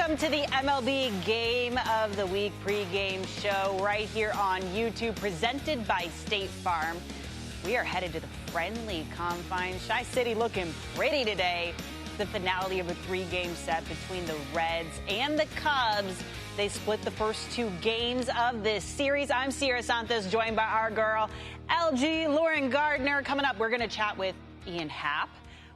Welcome to the MLB Game of the Week pregame show right here on YouTube, presented by State Farm. We are headed to the friendly confines. Shy City looking pretty today. The finale of a three-game set between the Reds and the Cubs. They split the first two games of this series. I'm Sierra Santos, joined by our girl, LG Lauren Gardner. Coming up, we're going to chat with Ian Happ.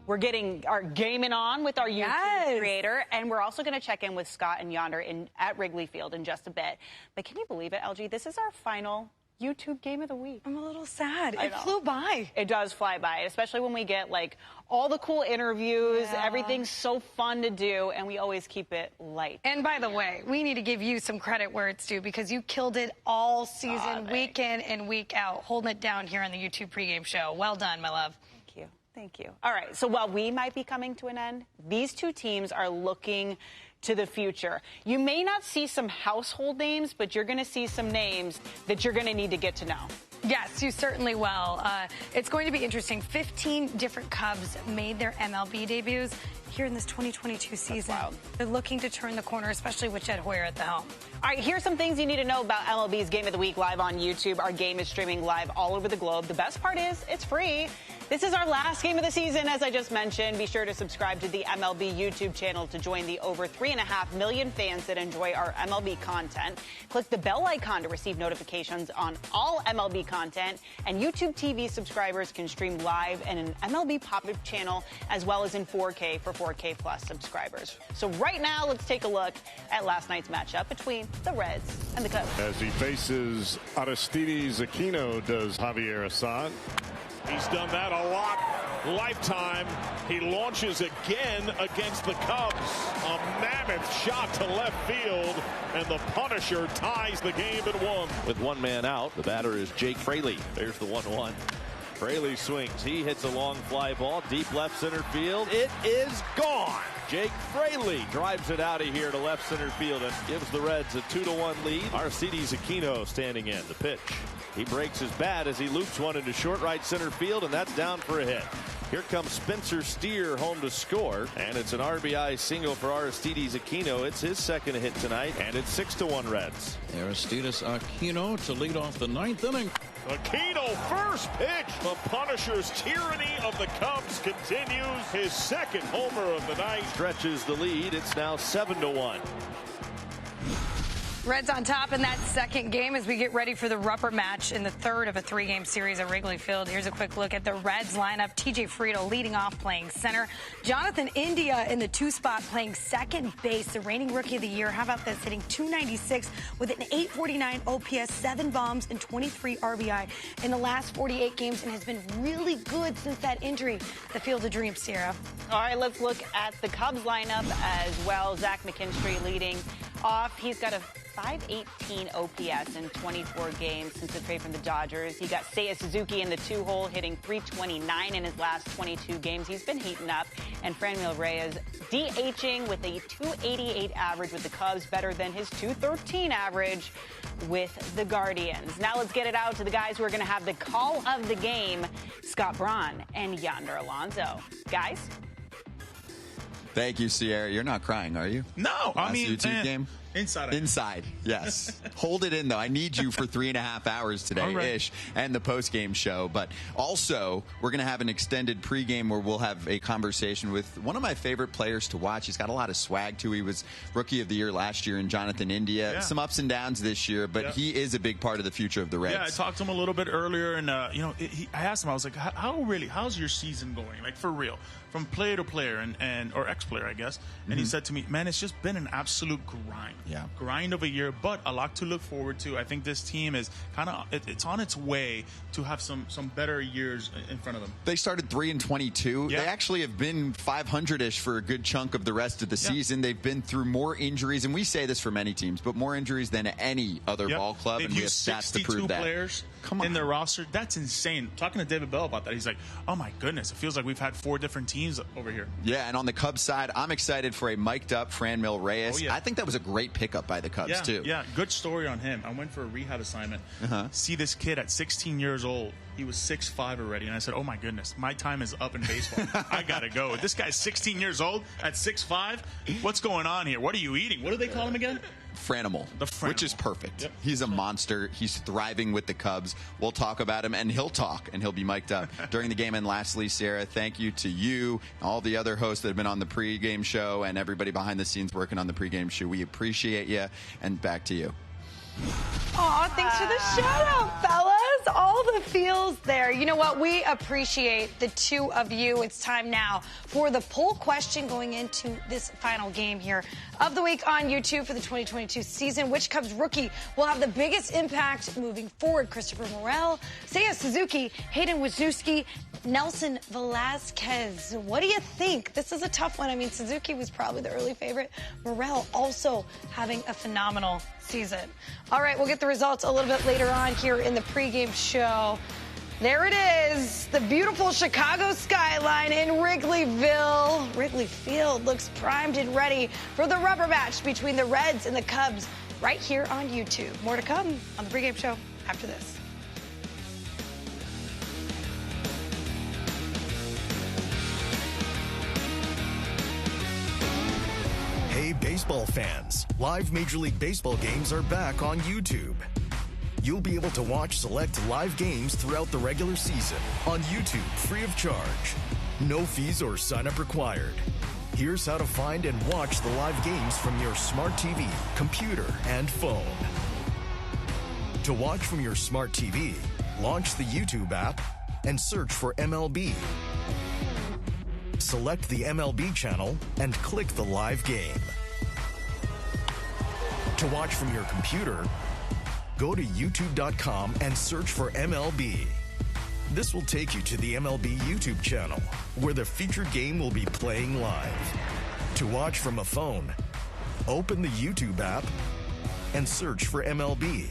We're getting our gaming on with our YouTube creator, and we're also going to check in with Scott and Yonder at Wrigley Field in just a bit. But can you believe it, LG? This is our final YouTube game of the week. I'm a little sad. It flew by. It does fly by, especially when we get like all the cool interviews. Yeah. Everything's so fun to do, and we always keep it light. And by the way, we need to give you some credit where it's due, because you killed it all season, week in and week out, holding it down here on the YouTube pregame show. Well done, my love. Thank you. All right, so while we might be coming to an end, these two teams are looking to the future. You may not see some household names, but you're going to see some names that you're going to need to get to know. Yes, you certainly will. It's going to be interesting. 15 different Cubs made their MLB debuts here in this 2022 season. They're looking to turn the corner, especially with Jed Hoyer at the helm. All right, here's some things you need to know about MLB's Game of the Week live on YouTube. Our game is streaming live all over the globe. The best part is it's free. This is our last game of the season, as I just mentioned. Be sure to subscribe to the MLB YouTube channel to join the over 3.5 million fans that enjoy our MLB content. Click the bell icon to receive notifications on all MLB content. And YouTube TV subscribers can stream live in an MLB pop-up channel, as well as in 4K for 4K plus subscribers. So right now, let's take a look at last night's matchup between the Reds and the Cubs. As he faces Aristides Aquino, does Javier Assad. He's done that a lot. Lifetime. He launches again against the Cubs. A mammoth shot to left field, and the Punisher ties the game at 1. With one man out, the batter is Jake Fraley. There's the 1-1. Fraley swings. He hits a long fly ball deep left center field. It is gone. Jake Fraley drives it out of here to left center field and gives the Reds a 2-1 lead. Aristides Aquino standing in. The pitch. He breaks his bat as he loops one into short right center field, and that's down for a hit. Here comes Spencer Steer home to score, and it's an RBI single for Aristides Aquino. It's his second hit tonight, and it's 6-1 Reds. Aristides Aquino to lead off the 9th inning. Aquino, first pitch. The Punisher's tyranny of the Cubs continues. His second homer of the night. Stretches the lead. It's now 7-1. Reds on top in that second game as we get ready for the rubber match in the third of a three-game series at Wrigley Field. Here's a quick look at the Reds lineup. TJ Friedl leading off, playing center. Jonathan India in the 2 spot, playing second base. The reigning Rookie of the Year. How about this? Hitting .296 with an .849 OPS, 7 bombs, and 23 RBI in the last 48 games, and has been really good since that injury. The Field of Dreams, Sierra. All right, let's look at the Cubs lineup as well. Zach McKinstry leading off. He's got a .518 OPS in 24 games since the trade from the Dodgers. You got Seiya Suzuki in the 2-hole, hitting .329 in his last 22 games. He's been heating up. And Franmil Reyes DHing with a .288 average with the Cubs, better than his .213 average with the Guardians. Now let's get it out to the guys who are going to have the call of the game, Scott Braun and Yonder Alonso. Guys? Thank you, Sierra. You're not crying, are you? No, I mean, YouTube game? Inside, yes. Hold it in, though. I need you for 3.5 hours today-ish, and the post-game show. But also, we're going to have an extended pregame where we'll have a conversation with one of my favorite players to watch. He's got a lot of swag, too. He was Rookie of the Year last year in Jonathan India. Yeah. Some ups and downs this year, but he is a big part of the future of the Reds. Yeah, I talked to him a little bit earlier, and, I asked him, I was like, how's your season going? Like, for real? From player to player or ex-player, I guess. And he said to me, man, it's just been an absolute grind. Yeah. Grind of a year, but a lot to look forward to. I think this team is it's on its way to have some better years in front of them. They started 3-22. Yeah. They actually have been 500-ish for a good chunk of the rest of the season. They've been through more injuries, and we say this for many teams, but more injuries than any other ball club. They've and we have used stats to prove 62 that. players in their roster. That's insane. Talking to David Bell about that, he's like, oh my goodness, it feels like we've had 4 different teams over here. Yeah, and on the Cubs side, I'm excited for a mic'd up Franmil Reyes. Oh, yeah. I think that was a great great pickup by the Cubs, too. Yeah, good story on him. I went for a rehab assignment. See this kid at 16 years old. He was 6'5" already, and I said, oh, my goodness, my time is up in baseball. I got to go. This guy's 16 years old at 6'5". What's going on here? What are you eating? What do they call him again? Franimal, which is perfect. Yep. He's a monster. He's thriving with the Cubs. We'll talk about him, and he'll talk, and he'll be mic'd up during the game. And lastly, Sarah, thank you to you, all the other hosts that have been on the pregame show, and everybody behind the scenes working on the pregame show. We appreciate you, and back to you. Aw, thanks for the shout-out, fellas. All the feels there. You know what? We appreciate the two of you. It's time now for the poll question going into this final game here of the week on YouTube for the 2022 season. Which Cubs rookie will have the biggest impact moving forward? Christopher Morel, Seiya Suzuki, Hayden Wojcicki, Nelson Velasquez. What do you think? This is a tough one. I mean, Suzuki was probably the early favorite. Morel also having a phenomenal season. All right, we'll get the results a little bit later on here in the pregame show. There it is, the beautiful Chicago skyline in Wrigleyville. Wrigley Field looks primed and ready for the rubber match between the Reds and the Cubs right here on YouTube. More to come on the pregame show after this. Hey, baseball fans, live Major League Baseball games are back on YouTube. You'll be able to watch select live games throughout the regular season on YouTube free of charge. No fees or sign-up required. Here's how to find and watch the live games from your smart TV, computer, and phone. To watch from your smart TV, launch the YouTube app and search for MLB. Select the MLB channel and click the live game. To watch from your computer, go to youtube.com and search for MLB. This will take you to the MLB YouTube channel, where the featured game will be playing live. To watch from a phone, open the YouTube app and search for MLB.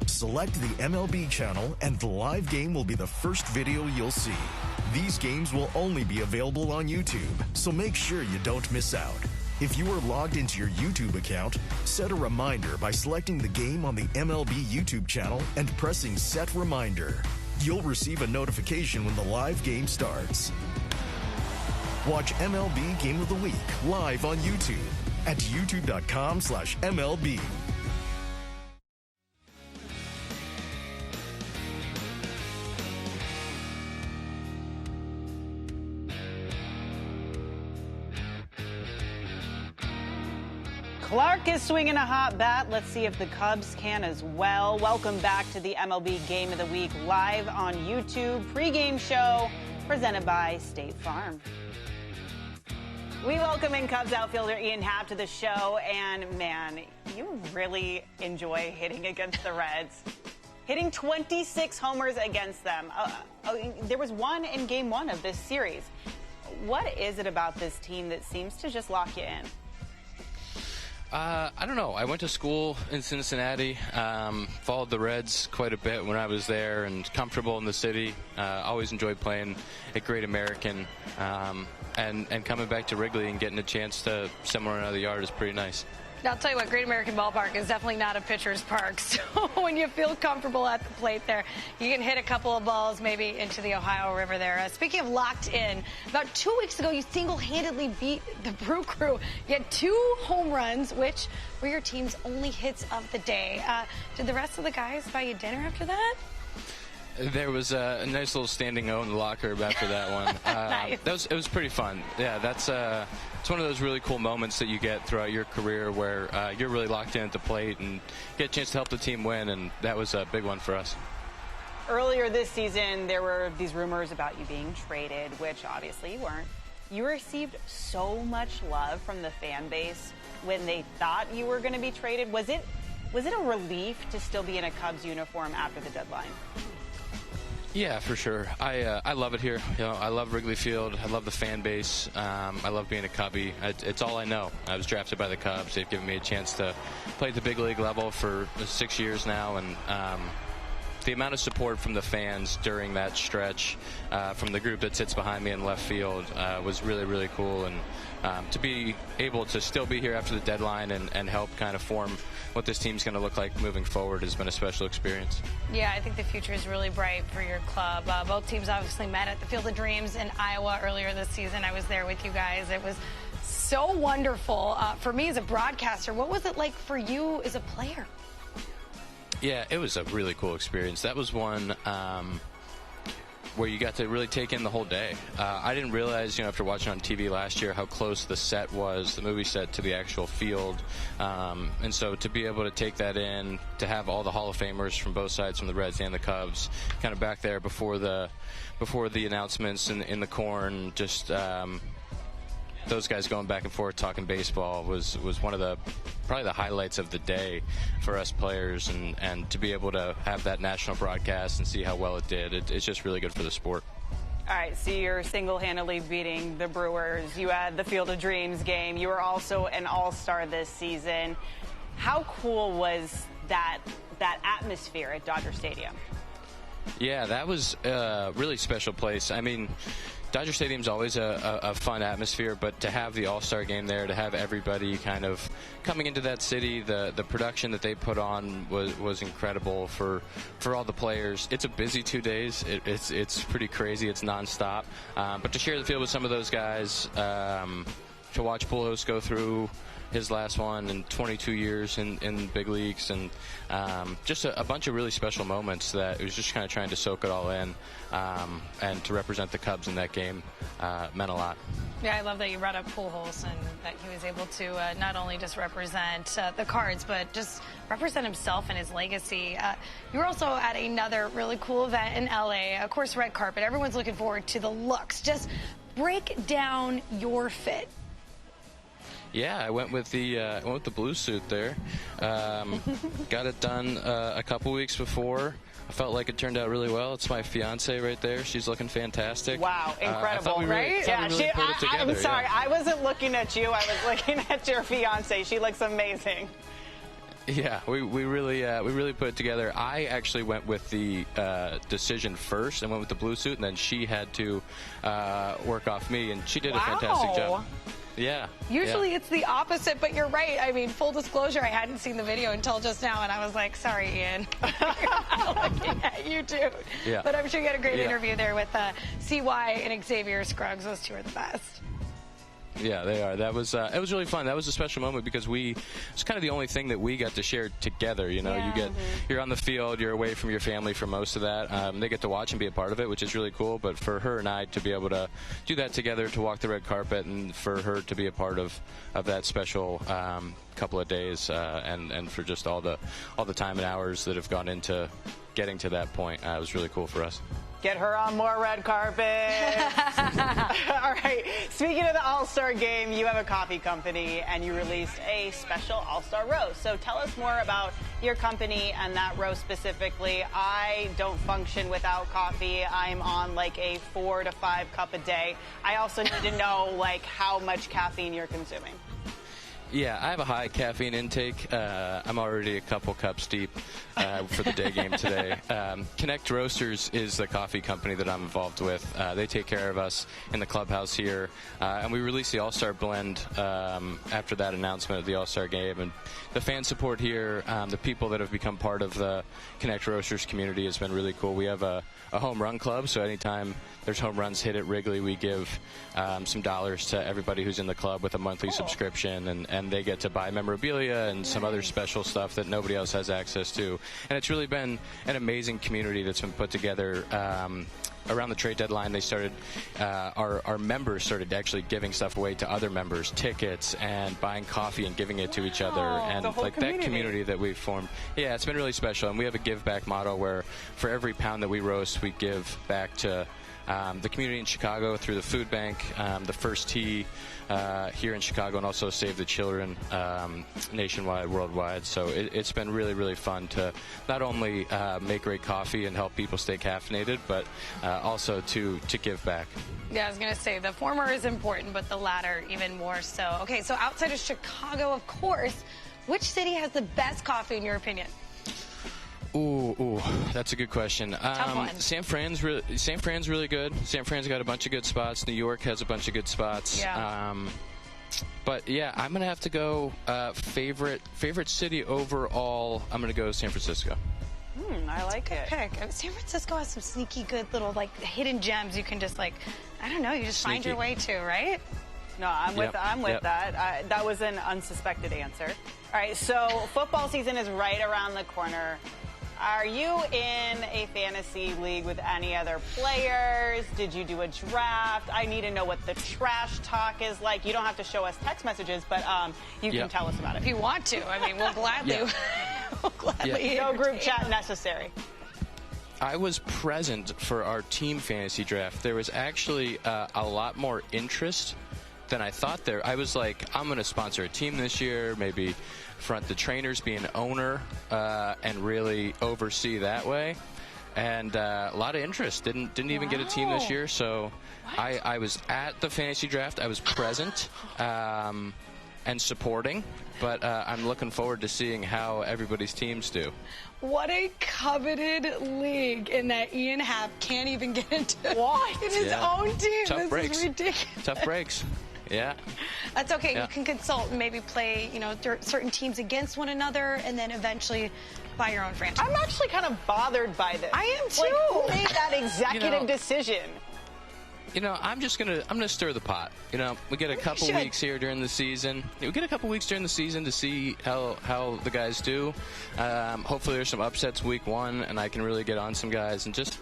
Select the MLB channel and the live game will be the first video you'll see. These games will only be available on YouTube, so make sure you don't miss out. If you are logged into your YouTube account, set a reminder by selecting the game on the MLB YouTube channel and pressing Set Reminder. You'll receive a notification when the live game starts. Watch MLB Game of the Week live on YouTube at youtube.com/MLB. Clark is swinging a hot bat. Let's see if the Cubs can as well. Welcome back to the MLB Game of the Week live on YouTube. Pre-game show presented by State Farm. We welcome in Cubs outfielder Ian Happ to the show. And, man, you really enjoy hitting against the Reds. Hitting 26 homers against them. There was one in Game 1 of this series. What is it about this team that seems to just lock you in? I don't know. I went to school in Cincinnati, followed the Reds quite a bit when I was there, and comfortable in the city. Always enjoyed playing at Great American, and coming back to Wrigley and getting a chance to somewhere in the yard is pretty nice. Now, I'll tell you what, Great American Ballpark is definitely not a pitcher's park. So when you feel comfortable at the plate there, you can hit a couple of balls maybe into the Ohio River there. Speaking of locked in, about 2 weeks ago, you single-handedly beat the Brew Crew. You had 2 home runs, which were your team's only hits of the day. Did the rest of the guys buy you dinner after that? There was a nice little standing O in the locker room after that one. Nice. It was pretty fun. Yeah, it's one of those really cool moments that you get throughout your career where you're really locked in at the plate and get a chance to help the team win, and that was a big one for us. Earlier this season, there were these rumors about you being traded, which obviously you weren't. You received so much love from the fan base when they thought you were going to be traded. Was it a relief to still be in a Cubs uniform after the deadline? Yeah, for sure. I love it here. You know, I love Wrigley Field. I love the fan base. I love being a Cubby. It's all I know. I was drafted by the Cubs. They've given me a chance to play at the big league level for 6 years now, and the amount of support from the fans during that stretch, from the group that sits behind me in left field, was really, really cool. And to be able to still be here after the deadline and help kind of form what this team's going to look like moving forward has been a special experience. Yeah, I think the future is really bright for your club. Both teams obviously met at the Field of Dreams in Iowa earlier this season. I was there with you guys. It was so wonderful. For me as a broadcaster, what was it like for you as a player? Yeah, it was a really cool experience. That was one where you got to really take in the whole day. I didn't realize, after watching on TV last year, how close the set was, the movie set, to the actual field. And so to be able to take that in, to have all the Hall of Famers from both sides, from the Reds and the Cubs, kind of back there before the announcements in the corn, just those guys going back and forth talking baseball was one of probably the highlights of the day for us players, and to be able to have that national broadcast and see how well it did, it's just really good for the sport. All right, so you're single-handedly beating the Brewers. You had the Field of Dreams game. You were also an all-star this season. How cool was that atmosphere at Dodger Stadium? Yeah, that was a really special place. I mean, Dodger Stadium's always a fun atmosphere, but to have the All-Star game there, to have everybody kind of coming into that city, the production that they put on was incredible for all the players. It's a busy 2 days. It's pretty crazy. It's nonstop. But to share the field with some of those guys, to watch Pujols go through his last one in 22 years in big leagues, and just a bunch of really special moments that it was just kind of trying to soak it all in, and to represent the Cubs in that game meant a lot. Yeah, I love that you brought up Pujols and that he was able to not only just represent the Cards, but just represent himself and his legacy. You were also at another really cool event in LA, of course, red carpet. Everyone's looking forward to the looks. Just break down your fit. Yeah, I went with the blue suit there. Got it done a couple weeks before. I felt like it turned out really well. It's my fiance right there. She's looking fantastic. Wow, incredible, right? Yeah, I'm sorry, I wasn't looking at you. I was looking at your fiance. She looks amazing. Yeah, we really put it together. I actually went with the decision first and went with the blue suit, and then she had to work off me, and she did a fantastic job. Yeah. Usually it's the opposite, but you're right. I mean, full disclosure, I hadn't seen the video until just now, and I was like, sorry, Ian. Looking at you, too. Yeah. But I'm sure you had a great interview there with CY and Xavier Scruggs. Those two are the best. Yeah, they are. That was it was really fun. That was a special moment because it's kind of the only thing that we got to share together. You're on the field, you're away from your family for most of that. They get to watch and be a part of it, which is really cool. But for her and I to be able to do that together, to walk the red carpet, and for her to be a part of that special couple of days, and for just all the time and hours that have gone into getting to that point, it was really cool for us. Get her on more red carpet. All right. Speaking of the All-Star game, you have a coffee company, and you released a special All-Star roast. So tell us more about your company and that roast specifically. I don't function without coffee. I'm on like a 4 to 5 cup a day. I also need to know how much caffeine you're consuming. Yeah, I have a high caffeine intake. I'm already a couple cups deep for the day game today. Connect Roasters is the coffee company that I'm involved with. They take care of us in the clubhouse here. And we released the All-Star Blend after that announcement of the All-Star game. And the fan support here, the people that have become part of the Connect Roasters community has been really cool. We have a home run club, so anytime there's home runs hit at Wrigley, we give some dollars to everybody who's in the club with a monthly subscription, and they get to buy memorabilia and some other special stuff that nobody else has access to. And it's really been an amazing community that's been put together. Around the trade deadline, they started, our members started actually giving stuff away to other members, tickets and buying coffee and giving it to each other. And that community that we've formed, yeah, it's been really special. And we have a give back model where for every pound that we roast, we give back to the community in Chicago through the food bank, the First Tee here in Chicago, and also Save the Children nationwide, worldwide. So it's been really, really fun to not only make great coffee and help people stay caffeinated, but also to give back. Yeah, I was going to say the former is important, but the latter even more so. Okay, so outside of Chicago, of course, which city has the best coffee in your opinion? Ooh, that's a good question. Tough one. San Fran's really good. San Fran's got a bunch of good spots. New York has a bunch of good spots. Yeah. But yeah, I'm gonna have to go favorite city overall. I'm gonna go San Francisco. I like it. Pick. San Francisco has some sneaky good little hidden gems you can just I don't know, you just find your way to, right? No, I'm with that. That was an unsuspected answer. All right, so football season is right around the corner. Are you in a fantasy league with any other players? Did you do a draft? I need to know what the trash talk is like. You don't have to show us text messages, but you can tell us about it. If you want to. I mean, we'll gladly. We'll gladly. No group chat necessary. I was present for our team fantasy draft. There was actually a lot more interest than I thought there. I was like, I'm going to sponsor a team this year, maybe front the trainers, be an owner, and really oversee that way. And a lot of interest. Didn't even get a team this year. So I was at the fantasy draft. I was present and supporting. But I'm looking forward to seeing how everybody's teams do. What a coveted league in that Ian Happ can't even get into in his own team. Tough this breaks. is ridiculous. Tough breaks. Yeah. That's okay. Yeah. You can consult and maybe play, certain teams against one another and then eventually buy your own franchise. I'm actually kind of bothered by this. I am too. Who made that executive decision? I'm gonna stir the pot. We get a couple weeks here during the season. We get a couple weeks during the season to see how the guys do. Hopefully there's some upsets week 1 and I can really get on some guys and just,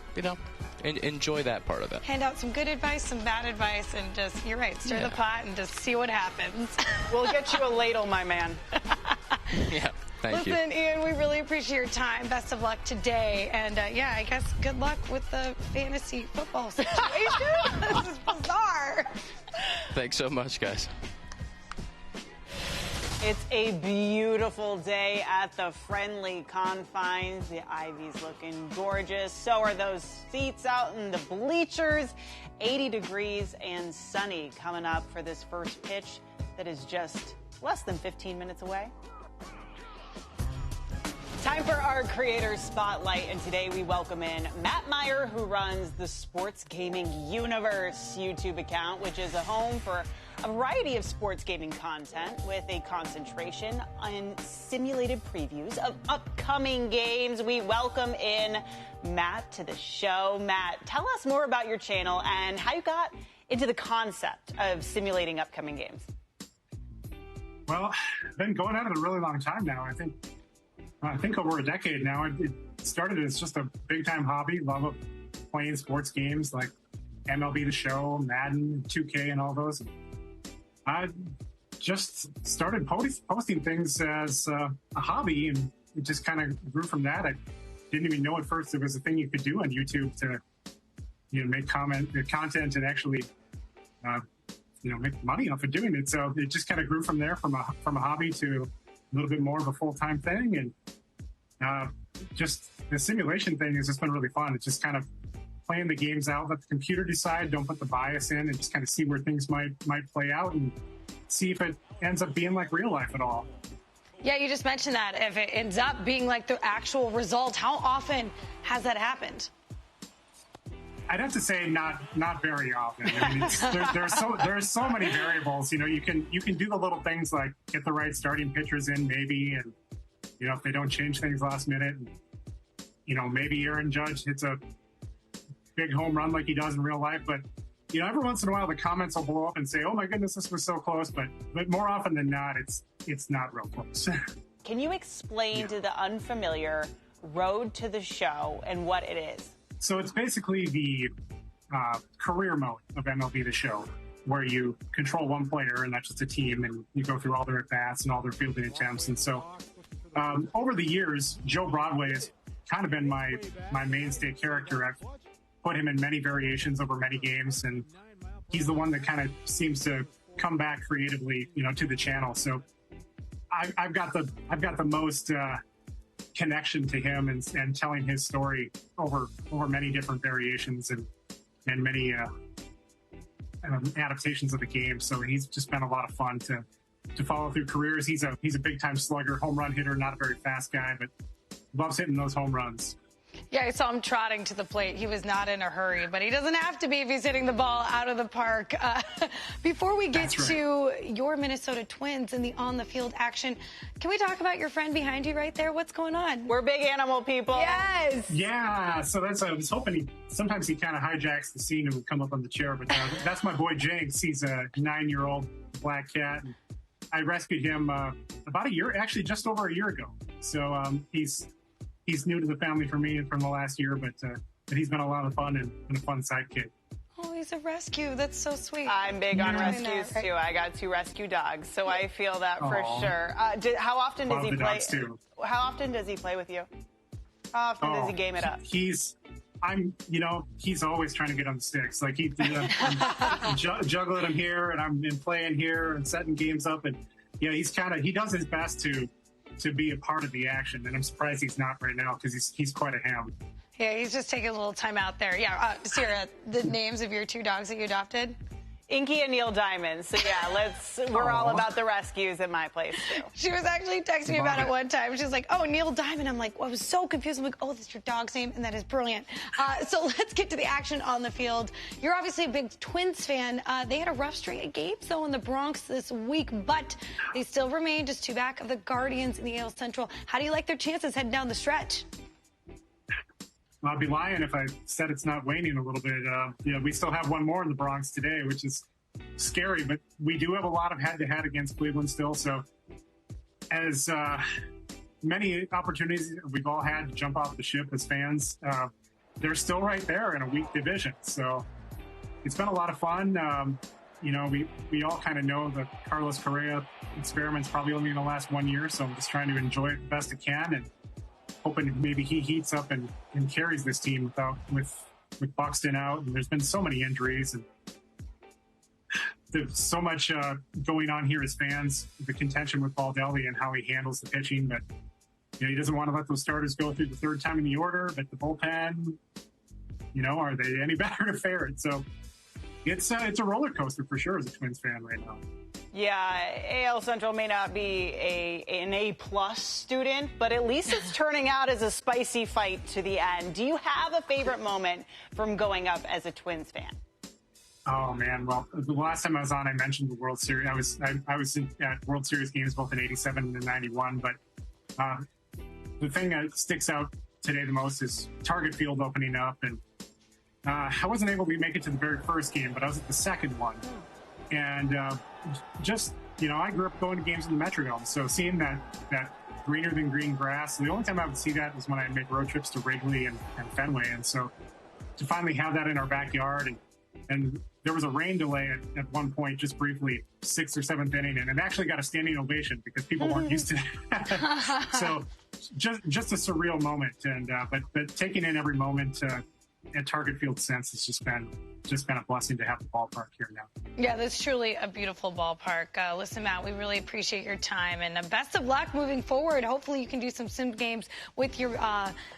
enjoy that part of it. Hand out some good advice, some bad advice, and just, you're right, stir the pot and just see what happens. We'll get you a ladle, my man. Yeah. Thank you. Listen, Ian, we really appreciate your time. Best of luck today. And, I guess good luck with the fantasy football situation. This is bizarre. Thanks so much, guys. It's a beautiful day at the friendly confines. The ivy's looking gorgeous. So are those seats out in the bleachers. 80 degrees and sunny coming up for this first pitch that is just less than 15 minutes away. Time for our Creator Spotlight, and today we welcome in Matt Meyer, who runs the Sports Gaming Universe YouTube account, which is a home for a variety of sports gaming content with a concentration on simulated previews of upcoming games. We welcome in Matt to the show. Matt, tell us more about your channel and how you got into the concept of simulating upcoming games. Well, I've been going at it a really long time now. I think over a decade now. It started as just a big-time hobby. Love of playing sports games like MLB The Show, Madden, 2K, and all those. I just started posting things as a hobby, and it just kind of grew from that. I didn't even know at first it was a thing you could do on YouTube to, make content and actually, make money off of doing it. So it just kind of grew from there, from a hobby to a little bit more of a full-time thing. And just the simulation thing has just been really fun. It's just kind of playing the games out, let the computer decide, don't put the bias in, and just kind of see where things might play out and see if it ends up being like real life at all. Yeah, you just mentioned that. If it ends up being like the actual result, how often has that happened? I'd have to say not very often. I mean, there's so many variables. You can do the little things like get the right starting pitchers in maybe, and if they don't change things last minute, and, maybe Aaron Judge hits a big home run like he does in real life. But every once in a while the comments will blow up and say, "Oh my goodness, this was so close." But more often than not, it's not real close. Can you explain to the unfamiliar road to the show and what it is? So it's basically the career mode of MLB The Show, where you control one player, and that's just a team, and you go through all their at-bats and all their fielding attempts. And so over the years, Joe Broadway has kind of been my mainstay character. I've put him in many variations over many games, and he's the one that kind of seems to come back creatively, to the channel. So I've got the most connection to him and telling his story over many different variations and many adaptations of the game. So he's just been a lot of fun to follow through careers. He's a big time slugger, home run hitter, not a very fast guy, but loves hitting those home runs. Yeah, I saw him trotting to the plate. He was not in a hurry, but he doesn't have to be if he's hitting the ball out of the park. Before we get to your Minnesota Twins and the on-the-field action, can we talk about your friend behind you right there? What's going on? We're big animal people. Yes. Yeah, so I was hoping sometimes he kind of hijacks the scene and would come up on the chair, but that's my boy Jenks. He's a 9-year-old black cat. And I rescued him about a year, actually just over a year ago. So he's new to the family for me from the last year, but he's been a lot of fun and a fun sidekick. Oh, he's a rescue. That's so sweet. I'm big on rescues, too. I got 2 rescue dogs, so I feel that for sure. How often does he play? How often does he play with you? How often does he game it up? He's always trying to get on the sticks. Like I'm juggling him here, and I'm playing here and setting games up, and he does his best to be a part of the action, and I'm surprised he's not right now because he's quite a ham. Yeah, he's just taking a little time out there. Yeah, Sarah, the names of your 2 dogs that you adopted? Inky and Neil Diamond. So yeah, we're all about the rescues at my place too. She was actually texting me about it one time. She was like, "Oh, Neil Diamond." I'm like, well, I was so confused. I'm like, "Oh, that's your dog's name," and that is brilliant. So let's get to the action on the field. You're obviously a big Twins fan. They had a rough string of games though in the Bronx this week, but they still remain just 2 back of the Guardians in the AL Central. How do you like their chances heading down the stretch? Well, I'd be lying if I said it's not waning a little bit. We still have one more in the Bronx today, which is scary, but we do have a lot of head-to-head against Cleveland still. So as many opportunities we've all had to jump off the ship as fans, they're still right there in a weak division. So it's been a lot of fun. We all kind of know the Carlos Correa experiment's probably only going to last 1 year, so I'm just trying to enjoy it the best I can and hoping maybe he heats up and carries this team with Buxton out. And there's been so many injuries and there's so much going on here as fans, the contention with Baldelli and how he handles the pitching. But he doesn't want to let those starters go through the 3rd time in the order. But the bullpen, are they any better to fare it? So it's a roller coaster for sure as a Twins fan right now. Yeah, AL Central may not be an A+ student, but at least it's turning out as a spicy fight to the end. Do you have a favorite moment from going up as a Twins fan? Oh man, well, the last time I was on, I mentioned the World Series. I was at World Series games both in '87 and '91, but the thing that sticks out today the most is Target Field opening up, and I wasn't able to make it to the very first game, but I was at the second one, and I grew up going to games in the Metrodome, so seeing that greener than green grass. The only time I would see that was when I make road trips to Wrigley and Fenway, and so to finally have that in our backyard and there was a rain delay at one point, just briefly, 6th or 7th inning, and it actually got a standing ovation because people weren't used to that. So just a surreal moment, and but taking in every moment at Target Field since has just been a blessing to have the ballpark here now. Yeah, that's truly a beautiful ballpark. Listen, Matt, we really appreciate your time, and best of luck moving forward. Hopefully you can do some sim games with your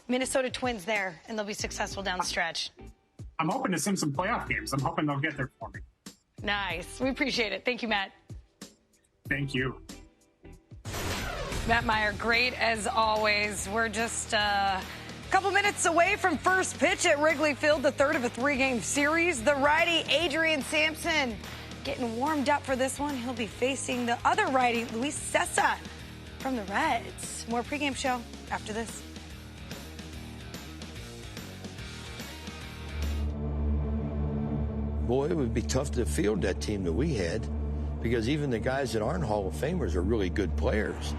Minnesota Twins there, and they'll be successful down the stretch. I'm hoping to sim some playoff games. I'm hoping they'll get there for me. Nice. We appreciate it. Thank you, Matt. Thank you. Matt Meyer, great as always. We're just a couple minutes away from first pitch at Wrigley Field, the 3rd of a 3-game series. The righty, Adrian Sampson, getting warmed up for this one. He'll be facing the other righty, Luis Cessa from the Reds. More pregame show after this. Boy, it would be tough to field that team that we had because even the guys that aren't Hall of Famers are really good players.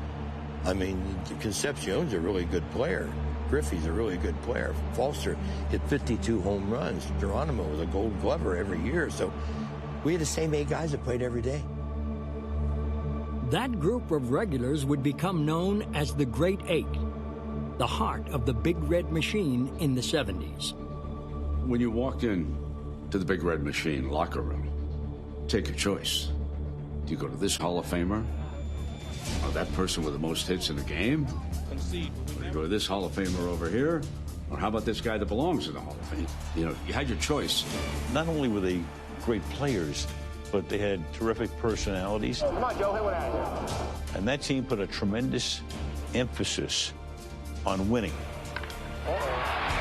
I mean, Concepcion's a really good player. Griffey's a really good player. Foster hit 52 home runs. Geronimo was a Gold Glover every year. So we had the same 8 guys that played every day. That group of regulars would become known as the Great 8, the heart of the Big Red Machine in the 70s. When you walked in to the Big Red Machine locker room, take your choice. Do you go to this Hall of Famer? Or that person with the most hits in the game? Or do you go to this Hall of Famer over here? Or how about this guy that belongs in the Hall of Fame? You had your choice. Not only were they great players, but they had terrific personalities. Come on, Joe, hit one out here. And that team put a tremendous emphasis on winning. Uh-oh.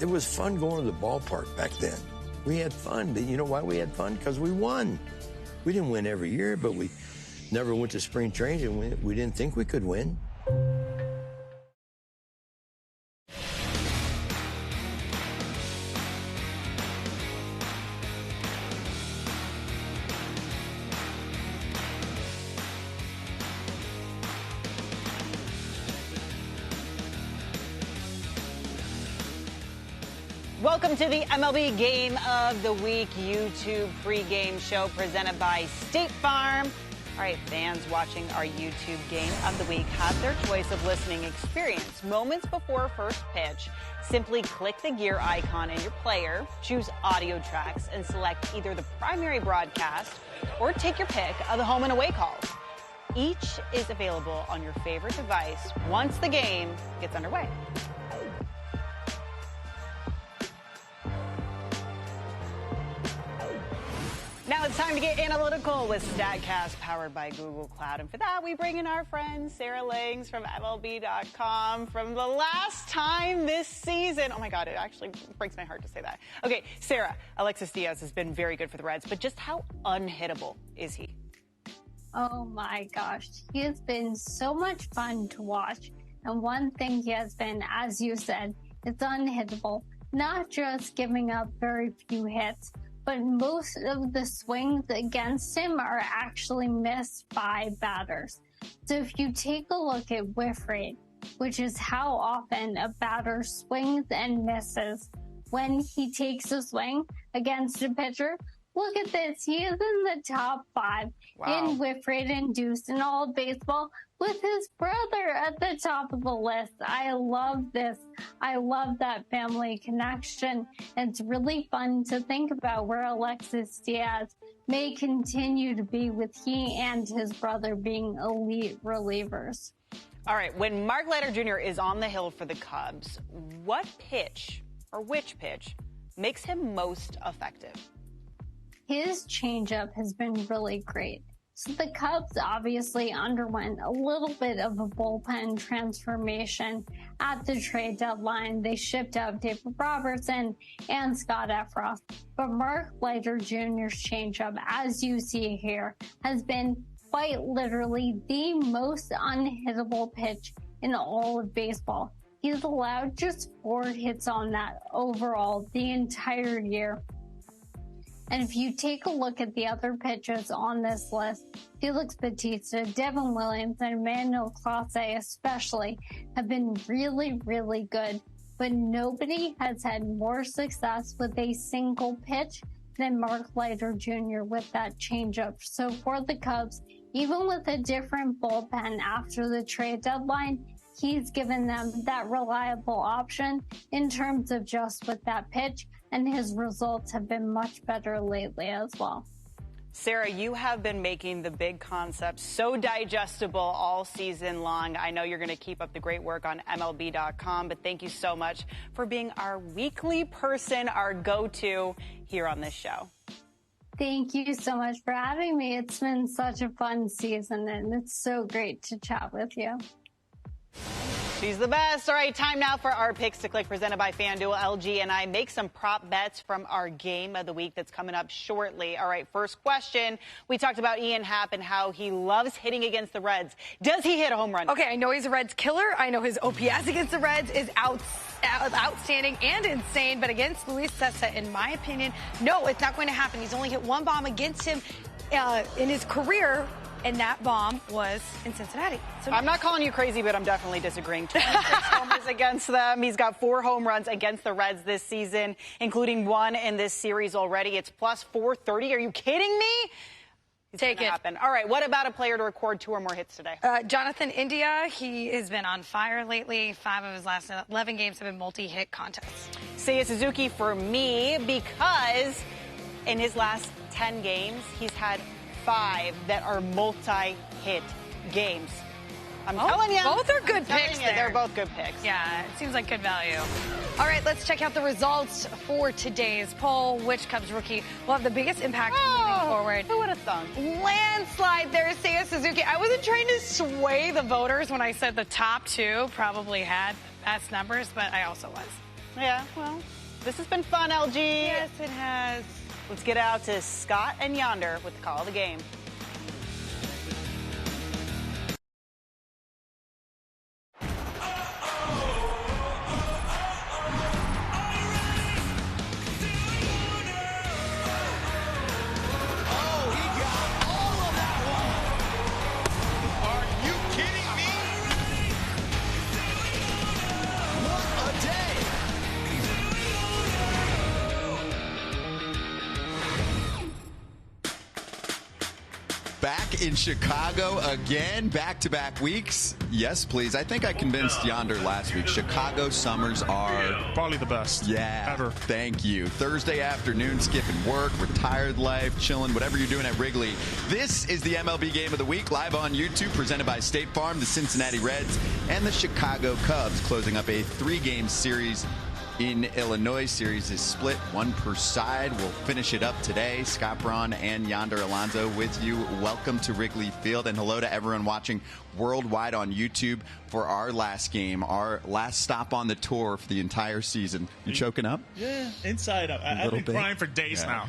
It was fun going to the ballpark back then. We had fun. You know why we had fun? Because we won. We didn't win every year, but we never went to spring training and we didn't think we could win. Welcome to the MLB Game of the Week YouTube pregame show presented by State Farm. All right, fans watching our YouTube Game of the Week have their choice of listening experience. Moments before first pitch, simply click the gear icon in your player, choose audio tracks, and select either the primary broadcast or take your pick of the home and away calls. Each is available on your favorite device once the game gets underway. Now it's time to get analytical with StatCast powered by Google Cloud. And for that, we bring in our friend Sarah Langs from MLB.com from the last time this season. Oh my God, it actually breaks my heart to say that. Okay, Sarah, Alexis Diaz has been very good for the Reds, but just how unhittable is he? Oh my gosh, he has been so much fun to watch. And one thing he has been, as you said, is unhittable. Not just giving up very few hits, but most of the swings against him are actually missed by batters. So if you take a look at whiff rate, which is how often a batter swings and misses when he takes a swing against a pitcher, look at this. He is in the top 5 in whiff rate induced in all of baseball, with his brother at the top of the list. I love this. I love that family connection. It's really fun to think about where Alexis Diaz may continue to be with he and his brother being elite relievers. All right, when Mark Leiter Jr. is on the hill for the Cubs, what pitch or which pitch makes him most effective? His changeup has been really great. So the Cubs obviously underwent a little bit of a bullpen transformation at the trade deadline. They shipped out David Robertson and Scott Efros. But Mark Leiter Jr.'s changeup, as you see here, has been quite literally the most unhittable pitch in all of baseball. He's allowed just 4 hits on that overall the entire year. And if you take a look at the other pitchers on this list, Felix Bautista, Devin Williams, and Emmanuel Clase especially have been really, really good. But nobody has had more success with a single pitch than Mark Leiter Jr. with that changeup. So for the Cubs, even with a different bullpen after the trade deadline, he's given them that reliable option in terms of just with that pitch. And his results have been much better lately as well. Sarah, you have been making the big concepts so digestible all season long. I know you're going to keep up the great work on MLB.com, but thank you so much for being our weekly person, our go-to here on this show. Thank you so much for having me. It's been such a fun season, and it's so great to chat with you. She's the best. All right, time now for our picks to click, presented by FanDuel. LG and I make some prop bets from our game of the week that's coming up shortly. All right, first question. We talked about Ian Happ and how he loves hitting against the Reds. Does he hit a home run? Okay, I know he's a Reds killer. I know his OPS against the Reds is outstanding and insane. But against Luis Cessa, in my opinion, no, it's not going to happen. He's only hit 1 bomb against him in his career. And that bomb was in Cincinnati. So I'm not calling you crazy, but I'm definitely disagreeing. 26 homers against them. He's got 4 home runs against the Reds this season, including 1 in this series already. It's plus 430. Are you kidding me? Take it. Happen. All right, what about a player to record 2 or more hits today? Jonathan India, he has been on fire lately. 5 of his last 11 games have been multi-hit contests. Seiya Suzuki for me, because in his last 10 games, he's had 5 that are multi-hit games. I'm telling you. Both are good picks there. They're both good picks. Yeah, it seems like good value. All right, let's check out the results for today's poll. Which Cubs rookie will have the biggest impact moving forward? Who would have thunk? Landslide there, Seiya Suzuki. I wasn't trying to sway the voters when I said the top 2 probably had best numbers, but I also was. Yeah, well, this has been fun, LG. Yes, it has. Let's get out to Scott and Yonder with the call of the game. Back in Chicago again, back-to-back weeks. Yes, please. I think I convinced Yonder last week. Chicago summers are probably the best. Yeah, ever. Thank you. Thursday afternoon, skipping work, retired life, chilling, whatever you're doing at Wrigley. This is the MLB Game of the Week, live on YouTube, presented by State Farm, the Cincinnati Reds, and the Chicago Cubs, closing up a 3-game series in Illinois. Series is split, one per side. We'll finish it up today. Scott Braun and Yonder Alonso with you. Welcome to Wrigley Field, and hello to everyone watching worldwide on YouTube for our last game, our last stop on the tour for the entire season. You choking up? Yeah, inside up. I've been crying for days now.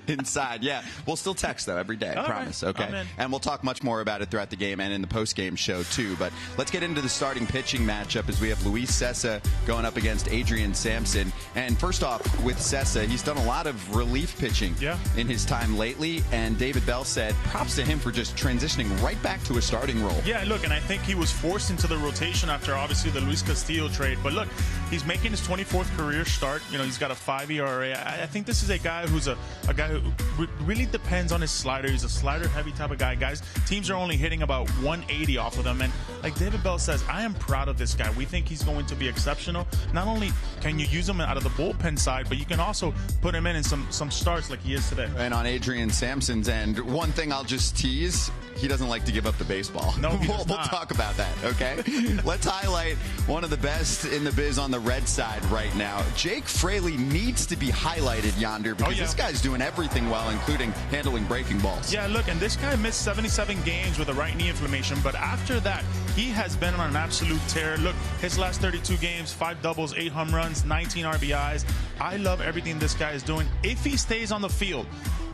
Inside, yeah. We'll still text, though, every day, I promise. Right. Okay. And we'll talk much more about it throughout the game and in the post-game show, too. But let's get into the starting pitching matchup as we have Luis Cessa going up against Adrian Sampson. And first off, with Cessa, he's done a lot of relief pitching in his time lately. And David Bell said props to him for just transitioning right back to a starting role. Yeah, look, and I think he was forced into the rotation after obviously the Luis Castillo trade. But look, he's making his 24th career start. You know, he's got a 5 ERA. I think this is a guy who's a guy who really depends on his slider. He's a slider-heavy type of guy. Guys, teams are only hitting about 180 off of him. And like David Bell says, I am proud of this guy. We think he's going to be exceptional. Not only can you use him out of the bullpen side, but you can also put him in some starts like he is today. And on Adrian Sampson's end, one thing I'll just tease, he doesn't like to give up the baseball. No, we'll talk about that, okay? Let's highlight one of the best in the biz on the Red side right now. Jake Fraley needs to be highlighted, Yonder, because this guy's doing everything well, including handling breaking balls. Yeah, look, and this guy missed 77 games with a right knee inflammation, but after that, he has been on an absolute tear. Look, his last 32 games, 5 doubles, 8 home runs, 19 RBIs. I love everything this guy is doing. If he stays on the field,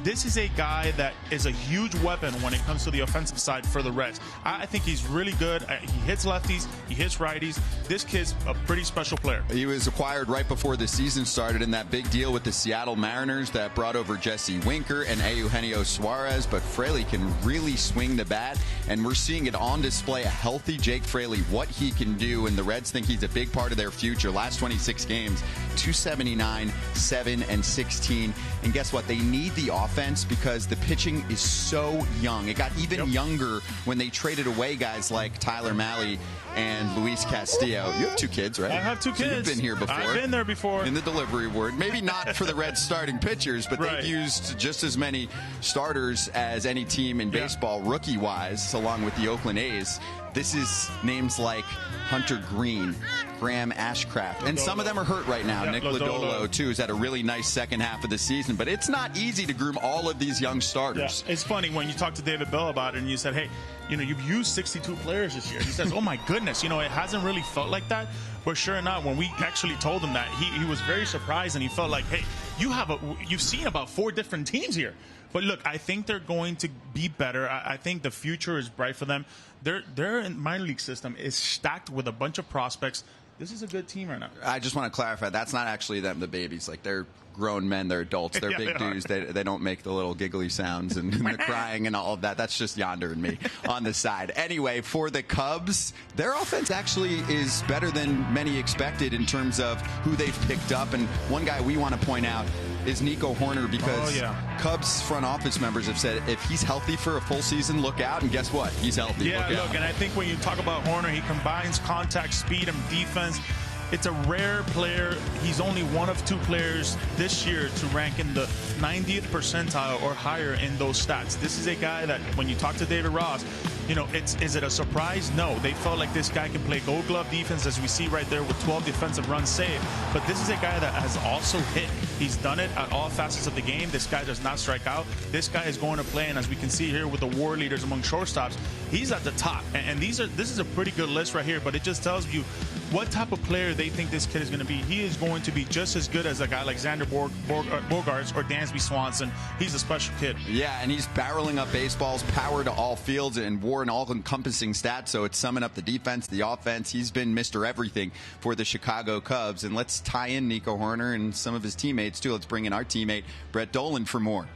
this is a guy that is a huge weapon when it comes to the offensive side for the Reds. I think he's really good. He hits lefties. He hits righties. This kid's a pretty special player. He was acquired right before the season started in that big deal with the Seattle Mariners that brought over Jesse Winker and Eugenio Suarez, but Fraley can really swing the bat, and we're seeing it on display, a healthy Jake Fraley, what he can do, and the Reds think he's a big part of their future. Last 26 games, 279, 7, and 16. And guess what? They need the offense because the pitching is so young. It got even younger when they traded away guys like Tyler Mahle and Luis Castillo. You have 2 kids, right? I have 2 kids. So you've been here before. I've been there before. In the delivery ward. Maybe not for the Reds starting pitchers, but they've used just as many starters as any team in baseball, rookie-wise, along with the Oakland A's. This is names like Hunter Green, Graham Ashcraft, and some of them are hurt right now. Nick Lodolo, too, has had a really nice second half of the season, but it's not easy to groom all of these young starters. Yeah. It's funny when you talk to David Bell about it and you said, hey, you know, you've used 62 players this year. He says, oh my goodness, you know, it hasn't really felt like that. But sure enough, when we actually told him that, he was very surprised, and he felt like, hey, you've seen about 4 different teams here. But look, I think they're going to be better. I think the future is bright for them. Their minor league system is stacked with a bunch of prospects. This is a good team right now. I just want to clarify, that's not actually them, the babies. Like, they're grown men, they're adults, they're big dudes. They don't make the little giggly sounds and the crying and all of that. That's just Yonder and me on the side. Anyway, for the Cubs, their offense actually is better than many expected in terms of who they've picked up. And one guy we want to point out is Nico Horner, because Cubs front office members have said if he's healthy for a full season, look out. And guess what? He's healthy. Yeah, look, and I think when you talk about Horner, he combines contact, speed, and defense. It's a rare player. He's only one of 2 players this year to rank in the 90th percentile or higher in those stats. This is a guy that when you talk to David Ross, you know, is it a surprise? No. They felt like this guy can play gold glove defense, as we see right there with 12 defensive runs saved. But this is a guy that has also hit. He's done it at all facets of the game. This guy does not strike out. This guy is going to play, and as we can see here with the WAR leaders among shortstops, he's at the top. And this is a pretty good list right here, but it just tells you what type of player they think this kid is going to be. He is going to be just as good as a guy like Xander Bogaerts or Dansby Swanson. He's a special kid. Yeah, and he's barreling up baseballs, power to all fields, and wore an all-encompassing stat, so it's summing up the defense, the offense. He's been Mr. Everything for the Chicago Cubs. And let's tie in Nico Hoerner and some of his teammates, too. Let's bring in our teammate, Brett Dolan, for more.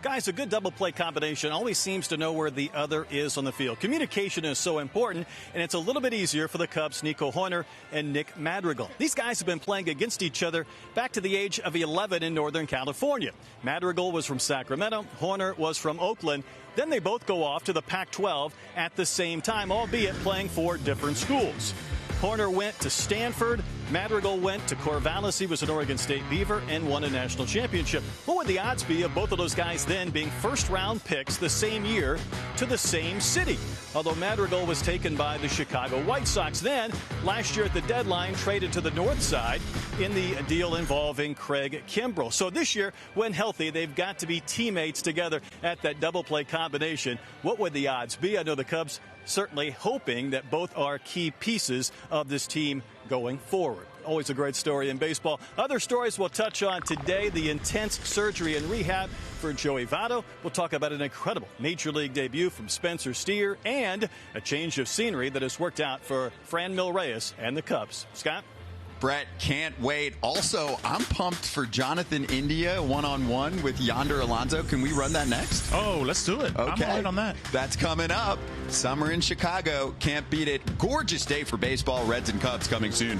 Guys, a good double play combination always seems to know where the other is on the field. Communication is so important, and it's a little bit easier for the Cubs' Nico Hoerner and Nick Madrigal. These guys have been playing against each other back to the age of 11 in Northern California. Madrigal was from Sacramento. Hoerner was from Oakland. Then they both go off to the Pac-12 at the same time, albeit playing for different schools. Hoerner went to Stanford. Madrigal went to Corvallis. He was an Oregon State Beaver and won a national championship. What would the odds be of both of those guys then being first-round picks the same year to the same city? Although Madrigal was taken by the Chicago White Sox then, last year at the deadline, traded to the north side in the deal involving Craig Kimbrell. So this year, when healthy, they've got to be teammates together at that double-play combination. What would the odds be? I know the Cubs certainly hoping that both are key pieces of this team going forward. Always a great story in baseball. Other stories we'll touch on today, the intense surgery and rehab for Joey Votto. We'll talk about an incredible Major League debut from Spencer Steer and a change of scenery that has worked out for Franmil Reyes and the Cubs. Scott? Brett, can't wait. Also, I'm pumped for Jonathan India one-on-one with Yonder Alonso. Can we run that next? Oh, let's do it. Okay. I'm right on that. That's coming up. Summer in Chicago. Can't beat it. Gorgeous day for baseball. Reds and Cubs coming soon.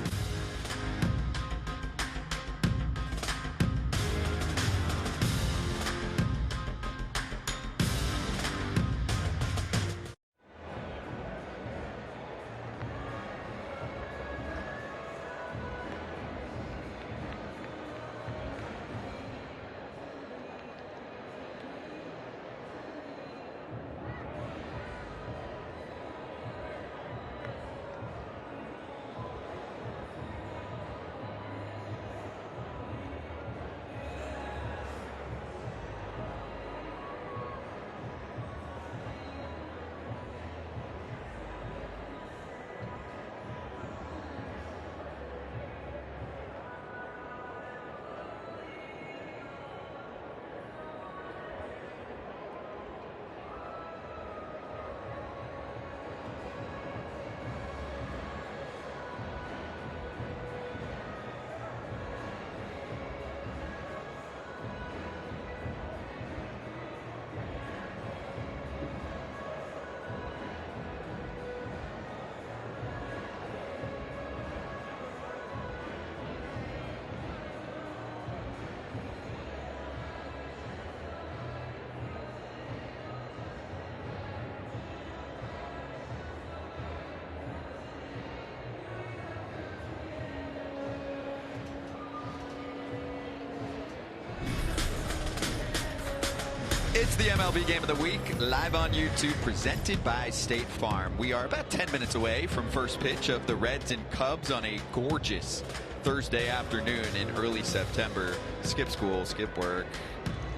It's the MLB Game of the Week, live on YouTube, presented by State Farm. We are about 10 minutes away from first pitch of the Reds and Cubs on a gorgeous Thursday afternoon in early September. Skip school, skip work,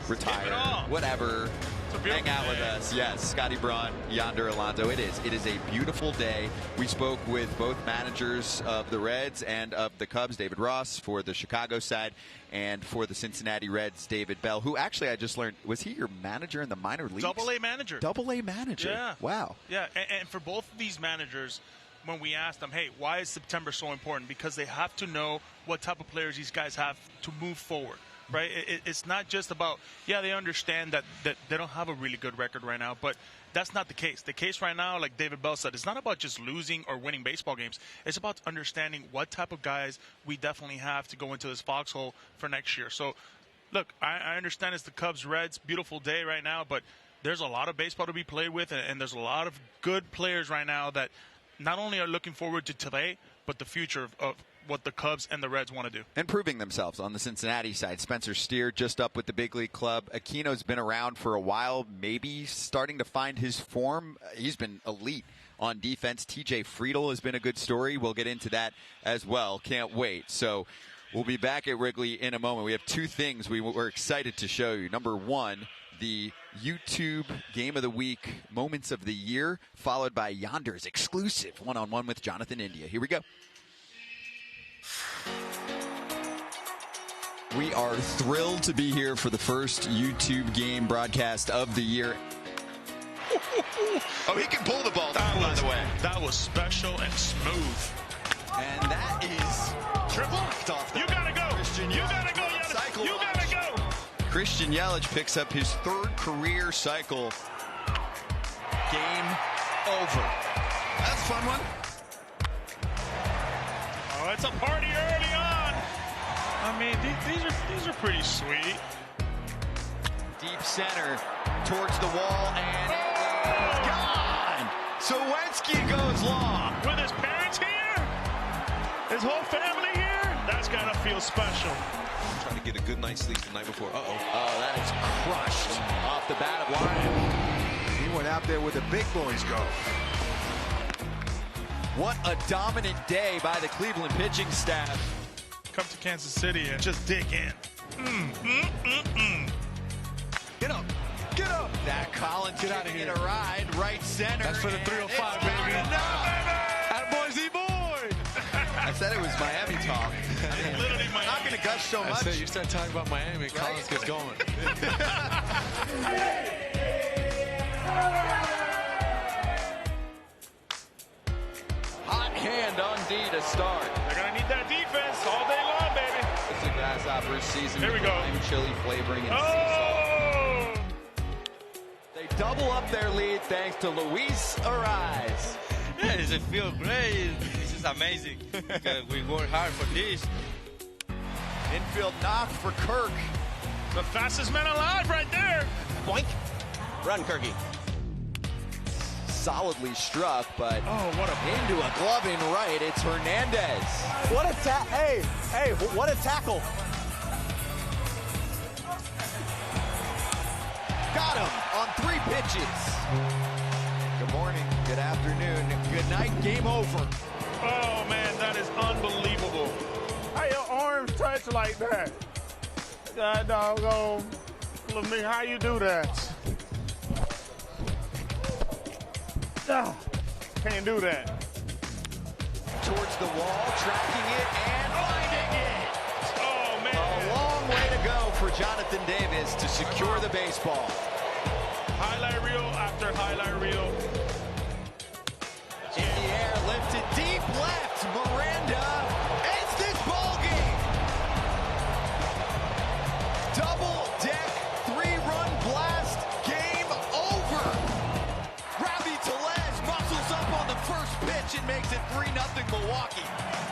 retire, whatever. Hang out with us. Yes, Scotty Braun, Yonder Alonso. It is a beautiful day. We spoke with both managers of the Reds and of the Cubs, David Ross for the Chicago side, and for the Cincinnati Reds, David Bell, who actually I just learned, was he your manager in the minor leagues? Double-A manager. Double-A manager. Yeah. Wow. Yeah, and for both of these managers, when we asked them, hey, why is September so important? Because they have to know what type of players these guys have to move forward. Right? It's not just about, yeah, they understand that they don't have a really good record right now, but that's not the case. The case right now, like David Bell said, it's not about just losing or winning baseball games. It's about understanding what type of guys we definitely have to go into this foxhole for next year. So, look, I understand it's the Cubs-Reds, beautiful day right now, but there's a lot of baseball to be played with, and there's a lot of good players right now that not only are looking forward to today, but the future of what the Cubs and the Reds want to do. And proving themselves on the Cincinnati side. Spencer Steer just up with the big league club. Aquino's been around for a while, maybe starting to find his form. He's been elite on defense. TJ Friedel has been a good story. We'll get into that as well. Can't wait. So we'll be back at Wrigley in a moment. We have two things we're excited to show you. Number one, the YouTube Game of the Week Moments of the Year, followed by Yonder's exclusive one-on-one with Jonathan India. Here we go. We are thrilled to be here for the first YouTube game broadcast of the year. Oh, he can pull the ball down, by the way. That was special and smooth. And that is triple. You gotta go. Christian You gotta go, Yelich. You gotta go. Christian Yelich picks up his 3rd career cycle. Game over. That's a fun one. Oh, it's a party early on. I mean, these are pretty sweet. Deep center towards the wall, and it's gone. So Wensky goes long. With his parents here, his whole family here, that's gotta feel special. Trying to get a good night's sleep the night before. Oh, that is crushed off the bat of Ryan. He went out there where the big boys go. What a dominant day by the Cleveland pitching staff. Come to Kansas City and just dig in. Get up. Get up. That Collins get out of here. A ride right center. That's for the 305, baby. Attaboy, Z-boy. I said it was Miami talk. Literally Miami. Not going to gush so much. I said you start talking about Miami, right? Collins gets going. Hot hand on D to start. They're going to need that defense all day long, baby. It's a grasshopper season. Here we go. Lime chili flavoring and sea Oh! salt. They double up their lead thanks to Luis Ariz. Yeah, it feels great. This is amazing. We work hard for this. Infield knock for Kirk. The fastest man alive right there. Boink. Run, Kirky. Solidly struck, but what into a gloving right. It's Hernandez. What a hey, what a tackle. Got him on 3 pitches. Good morning, good afternoon, good night, game over. Oh, man, that is unbelievable. How your arms touch like that? God doggone. How you do that? Can't do that. Towards the wall, tracking it and finding it. Oh, man. A long way to go for Jonathan Davis to secure the baseball. Highlight reel after highlight reel. In the air, lifted deep left. Miranda ends this ball game. Double deck, 3-run blast. Game over. Ravi Tellez muscles up on the first pitch and makes it 3-0 Milwaukee.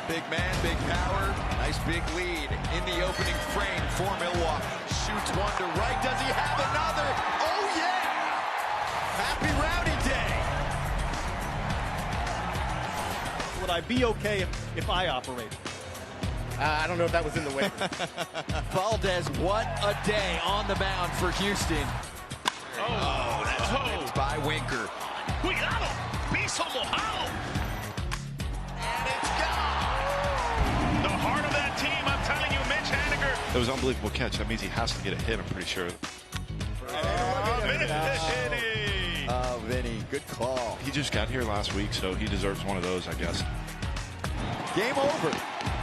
Big man, big power. Nice big lead in the opening frame for Milwaukee. Shoots one to right. Does he have another? Oh, yeah. Happy Rowdy Day. Would I be okay if I operated? I don't know if that was in the way. Valdez, what a day on the mound for Houston. Oh, that's It's by Winker. Cuidado, piso mojado. And it's gone. The heart of that team, I'm telling you, Mitch Haniger. It was an unbelievable catch. That means he has to get a hit, I'm pretty sure. Vinny, good call. He just got here last week, so he deserves one of those, I guess. Game over.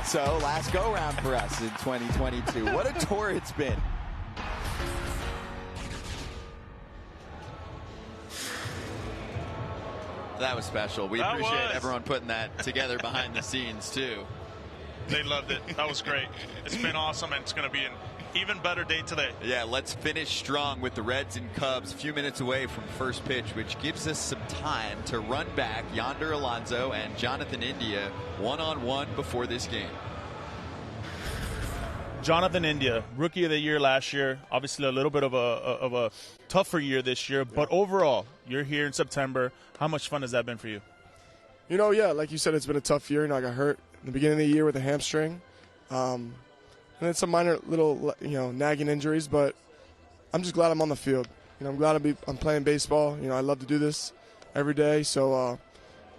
So last go round for us in 2022. What a tour it's been. That was special. We appreciate everyone putting that together behind the scenes, too. They loved it. That was great. It's been awesome, and it's going to be an even better day today. Yeah, let's finish strong with the Reds and Cubs a few minutes away from first pitch, which gives us some time to run back Yonder Alonso and Jonathan India one-on-one before this game. Jonathan India, Rookie of the Year last year. Obviously a little bit of a tougher year this year, but overall, you're here in September. How much fun has that been for you? Yeah, like you said, it's been a tough year. I got hurt in the beginning of the year with a hamstring. And then some minor little, nagging injuries, but I'm just glad I'm on the field. I'm glad I'm playing baseball. I love to do this every day, so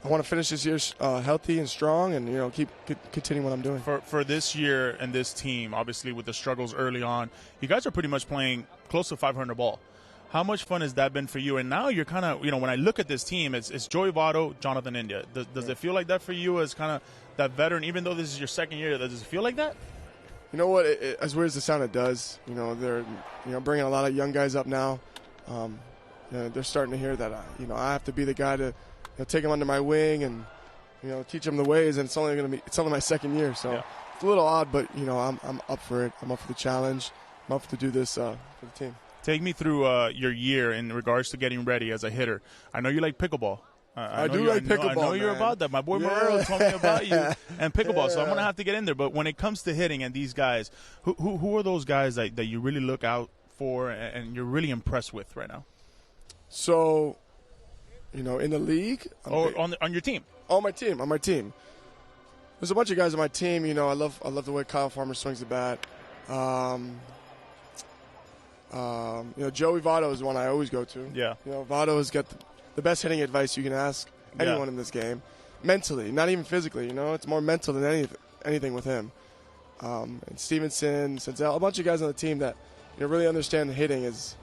I want to finish this year healthy and strong and, keep continuing what I'm doing. For this year and this team, obviously with the struggles early on, you guys are pretty much playing close to 500 ball. How much fun has that been for you? And now you're kind of, when I look at this team, it's Joey Votto, Jonathan India. Does it feel like that for you as kind of that veteran, even though this is your second year? Does it feel like that? You know what? As weird as it sounds, it does. You know, they're bringing a lot of young guys up now. They're starting to hear that I have to be the guy to take them under my wing and teach them the ways. And it's only my second year, so it's a little odd, but I'm up for it. I'm up for the challenge. I'm up to do this for the team. Take me through your year in regards to getting ready as a hitter. I know you like pickleball. I do like pickleball. I know you're about that. My boy Morero told me about you and pickleball, so I'm gonna have to get in there. But when it comes to hitting and these guys, who are those guys that you really look out for and you're really impressed with right now? So, in the league, on your team. On my team. There's a bunch of guys on my team. I love the way Kyle Farmer swings the bat. Joey Votto is one I always go to. Yeah. Votto has got the best hitting advice you can ask anyone in this game. Mentally, not even physically. It's more mental than anything with him. And Stevenson, Senzel, a bunch of guys on the team that really understand hitting. It's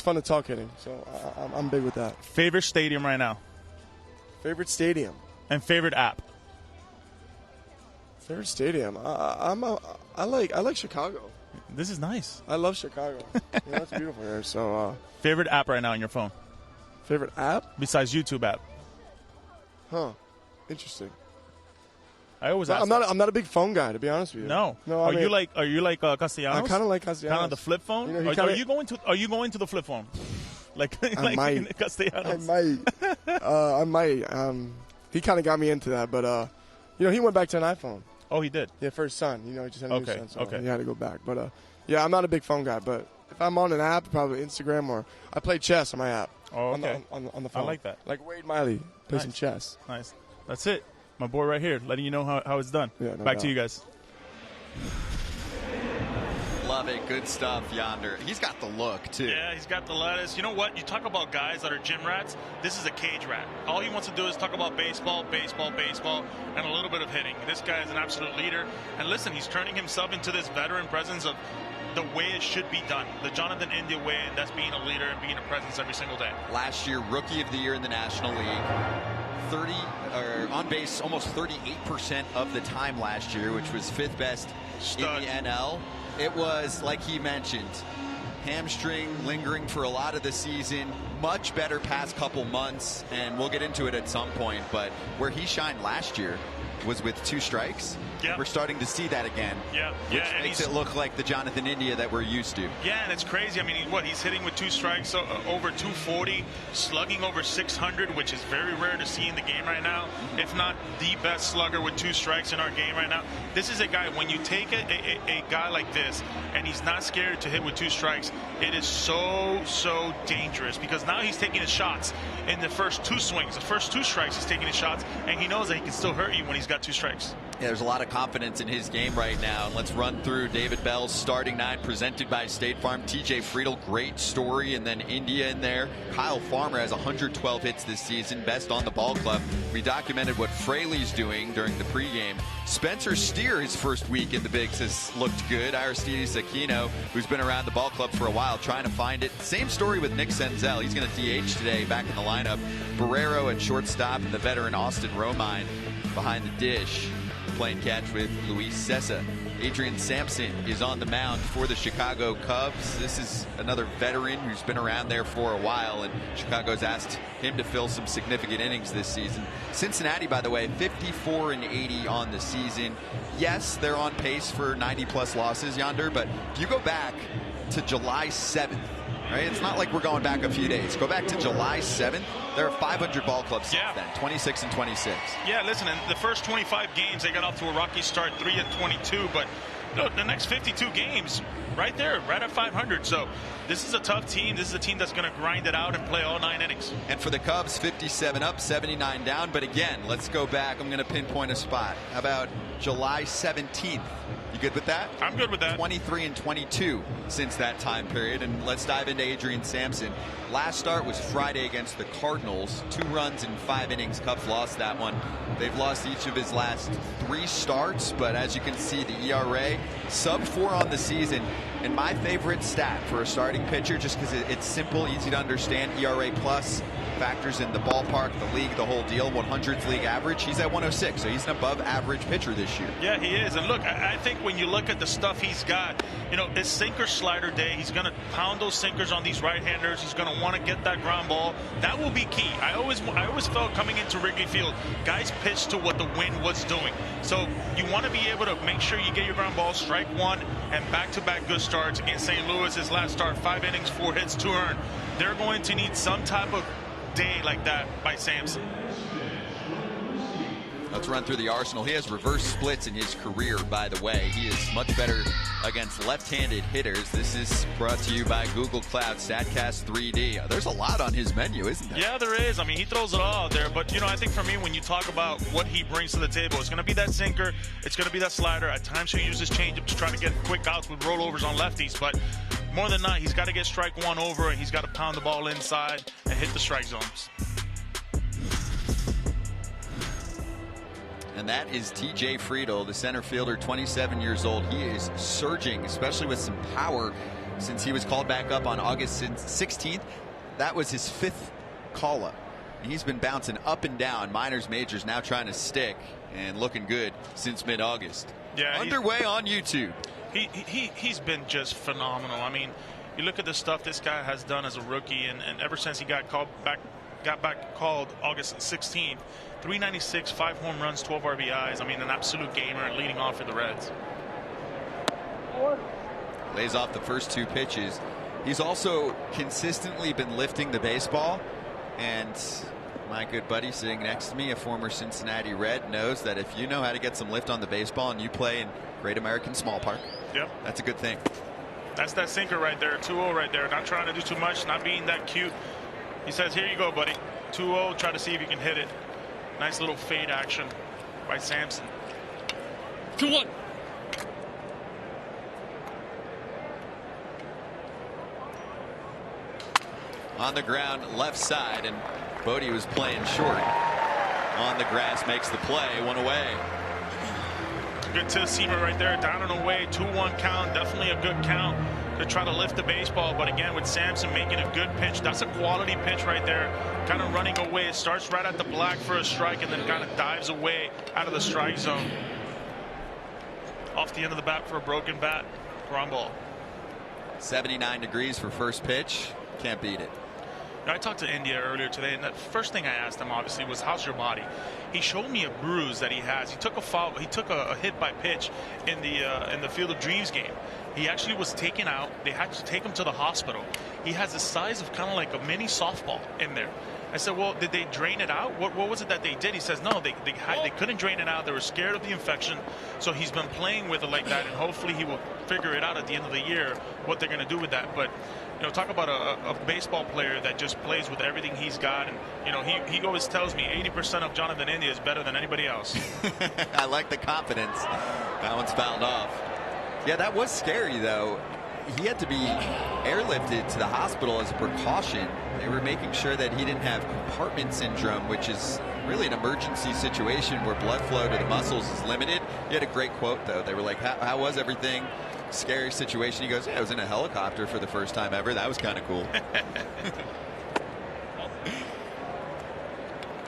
fun to talk hitting. So I'm big with that. Favorite stadium right now? Favorite stadium. And favorite app? Favorite stadium. I like Chicago. This is nice. I love Chicago. It's beautiful here. So favorite app right now on your phone? Favorite app? Besides YouTube app. Huh. Interesting. I always ask. I'm not a big phone guy, to be honest with you. No. Are you like Castellanos? I kind of like Castellanos. Kind of the flip phone? Are you going to the flip phone? I might. Castellanos. I might. He kind of got me into that, but he went back to an iPhone. Oh, he did? Yeah, for his son. He just had a new son, so okay. He had to go back. But, I'm not a big phone guy. But if I'm on an app, probably Instagram, or I play chess on my app. Oh, okay. On the phone. I like that. Like Wade Miley, play some chess. Nice. That's it. My boy right here, letting you know how it's done. Yeah, Back to you guys. Love it. Good stuff, Yonder. He's got the look, too. Yeah, he's got the lettuce. You know what? You talk about guys that are gym rats. This is a cage rat. All he wants to do is talk about baseball, and a little bit of hitting. This guy is an absolute leader. And listen, he's turning himself into this veteran presence of the way it should be done. The Jonathan India way, and that's being a leader and being a presence every single day. Last year, Rookie of the Year in the National League. On base almost 38% of the time last year, which was 5th best in the NL. It was, like he mentioned, hamstring lingering for a lot of the season. Much better past couple months, and we'll get into it at some point. But where he shined last year was with 2 strikes. Yeah. We're starting to see that again. Yeah. Which makes it look like the Jonathan India that we're used to. Yeah, and it's crazy. I mean, he's hitting with 2 strikes, over 240, slugging over 600, which is very rare to see in the game right now. If not the best slugger with 2 strikes in our game right now. This is a guy, when you take a guy like this, and he's not scared to hit with 2 strikes, it is so dangerous, because now he's taking his shots in the first 2 swings. The first 2 strikes, he's taking his shots, and he knows that he can still hurt you when he's got 2 strikes. Yeah, there's a lot of confidence in his game right now. And let's run through David Bell's starting 9 presented by State Farm. TJ Friedl, great story, and then India in there. Kyle Farmer has 112 hits this season, best on the ball club. We documented what Fraley's doing during the pregame. Spencer Steer, his first week in the bigs, has looked good. Aristides Aquino, who's been around the ball club for a while, trying to find it. Same story with Nick Senzel. He's going to DH today, back in the lineup. Barrero at shortstop, and the veteran Austin Romine behind the dish, playing catch with Luis Cessa. Adrian Sampson is on the mound for the Chicago Cubs. This is another veteran who's been around there for a while, and Chicago's asked him to fill some significant innings this season. Cincinnati, by the way, 54-80 on the season. Yes, they're on pace for 90-plus losses, Yonder, but if you go back to July 7th, right? It's not like we're going back a few days. Go back to July 7th. There are 500 ball clubs since then, 26-26. Yeah, listen, in the first 25 games, they got off to a rocky start, 3-22, but the next 52 games, right there, right at 500. So this is a tough team. This is a team that's going to grind it out and play all 9 innings. And for the Cubs, 57 up, 79 down. But again, let's go back. I'm going to pinpoint a spot. How about July 17th? You good with that? I'm good with that. 23-22 since that time period. And let's dive into Adrian Sampson. Last start was Friday against the Cardinals. 2 runs in 5 innings. Cubs lost that one. They've lost each of his last 3 starts. But as you can see, the ERA, sub-4 on the season. And my favorite stat for a starting pitcher, just because it's simple, easy to understand, ERA plus, factors in the ballpark, the league, the whole deal. 100th league average. He's at 106, so he's an above average pitcher this year. Yeah, he is. And look, I think when you look at the stuff he's got, you know, it's sinker slider day. He's going to pound those sinkers on these right-handers. He's going to want to get that ground ball. That will be key. I always felt coming into Wrigley Field, guys pitched to what the wind was doing. So you want to be able to make sure you get your ground ball, strike one, and back-to-back good starts against St. Louis. His last start, 5 innings, 4 hits, 2 earned. They're going to need some type of day like that by Sampson. Let's run through the arsenal. He has reverse splits in his career, by the way. He is much better against left-handed hitters. This is brought to you by Google Cloud StatCast 3D. There's a lot on his menu, isn't there? Yeah, there is. I mean, he throws it all out there. But, you know, I think for me, when you talk about what he brings to the table, it's going to be that sinker. It's going to be that slider. At times, he'll use his changeup to try to get quick outs with rollovers on lefties. But more than not, he's got to get strike one over, and he's got to pound the ball inside and hit the strike zones. And that is TJ Friedl, the center fielder, 27 years old. He is surging, especially with some power, since he was called back up on August 16th. That was his 5th call-up. He's been bouncing up and down, minors, majors, now trying to stick, and looking good since mid-August. Yeah, underway on YouTube. He's been just phenomenal. I mean, you look at the stuff this guy has done as a rookie, and ever since he got back called August 16th, 396, 5 home runs, 12 RBIs. I mean, an absolute gamer leading off for the Reds. Lays off the first 2 pitches. He's also consistently been lifting the baseball, and my good buddy sitting next to me, a former Cincinnati Red, knows that if you know how to get some lift on the baseball and you play in Great American Small Park, yep, that's a good thing. That's that sinker right there, 2-0 right there. Not trying to do too much, not being that cute. He says, here you go, buddy. 2-0, try to see if you can hit it. Nice little fade action by Sampson. 2-1. On the ground, left side, and Bodie was playing short. On the grass, makes the play, 1 away. Good two-seamer right there, down and away, 2-1 count, definitely a good count to try to lift the baseball. But again, with Sampson making a good pitch, that's a quality pitch right there, kind of running away. It starts right at the black for a strike and then kind of dives away out of the strike zone. Off the end of the bat for a broken bat, ground ball. 79 degrees for first pitch, can't beat it. I talked to India earlier today, and the first thing I asked him, obviously, was how's your body? He showed me a bruise that he has. He took a foul. He took a hit by pitch in the Field of Dreams game. He actually was taken out. They had to take him to the hospital. He has the size of kind of like a mini softball in there. I said, well, did they drain it out? What was it that they did? He says, no, they couldn't drain it out. They were scared of the infection. So he's been playing with it like that, and hopefully he will figure it out at the end of the year what they're going to do with that. But, you know, talk about a baseball player that just plays with everything he's got. And, you know, he always tells me 80% of Jonathan India is better than anybody else. I like the confidence. That one's fouled off. Yeah, that was scary, though. He had to be airlifted to the hospital as a precaution. They were making sure that he didn't have compartment syndrome, which is really an emergency situation where blood flow to the muscles is limited. He had a great quote, though. They were like, how was everything? Scary situation. He goes, yeah, I was in a helicopter for the first time ever. That was kind of cool.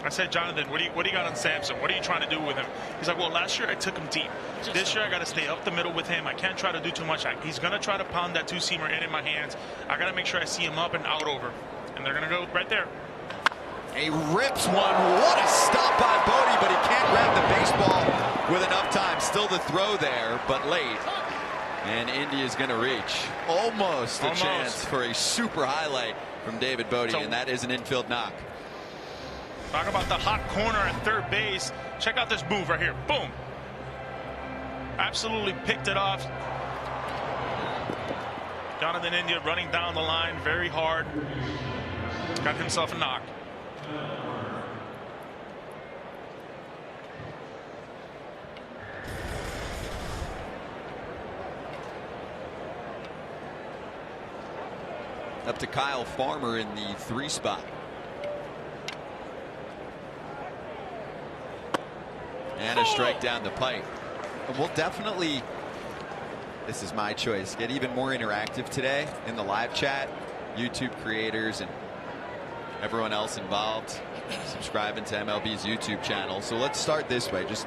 I said, Jonathan, what do you got on Sampson? What are you trying to do with him? He's like, well, last year I took him deep. This year I got to stay up the middle with him. I can't try to do too much. He's going to try to pound that two-seamer in my hands. I got to make sure I see him up and out over. And they're going to go right there. He rips one. What a stop by Bodie, but he can't grab the baseball with enough time. Still the throw there, but late. And India's going to reach. Almost a chance for a super highlight from David Bodie, and that is an infield knock. Talk about the hot corner at third base. Check out this move right here. Boom. Absolutely picked it off. Jonathan India running down the line very hard. Got himself a knock. Up to Kyle Farmer in the 3 spot. And a strike down the pipe. We'll definitely, this is my choice, get even more interactive today in the live chat. YouTube creators and everyone else involved subscribing to MLB's YouTube channel. So let's start this way. Just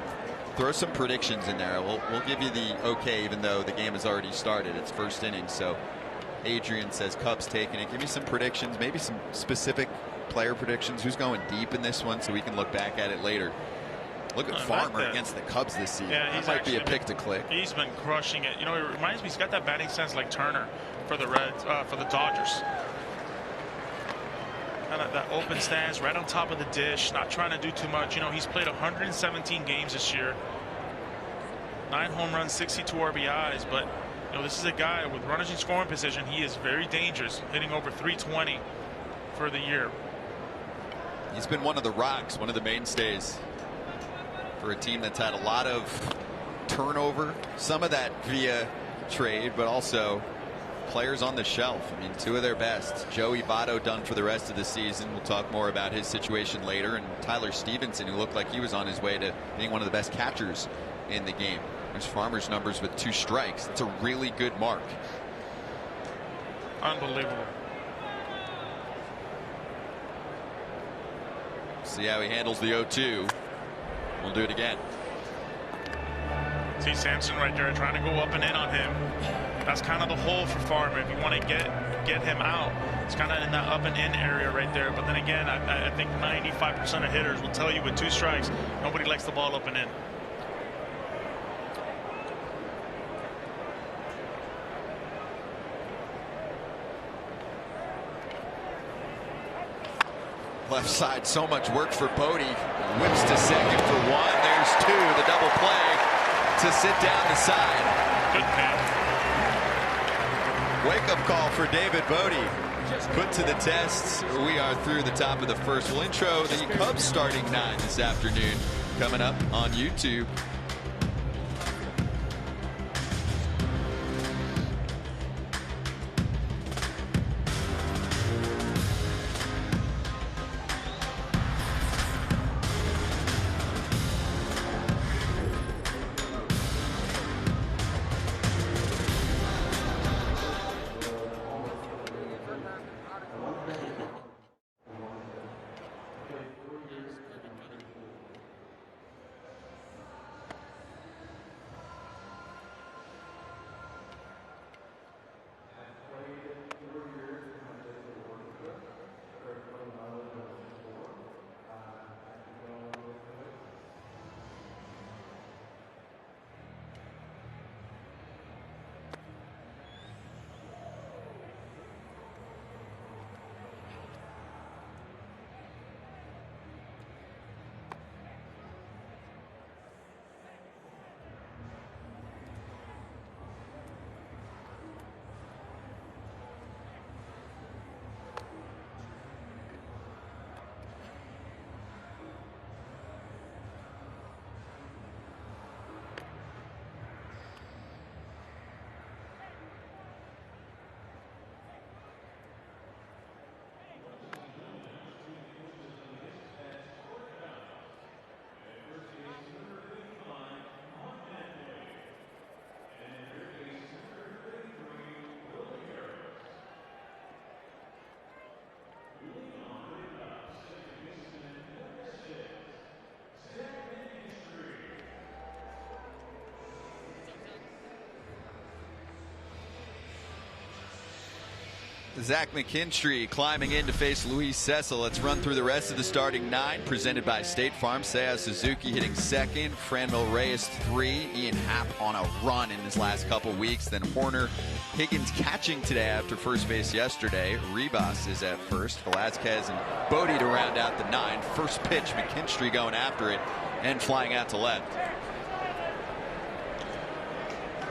throw some predictions in there. We'll give you the okay, even though the game has already started. It's first inning. So Adrian says Cubs taking it. Give me some predictions, maybe some specific player predictions. Who's going deep in this one so we can look back at it later. Look at Farmer against the Cubs this season. Yeah, that might be a pick to click. He's been crushing it. You know, it reminds me, he's got that batting sense like Turner for the Reds, for the Dodgers. Kind of that open stance right on top of the dish, not trying to do too much. You know, he's played 117 games this year, 9 home runs, 62 RBIs. But you know, this is a guy with runners in scoring position. He is very dangerous, hitting over 320 for the year. He's been one of the rocks, one of the mainstays for a team that's had a lot of turnover, some of that via trade, but also players on the shelf. I mean, 2 of their best. Joey Votto done for the rest of the season. We'll talk more about his situation later. And Tyler Stevenson, who looked like he was on his way to being one of the best catchers in the game. There's Farmer's numbers with 2 strikes. That's a really good mark. Unbelievable. See how he handles the 0-2. We'll do it again. See Sampson right there trying to go up and in on him. That's kind of the hole for Farmer. If you want to get him out, it's kind of in that up and in area right there. But then again, I think 95% of hitters will tell you with 2 strikes, nobody likes the ball up and in. Left side, so much work for Bodie. Whips to second for 1. There's 2. The double play to sit down the side. Good pitch. Wake-up call for David Bodie. Put to the test. We are through the top of the first. We'll intro the Cubs starting 9 this afternoon. Coming up on YouTube. Zach McKinstry climbing in to face Luis Cecil. Let's run through the rest of the starting 9 presented by State Farm. Seiya Suzuki hitting 2nd, Franmil Reyes 3, Ian Happ on a run in his last couple weeks. Then Horner, Higgins catching today after first base yesterday. Ribas is at first. Velazquez and Bodie to round out the 9. First pitch, McKinstry going after it and flying out to left.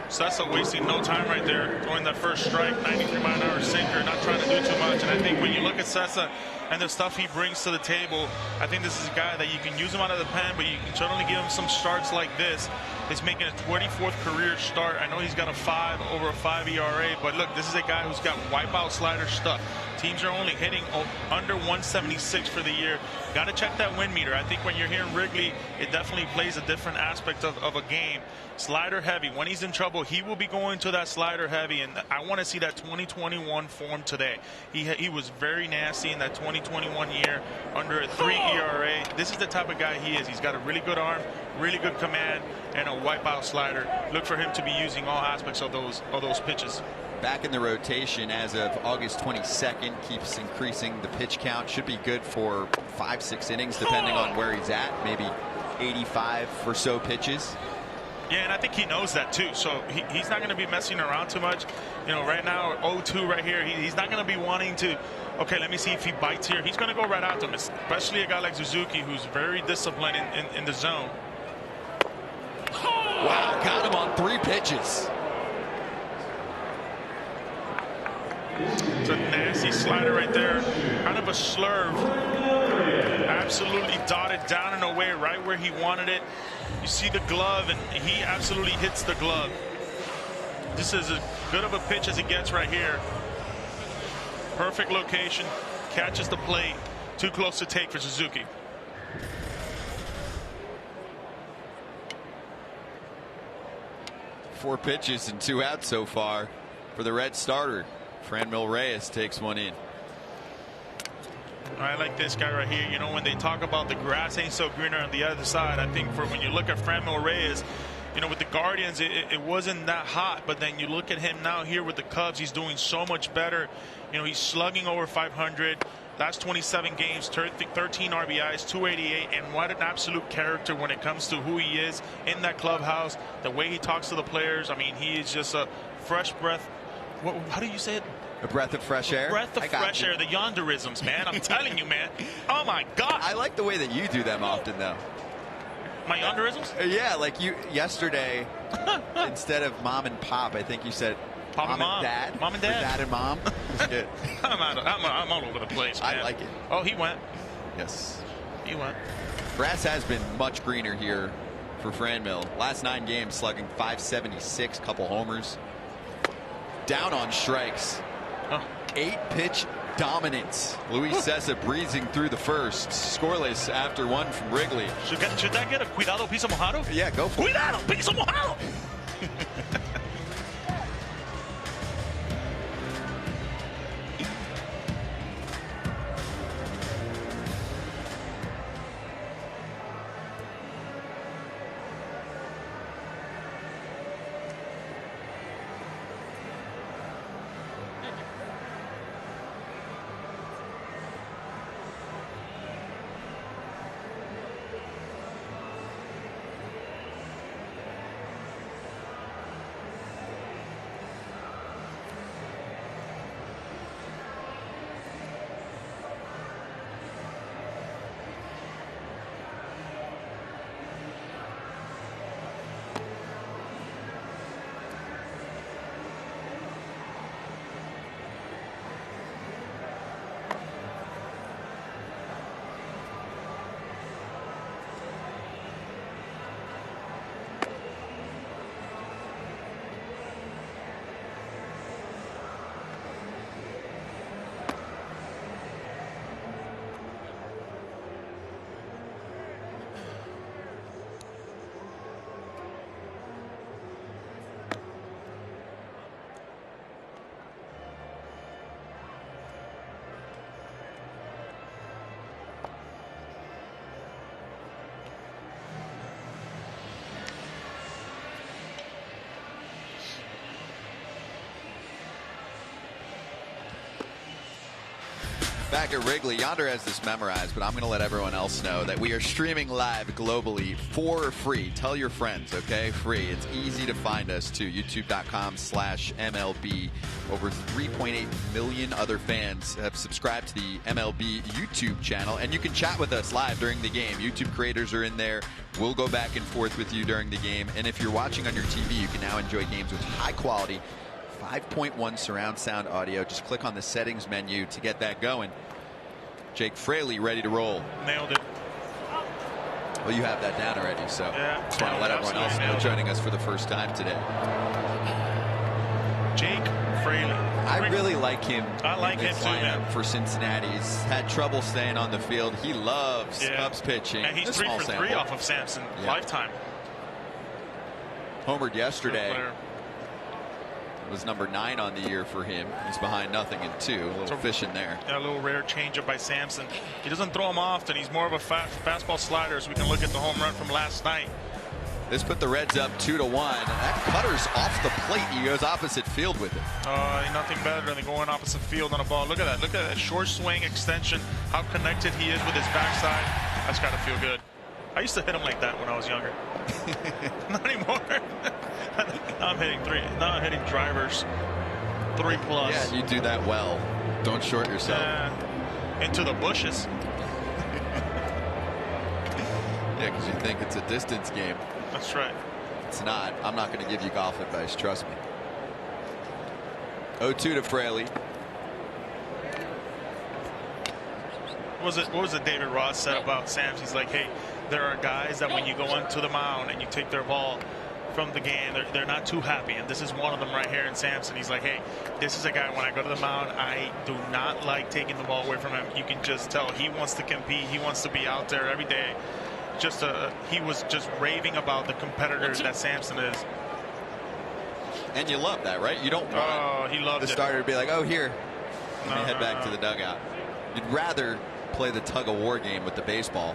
Cecil wasting no time right there, throwing that first strike, 93-mile-an-hour sinker, not trying to do too much. And I think when you look at Cecil and the stuff he brings to the table, I think this is a guy that you can use him out of the pen, but you can certainly give him some starts like this is making his 24th career start. I know he's got over a 5 ERA, but look, this is a guy who's got wipeout slider stuff. Teams are only hitting under 176 for the year. Got to check that win meter. I think when you're here in Wrigley, it definitely plays a different aspect of a game. Slider heavy. When he's in trouble, he will be going to that slider heavy, and I want to see that 2021 form today. He was very nasty in that 2021 year under a 3 ERA. This is the type of guy he is. He's got a really good arm, really good command, and a wipeout slider. Look for him to be using all aspects of those pitches. Back in the rotation as of August 22nd, keeps increasing the pitch count. Should be good for 5-6 innings, depending on where he's at. Maybe 85 or so pitches. Yeah, and I think he knows that too. So he's not going to be messing around too much. You know, right now 0-2 right here. He's not going to be wanting to. Okay, let me see if he bites here. He's going to go right after him, especially a guy like Suzuki, who's very disciplined in the zone. Wow, got him on 3 pitches. It's a nasty slider right there. Kind of a slurve. Absolutely dotted down and away right where he wanted it. You see the glove, and he absolutely hits the glove. This is as good of a pitch as it gets right here. Perfect location. Catches the plate. Too close to take for Suzuki. Four pitches and 2 outs so far for the Red starter. Franmil Reyes takes one in. I like this guy right here. You know, when they talk about the grass ain't so greener on the other side, I think when you look at Franmil Reyes, you know, with the Guardians, it wasn't that hot. But then you look at him now here with the Cubs, he's doing so much better. You know, he's slugging over 500. Last 27 games, 13 RBIs, 288, and what an absolute character when it comes to who he is in that clubhouse, the way he talks to the players. I mean, he is just a fresh breath. How do you say it? A breath of fresh air? A breath of fresh air. The yonderisms, man. I'm telling you, man. Oh, my God. I like the way that you do them often, though. My yonderisms? Yeah, like you yesterday, instead of mom and pop, I think you said Pop mom and dad. Mom and dad. Or dad and mom. Good. I'm all over the place, man. I like it. Oh, he went. Yes. He went. Grass has been much greener here for Franmil. Last 9 games, slugging .576, couple homers. Down on strikes. 8-pitch dominance. Luis Cessa breezing through the first. Scoreless after 1 from Wrigley. Should that get a cuidado piso mojado? Yeah, go for it. Cuidado piso mojado! Back at Wrigley, Yonder has this memorized, but I'm going to let everyone else know that we are streaming live globally for free. Tell your friends, okay? Free. It's easy to find us too. YouTube.com/MLB. Over 3.8 million other fans have subscribed to the MLB YouTube channel, and you can chat with us live during the game. YouTube creators are in there. We'll go back and forth with you during the game. And if you're watching on your TV, you can now enjoy games with high quality 5.1 surround sound audio. Just click on the settings menu to get that going. Jake Fraley ready to roll. Nailed it. Well, you have that down already, so yeah, just want to let everyone else know joining us for the first time today. Jake Fraley. I really like him. I like him too, man. For Cincinnati, he's had trouble staying on the field. He loves Cubs pitching. And he's 3 for 3 off of Sampson lifetime. Homered yesterday. It was number 9 on the year for him. He's behind nothing in 2. A little fish in there. A little rare changeup by Sampson. He doesn't throw him often. He's more of a fastball slider, so we can look at the home run from last night. This put the Reds up 2-1. That cutter's off the plate. He goes opposite field with it. Nothing better than going opposite field on a ball. Look at that. Look at that short swing extension. How connected he is with his backside. That's got to feel good. I used to hit him like that when I was younger. Not anymore. Now I'm hitting 3. Now I'm hitting drivers 3+. Yeah, you do that well. Don't short yourself. Into the bushes. Yeah, because you think it's a distance game. That's right. It's not. I'm not going to give you golf advice. Trust me. 0-2 to Fraley. What was it David Ross said about Sam's? He's like, hey, there are guys that when you go onto the mound and you take their ball from the game, they're not too happy, and this is one of them right here in Sampson. He's like, hey, this is a guy, when I go to the mound, I do not like taking the ball away from him. You can just tell he wants to compete. He wants to be out there every day. He was just raving about the competitor that Sampson is. And you love that, right? You don't want he loved the starter to be like, oh, here, let me head back to the dugout. You'd rather play the tug of war game with the baseball.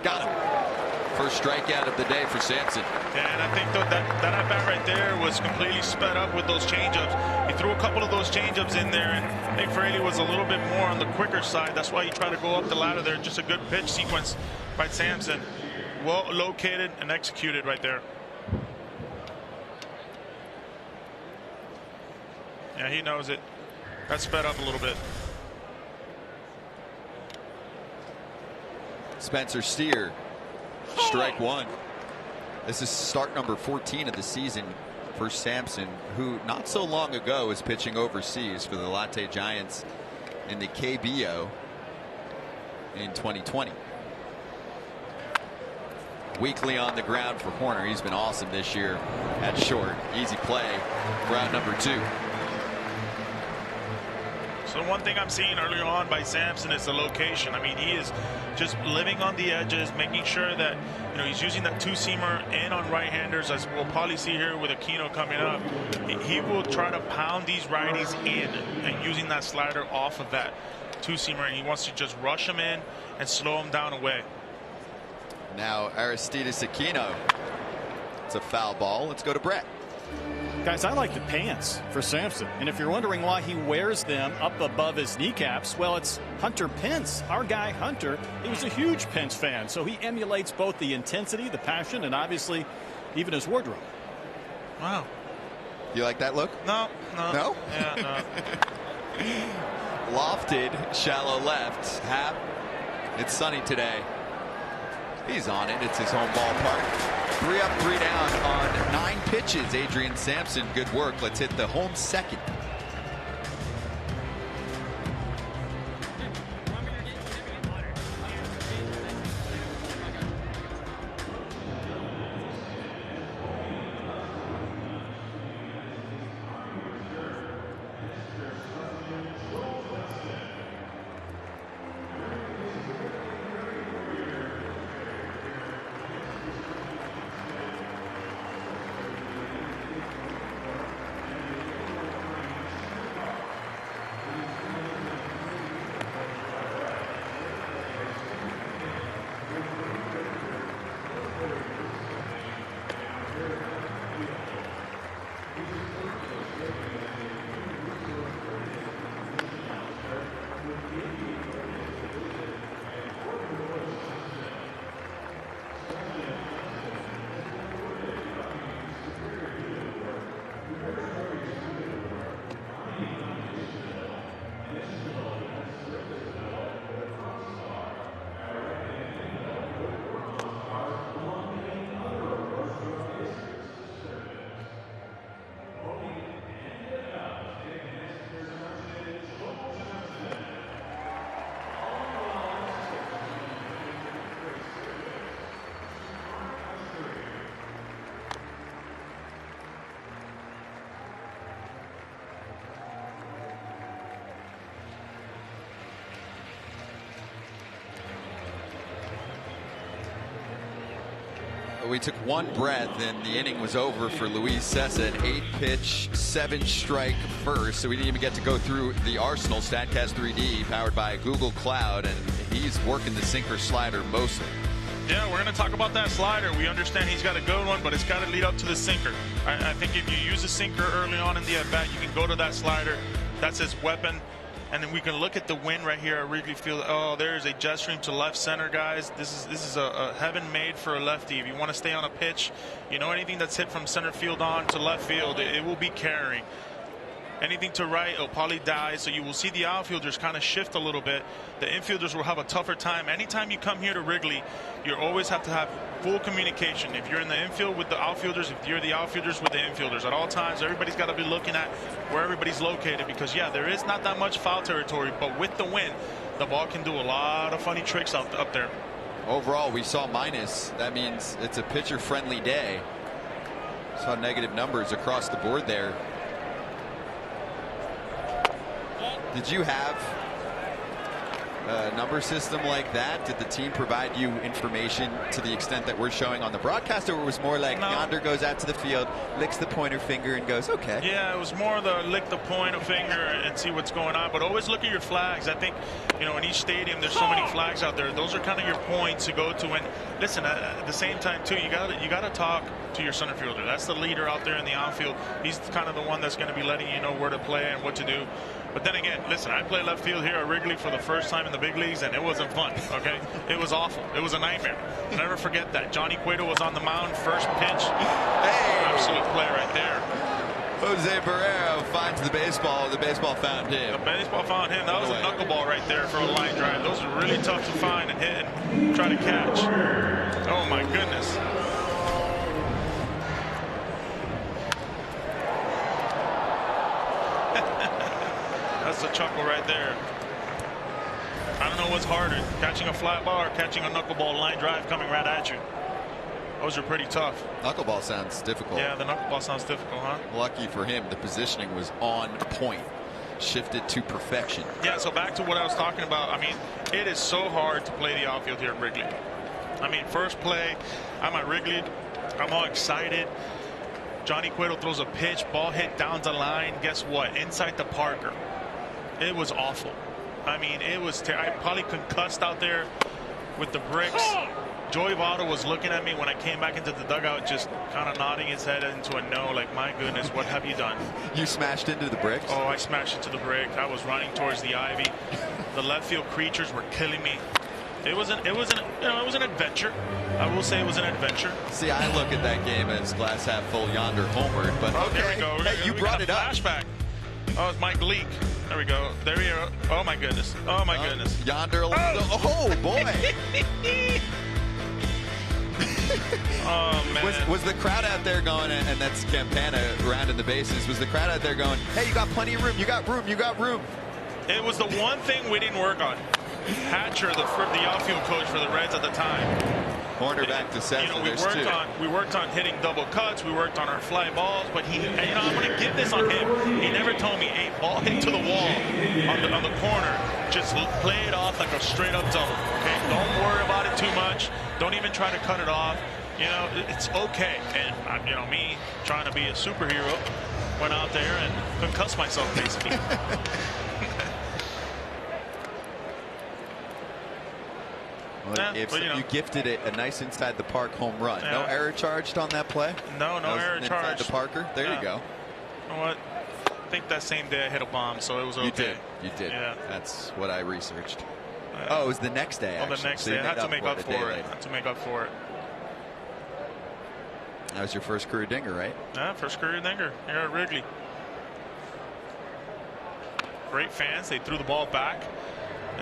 Got him. First strikeout of the day for Sampson. Yeah, and I think that at-bat right there was completely sped up with those changeups. He threw a couple of those changeups in there, and I think Fraley was a little bit more on the quicker side. That's why he tried to go up the ladder there. Just a good pitch sequence by Sampson. Well located and executed right there. Yeah, he knows it. That sped up a little bit. Spencer Steer, strike 1. This is start number 14 of the season for Sampson, who not so long ago was pitching overseas for the Latte Giants in the KBO in 2020. Weekly on the ground for Horner. He's been awesome this year at short. Easy play for out number 2. So one thing I'm seeing earlier on by Sampson is the location. I mean, he is just living on the edges, making sure that, you know, he's using that 2-seamer in on right-handers, as we'll probably see here with Aquino coming up. He will try to pound these righties in and using that slider off of that 2-seamer, and he wants to just rush them in and slow them down away. Now Aristides Aquino. It's a foul ball. Let's go to Brett. Guys, I like the pants for Sampson, and if you're wondering why he wears them up above his kneecaps, well, it's Hunter Pence, our guy Hunter. He was a huge Pence fan, so he emulates both the intensity, the passion, and obviously even his wardrobe. Wow. You like that look? No. No? Yeah, no. Lofted, shallow left. Hap. It's sunny today. He's on it. It's his home ballpark. 3 up, 3 down on 9 pitches. Adrian Sampson, good work. Let's hit the home second. we took one breath, and the inning was over for Luis Cessa. An 8-pitch, 7-strike first, so we didn't even get to go through the Arsenal StatCast 3D powered by Google Cloud, and he's working the sinker slider mostly. Yeah, we're going to talk about that slider. We understand he's got a good one, but it's got to lead up to the sinker. I think if you use a sinker early on in the at-bat, you can go to that slider. That's his weapon. And then we can look at the wind right here at Wrigley Field. Oh, there's a jet stream to left center, guys. This is a heaven made for a lefty. If you want to stay on a pitch, you know, anything that's hit from center field on to left field, it will be carrying. Anything to right, it'll probably die. So you will see the outfielders kind of shift a little bit. The infielders will have a tougher time. Anytime you come here to Wrigley, you always have to have full communication. If you're in the infield with the outfielders, if you're the outfielders with the infielders, at all times, everybody's got to be looking at where everybody's located, because, yeah, there is not that much foul territory, but with the wind, the ball can do a lot of funny tricks up there. Overall, we saw minus. That means it's a pitcher-friendly day. Saw negative numbers across the board there. Did you have a number system like that? Did the team provide you information to the extent that we're showing on the broadcast, or it was more like Yonder goes out to the field, licks the pointer finger, and goes, okay? Yeah, it was more the lick the pointer finger and see what's going on, but always look at your flags. I think, you know, in each stadium there's so many flags out there. Those are kind of your points to go to. And listen, at the same time too, you got to talk to your center fielder. That's the leader out there in the outfield. He's kind of the one that's going to be letting you know where to play and what to do. But then again, listen, I played left field here at Wrigley for the first time in the big leagues, and it wasn't fun, okay? It was awful. It was a nightmare. Never forget that. Johnny Cueto was on the mound, first pitch. Hey! Absolute play right there. Jose Barrero finds the baseball. The baseball found him. The baseball found him. That was a knuckleball right there for a line drive. Those are really tough to find and hit and try to catch. Oh, my goodness. That's a chuckle right there. I don't know what's harder, catching a fly ball or catching a knuckleball line drive coming right at you. Those are pretty tough. Knuckleball sounds difficult. Yeah, the knuckleball sounds difficult, huh? Lucky for him, the positioning was on point. Shifted to perfection. Yeah, so back to what I was talking about. I mean, it is so hard to play the outfield here at Wrigley. I mean, first play, I'm at Wrigley. I'm all excited. Johnny Cueto throws a pitch, ball hit down the line. Guess what? Inside the Parker. It was awful. I mean, it was I probably concussed out there with the bricks. Joey Votto was looking at me when I came back into the dugout, just kind of nodding his head into a no, like, my goodness, what have you done? You smashed into the bricks? Oh, I smashed into the brick. I was running towards the ivy. The left field creatures were killing me. It was an adventure. I will say it was an adventure. See, I look at that game as glass half full, Yonder homered, but okay. There we go. Hey, you brought it up. Flashback. Oh, it's Mike Leake. There we go. There we go. Oh, my goodness. Oh, my goodness. Yonder. Oh, boy. Oh, man. Was the crowd out there going, and that's Campana around in the bases, was the crowd out there going, hey, you got plenty of room, you got room, you got room? It was the one thing we didn't work on. Hatcher, the outfield coach for the Reds at the time. Corner back to center. We worked on hitting double cuts. We worked on our fly balls. But I'm going to give this on him. He never told me, hey, ball hit to the wall on the corner. Just play it off like a straight up double. Okay, don't worry about it too much. Don't even try to cut it off. You know, it's okay. And me trying to be a superhero, went out there and concussed myself basically. Well, you gifted it a nice inside the park home run. Yeah. No error charged on that play? No error charged. Inside the Parker? There you go. You know what? I think that same day I hit a bomb, so it was okay. You did. Yeah. That's what I researched. Oh, it was the next day, actually. Oh, the next day. I had to make up for it. That was your first career dinger, right? Yeah, first career dinger here at Wrigley. Great fans. They threw the ball back.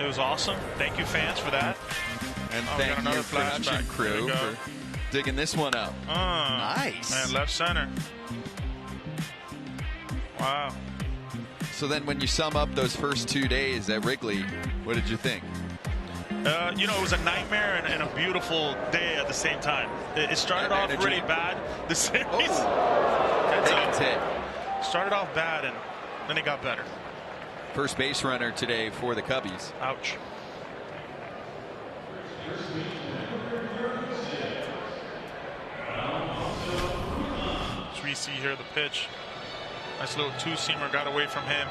It was awesome. Thank you, fans, for that. And thank you, production crew, for digging this one up. Nice. And left center. Wow. So then when you sum up those first 2 days at Wrigley, what did you think? It was a nightmare and a beautiful day at the same time. It started off really bad. The series. Started off bad, and then it got better. First base runner today for the Cubbies. Ouch. we see here the pitch. Nice little two-seamer, got away from him.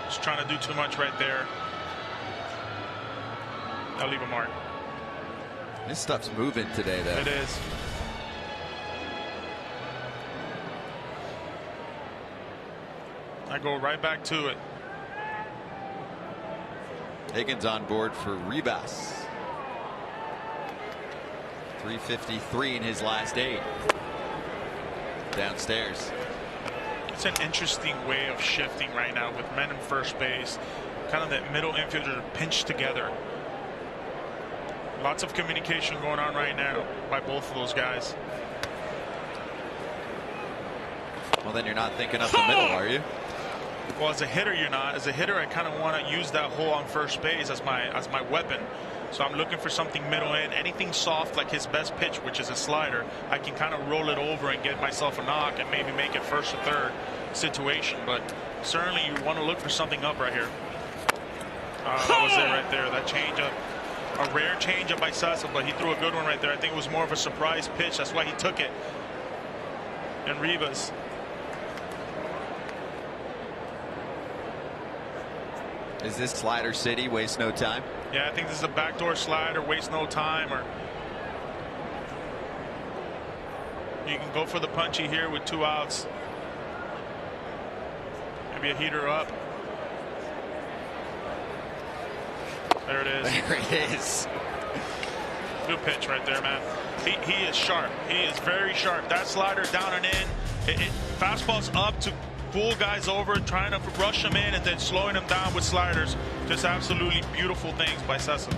Just trying to do too much right there. I'll leave a mark. This stuff's moving today, though. It is. I go right back to it. Higgins on board for Rivas. 353 in his last 8. Downstairs. It's an interesting way of shifting right now with men in first base. Kind of that middle infielder pinched together. Lots of communication going on right now by both of those guys. Well, then you're not thinking up the middle, are you? Well, as a hitter, you're not. As a hitter, I kind of want to use that hole on first base as my weapon. So I'm looking for something middle in. Anything soft like his best pitch, which is a slider, I can kind of roll it over and get myself a knock and maybe make it first or third situation. But certainly you want to look for something up right here. That was it right there. That changeup. A rare changeup by Sessa, but he threw a good one right there. I think it was more of a surprise pitch. That's why he took it. And Rivas. Is this slider city? Waste no time? Yeah, I think this is a backdoor slider. Waste no time. Or you can go for the punchy here with 2 outs. Maybe a heater up. There it is. There it is. Good pitch right there, man. He is sharp. He is very sharp. That slider down and in. Fastball's up to pull guys over, trying to rush them in and then slowing them down with sliders. Just absolutely beautiful things by Sessa.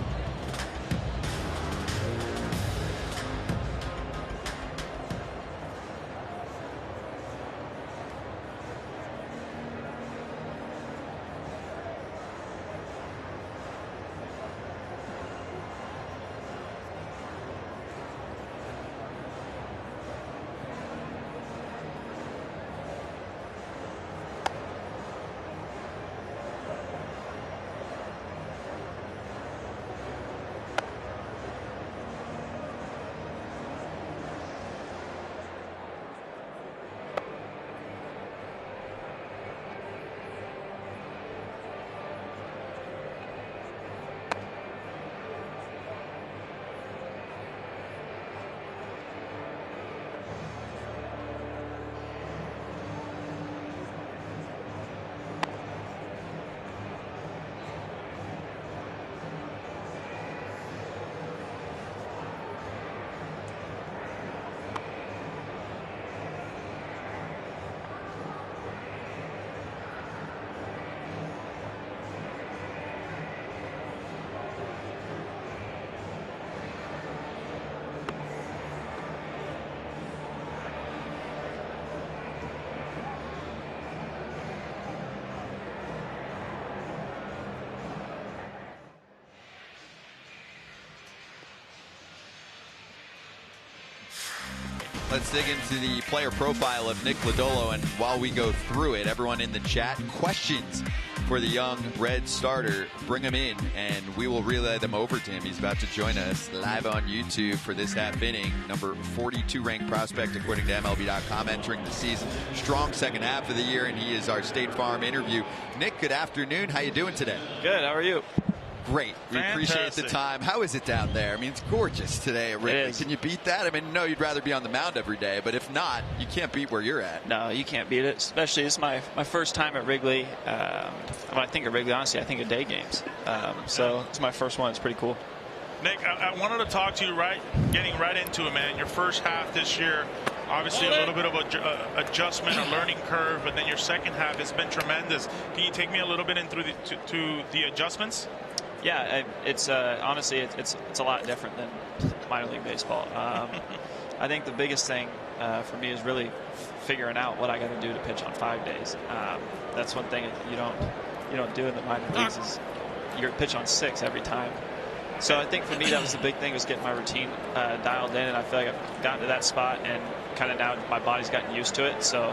Let's dig into the player profile of Nick Lodolo, and while we go through it, everyone in the chat, questions for the young Red starter, bring them in and we will relay them over to him. He's about to join us live on YouTube for this half inning. Number 42 ranked prospect according to MLB.com, entering the season. Strong second half of the year, and he is our State Farm interview. Nick, good afternoon. How you doing today? Good. How are you? Great. We appreciate the time. How is it down there? I mean, it's gorgeous today at Wrigley. Can you beat that? I mean, no, you'd rather be on the mound every day, but if not, you can't beat where you're at. No, you can't beat it. Especially, it's my first time at Wrigley. When I think of Wrigley, honestly, I think of day games. So it's my first one. It's pretty cool. Nick, I wanted to talk to you getting right into it, man. Your first half this year, obviously a little bit of adjustment, a learning curve, but then your second half has been tremendous. Can you take me a little bit in through to the adjustments? Yeah, it's honestly it's a lot different than minor league baseball. I think the biggest thing for me is really figuring out what I got to do to pitch on 5 days. That's one thing you don't do in the minor leagues is you're pitch on 6 every time. So I think for me that was the big thing, was getting my routine dialed in, and I feel like I've gotten to that spot and kind of now my body's gotten used to it. So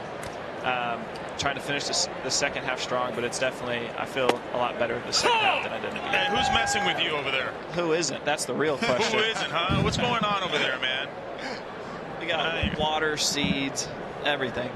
trying to finish the second half strong, but it's definitely, I feel a lot better the second half than I did in the beginning. Hey, who's messing with you over there? Who isn't? That's the real question. Who isn't, huh? What's going on over there, man? We got water, seeds, Everything.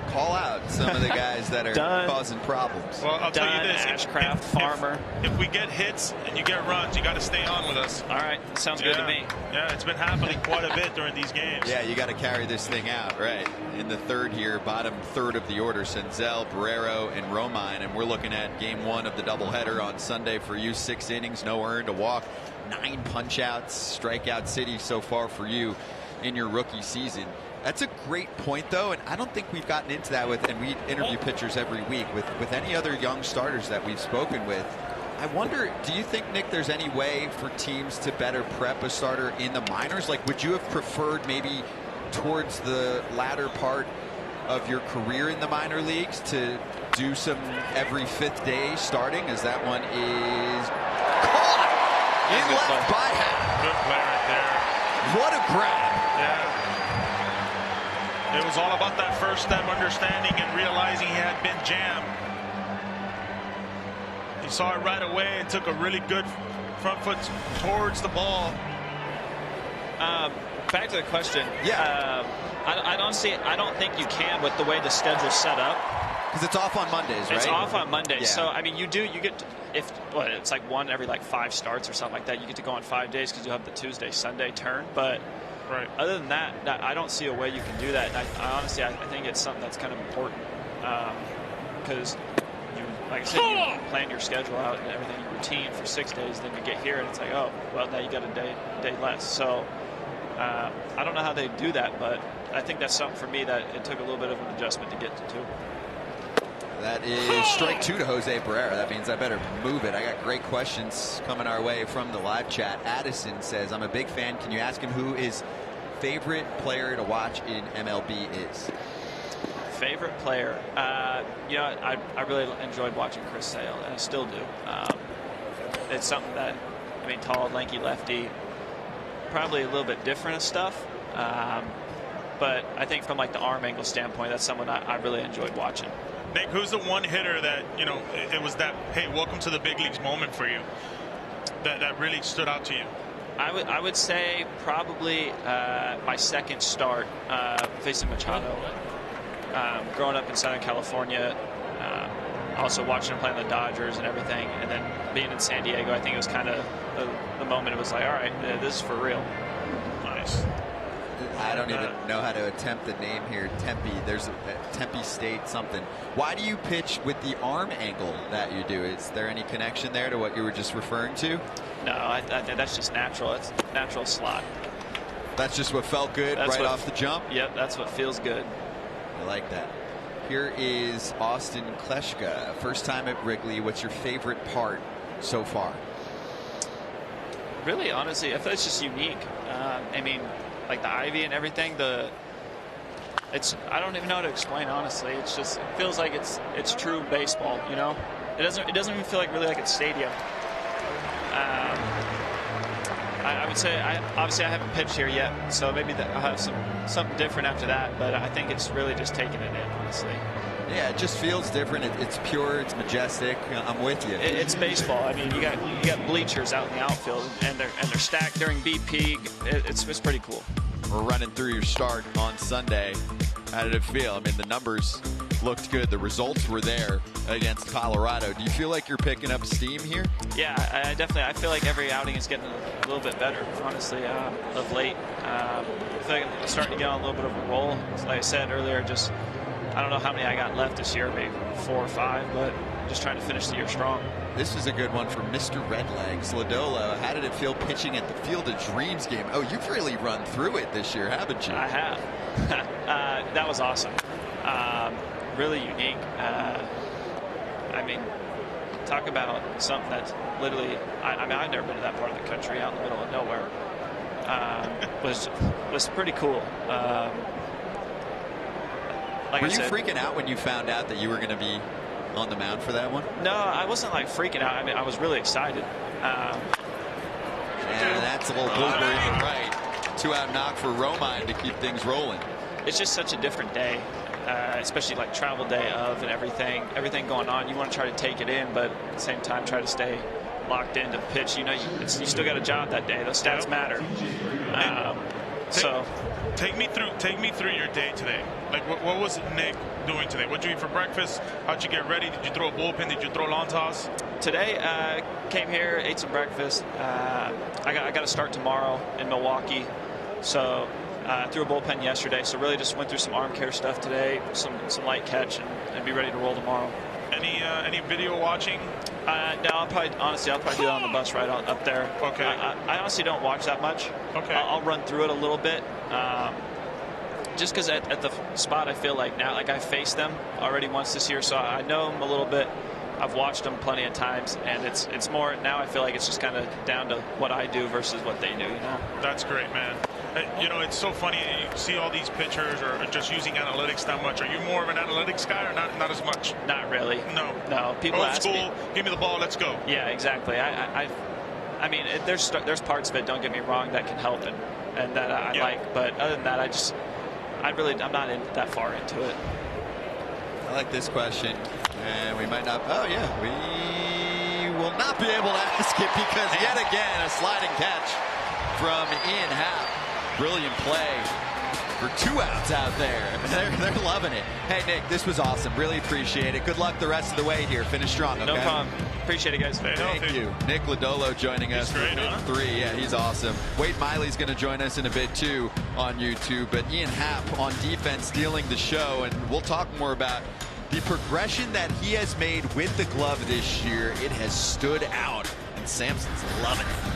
Call out some of the guys that are causing problems. Well, I'll tell you this. Ashcraft, Farmer. If we get hits and you get runs, you got to stay on with us. All right. Sounds good to me. Yeah, it's been happening quite a bit during these games. Yeah, you got to carry this thing out, right? In the third here, bottom third of the order, Senzel, Barrero, and Romine. And we're looking at game 1 of the doubleheader on Sunday for you. 6 innings, no earned, a walk, 9 punch-outs, strikeout city so far for you in your rookie season. That's a great point, though, and I don't think we've gotten into that with, and we interview pitchers every week, with any other young starters that we've spoken with. I wonder, do you think, Nick, there's any way for teams to better prep a starter in the minors? Like, would you have preferred maybe towards the latter part of your career in the minor leagues to do some every 5th day starting, as that one is caught in left by half. Good play right there. What a grab. Yeah. It was all about that first step understanding and realizing he had been jammed. He saw it right away and took a really good front foot towards the ball. Back to the question. Yeah. I don't think you can with the way the schedule's set up. Because it's off on Mondays, right? It's off on Mondays. Yeah. So, I mean, you get, it's like one every like 5 starts or something like that. You get to go on 5 days because you have the Tuesday, Sunday turn. But other than that, I don't see a way you can do that. And I honestly, I think it's something that's kind of important because, like I said, you plan your schedule out and everything, your routine for 6 days. Then you get here and it's like, oh, well, now you got a day less. So I don't know how they do that, but I think that's something for me that it took a little bit of an adjustment to get to. That is strike 2 to Jose Barrera. That means I better move it. I got great questions coming our way from the live chat. Addison says, I'm a big fan. Can you ask him who his favorite player to watch in MLB is? Favorite player? You know, I really enjoyed watching Chris Sale, and I still do. It's something that, I mean, tall, lanky lefty, probably a little bit different of stuff. But I think from like the arm angle standpoint, that's someone I really enjoyed watching. Nick, who's the one hitter that, you know, it was that, hey, welcome to the big leagues moment for you that really stood out to you? I would say probably my second start facing Machado. Growing up in Southern California, also watching him play on the Dodgers and everything, and then being in San Diego, I think it was kind of the moment it was like, all right, this is for real. Nice. I don't even know how to attempt the name here. Tempe. There's a Tempe State something. Why do you pitch with the arm angle that you do? Is there any connection there to what you were just referring to? No, I think that's just natural. It's natural slot. That's just what felt good off the jump? Yep, that's what feels good. I like that. Here is Austin Kleschka. First time at Wrigley. What's your favorite part so far? Really, honestly, I feel it's just unique. I mean, like the ivy and everything, I don't even know how to explain, honestly. It's just, it feels like it's true baseball, you know? It doesn't even feel like really like a stadium. I would say, obviously I haven't pitched here yet, so maybe I'll have something different after that, but I think it's really just taking it in, honestly. Yeah, it just feels different. It's pure, it's majestic. I'm with you. It's baseball. I mean, you got bleachers out in the outfield, and they're stacked during BP. It's pretty cool. We're running through your start on Sunday. How did it feel? I mean, the numbers looked good. The results were there against Colorado. Do you feel like you're picking up steam here? Yeah, I definitely. I feel like every outing is getting a little bit better, honestly, of late. I feel like I'm starting to get on a little bit of a roll. Like I said earlier, just I don't know how many I got left this year, maybe 4 or 5, but just trying to finish the year strong. This is a good one from Mr. Redlegs. Ladola, how did it feel pitching at the Field of Dreams game? Oh, you've really run through it this year, haven't you? I have. That was awesome. Really unique. I mean, talk about something that's literally, I mean, I've never been to that part of the country, out in the middle of nowhere. Was pretty cool. Were you freaking out when you found out that you were going to be on the mound for that one? No, I wasn't like freaking out. I mean, I was really excited. And that's a little blooper in the right. 2-out knock for Romine to keep things rolling. It's just such a different day, especially like travel day of and everything going on. You want to try to take it in, but at the same time try to stay locked into the pitch. You know, you still got a job that day. Those stats matter. So take me through your day today. Like, what was Nick doing today? What did you eat for breakfast? How'd you get ready? Did you throw a bullpen? Did you throw lawn toss? Today, came here, ate some breakfast. I got to start tomorrow in Milwaukee, so threw a bullpen yesterday. So really just went through some arm care stuff today, some light catch, and be ready to roll tomorrow. Any video watching? No, I'll probably do that on the bus ride up there. Okay. I honestly don't watch that much. Okay. I'll run through it a little bit. Just because at the spot I feel like now, like I faced them already once this year, so I know them a little bit. I've watched them plenty of times, and it's more now. I feel like it's just kind of down to what I do versus what they do. That's great, man. You know, it's so funny. You see all these pitchers are just using analytics that much. Are you more of an analytics guy or not as much? Not really. No. People Old ask school. me. Give me the ball. Let's go. Yeah, exactly. I mean, there's parts of it. Don't get me wrong, that can help and that I like. But other than that, I'm not that far into it. I like this question, and we might not. Oh yeah, we will not be able to ask it because yet again a sliding catch from Ian Happ. Brilliant play for 2 outs out there. They're loving it. Hey Nick, this was awesome. Really appreciate it. Good luck the rest of the way here. Finish strong. Okay? No problem. Appreciate it, guys. Thank you. Nick Lodolo joining us. Great, huh? 3. Yeah, he's awesome. Wade Miley's going to join us in a bit too on YouTube. But Ian Happ on defense stealing the show, and we'll talk more about the progression that he has made with the glove this year. It has stood out, and Sampson's loving it.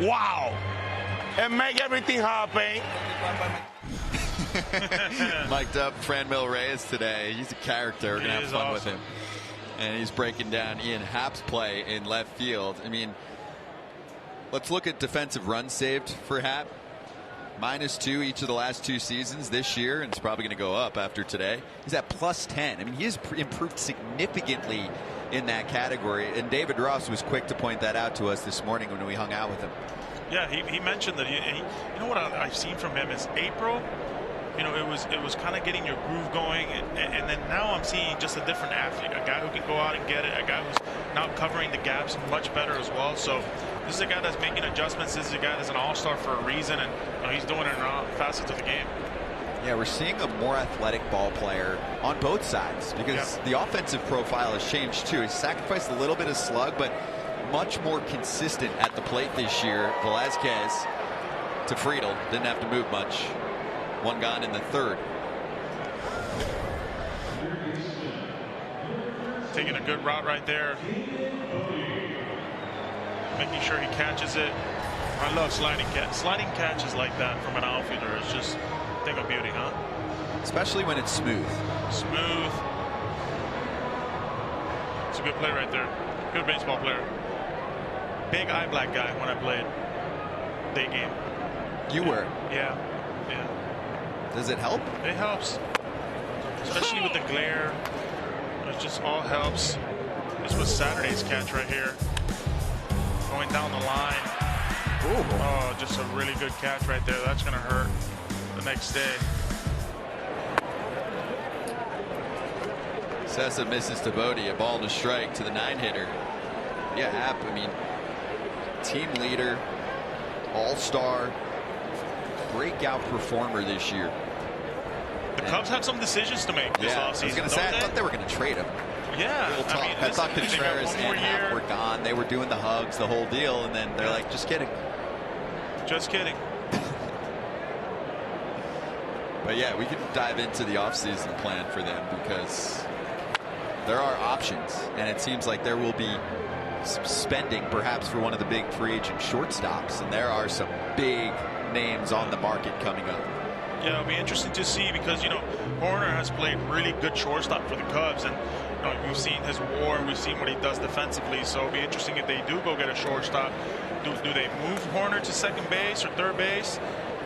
Wow. And make everything happen. Mic'd up Franmil Reyes today. He's a character. We're going to have fun with him. And he's breaking down Ian Happ's play in left field. I mean, let's look at defensive runs saved for Happ. -2 each of the last 2 seasons this year, and it's probably going to go up after today. He's at +10. I mean, he has improved significantly in that category, and David Ross was quick to point that out to us this morning when we hung out with him. Yeah, he mentioned that. You know what I've seen from him is April. You know, it was kind of getting your groove going, and then now I'm seeing just a different athlete, a guy who can go out and get it, a guy who's now covering the gaps much better as well. So this is a guy that's making adjustments. This is a guy that's an all-star for a reason, and you know, he's doing it in all facets of the game. Yeah, we're seeing a more athletic ball player on both sides because the offensive profile has changed too. He's sacrificed a little bit of slug, but much more consistent at the plate this year. Velazquez to Friedel, didn't have to move much. 1 gone in the 3rd. Taking a good route right there. Making sure he catches it. I love sliding catch. Sliding catches like that from an outfielder is just a thing of beauty, huh? Especially when it's smooth. Smooth. It's a good play right there. Good baseball player. big eye black guy when I played day game. You were? Yeah. Does it help? It helps. Especially with the glare. It just all helps. This was Saturday's catch right here. Going down the line. Ooh. Oh, just a really good catch right there. That's going to hurt the next day. Sessa misses to Bodie, a ball to strike to the 9-hitter. Yeah, Happ, I mean, team leader, all-star, breakout performer this year. The Cubs have some decisions to make this offseason. I was going to say, I thought they were going to trade him. Yeah. I thought Contreras and Happ were gone. They were doing the hugs, the whole deal, and then they're like, just kidding. Just kidding. But yeah, we could dive into the offseason plan for them because there are options, and it seems like there will be some spending perhaps for one of the big free agent shortstops, and there are some big names on the market coming up. Yeah, it'll be interesting to see because, Horner has played really good shortstop for the Cubs, and we've seen his WAR, we've seen what he does defensively, so it'll be interesting if they do go get a shortstop. Do they move Horner to second base or third base?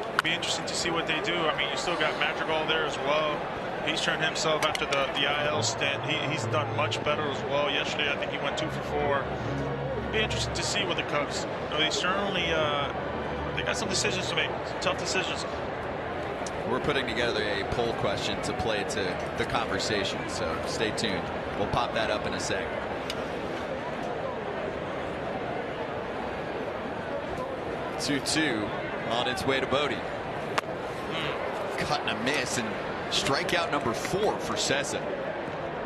It'll be interesting to see what they do. I mean, you still got Madrigal there as well. He's turned himself after the IL stint. He's done much better as well. Yesterday, I think he went 2 for 4. It'll be interesting to see what the Cubs. They certainly they got some decisions to make, some tough decisions. We're putting together a poll question to play to the conversation, so stay tuned. We'll pop that up in a sec. Two on its way to Bodie. Cut and a miss, and strikeout number 4 for Sessa.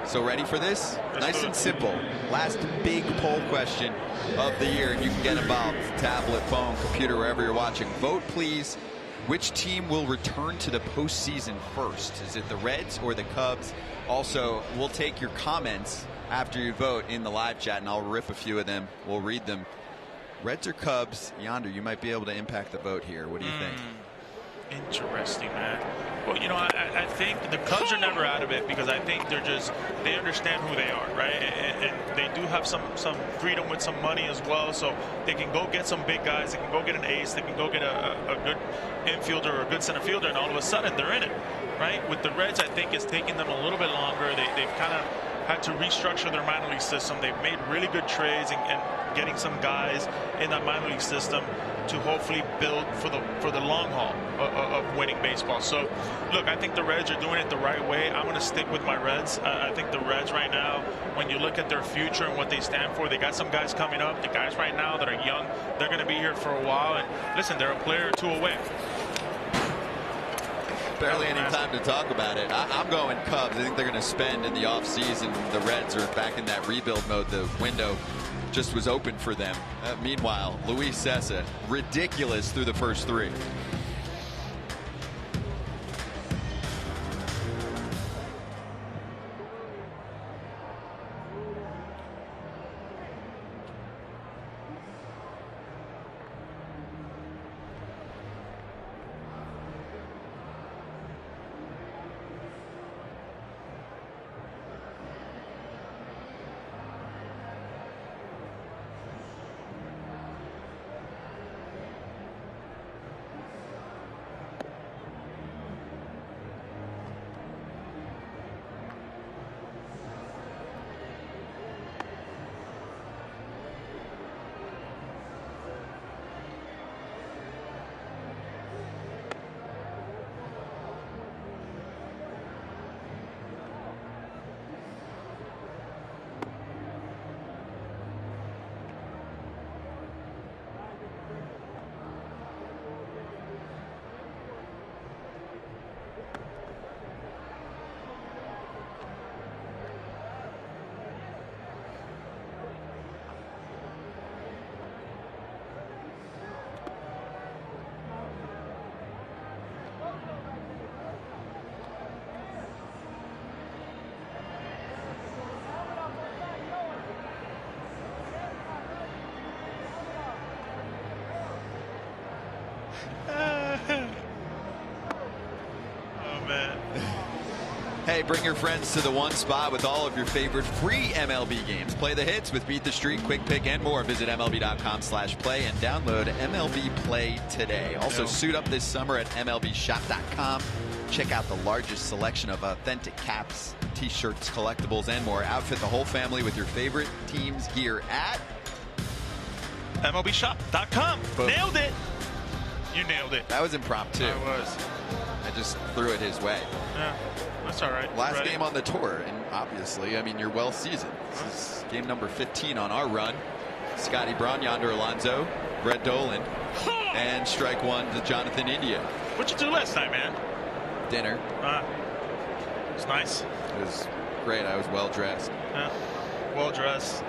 So ready for this? Nice and simple. Last big poll question of the year, and you can get involved. Tablet, phone, computer, wherever you're watching. Vote, please. Which team will return to the postseason first? Is it the Reds or the Cubs? Also, we'll take your comments after you vote in the live chat, and I'll rip a few of them. We'll read them. Reds or Cubs? Yonder, you might be able to impact the vote here. What do you think? Interesting, man. Well, I think the Cubs are never out of it because I think they understand who they are, right? And they do have some freedom with some money as well, so they can go get some big guys. They can go get an ace. They can go get a good infielder or a good center fielder, and all of a sudden they're in it, right? With the Reds, I think it's taking them a little bit longer. They've kind of had to restructure their minor league system. They've made really good trades and getting some guys in that minor league system to hopefully build for the long haul of winning baseball. So, look, I think the Reds are doing it the right way. I'm going to stick with my Reds. I think the Reds right now, when you look at their future and what they stand for, they got some guys coming up. The guys right now that are young, they're going to be here for a while. And listen, they're a player or two away. Barely any time to talk about it. I'm going Cubs. I think they're going to spend in the offseason. The Reds are back in that rebuild mode. The window just was open for them. Meanwhile, Luis Sessa, ridiculous through the first 3. Hey, bring your friends to the one spot with all of your favorite free MLB games. Play the hits with Beat the Streak, Quick Pick, and more. Visit MLB.com/play and download MLB Play today. Also, suit up this summer at MLBshop.com. Check out the largest selection of authentic caps, t-shirts, collectibles, and more. Outfit the whole family with your favorite team's gear at MLBshop.com. Boom. Nailed it. You nailed it. That was impromptu. I was. I just threw it his way. Yeah, that's all right. Last game on the tour, and obviously, I mean, you're well seasoned. This is game number 15 on our run. Scotty Braun, Yonder Alonso, Brett Dolan, and strike one to Jonathan India. What'd you do last night, man? Dinner. It was nice. It was great. I was well dressed. Yeah, well dressed.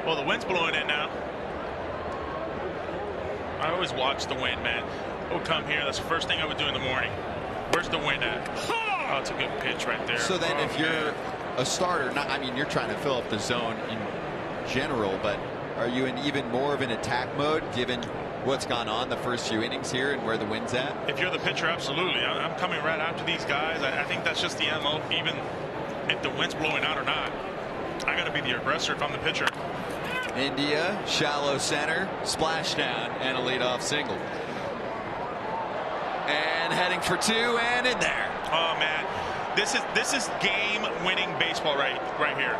Well, the wind's blowing in now. I always watch the wind, man. I would come here. That's the first thing I would do in the morning. Where's the wind at? Oh, it's a good pitch right there. So then if you're a starter, I mean, you're trying to fill up the zone in general, but are you in even more of an attack mode given what's gone on the first few innings here and where the wind's at? If you're the pitcher, absolutely. I'm coming right after these guys. I think that's just the MO, even if the wind's blowing out or not. I got to be the aggressor if I'm the pitcher. India, shallow center, splashdown, and a leadoff single. And heading for two, and in there. Oh man, this is game-winning baseball right here.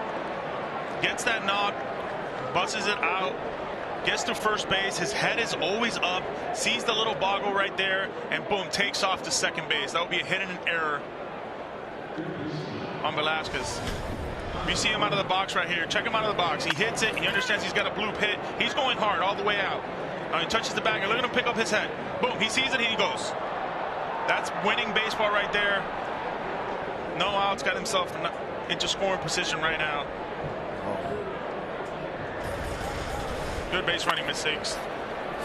Gets that knock, buzzes it out, gets to first base. His head is always up, sees the little boggle right there, and boom, takes off to second base. That would be a hit and an error on Velasquez. You see him out of the box right here. Check him out of the box. He hits it. He understands he's got a blue pit. He's going hard all the way out. He touches the bag. Look at him pick up his head. Boom. He sees it. He goes. That's winning baseball right there. No outs. Got himself into scoring position right now. Good base running mistakes.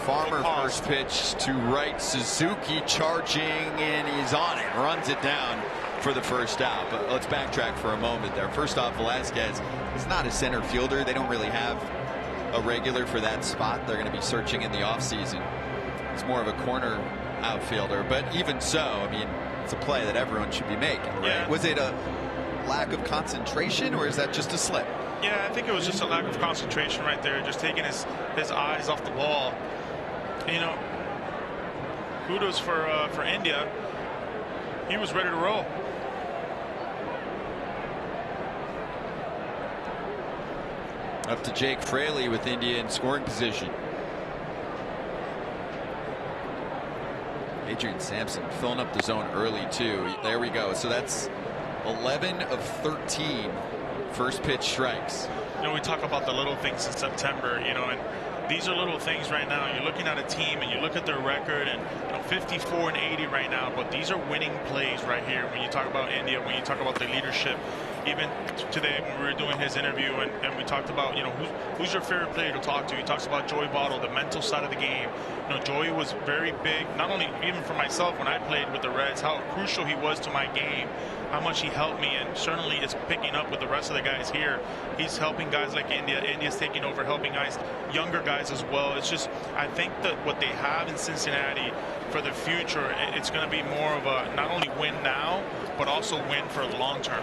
Farmer first pitch to right. Suzuki charging, and he's on it. Runs it down for the first out. But let's backtrack for a moment there. First off, Velasquez is not a center fielder. They don't really have a regular for that spot. They're going to be searching in the offseason. It's more of a corner outfielder. But even so, I mean, it's a play that everyone should be making, right? Yeah. Was it a lack of concentration, or is that just a slip? Yeah, I think it was just a lack of concentration right there. Just taking his eyes off the ball. You know, kudos for India. He was ready to roll. Up to Jake Fraley with India in scoring position. Adrian Sampson filling up the zone early too. There we go. So that's 11 of 13 first pitch strikes. You know, we talk about the little things in September, you know, and these are little things right now. You're looking at a team and you look at their record, and 54 and 80 right now, but these are winning plays right here. When you talk about India, when you talk about the leadership, even today when we were doing his interview and we talked about, you know, who's your favorite player to talk to. He talks about Joey Votto, the mental side of the game. You know, Joey was very big, not only even for myself when I played with the Reds, how crucial he was to my game, how much he helped me, and certainly it's picking up with the rest of the guys here. He's helping guys like India. India's taking over, helping guys, younger guys as well. It's just, I think that what they have in Cincinnati for the future, it's going to be more of a not only win now, but also win for the long term.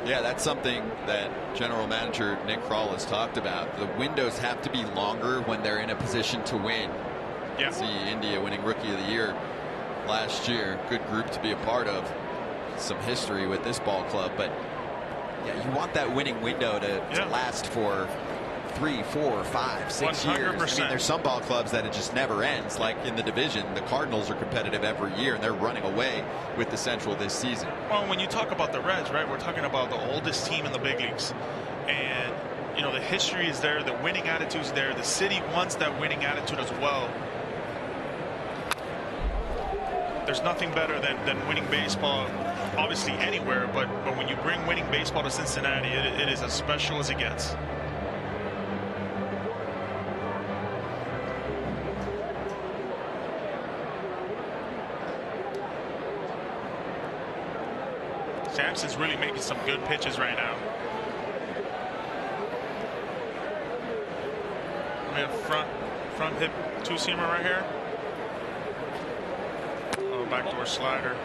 Yeah, that's something that General Manager Nick Krall has talked about. The windows have to be longer when they're in a position to win. Yeah. See India winning Rookie of the Year last year. Good group to be a part of. Some history with this ball club, but yeah, you want that winning window to last for 3, 4, 5, 6 years. 100%. I mean, there's some ball clubs that it just never ends. Like in the division, the Cardinals are competitive every year, and they're running away with the Central this season. Well, when you talk about the Reds, right, we're talking about the oldest team in the big leagues, and you know the history is there, the winning attitude's there. The city wants that winning attitude as well. There's nothing better than winning baseball, obviously anywhere, but when you bring winning baseball to Cincinnati, it is as special as it gets. Sampson's really making some good pitches right now. We have front hip two-seamer right here. Little backdoor slider.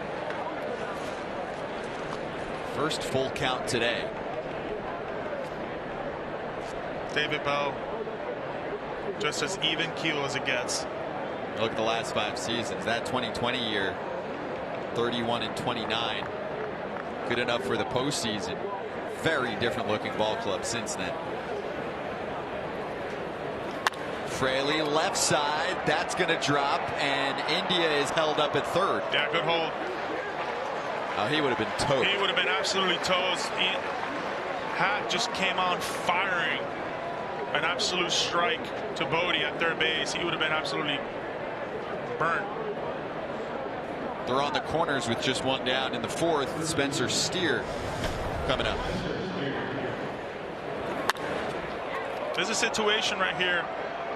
First full count today. David Bell, just as even keel as it gets. Look at the last 5 seasons. That 2020 year, 31-29. Good enough for the postseason. Very different looking ball club since then. Fraley left side. That's going to drop, and India is held up at third. Yeah, good hold. Oh, he would have been toast. He would have been absolutely toast. Hat just came on firing. An absolute strike to Bodie at third base. He would have been absolutely burnt. They're on the corners with just 1 down in the 4th. Spencer Steer coming up. There's a situation right here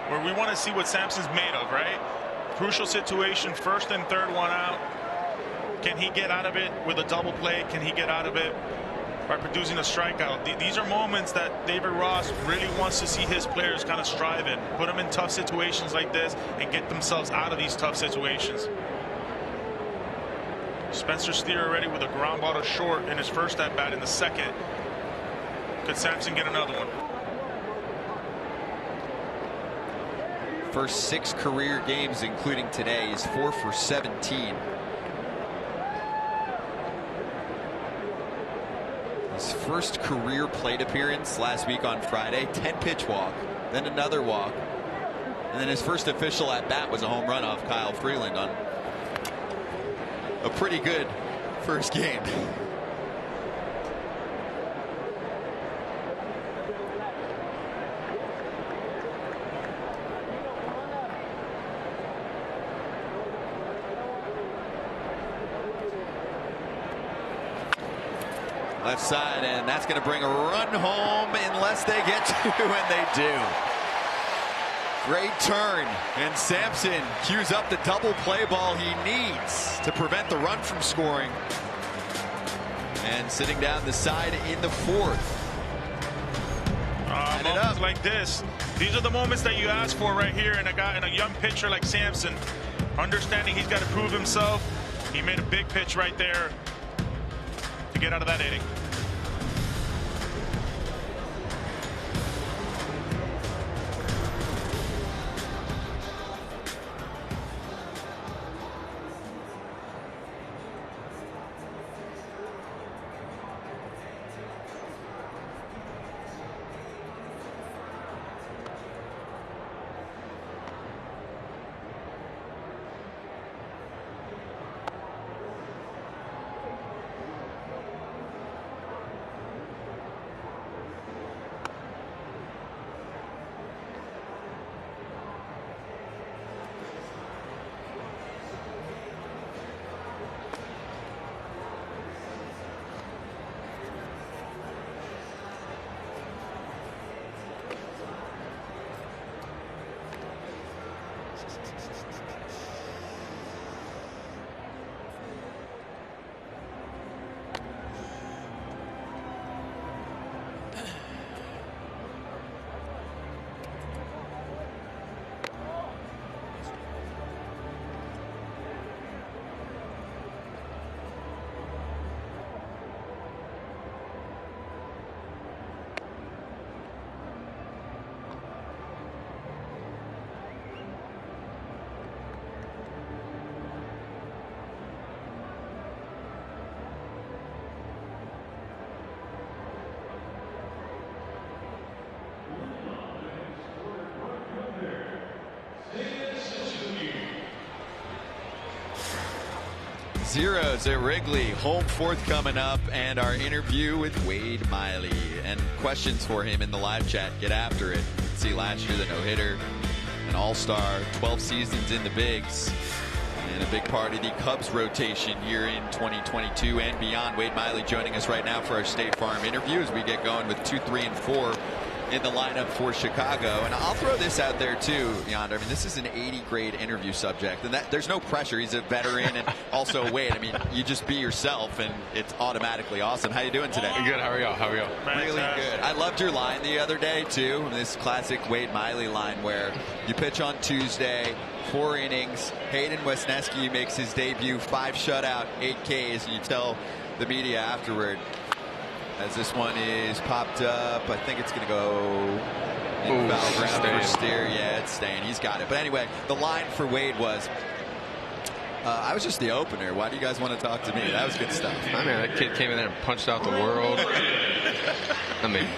where we want to see what Sampson's made of, right? Crucial situation, 1st and 3rd, 1 out. Can he get out of it with a double play? Can he get out of it by producing a strikeout? These are moments that David Ross really wants to see his players kind of strive in. Put them in tough situations like this and get themselves out of these tough situations. Spencer Steer already with a ground ball to short in his first at bat. In the 2nd, could Sampson get another one? First 6 career games, including today, is 4 for 17. His first career plate appearance last week on Friday, 10-pitch walk, then another walk, and then his first official at bat was a home run off Kyle Freeland on a pretty good first game. Left side, and that's going to bring a run home unless they get to, and they do. Great turn, and Sampson cues up the double play ball he needs to prevent the run from scoring. And sitting down the side in the 4th. Moments like this, these are the moments that you ask for right here in a young pitcher like Sampson. Understanding he's got to prove himself. He made a big pitch right there to get out of that inning. Zeros at Wrigley, home 4th coming up, and our interview with Wade Miley. And questions for him in the live chat. Get after it. See last year the no-hitter, an all-star, 12 seasons in the bigs, and a big part of the Cubs rotation here in 2022 and beyond. Wade Miley joining us right now for our State Farm interview as we get going with 2, 3, and 4 in the lineup for Chicago. And I'll throw this out there too, Yonder. I mean, this is an 80-grade interview subject, and there's no pressure. He's a veteran and also Wade. I mean, you just be yourself, and it's automatically awesome. How you doing today? Good. How are y'all? Really good. I loved your line the other day too. This classic Wade Miley line where you pitch on Tuesday, 4 innings. Hayden Wesneski makes his debut, 5 shutout, 8 Ks, and you tell the media afterward, as this one is popped up, I think it's going to go in foul ground for Steer. Yeah, it's staying. He's got it. But anyway, the line for Wade was, I was just the opener. Why do you guys want to talk to me? That was good stuff. I mean, that kid came in there and punched out the world. I mean,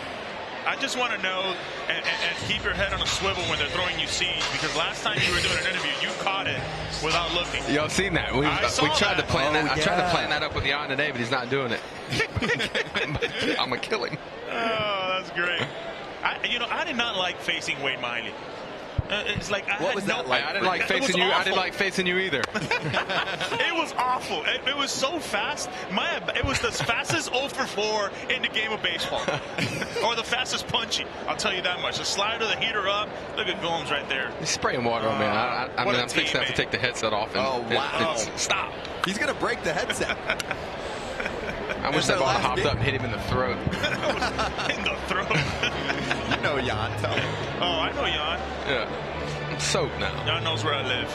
I just want to know and keep your head on a swivel when they're throwing you seeds, because last time you were doing an interview, you caught it without looking. Y'all seen that? We tried to plan that. I tried to plan that up with Jan today, but he's not doing it. I'm gonna kill him. Oh, that's great. I did not like facing Wade Miley. It's like what was that like? I didn't like facing you. I didn't like facing you either. It was awful. It was so fast. It was the fastest 0 for 4 in the game of baseball, or the fastest punchy. I'll tell you that much. The slider, the heater up. Look at Gomes right there. He's spraying water on me. I mean, I'm fixing to have to take the headset off. And, wow! Stop. He's gonna break the headset. I wish that ball hopped up and hit him in the throat. In the throat. You know Jan, tell him. Oh, I know Jan. Yeah. I'm soaked now. Jan knows where I live.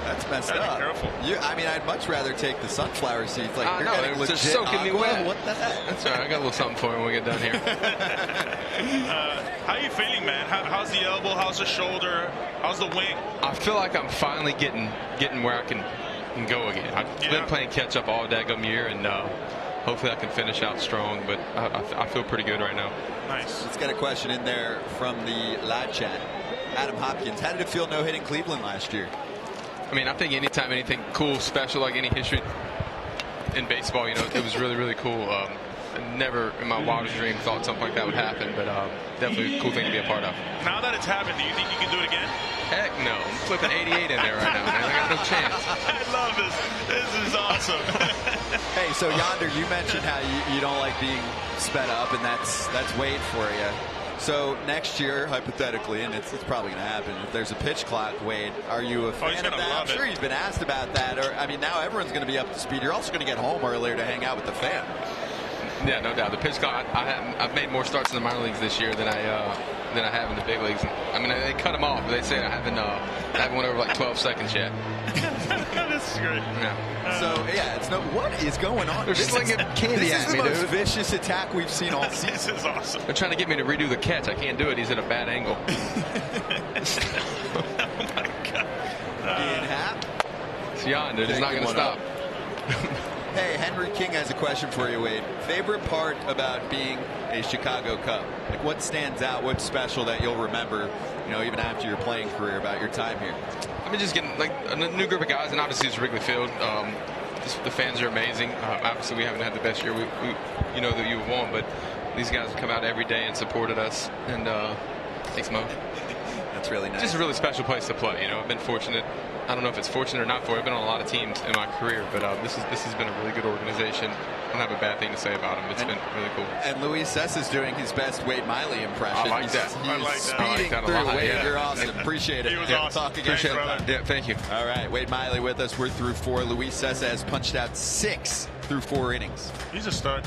That's messed up. Be careful. I mean, I'd much rather take the sunflower seeds. Like, you're getting legit just soaking me wet. What the heck? That's all right. I got a little something for him when we get done here. How you feeling, man? How's the elbow? How's the shoulder? How's the wing? I feel like I'm finally getting where I can go again. I've been playing catch up all daggum year, and hopefully I can finish out strong, but I feel pretty good right now. Nice. Let's get a question in there from the live chat. Adam Hopkins, how did it feel no hitting Cleveland last year? I mean, I think anytime anything cool, special, like any history in baseball, it was really, really cool. I never in my wildest dream thought something like that would happen, but definitely a cool thing to be a part of. Now that it's happened, do you think you can do it again? Heck no. I'm flipping 88 in there right now, man. I got no chance. I love this. This is awesome. Hey, so Yonder, you mentioned how you don't like being sped up, and that's Wade for you. So next year, hypothetically, and it's probably going to happen, if there's a pitch clock, Wade, are you a fan of that? I'm sure he's been asked about that. Or I mean, now everyone's going to be up to speed. You're also going to get home earlier to hang out with the fam. Yeah, no doubt. The pitch clock. I've made more starts in the minor leagues this year than I have in the big leagues. I mean, they cut them off, but they say I haven't went over like 12 seconds yet. This is great. Yeah. So yeah, what is going on? They're slinging candy at me, dude. This is the most vicious attack we've seen all season. This is awesome. They're trying to get me to redo the catch. I can't do it. He's at a bad angle. Oh my God. Ian Happ. It's Jan, dude. It's not going to stop. Hey, Henry King has a question for you, Wade. Favorite part about being a Chicago Cub? Like, what stands out? What's special that you'll remember, even after your playing career about your time here? I mean, just getting like a new group of guys, and obviously it's Wrigley Field. The fans are amazing. Obviously, we haven't had the best year we that you won, but these guys have come out every day and supported us. And thanks, Mo. That's really nice. Just a really special place to play. I've been fortunate. I don't know if it's fortunate or not for it. I've been on a lot of teams in my career, but this has been a really good organization. I don't have a bad thing to say about them. It's been really cool. And Luis Cessa is doing his best Wade Miley impression. I like that. He's speeding through. Wade, yeah. You're awesome. Appreciate it. He was awesome. Talk again. Appreciate it. Yeah, thank you. All right, Wade Miley with us. We're through 4. Luis Cessa has punched out 6 through 4 innings. He's a stud.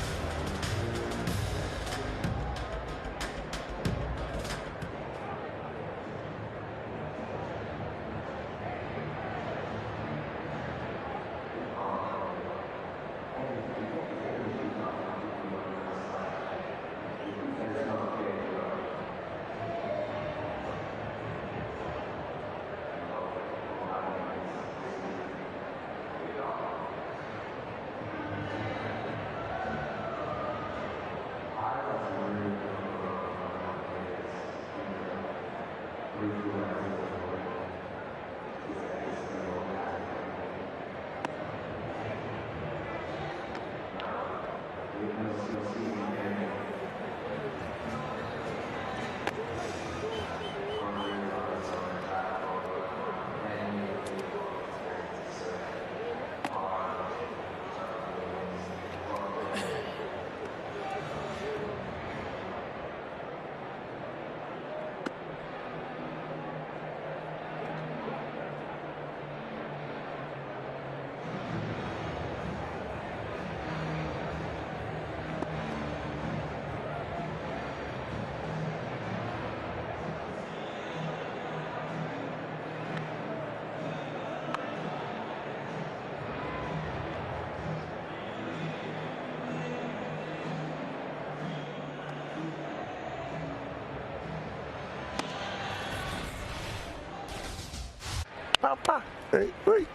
pa. Hey, wait.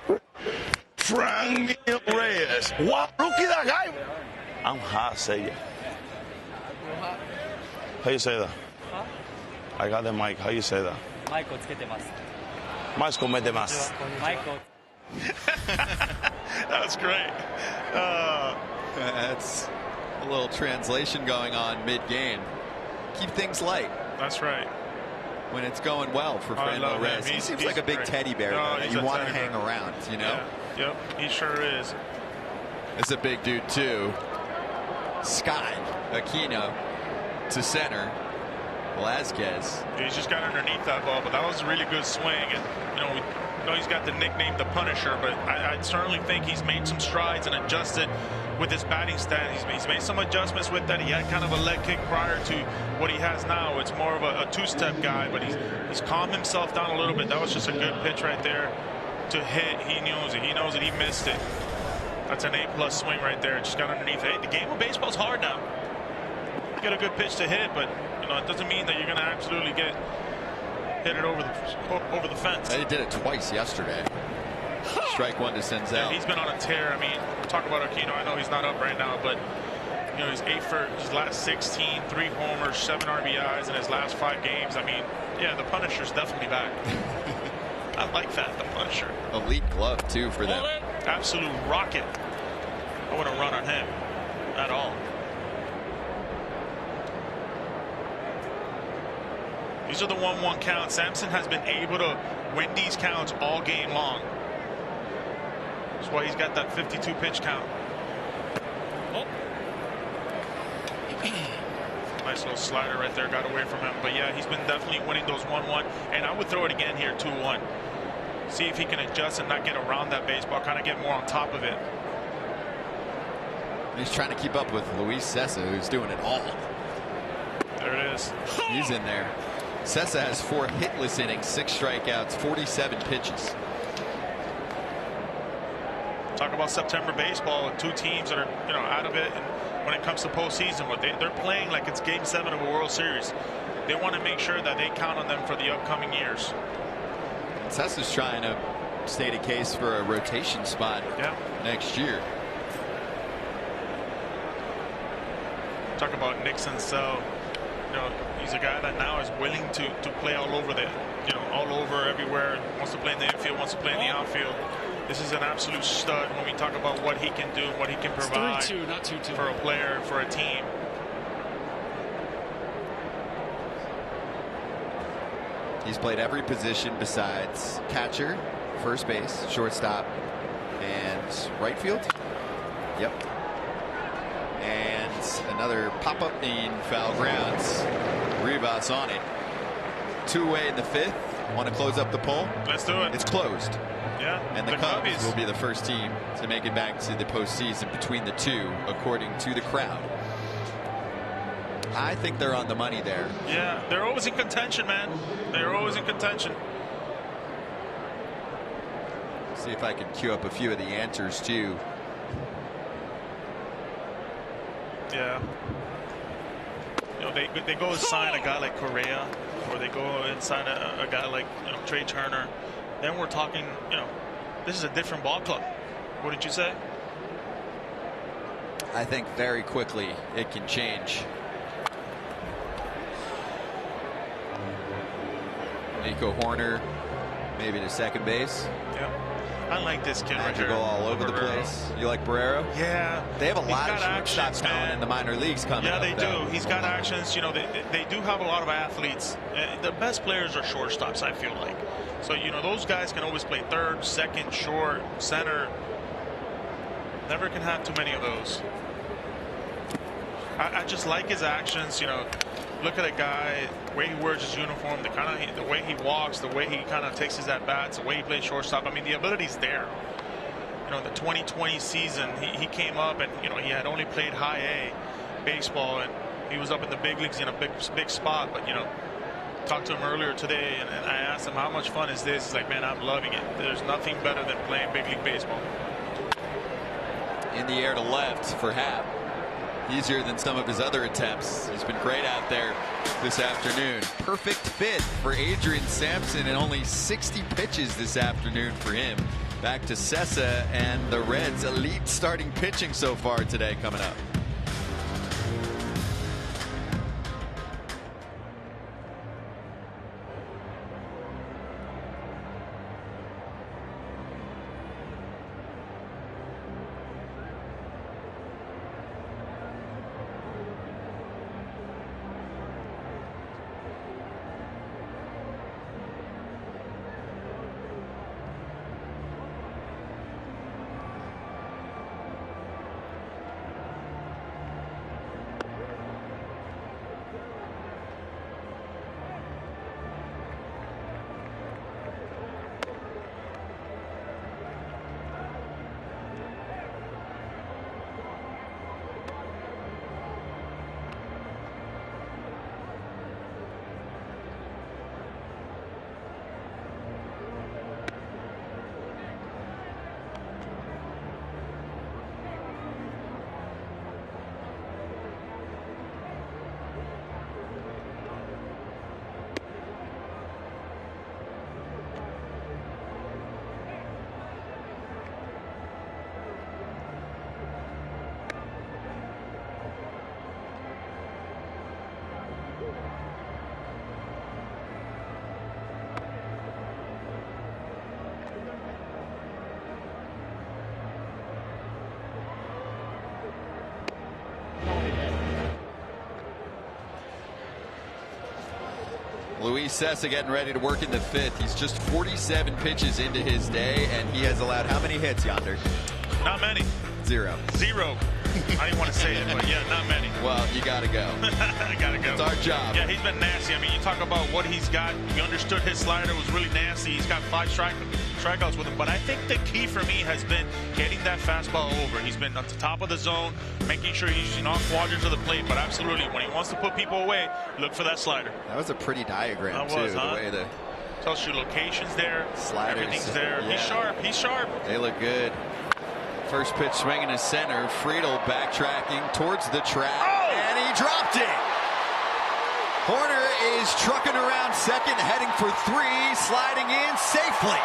Frank Reyes. Wow, look at that guy. I'm hot, say it. How you say that? Huh? I got the mic. How you say that? マイクをつけてます。 マイクをめてます。 マイクを That was great. That's a little translation going on mid-game. Keep things light. That's right. When it's going well for Franco Reyes. He seems like a big teddy bear that you want to hang around, you know? Yeah. Yep, he sure is. It's a big dude, too. Scott Aquino to center. Velasquez. He's just got underneath that ball, but that was a really good swing. And, you know, we know he's got the nickname the Punisher, but I certainly think he's made some strides and adjusted with his batting stance. He's made some adjustments with that. He had kind of a leg kick prior to what he has now. It's more of a two-step guy, but he's calmed himself down a little bit. That was just a good pitch right there to hit. He knows it. He knows that he missed it. That's an A+ swing right there. Just got underneath. Hey, the game of baseball is hard now. You get a good pitch to hit, but you know it doesn't mean that you're going to absolutely hit it over the fence. They did it twice yesterday. Strike one to Senzel. Yeah, he's been on a tear. I mean, talk about Aquino. I know he's not up right now, but you know he's 8 for his last 16, 3 homers, 7 RBIs in his last 5 games. I mean, yeah, the Punisher's definitely back. I like that, the Punisher. Elite glove too for them. Absolute rocket. I wouldn't run on him at all. These are the 1-1 counts. Sampson has been able to win these counts all game long. That's why he's got that 52 pitch count. Oh. Nice little slider right there, got away from him. But yeah, he's been definitely winning those 1-1. And I would throw it again here, 2-1. See if he can adjust and not get around that baseball, kind of get more on top of it. He's trying to keep up with Luis Cessa, who's doing it all. There it is. He's in there. Cessa has 4 hitless innings, 6 strikeouts, 47 pitches. Talk about September baseball and 2 teams that are out of it, and when it comes to postseason, but they're playing like it's Game 7 of a World Series. They want to make sure that they count on them for the upcoming years. Cessa's trying to state a case for a rotation spot next year. Talk about Nixon. So, he's a guy that now is willing to play all over all over everywhere. Wants to play in the infield, wants to play in the outfield. This is an absolute stud when we talk about what he can do, what he can provide 3-2, not 2-2. for a player, for a team. He's played every position besides catcher, first base, shortstop, and right field. Yep. And another pop-up in foul grounds. Rivas on it. 2-away in the 5th. Want to close up the poll? Let's do it. It's closed. Yeah. And the Cubs will be the first team to make it back to the postseason between the two, according to the crowd. I think they're on the money there. Yeah, they're always in contention, man. They're always in contention. See if I can cue up a few of the answers too. Yeah. They go and sign a guy like Correa, or they go and sign a guy like Trey Turner. Then we're talking, this is a different ball club. Wouldn't you say? I think very quickly it can change. Nico Horner, maybe to second base. Yeah. I like this kid right here. Go all over the place. You like Barrero? Yeah. They have a lot of shortstop talent in the minor leagues coming up. Yeah, they do. He's got actions. They do have a lot of athletes. The best players are shortstops, I feel like. So, those guys can always play third, second, short, center. Never can have too many of those. I just like his actions. Look at a guy, the way he wears his uniform, the way he walks, the way he kind of takes his at-bats, the way he plays shortstop. I mean, the ability's there. The 2020 season, he came up and, he had only played high A baseball, and he was up in the big leagues in a big spot. But, talked to him earlier today, and I asked him, how much fun is this? He's like, man, I'm loving it. There's nothing better than playing big league baseball. In the air to left for Happ. easier than some of his other attempts. He's been great out there this afternoon. Perfect fit for Adrian Sampson, and only 60 pitches this afternoon for him. Back to Sessa and the Reds' elite starting pitching so far today coming up. Luis Sessa getting ready to work in the fifth. He's just 47 pitches into his day, and he has allowed how many hits, Yonder? Not many. Zero. I didn't want to say it, but yeah, not many. Well, you got to go. I got to go. It's our job. Yeah, he's been nasty. I mean, you talk about what he's got. You understood his slider was really nasty. He's got 5 strikeouts with him. But I think the key for me has been getting that fastball over. He's been at the top of the zone, making sure he's using all quadrants of the plate. But absolutely, when he wants to put people away, look for that slider. That was a pretty diagram, too. The way the tells you location's there. Sliders. Everything's there. Yeah. He's sharp. They look good. First pitch swinging to center. Friedel backtracking towards the track. And he dropped it. Horner is trucking around second, heading for 3, sliding in safely.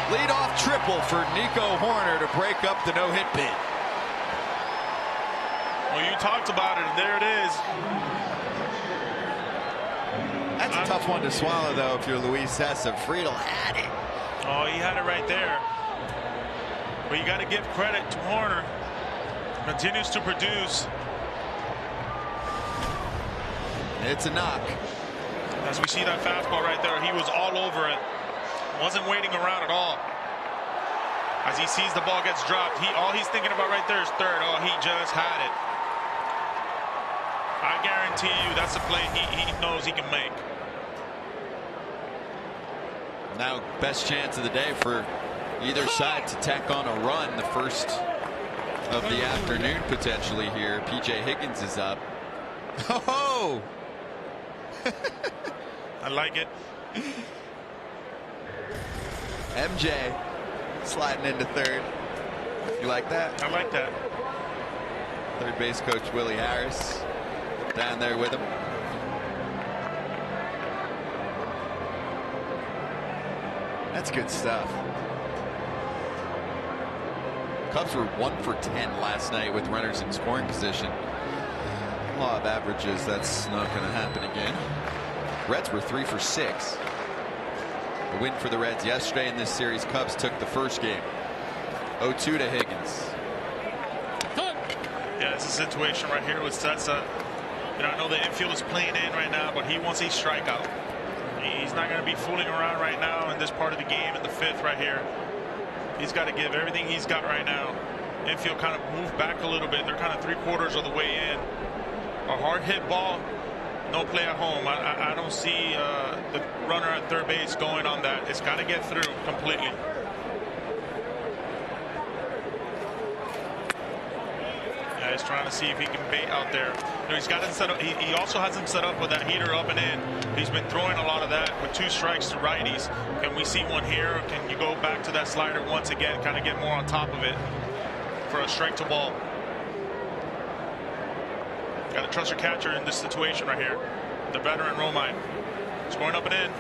Leadoff triple for Nico Horner to break up the no-hit bid. Well, you talked about it, and there it is. That's a tough one to swallow, though, if you're Luis Sessa. Friedel had it. Oh, he had it right there. But you got to give credit to Horner. Continues to produce. It's a knock. As we see that fastball right there, he was all over it. Wasn't waiting around at all. As he sees the ball gets dropped, all he's thinking about right there is third. Oh, he just had it. I guarantee you that's a play he knows he can make. Now, best chance of the day for either side to tack on a run. The first of the afternoon potentially here. P.J. Higgins is up. Oh! I like it. MJ sliding into third. You like that? I like that. Third base coach Willie Harris down there with him. That's good stuff. Cubs were 1 for 10 last night with runners in scoring position. Law of averages, that's not going to happen again. Reds were 3 for 6. A win for the Reds yesterday in this series. Cubs took the first game. 0-2 to Higgins. Yeah, it's a situation right here with Sessa. You know, I know the infield is playing in right now, but he wants a strikeout. He's not going to be fooling around right now in this part of the game in the fifth right here. He's got to give everything he's got right now. Infield kind of moved back a little bit. They're kind of 3/4 of the way in. A hard hit ball, no play at home. I don't see the runner at third base going on that. It's got to get through completely. Yeah, he's trying to see if he can bait out there. You know, he's got him set up. He also has him set up with that heater up and in. He's been throwing a lot of that with 2 strikes to righties. Can we see one here? Or can you go back to that slider once again, kind of get more on top of it? for a strike to ball. Got to trust your catcher in this situation right here. The veteran Romine. It's going up and in.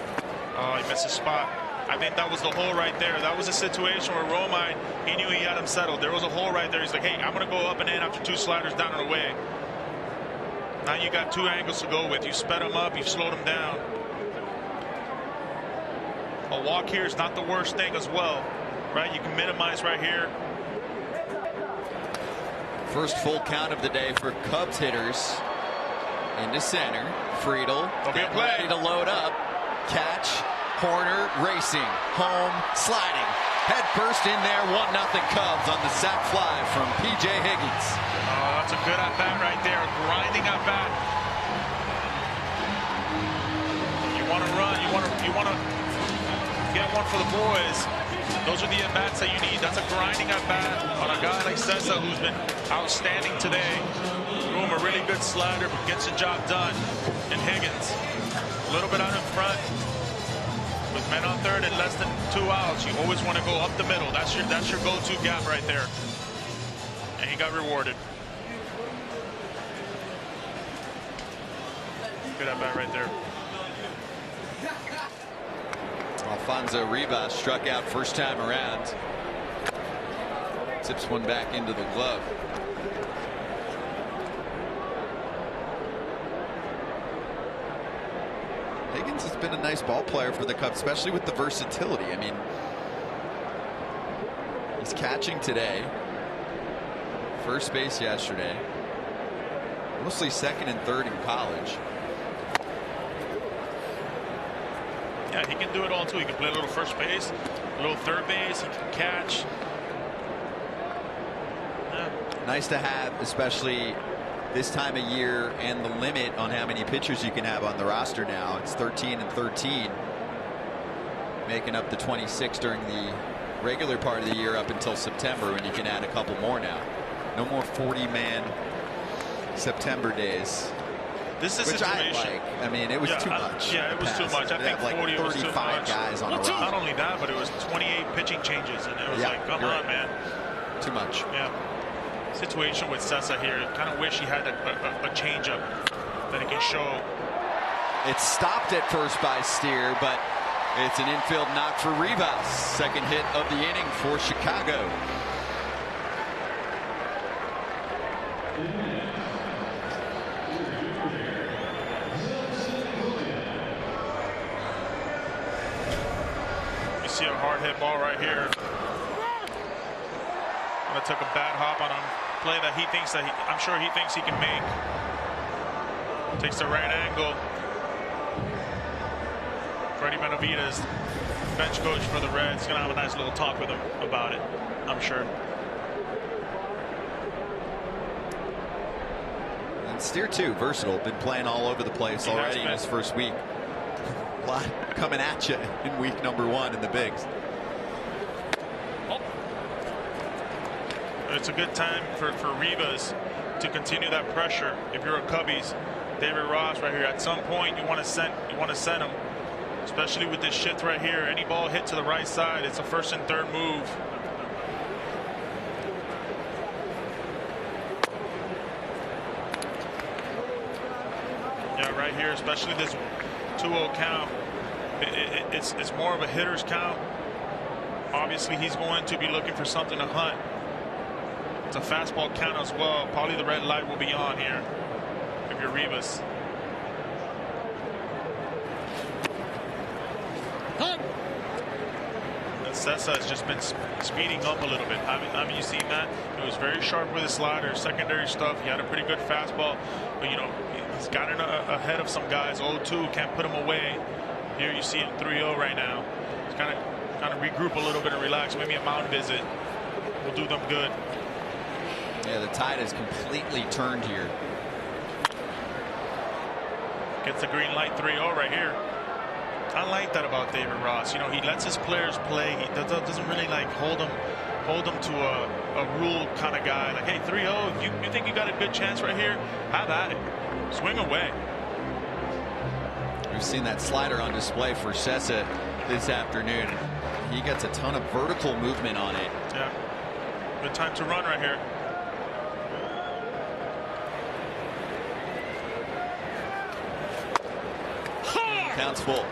Oh, he missed his spot. I think that was the hole right there. That was a situation where Romine, he knew he had him settled. There was a hole right there. He's like, hey, I'm going to go up and in after 2 sliders down and away. Now you got 2 angles to go with. You sped him up. You slowed him down. A walk here is not the worst thing as well, right? You can minimize right here. First full count of the day for Cubs hitters. Into center. Friedel. Ready to load up. Catch. Horner racing. Home. Sliding. Head first in there. 1-0 Cubs on the sac fly from P.J. Higgins. Oh, that's a good at-bat right there. Grinding at-bat. You want to run. You want to get one for the boys. Those are the at-bats that you need. That's a grinding at-bat on a guy like Cessa, who's been outstanding today. Boom, a really good slider, but gets the job done. And Higgins, a little bit out in front. With men on third and less than 2 outs, you always want to go up the middle. That's your go-to gap right there. And he got rewarded. Good at-bat right there. Alfonso Rivas struck out first time around. Tips one back into the glove. Higgins has been a nice ball player for the Cubs, especially with the versatility. I mean, he's catching today. First base yesterday. Mostly second and third in college. Yeah, he can do it all too. He can play a little first base, a little third base. He can catch. Yeah. Nice to have, especially this time of year, and the limit on how many pitchers you can have on the roster now. It's 13 and 13, making up the 26 during the regular part of the year up until September, when you can add a couple more now. No more 40-man September days. This is a which situation. I like. I mean, it was too much. Yeah, it was too much. I think like 40 was too much. Guys on a roster. Not only that, but it was 28 pitching changes, and it was like, come on, man. Too much. Yeah. Situation with Cessa here. Kind of wish he had a changeup that he can show. It's stopped at first by Steer, but it's an infield knock for Rivas. Second hit of the inning for Chicago. You see a hard hit ball right here. That took a bad hop on him. Play that he thinks that I'm sure he thinks he can make. Takes the right angle. Freddie Benavidez, bench coach for the Reds, gonna have a nice little talk with him about it, I'm sure. And Steer too, versatile, been playing all over the place already in his first week. A lot coming at you in week number 1 in the bigs. It's a good time for Rivas to continue that pressure. If you're a Cubbies, David Ross right here, at some point you want to send him, especially with this shift right here. Any ball hit to the right side, it's a first and third move. Yeah, right here, especially this 2-0 count. It's more of a hitter's count. Obviously, he's going to be looking for something to hunt. It's a fastball count as well. Probably the red light will be on here if you're Rivas. And Cessa has just been speeding up a little bit. I mean, you seen that? It was very sharp with his slider, secondary stuff. He had a pretty good fastball, but you know, he's gotten ahead of some guys. 0-2, can't put him away. Here you see him 3-0 right now. He's kind of regroup a little bit and relax. Maybe a mound visit will do them good. Yeah, the tide has completely turned here. Gets the green light 3-0 right here. I like that about David Ross. You know, he lets his players play. He doesn't really like hold them to a rule kind of guy. Like, hey, 3-0, if you think you got a good chance right here, have at it. Swing away. We've seen that slider on display for Cessa this afternoon. He gets a ton of vertical movement on it. Yeah. Good time to run right here. Count's full.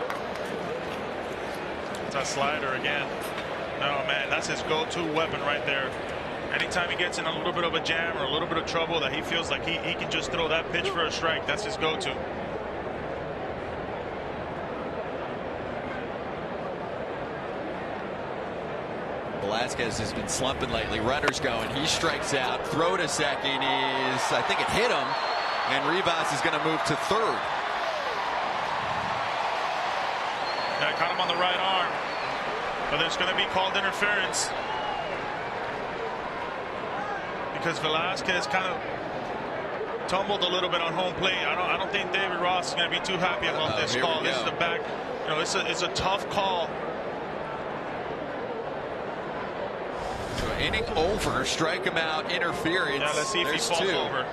It's a slider again. No, man, that's his go-to weapon right there. Anytime he gets in a little bit of a jam or a little bit of trouble that he feels like he can just throw that pitch for a strike, that's his go-to. Velasquez has been slumping lately. Runner's going. He strikes out. Throw to second is, I think it hit him. And Rivas is going to move to third. Yeah, caught him on the right arm. But there's going to be called interference. Because Velasquez kind of tumbled a little bit on home plate. I don't think David Ross is going to be too happy about this call. This is the back. You know, it's a tough call. So inning over, strike him out, interference. Yeah, let's see if There's he falls two. over.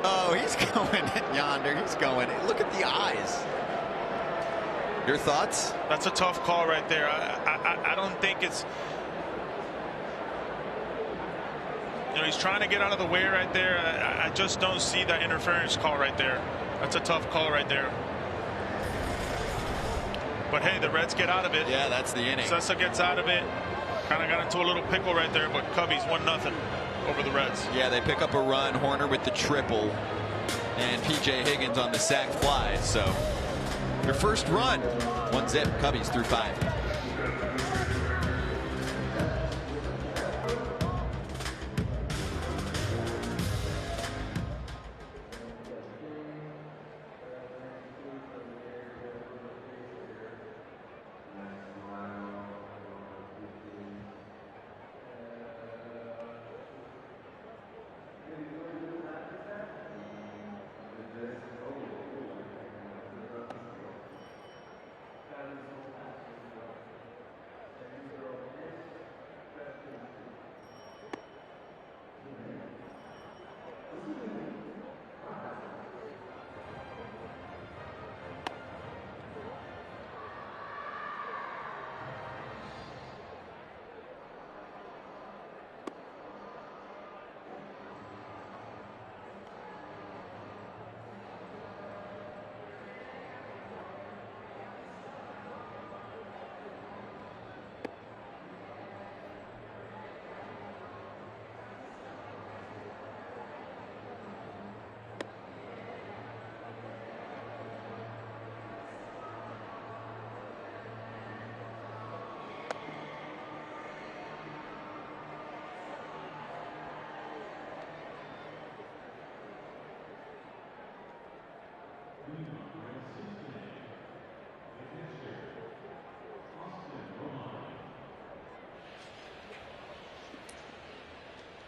Oh, he's going yonder. He's going. Look at the eyes. Your thoughts? That's a tough call right there. I don't think it's. You know, he's trying to get out of the way right there. I just don't see that interference call right there. That's a tough call right there. But hey, the Reds get out of it. Yeah, that's the inning. Sessa gets out of it. Kind of got into a little pickle right there, but Cubbies 1-0 over the Reds. Yeah, they pick up a run. Horner with the triple, and P.J. Higgins on the sac fly. So their first run, 1-0. Cubbies through 5.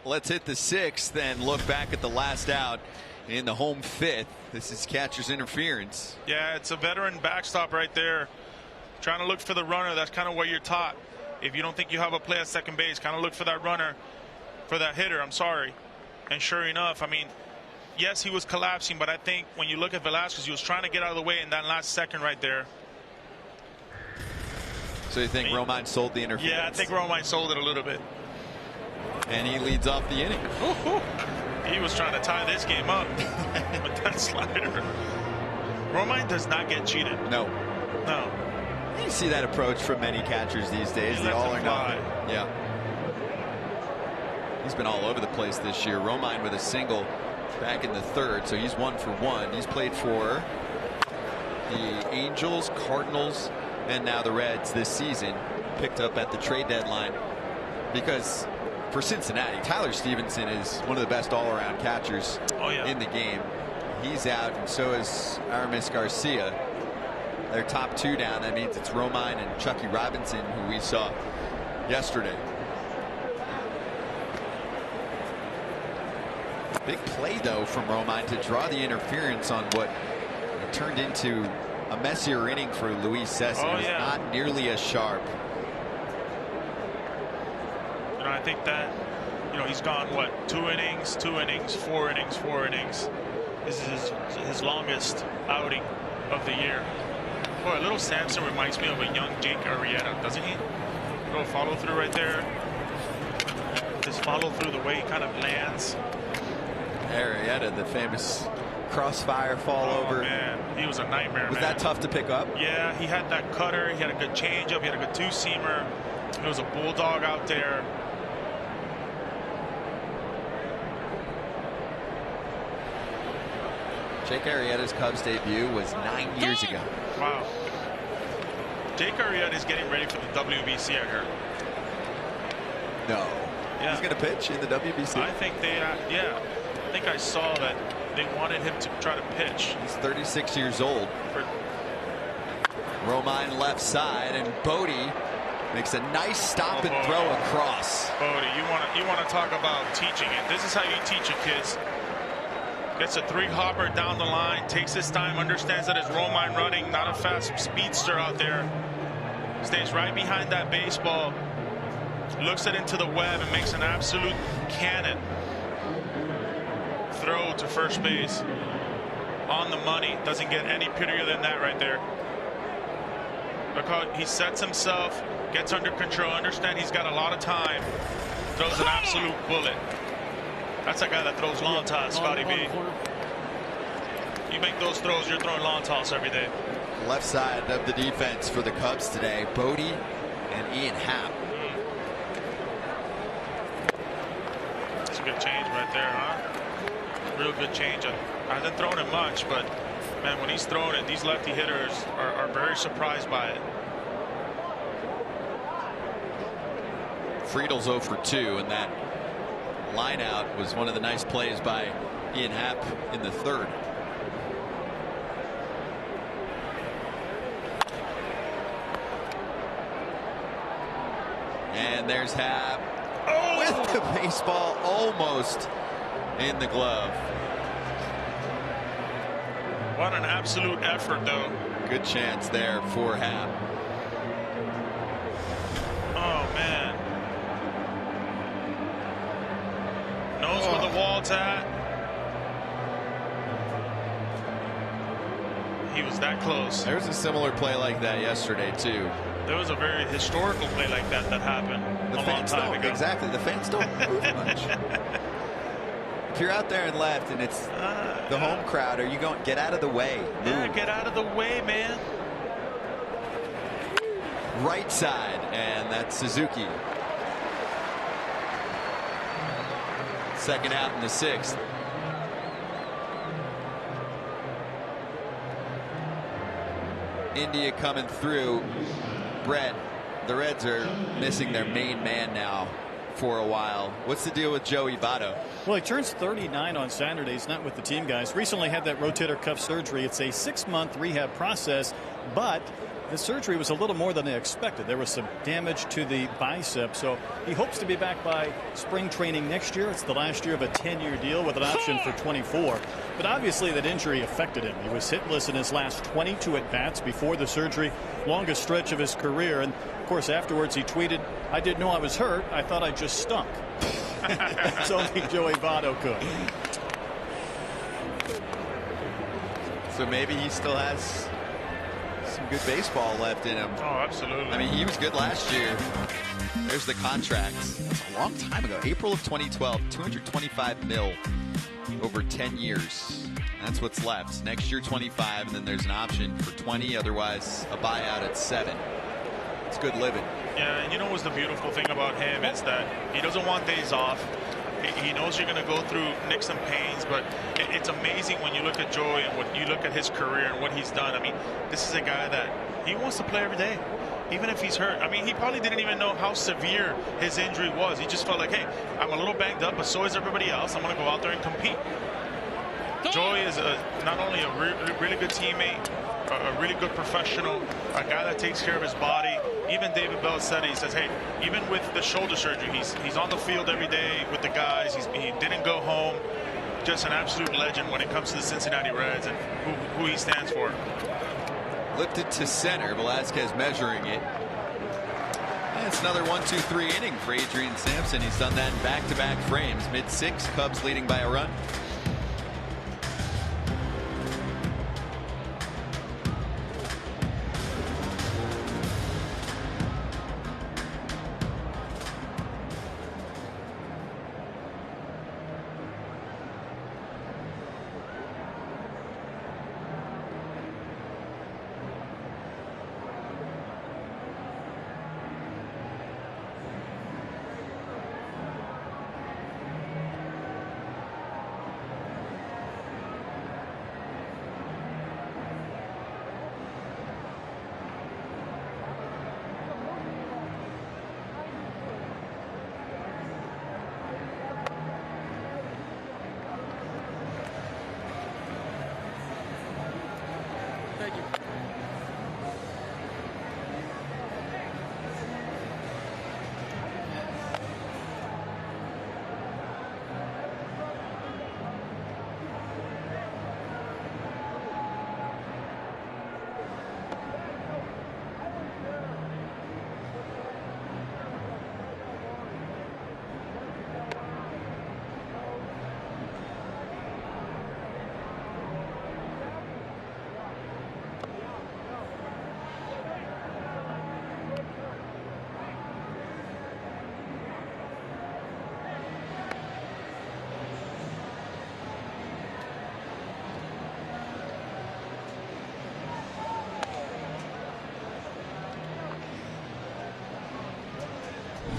Let's hit the 6th and look back at the last out in the home 5th. This is catcher's interference. Yeah, it's a veteran backstop right there. Trying to look for the runner. That's kind of what you're taught. If you don't think you have a play at second base, kind of look for that runner, for that hitter. I'm sorry. And sure enough, I mean, yes, he was collapsing, but I think when you look at Velasquez, he was trying to get out of the way in that last second right there. So you think Romine sold the interference? Yeah, I think Romine sold it a little bit. And he leads off the inning. He was trying to tie this game up with that slider. Romine does not get cheated. No. No. You see that approach from many catchers these days. The all or nothing. Yeah. He's been all over the place this year. Romine with a single back in the 3rd, so he's 1 for 1. He's played for the Angels, Cardinals, and now the Reds this season. Picked up at the trade deadline because for Cincinnati, Tyler Stevenson is one of the best all-around catchers in the game. He's out, and so is Aramis Garcia. Their top 2 down. That means it's Romine and Chucky Robinson, who we saw yesterday. Big play, though, from Romine to draw the interference on what turned into a messier inning for Luis Cessa. He's not nearly as sharp. You know, I think that, you know, he's gone, what, 2 innings, 2 innings, 4 innings, 4 innings. This is his longest outing of the year. Boy, little Samson reminds me of a young Jake Arrieta, doesn't he? little follow through right there. Just follow through the way he kind of lands. Arrieta, the famous crossfire fall over. Man, he was a nightmare. Was that tough to pick up? Yeah, he had that cutter. He had a good changeup. He had a good two-seamer. He was a bulldog out there. Jake Arrieta's Cubs debut was 9 years ago. Wow. Jake Arrieta is getting ready for the WBC, I heard. No. Yeah. He's going to pitch in the WBC? I think they, yeah. I think I saw that they wanted him to try to pitch. He's 36 years old. Romine left side, and Bodie makes a nice stop and throw across. Bodie, you want to talk about teaching it. This is how you teach your kids. Gets a 3-hopper down the line, takes his time, understands that it's Romine running, not a fast speedster out there. Stays right behind that baseball, looks it into the web, and makes an absolute cannon throw to first base. On the money. Doesn't get any prettier than that right there. Look how he sets himself, gets under control, understand he's got a lot of time, throws an absolute bullet. That's a guy that throws long toss, Scotty B. You make those throws, you're throwing long toss every day. Left side of the defense for the Cubs today, Bodie and Ian Happ. That's a good change right there, huh? Real good change. I hasn't thrown it much, but man, when he's throwing it, these lefty hitters are very surprised by it. Friedel's 0 for 2, and that line out was one of the nice plays by Ian Happ in the third. And there's Happ with the baseball almost in the glove. What an absolute effort, though. Good chance there for Happ. Oh, man. Knows where the wall's at. He was that close. There was a similar play like that yesterday, too. There was a very historical play like that happened a long time ago. Exactly. The fans don't move much. If you're out there and left and it's the home crowd, are you going, get out of the way? Move. Yeah, get out of the way, man. Right side, and that's Suzuki. Second out in the sixth. India coming through. Brett, the Reds are missing their main man now for a while. What's the deal with Joey Votto? Well, he turns 39 on Saturday. He's not with the team, guys. Recently had that rotator cuff surgery. It's a 6-month rehab process, but the surgery was a little more than they expected. There was some damage to the bicep, so he hopes to be back by spring training next year. It's the last year of a 10-year deal with an option for 24. But obviously that injury affected him. He was hitless in his last 22 at-bats before the surgery, longest stretch of his career. And, of course, afterwards he tweeted, "I didn't know I was hurt. I thought I just stunk." That's only Joey Votto could. So maybe he still has some good baseball left in him. Oh, absolutely. I mean, he was good last year. There's the contracts. That's a long time ago. April of 2012, $225 million over 10 years. That's what's left. Next year, 25, and then there's an option for 20. Otherwise, a buyout at 7. It's good living. Yeah, and you know what's the beautiful thing about him is that he doesn't want days off. He knows you're going to go through nicks and pains, but it's amazing when you look at Joey and what you look at his career and what he's done. I mean, this is a guy that he wants to play every day, even if he's hurt. I mean, he probably didn't even know how severe his injury was. He just felt like, hey, I'm a little banged up, but so is everybody else. I'm going to go out there and compete. Joey is not only a really good teammate, a really good professional, a guy that takes care of his body. Even David Bell said it. He says, hey, even with the shoulder surgery, he's on the field every day with the guys. He didn't go home. Just an absolute legend when it comes to the Cincinnati Reds and who he stands for. Lifted to center. Velazquez measuring it. And it's another 1-2-3 inning for Adrian Sampson. He's done that in back-to-back frames. Mid-6, Cubs leading by a run.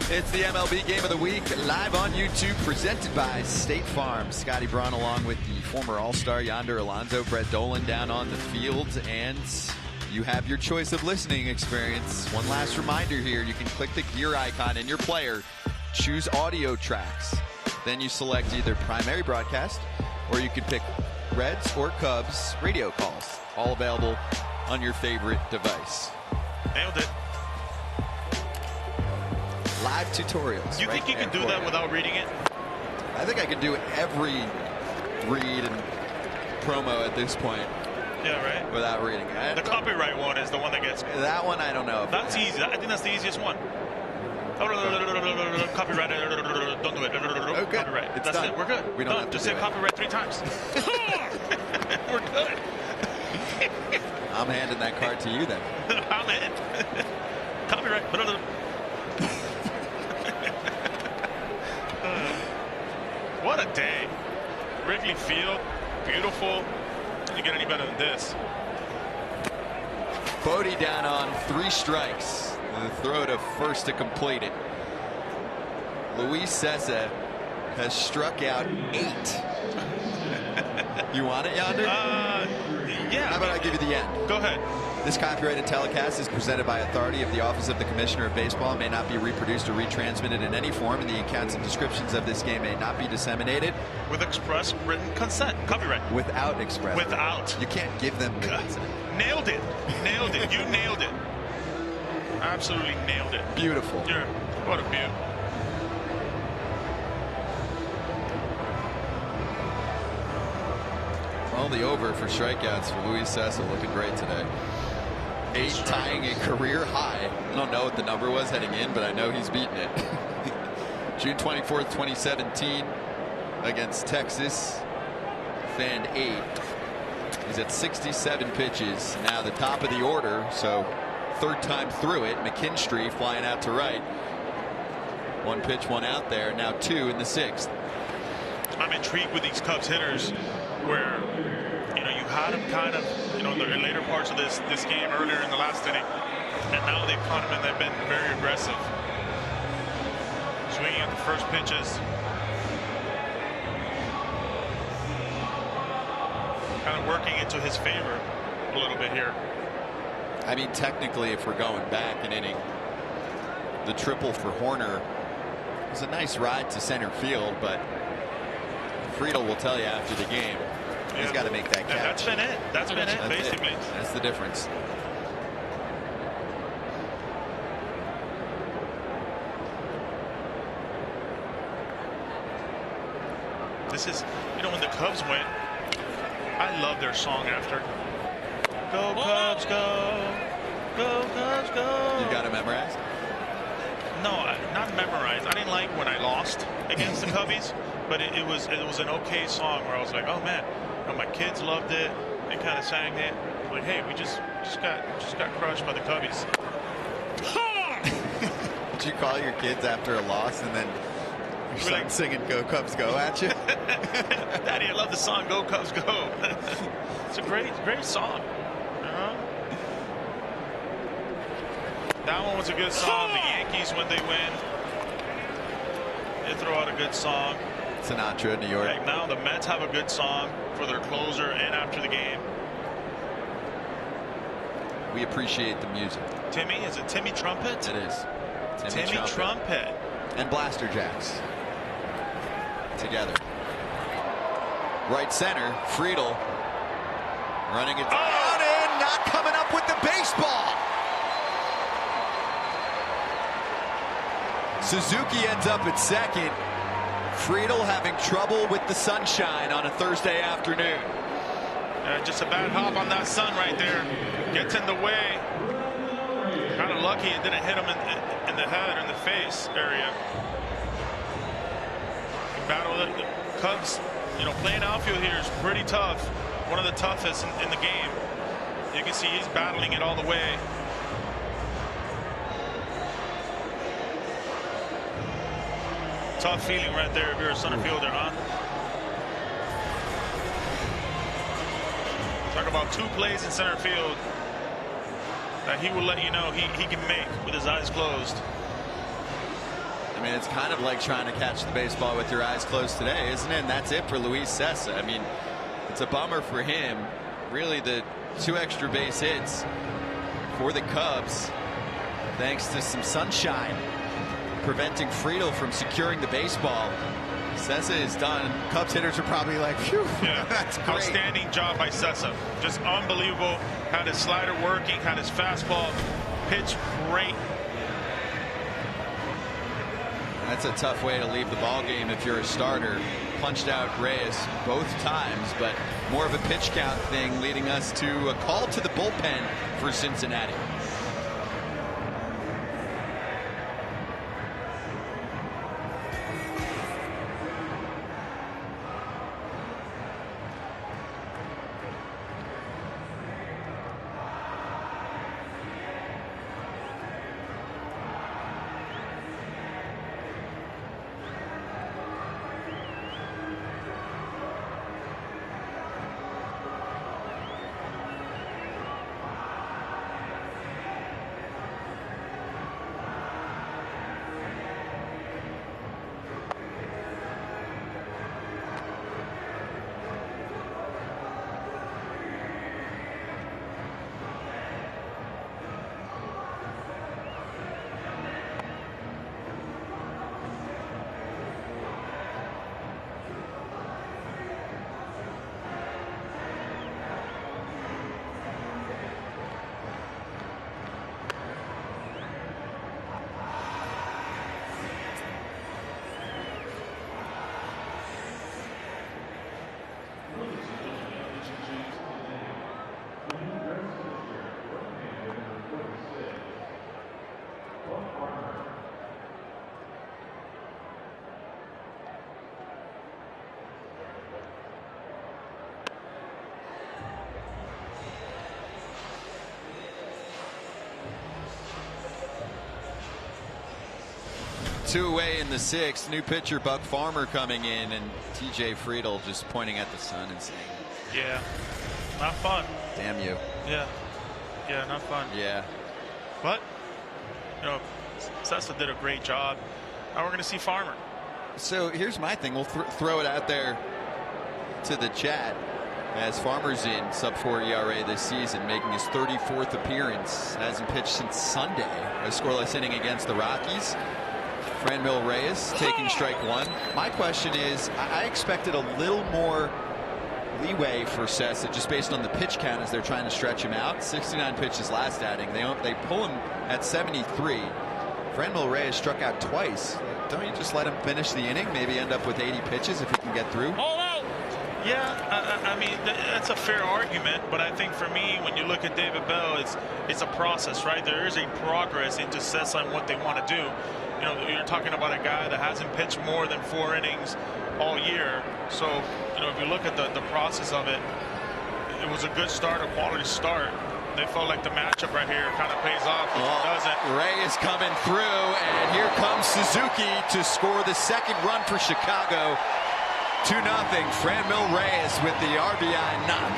It's the MLB Game of the Week, live on YouTube, presented by State Farm. Scotty Braun along with the former All-Star Yonder Alonso, Brett Dolan down on the field, and you have your choice of listening experience. One last reminder here, you can click the gear icon in your player, choose audio tracks. Then you select either primary broadcast, or you can pick Reds or Cubs radio calls. All available on your favorite device. Nailed it. Live tutorials. You think you can do that without reading it? I think I could do every read and promo at this point. Yeah, right. Without reading it. The copyright one is the one that gets me. That one I don't know. That's easy. I think that's the easiest one. Copyright. Don't do it. Oh, good. Copyright. It's That's done. it. We're good. We don't Done. have to Just do say it. copyright 3 times. We're good. I'm handing that card to you then. I'm in. Copyright. What a day. Wrigley Field. Beautiful. Doesn't get any better than this. Bodie down on 3 strikes. The throw to first to complete it. Luis Cessa has struck out 8. You want it, Yonder? Yeah. How about I give you the end? Go ahead. This copyrighted telecast is presented by authority of the Office of the Commissioner of Baseball and may not be reproduced or retransmitted in any form, and the accounts and descriptions of this game may not be disseminated with express written consent. Copyright. Without express. Without. You can't give them the consent. Nailed it. Nailed it. You nailed it. Absolutely nailed it. Beautiful. What a beaut. Well, the over for strikeouts for Luis Cessa looking great today. 8 tying a career high. I don't know what the number was heading in, but I know he's beating it. June 24th, 2017 against Texas. Fanned 8. He's at 67 pitches. Now the top of the order, so 3rd time through it. McKinstry flying out to right. 1 pitch, 1 out there. Now 2 in the 6th. I'm intrigued with these Cubs hitters where, you had them kind of, in the later parts of this game earlier in the last inning, and now they've caught them and they've been very aggressive. Swinging at the first pitches. Kind of working into his favor a little bit here. I mean, technically, if we're going back an inning, the triple for Horner was a nice ride to center field, but Friedel will tell you after the game, he's got to make that catch. That's been it. That's been it, basically. That's the difference. This is, when the Cubs went, I love their song after. Go Cubs, go. Go Cubs, go. You got it memorized? No, not memorized. I didn't like when I lost against the Cubbies, but it was an okay song where I was like, oh man, my kids loved it. They kind of sang it. Like, hey, we just got crushed by the Cubbies. Did you call your kids after a loss and then your son singing "Go Cubs, Go" at you? Daddy, I love the song "Go Cubs, Go." It's a great song. That one was a good song. The Yankees, when they win, they throw out a good song. Sinatra, New York. Right now, the Mets have a good song for their closer and after the game. We appreciate the music. Timmy, is it Timmy Trumpet? It is. Timmy Trumpet. And Blaster Jacks. Together. Right center, Friedel. Running it down and not coming up with the baseball. Suzuki ends up at second. Friedel having trouble with the sunshine on a Thursday afternoon. Just a bad hop on that sun right there. Gets in the way. Kind of lucky it didn't hit him in the head or in the face area. Battle the Cubs, playing outfield here is pretty tough. One of the toughest in the game. You can see he's battling it all the way. Tough feeling right there if you're a center fielder, huh? Talk about 2 plays in center field that he will let you know he can make with his eyes closed. I mean, it's kind of like trying to catch the baseball with your eyes closed today, isn't it? And that's it for Luis Cessa. I mean, it's a bummer for him. Really, the 2 extra base hits for the Cubs, thanks to some sunshine preventing Friedl from securing the baseball. Cessa is done. Cubs hitters are probably like, phew, that's great. Outstanding job by Cessa. Just unbelievable. Had his slider working, had his fastball pitch great. That's a tough way to leave the ball game if you're a starter. Punched out Reyes both times, but more of a pitch count thing, leading us to a call to the bullpen for Cincinnati. Two away in the 6th. New pitcher Buck Farmer coming in, and TJ Friedl just pointing at the sun and saying, yeah, not fun. Damn you. Yeah, not fun. Yeah. But, you know, Cessa did a great job. Now we're going to see Farmer. So here's my thing. We'll throw it out there to the chat. As Farmer's in sub-4 ERA this season, making his 34th appearance. Hasn't pitched since Sunday. A scoreless inning against the Rockies. Franmil Reyes taking strike 1. My question is, I expected a little more leeway for Cessa just based on the pitch count as they're trying to stretch him out. 69 pitches last outing. They pull him at 73. Franmil Reyes struck out twice. Don't you just let him finish the inning? Maybe end up with 80 pitches if he can get through? Yeah, I mean, that's a fair argument, but I think for me, when you look at David Bell, it's a process, right? There is a progress into Cessa and what they want to do. You know, you're talking about a guy that hasn't pitched more than 4 innings all year. So, you know, if you look at the process of it, it was a good start, a quality start. They felt like the matchup right here kind of pays off. It doesn't. Ray is coming through, and here comes Suzuki to score the 2nd run for Chicago. 2-0. Franmil Reyes with the RBI knock.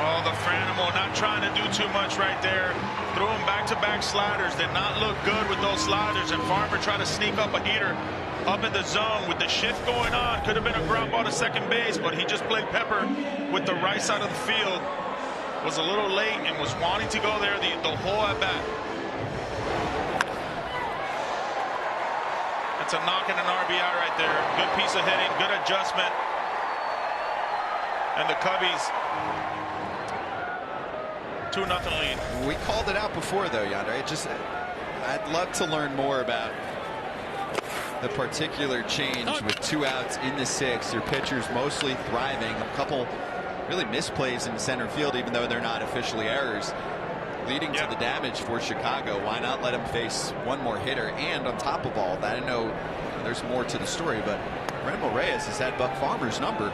Oh, the Franimal not trying to do too much right there. Threw him back-to-back sliders. Did not look good with those sliders, and Farmer tried to sneak up a heater up in the zone with the shift going on. Could have been a ground ball to second base, but he just played pepper with the right side of the field. Was a little late and was wanting to go there the whole at bat. That's a knock and an RBI right there. Good piece of hitting, good adjustment. And the Cubbies, 2-0 lead. We called it out before, though, Yonder. I'd love to learn more about the particular change with 2 outs in the 6th. Your pitchers mostly thriving. A couple really misplays in center field, even though they're not officially errors, leading to the damage for Chicago. Why not let him face one more hitter? And on top of all that, I know there's more to the story, but Franmil Reyes has had Buck Farmer's number.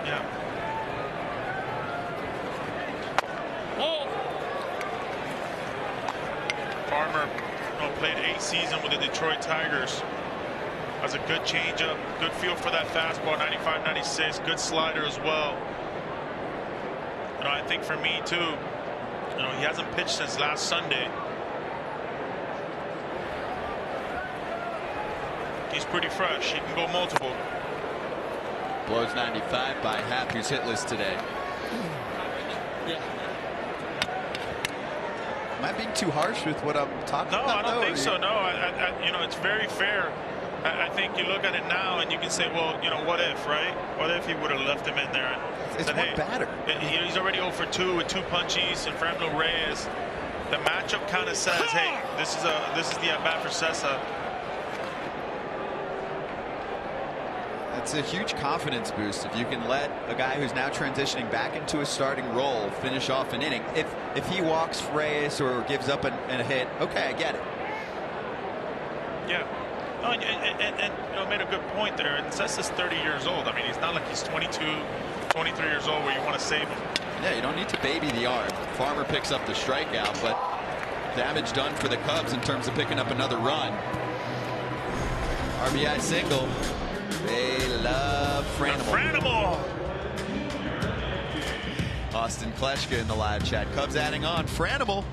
Yeah. Farmer played 8 seasons with the Detroit Tigers. Has a good changeup, good feel for that fastball, 95, 96, good slider as well. You know, I think for me too, you know, he hasn't pitched since last Sunday. pretty fresh. He can go multiple. Blows 95 by Happ, who's hitless today. Am I being too harsh with what I'm talking about? No, I don't think so. No, you know, it's very fair. I think you look at it now and you can say, well, you know, what if, right? What if he would have left him in there and it's said, one hey, batter. He's already 0 for 2 with 2 punchies and Franmil Reyes. The matchup kind of says, hey, this is the at bat for Cessa. It's a huge confidence boost if you can let a guy who's now transitioning back into a starting role finish off an inning. If he walks Reyes or gives up a hit, okay, I get it. Yeah. No, and you know, made a good point there. And Cessa's 30 years old. I mean, he's not like he's 22, 23 years old where you want to save him. Yeah, you don't need to baby the arm. Farmer picks up the strikeout, but damage done for the Cubs in terms of picking up another run. RBI single. They love Franimal. Austin Kleschka in the live chat. Cubs adding on Franimal.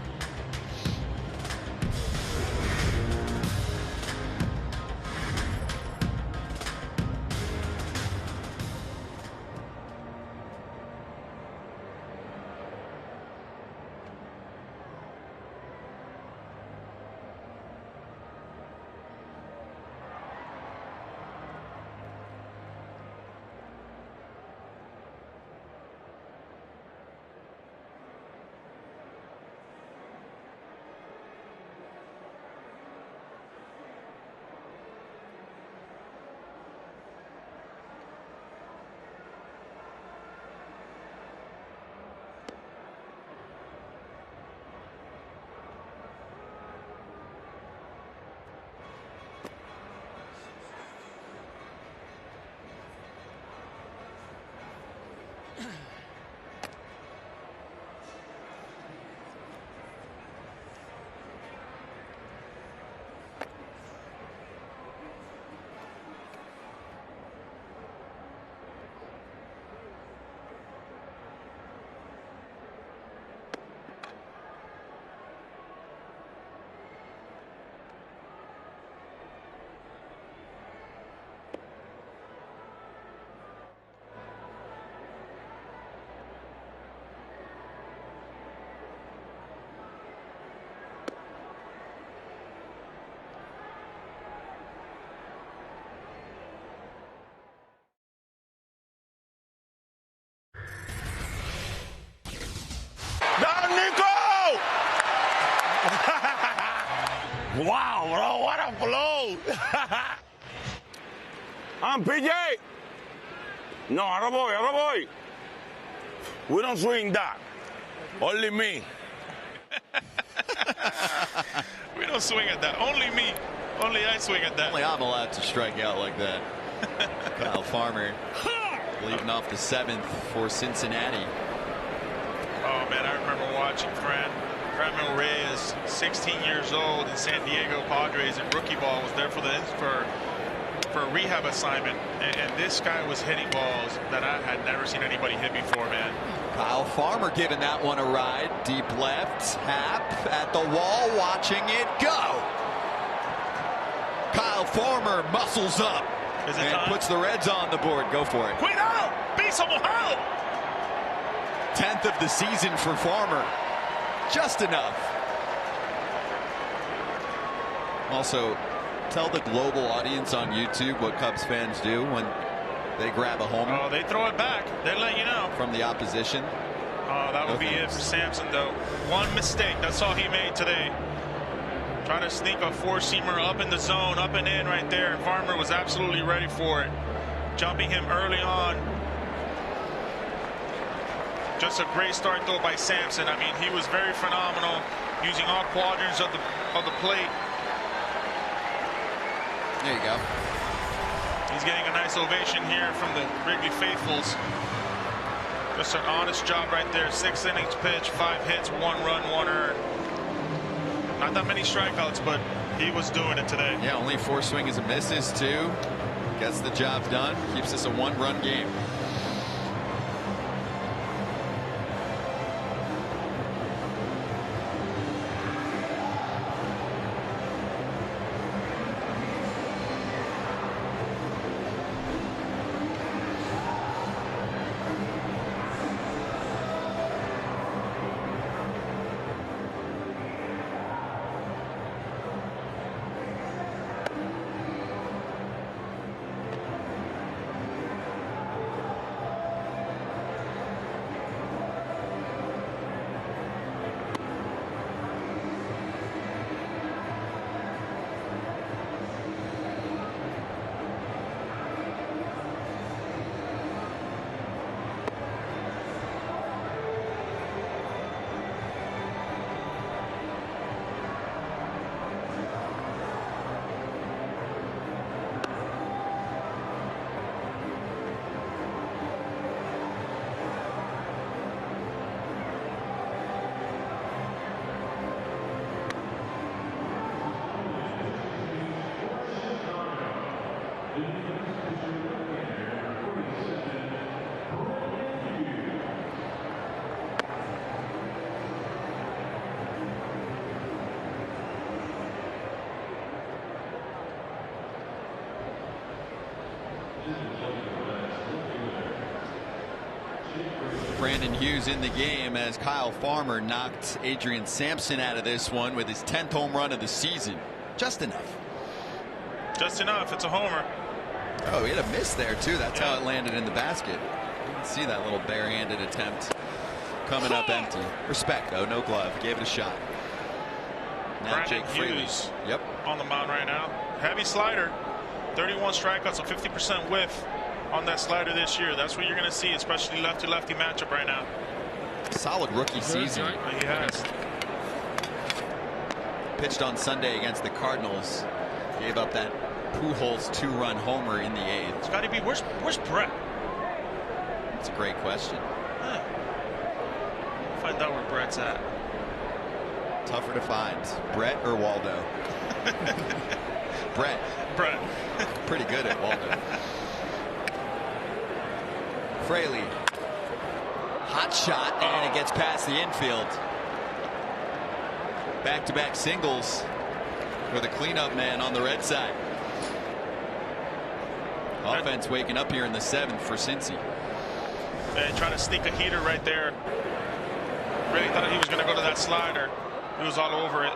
Wow, bro, what a flow. I'm PJ. No, I don't boy. We don't swing that. Only me. We don't swing at that. Only me. Only I swing at that. Only I'm allowed to strike out like that. Kyle Farmer leading off the 7th for Cincinnati. Oh, man, I remember watching Franmil Reyes, 16 years old in San Diego Padres, and rookie ball was there for a rehab assignment, and this guy was hitting balls that I had never seen anybody hit before, man. Kyle Farmer giving that one a ride. Deep left. Happ at the wall, watching it go. Kyle Farmer muscles up and puts the Reds on the board. Go for it. Cuidado! Piso mojado! 10th of the season for Farmer. Just enough. Also, tell the global audience on YouTube what Cubs fans do when they grab a homer. Oh, they throw it back. They let you know. From the opposition. Oh, that would be it for Sampson, though. One mistake. That's all he made today. Trying to sneak a four-seamer up in the zone, up and in right there. And Farmer was absolutely ready for it. Jumping him early on. Just a great start, though, by Sampson. I mean, he was very phenomenal, using all quadrants of the plate. There you go. He's getting a nice ovation here from the Wrigley faithfuls. Just an honest job right there. 6 innings pitched, 5 hits, 1 run, 1 earned. Not that many strikeouts, but he was doing it today. Yeah, only 4 swings and misses, too. Gets the job done. Keeps us a 1-run game. Brandon Hughes in the game as Kyle Farmer knocked Adrian Sampson out of this one with his 10th home run of the season. Just enough. Just enough. It's a homer. Oh, he had a miss there, too. That's how it landed in the basket. You can see that little barehanded attempt coming up empty. Respect, though. No glove. Gave it a shot. Now Brandon Hughes on the mound right now. Heavy slider. 31 strikeouts, a 50% whiff on that slider this year. That's what you're going to see, especially lefty-lefty matchup right now. Solid rookie season. He has. Pitched on Sunday against the Cardinals. Gave up that Pujols 2-run homer in the 8th. Scotty B, where's Brett? That's a great question. Find out where Brett's at. Tougher to find. Brett or Waldo? Brett. Pretty good at Waldo. Fraley. Hot shot, and it gets past the infield. Back-to-back singles for the cleanup man on the Red side. Offense waking up here in the 7th for Cincy. And trying to sneak a heater right there. Really thought he was going to go to that slider. He was all over it.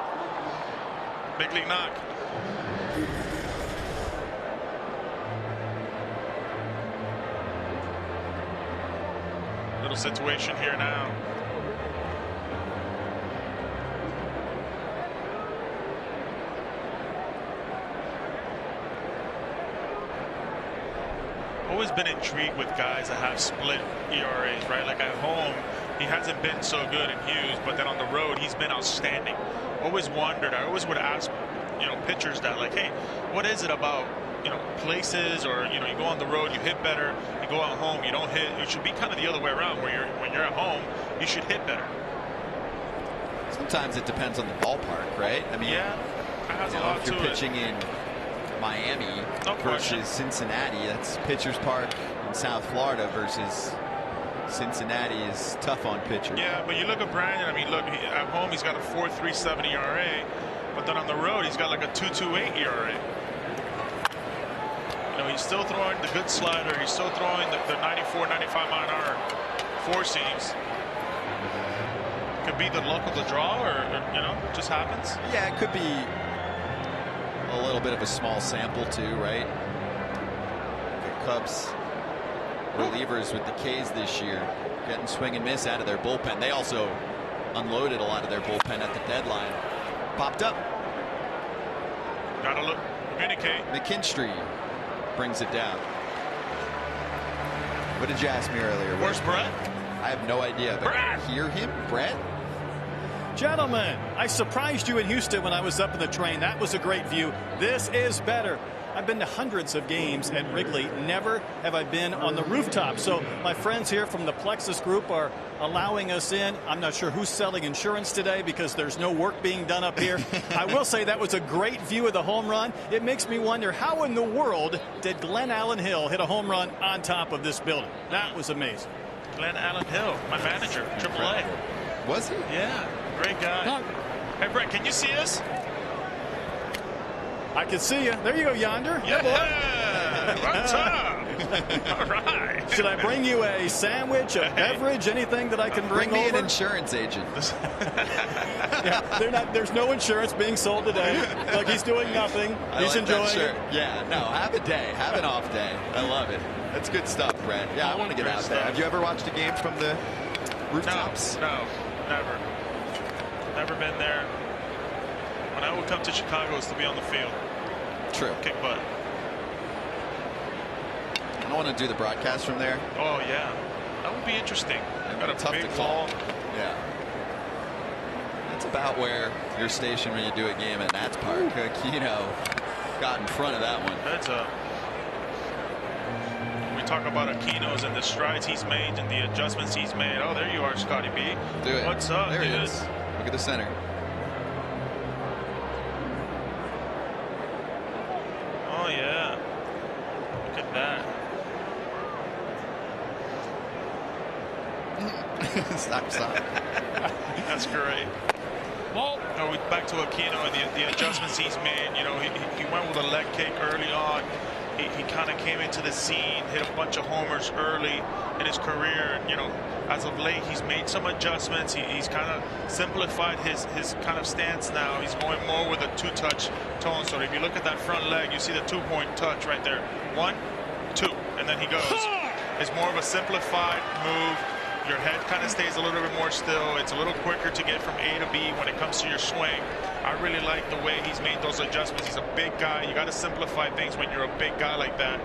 Big league knock. Little situation here now. Always been intrigued with guys that have split ERAs, right? Like at home, he hasn't been so good in Hughes, but then on the road, he's been outstanding. Always wondered. I always would ask, pitchers that, like, hey, what is it about, places, or you go on the road, you hit better. You go out home, you don't hit. It should be kind of the other way around, where when you're at home, you should hit better. Sometimes it depends on the ballpark, right? I mean, yeah, that has a lot if you're to it. pitching in Miami versus Cincinnati, that's Pitchers Park in South Florida versus Cincinnati is tough on pitchers. Yeah, but you look at Brandon. I mean, look, at home he's got a 4.37 ERA, but then on the road he's got like a 2.28 ERA. He's still throwing the good slider. He's still throwing the 94, 95 mile an hour four seams. Could be the luck of the draw, or it just happens. Yeah, it could be a little bit of a small sample too, right? The Cubs relievers with the K's this year getting swing and miss out of their bullpen. They also unloaded a lot of their bullpen at the deadline. Popped up. Gotta look. Communicate. McKinstry brings it down. What did you ask me earlier? Where's Brett? I have no idea, but I hear him. Brett? Gentlemen, I surprised you in Houston when I was up in the train. That was a great view. This is better. I've been to hundreds of games at Wrigley. Never have I been on the rooftop. So my friends here from the Plexus Group are allowing us in. I'm not sure who's selling insurance today because there's no work being done up here. I will say that was a great view of the home run. It makes me wonder, how in the world did Glenn Allen Hill hit a home run on top of this building? That was amazing. Glenn Allen Hill, my manager, AAA. Was he? Yeah, great guy. Hey, Brett, can you see us? I can see you. There you go, yonder. Yeah, boy. What's up? All right. Should I bring you a sandwich, a beverage, anything that I can bring me over? An insurance agent. Yeah, there's no insurance being sold today. Like, he's doing nothing. He's like enjoying it. Yeah, no, have a day. Have an off day. I love it. That's good stuff, Brad. Yeah, I want to get out there. Have you ever watched a game from the rooftops? No, never. Never been there. When I would come to Chicago, it's to be on the field. True. Kick butt. I don't want to do the broadcast from there. Oh, yeah. That would be interesting. Got a tough big to call. ball. Yeah. That's about where you're stationed when you do a game at Nats Park. Aquino got in front of that one. That's up. We talk about Aquino's and the strides he's made and the adjustments he's made. Oh, there you are, Scotty B. Do it. What's up, there dude? He is. Look at the center. Oh, yeah. Look at that. Stop. That's great. Well, back to Aquino and the adjustments he's made. He went with a leg kick early on. he kind of came into the scene, hit a bunch of homers early in his career. And, you know, as of late, he's made some adjustments. He's kind of simplified his kind of stance now. He's going more with a 2-touch tone. So if you look at that front leg, you see the 2-point touch right there. 1, 2, and then he goes. It's more of a simplified move. Your head kind of stays a little bit more still. It's a little quicker to get from A to B when it comes to your swing. I really like the way he's made those adjustments. He's a big guy. You got to simplify things when you're a big guy like that.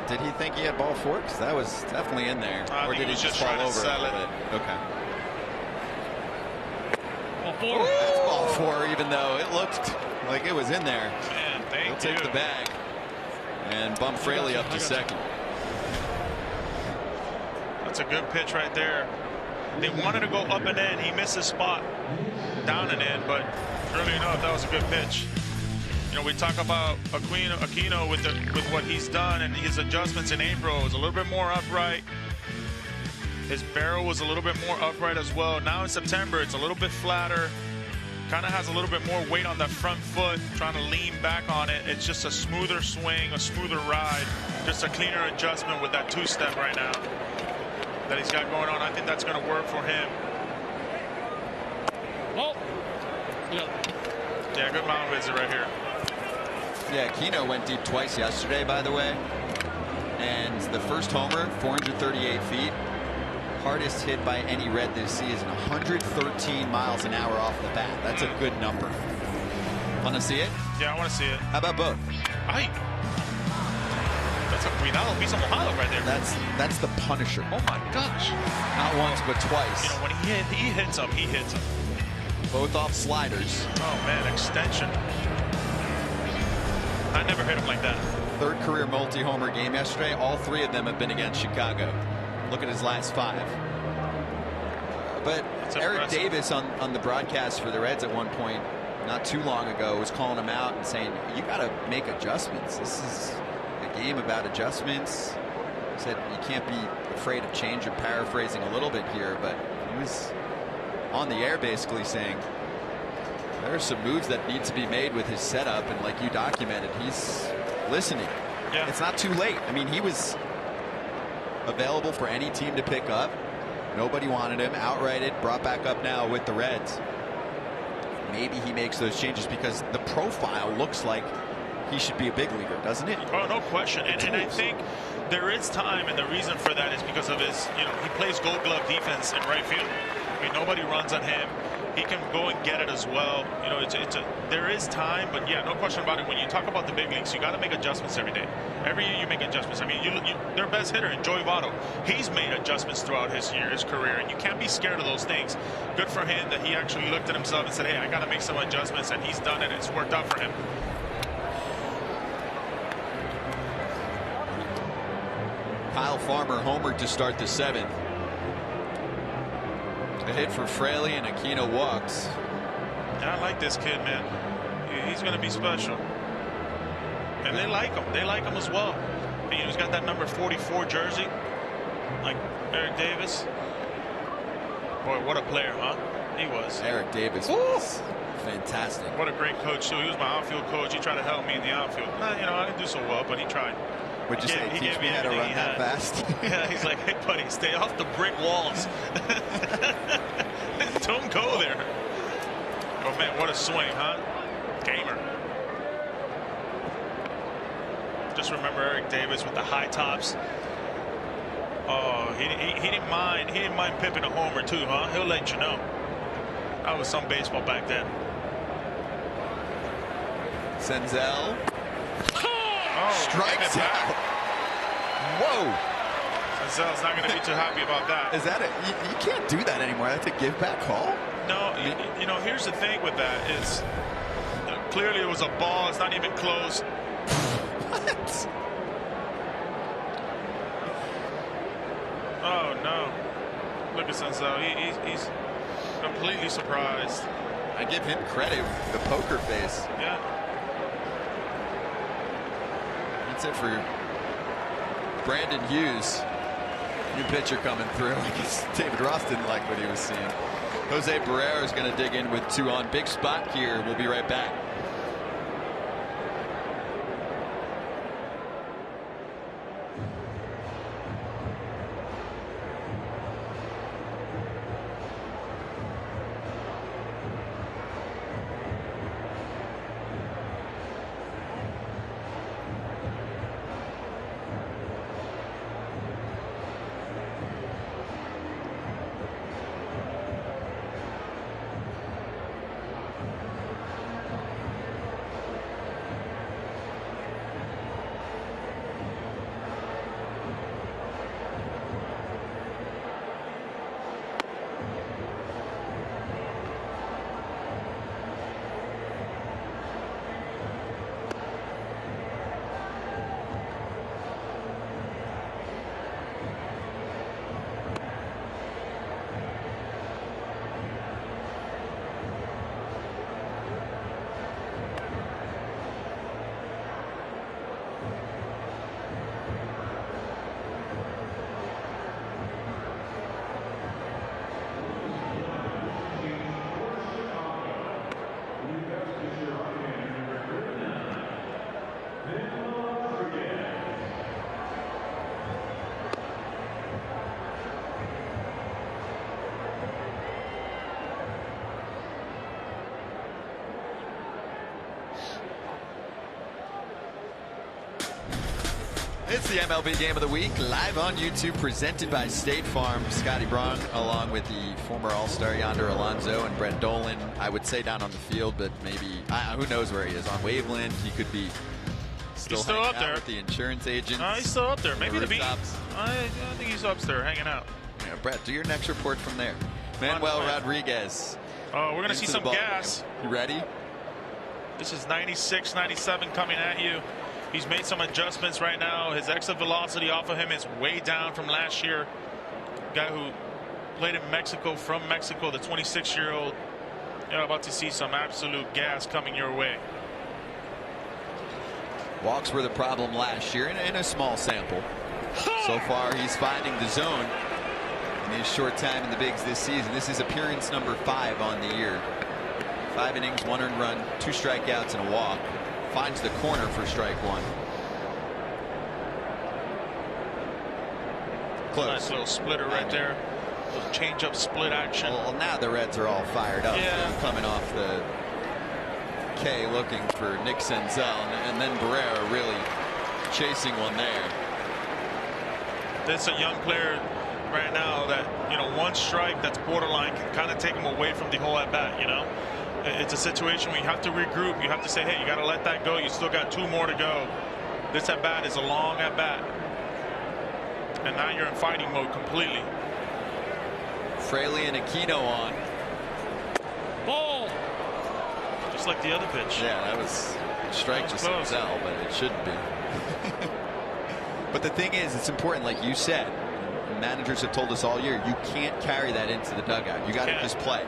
Did he think he had ball 4? Because that was definitely in there. Or did he just fall over? Okay. Ball 4. That's ball 4, even though it looked like it was in there. Man, thank you. He'll take the bag and bump Fraley up to second. That's a good pitch right there. They wanted to go up and in. He missed his spot down and in, but really enough, that was a good pitch. You know, we talk about Aquino with what he's done and his adjustments in April. It was a little bit more upright. His barrel was a little bit more upright as well. Now in September, it's a little bit flatter. Kind of has a little bit more weight on that front foot, trying to lean back on it. It's just a smoother swing, a smoother ride, just a cleaner adjustment with that 2-step right now that he's got going on. I think that's going to work for him. Oh. Yeah, good mound visit right here. Yeah, Aquino went deep twice yesterday, by the way. And the first homer, 438 feet. Hardest hit by any Red this season, 113 miles an hour off the bat. That's a good number. Want to see it? Yeah, I want to see it. How about both? That's a cuidado, piso mojado right there. That's the Punisher. Oh my gosh. Not once, but twice. You know, when he hits them, he hits them. Both off sliders. Oh man, extension. I never hit him like that. Third career multi-homer game yesterday. All 3 of them have been against Chicago. Look at his last 5. But Eric Davis on the broadcast for the Reds at one point, not too long ago, was calling him out and saying, you got to make adjustments. This is a game about adjustments. He said you can't be afraid of change. I'm paraphrasing a little bit here, but he was on the air basically saying there are some moves that need to be made with his setup, and like you documented, he's listening. Yeah. It's not too late. I mean, he was available for any team to pick up. Nobody wanted him. Outrighted, brought back up now with the Reds. Maybe he makes those changes because the profile looks like he should be a big leaguer, doesn't it? Oh, no question. And I think there is time, and the reason for that is because of his, you know, he plays Gold Glove defense in right field. I mean, nobody runs on him. He can go and get it as well. You know, there is time, but yeah, no question about it. When you talk about the big leagues, you got to make adjustments every day. Every year you make adjustments. I mean, their best hitter, Joey Votto, he's made adjustments throughout his career, and you can't be scared of those things. Good for him that he actually looked at himself and said, hey, I got to make some adjustments, and he's done it. It's worked out for him. Kyle Farmer homered to start the 7th. A hit for Fraley and Aquino walks. Yeah, I like this kid, man. He's going to be special. And they like him. They like him as well. And, you know, he's got that number 44 jersey, like Eric Davis. Boy, what a player, huh? He was. Eric Davis was fantastic. What a great coach, too. He was my outfield coach. He tried to help me in the outfield. You know, I didn't do so well, but he tried. What'd you say? Teach me how to run that fast? Yeah, he's like, hey, buddy, stay off the brick walls. Don't go there. Oh, man, what a swing, huh? Gamer. Just remember Eric Davis with the high tops. Oh, he didn't mind. He didn't mind pipping a homer, too, huh? He'll let you know. That was some baseball back then. Senzel. Oh, strikes out. Whoa. Senzel's not going to be too happy about that. Is that it? You can't do that anymore. That's a give back call. No, you know, here's the thing with that is, you know, clearly it was a ball. It's not even close. What? Oh no! Look at Senzel. He's completely surprised. I give him credit. The poker face. Yeah. That's it for Brandon Hughes. New pitcher coming through. I guess David Ross didn't like what he was seeing. Jose Barrera is going to dig in with 2 on. Big spot here. We'll be right back. It's the MLB Game of the Week, live on YouTube, presented by State Farm. Scotty Braun, along with the former All-Star Yonder Alonso and Brett Dolan. I would say down on the field, but maybe, who knows where he is. On Waveland, he could be still up there with the insurance agents. He's still up there. Maybe the beat. rooftops. I think he's up there hanging out. Yeah, Brett, do your next report from there. Manuel Rodriguez. Oh, we're going to see some gas. You ready? This is 96, 97 coming at you. He's made some adjustments right now. His exit velocity off of him is way down from last year. Guy who played in Mexico, from Mexico, the 26-year-old. You're about to see some absolute gas coming your way. Walks were the problem last year in a small sample. So far, he's finding the zone in his short time in the bigs this season. This is appearance number 5 on the year. 5 innings, 1 earned run, 2 strikeouts, and a walk. Finds the corner for strike 1. Close. Nice little splitter right there. Little change-up split action. Well, now the Reds are all fired up. Yeah. They're coming off the K, looking for Nick Senzel, and then Barrera really chasing one there. That's a young player right now that, one strike that's borderline can kind of take him away from the whole at bat. It's a situation where you have to regroup. You have to say, hey, you got to let that go. You still got 2 more to go. This at bat is a long at bat, and now you're in fighting mode completely. Fraley and Aquino on. Ball. Just like the other pitch. Yeah, that was a strike to Senzel, but it shouldn't be. But the thing is, it's important, like you said. Managers have told us all year, you can't carry that into the dugout. You got to just play.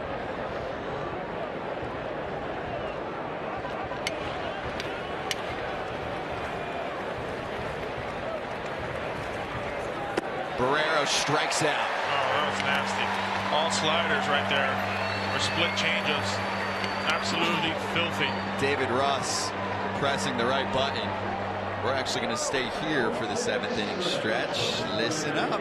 Barrera strikes out. Oh, that was nasty. All sliders right there, or split change-ups. Absolutely filthy. David Ross pressing the right button. We're actually going to stay here for the 7th inning stretch. Listen up.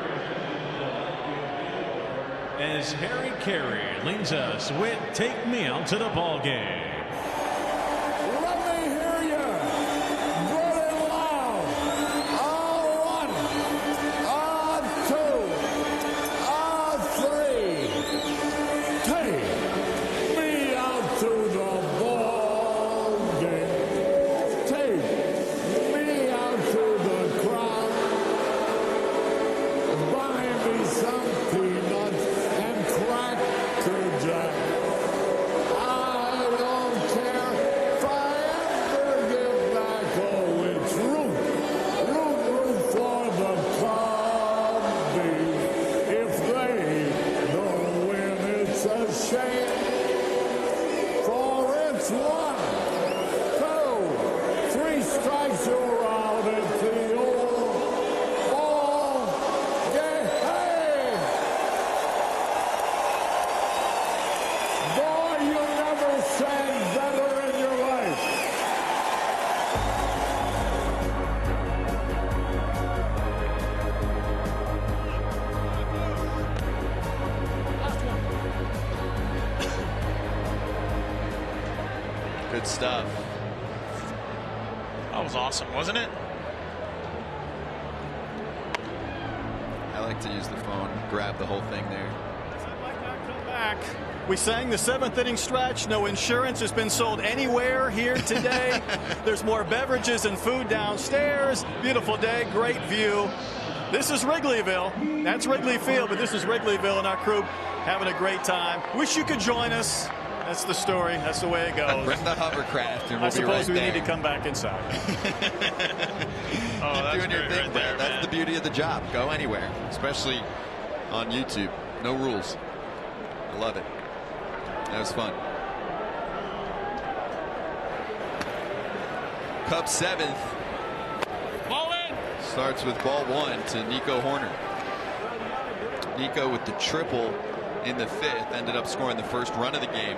As Harry Carey leads us with "Take Me Out to the Ball Game." Let me hear you. Good and loud. On 1, on 2, on 3. Take me out to the ball game. Take me out to the crowd. Buy me some peanuts and Cracker Jack. I don't care if I ever get back. Oh, it's root for the Cubbies. If they don't win, it's a shame. For it's 1, 2, 3 strikes, you're out at the old ball game. Hey! Boy, you never sang better in your life. Good stuff. That was awesome, wasn't it? I like to use the phone, grab the whole thing there. Back. We sang the 7th inning stretch. No insurance has been sold anywhere here today. There's more beverages and food downstairs. Beautiful day, great view. This is Wrigleyville. That's Wrigley Field, but this is Wrigleyville, and our crew having a great time. Wish you could join us. That's the story. That's the way it goes. Bring the hovercraft, and I we'll be suppose right we there. need to come back inside. Oh, Keep that's doing your great thing, right Brett. there, That's man. the beauty of the job. Go anywhere, especially on YouTube. No rules. I love it. That was fun. Cubs 7th. Ball in. Starts with ball 1 to Nico Horner. Nico with the triple in the 5th ended up scoring the first run of the game.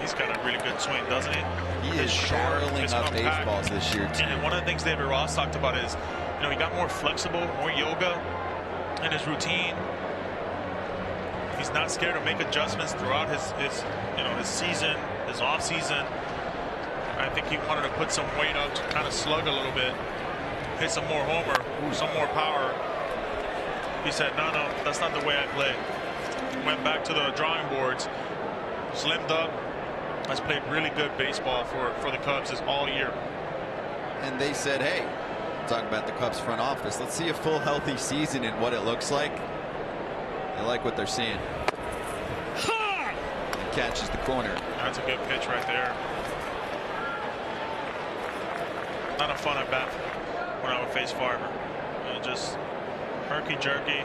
He's got a really good swing, doesn't he? He is barreling up baseballs this year, too. And one of the things David Ross talked about is, he got more flexible, more yoga in his routine. He's he's not scared to make adjustments throughout his season, his off season. I think he wanted to put some weight up to kind of slug a little bit, hit some more homer, some more power. He said, no, that's not the way I play. Went back to the drawing boards, slimmed up, has played really good baseball for the Cubs all year. And they said, hey, talk about the Cubs front office. Let's see a full healthy season and what it looks like. I like what they're seeing. He catches the corner. That's a good pitch right there. Not a fun at bat when I would face Farmer. Just herky jerky.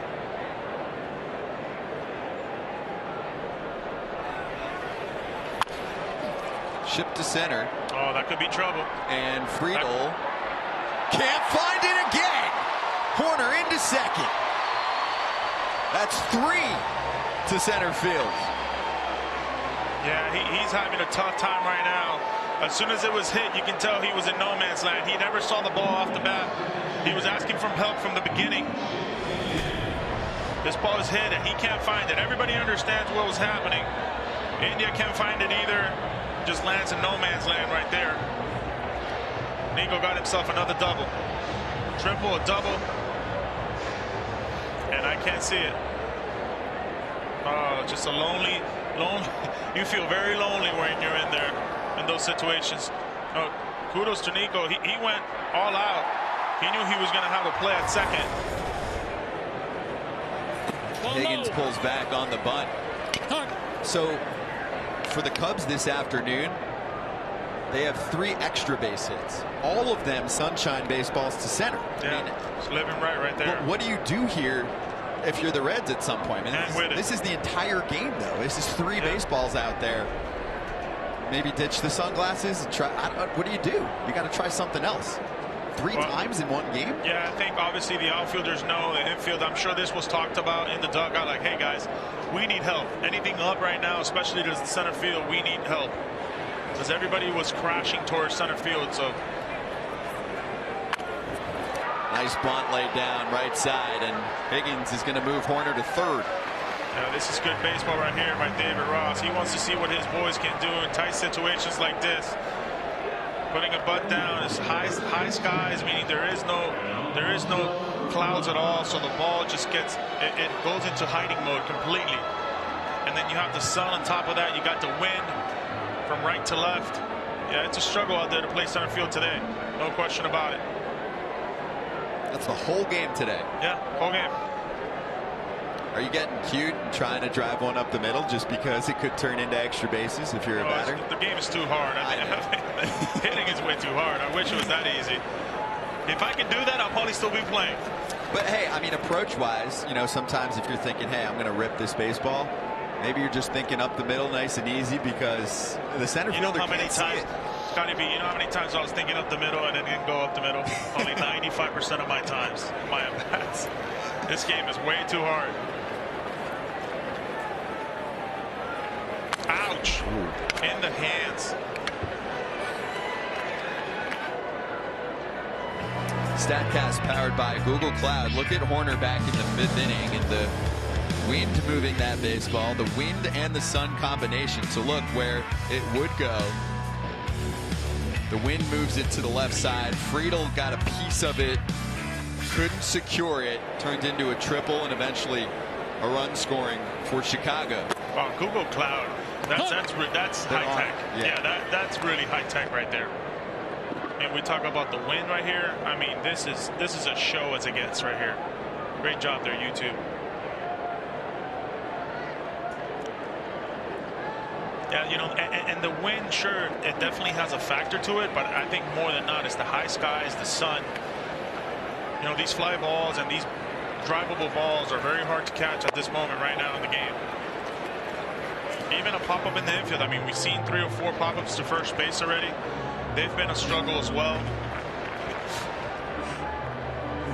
Shipped to center. Oh, that could be trouble. And Friedel can't find it again. Horner into second. That's 3 to center field. Yeah, he's having a tough time right now. As soon as it was hit, you can tell he was in no man's land. He never saw the ball off the bat. He was asking for help from the beginning. This ball is hit and he can't find it. Everybody understands what was happening. India can't find it either. Just lands in no man's land right there. Nico got himself another double. Triple, a double. And I can't see it. Oh, just a lonely. You feel very lonely when you're in there in those situations. Oh, kudos to Nico. He went all out. He knew he was going to have a play at second. Higgins pulls back on the bunt. So for the Cubs this afternoon, they have 3 extra base hits. All of them sunshine baseballs to center. Yeah, I mean, it's living right there. What do you do here if you're the Reds at some point? I mean, this is the entire game, though. This is 3 baseballs out there. Maybe ditch the sunglasses and try. What do? You got to try something else. 3 times in one game? Yeah, I think obviously the outfielders know, the infield. I'm sure this was talked about in the dugout. Like, hey guys, we need help. Anything up right now, especially to the center field, we need help. Because everybody was crashing towards center field. So nice bunt laid down right side, and Higgins is going to move Horner to third. This is good baseball right here by David Ross. He wants to see what his boys can do in tight situations like this. Putting a butt down is high skies, meaning there is no clouds at all, so the ball just gets it goes into hiding mode completely. And then you have the sun on top of that. You got the wind from right to left. Yeah, it's a struggle out there to play center field today. No question about it. That's the whole game today. Yeah, whole game. Are you getting cute and trying to drive one up the middle just because it could turn into extra bases if you're a batter? The game is too hard. Hitting is way too hard. I wish it was that easy. If I could do that, I'll probably still be playing. But hey, I mean, approach-wise, sometimes if you're thinking, hey, I'm going to rip this baseball, maybe you're just thinking up the middle nice and easy because the center fielder can't see it. Scotty B, you know how many times I was thinking up the middle and it didn't go up the middle? Only 95% of my times, my at-bats. This game is way too hard. Ouch. In the hands. StatCast powered by Google Cloud. Look at Horner back in the 5th inning and the wind moving that baseball, the wind and the sun combination. So look where it would go. The wind moves it to the left side. Friedel got a piece of it, couldn't secure it, turned into a triple and eventually a run scoring for Chicago. Oh, Google Cloud. That's high tech. Yeah, that's really high tech right there. And we talk about the wind right here. I mean, this is a show as it gets right here. Great job there, YouTube. Yeah, and the wind, sure, it definitely has a factor to it, but I think more than not, it's the high skies, the sun. These fly balls and these drivable balls are very hard to catch at this moment right now in the game. Even a pop-up in the infield. I mean, we've seen 3 or 4 pop-ups to first base already. They've been a struggle as well.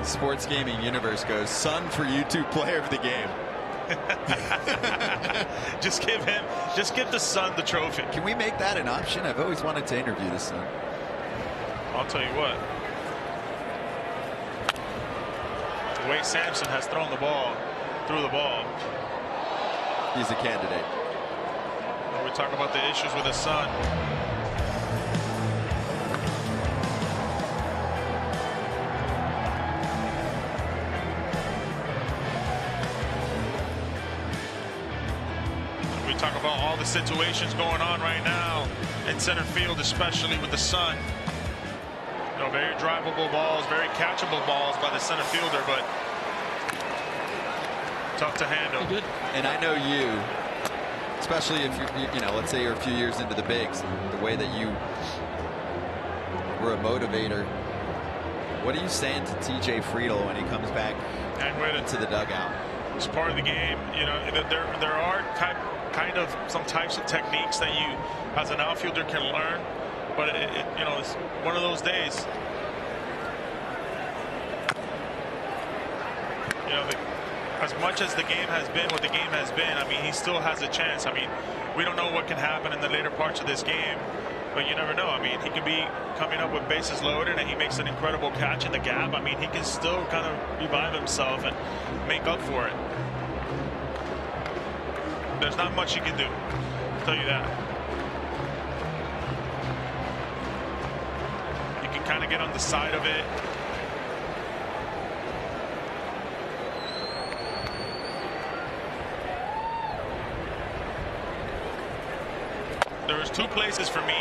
Sports Gaming Universe goes, Sun for YouTube Player of the Game. Just give the Sun the trophy. Can we make that an option? I've always wanted to interview the Sun. I'll tell you what. The way Sampson has thrown the ball, through the ball. he's a candidate. We talk about the issues with his son. We talk about all the situations going on right now in center field, especially with the sun. You know, very drivable balls, very catchable balls by the center fielder, but tough to handle. And I know you, especially if you're, let's say you're a few years into the bigs, the way that you were a motivator. What are you saying to TJ Friedl when he comes back into the dugout? It's part of the game. You know, there are kind of some types of techniques that you, as an outfielder, can learn. But it's one of those days. You know, as much as the game has been what the game has been, I mean, he still has a chance. I mean, we don't know what can happen in the later parts of this game, but you never know. I mean, he could be coming up with bases loaded and he makes an incredible catch in the gap. I mean, he can still kind of revive himself and make up for it. There's not much he can do, I'll tell you that. You can kind of get on the side of it. There was two places for me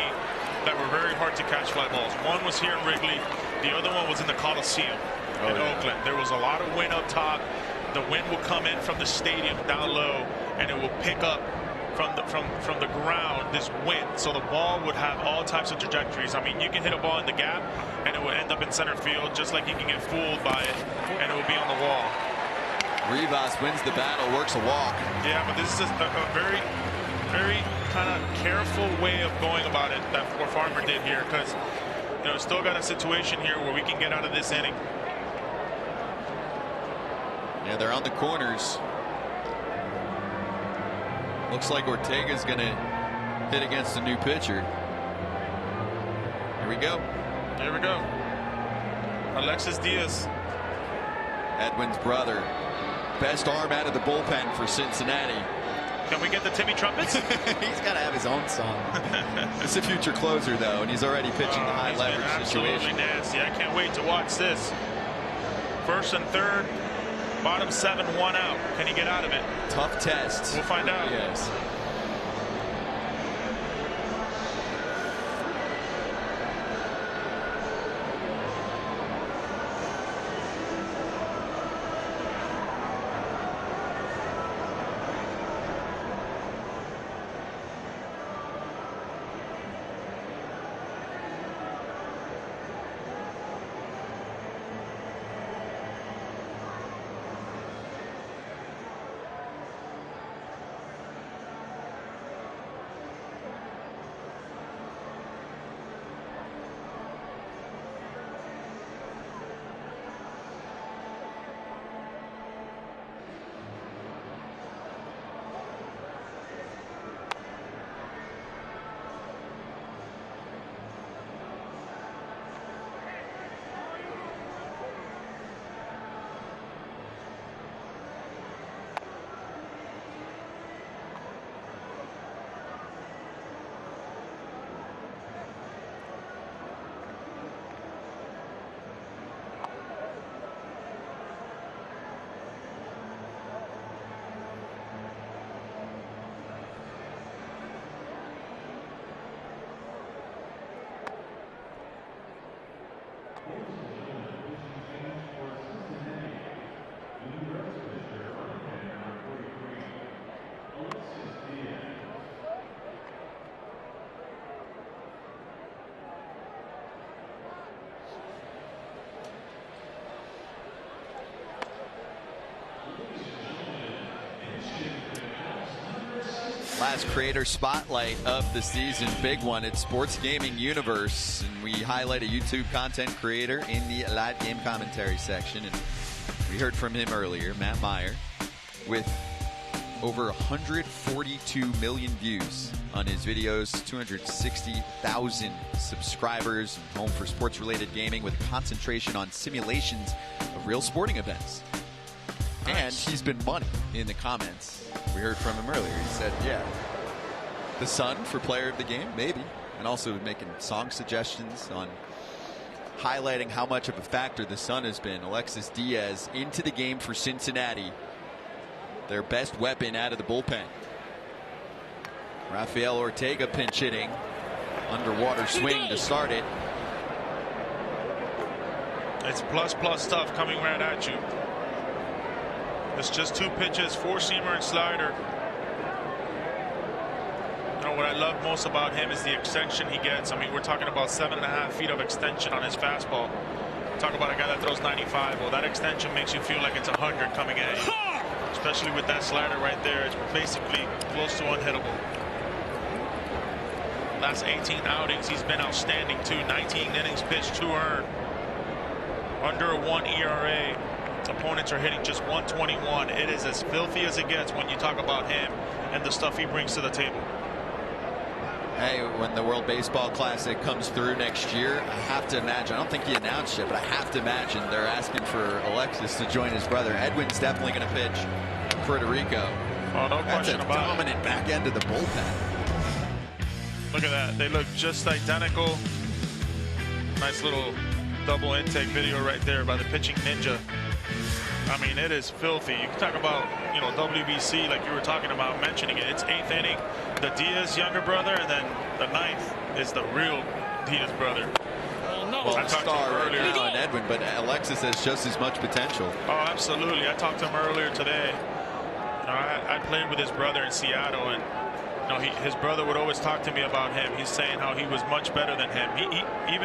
that were very hard to catch fly balls. One was here in Wrigley. The other one was in the Coliseum in Oakland. There was a lot of wind up top. The wind will come in from the stadium down low, and it will pick up from the ground this wind. So the ball would have all types of trajectories. I mean, you can hit a ball in the gap, and it would end up in center field, just like you can get fooled by it, and it will be on the wall. Rivas wins the battle, works a walk. Yeah, but this is a very, very kind of careful way of going about it that what Farmer did here, because still got a situation here where we can get out of this inning. Yeah, they're on the corners. Looks like Ortega's gonna hit against a new pitcher. Here we go. Here we go. Alexis Diaz, Edwin's brother, best arm out of the bullpen for Cincinnati. Can we get the Timmy trumpets? He's got to have his own song. It's a future closer, though, and he's already pitching the high leverage situation. Absolutely nasty. I can't wait to watch this. First and third, bottom 7, 1 out. Can he get out of it? Tough test. We'll find out. Yes. Last creator spotlight of the season, big one at Sports Gaming Universe, and we highlight a YouTube content creator in the live game commentary section, and we heard from him earlier, Matt Meyer, with over 142 million views on his videos, 260,000 subscribers, home for sports related gaming with a concentration on simulations of real sporting events. And he's been money in the comments. We heard from him earlier. He said, yeah, the son for player of the game, maybe. And also making song suggestions on highlighting how much of a factor the son has been. Alexis Diaz into the game for Cincinnati. Their best weapon out of the bullpen. Rafael Ortega pinch hitting. Underwater swing to start it. It's plus stuff coming right at you. It's just 2 pitches, 4-seamer and slider. You know what I love most about him is the extension he gets. I mean, we're talking about 7.5 feet of extension on his fastball. Talk about a guy that throws 95. Well, that extension makes you feel like it's 100 coming at you. Especially with that slider right there. It's basically close to unhittable. Last 18 outings, he's been outstanding too. 19 innings pitched, 2 earned. Under a 1 ERA. Opponents are hitting just 121. It is as filthy as it gets when you talk about him and the stuff he brings to the table. Hey, when the World Baseball Classic comes through next year, I have to imagine, I don't think he announced it, but I have to imagine they're asking for Alexis to join his brother. Edwin's definitely going to pitch Puerto Rico. Oh, no question about it. That's a dominant back end of the bullpen. Look at that. They look just identical. Nice little double intake video right there by the pitching ninja. I mean, it is filthy. You can talk about, you know, WBC like you were talking about, mentioning it. It's 8th inning. The Diaz younger brother, and then the 9th is the real Diaz brother. Well, I talked to him earlier now in Edwin, but Alexis has just as much potential. Oh, absolutely. I talked to him earlier today. You know, I played with his brother in Seattle, and you know, his brother would always talk to me about him. He's saying how he was much better than him.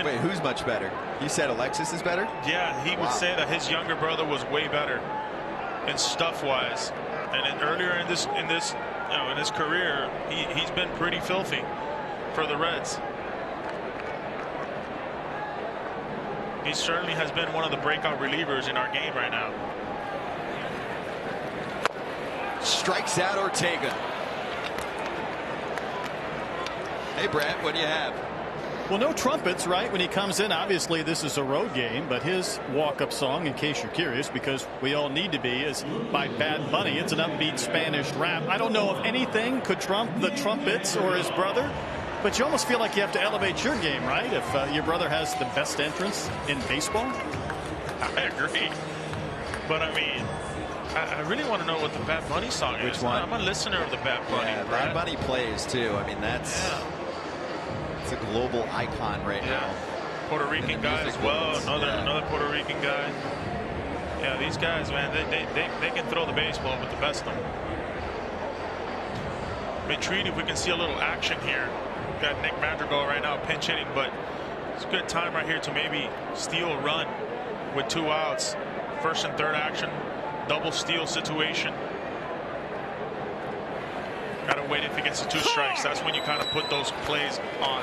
Wait, who's much better? He said Alexis is better? Yeah, he would say that his younger brother was way better in stuff-wise. And then earlier in this, you know, in his career, he's been pretty filthy for the Reds. He certainly has been one of the breakout relievers in our game right now. Strikes out Ortega. Hey, Brad, what do you have? Well, no trumpets, right? When he comes in, obviously this is a road game, but his walk-up song, in case you're curious, because we all need to be, is by Bad Bunny. It's an upbeat Spanish rap. I don't know if anything could trump the trumpets or his brother, but you almost feel like you have to elevate your game, right? If your brother has the best entrance in baseball. I agree. But, I mean, I really want to know what the Bad Bunny song is. Which one? I'm a listener of the Bad Bunny. Yeah, Bad Bunny plays, too. I mean, that's... Yeah. It's a global icon right now. Puerto Rican guy as well. Another Puerto Rican guy. Yeah, these guys, man, they can throw the baseball with the best of them. Intrigued if we can see a little action here. We've got Nick Madrigal right now pinch hitting, but it's a good time right here to maybe steal a run with 2 outs. First and third action, double steal situation. Got to wait if he gets the 2 strikes. That's when you kind of put those plays on.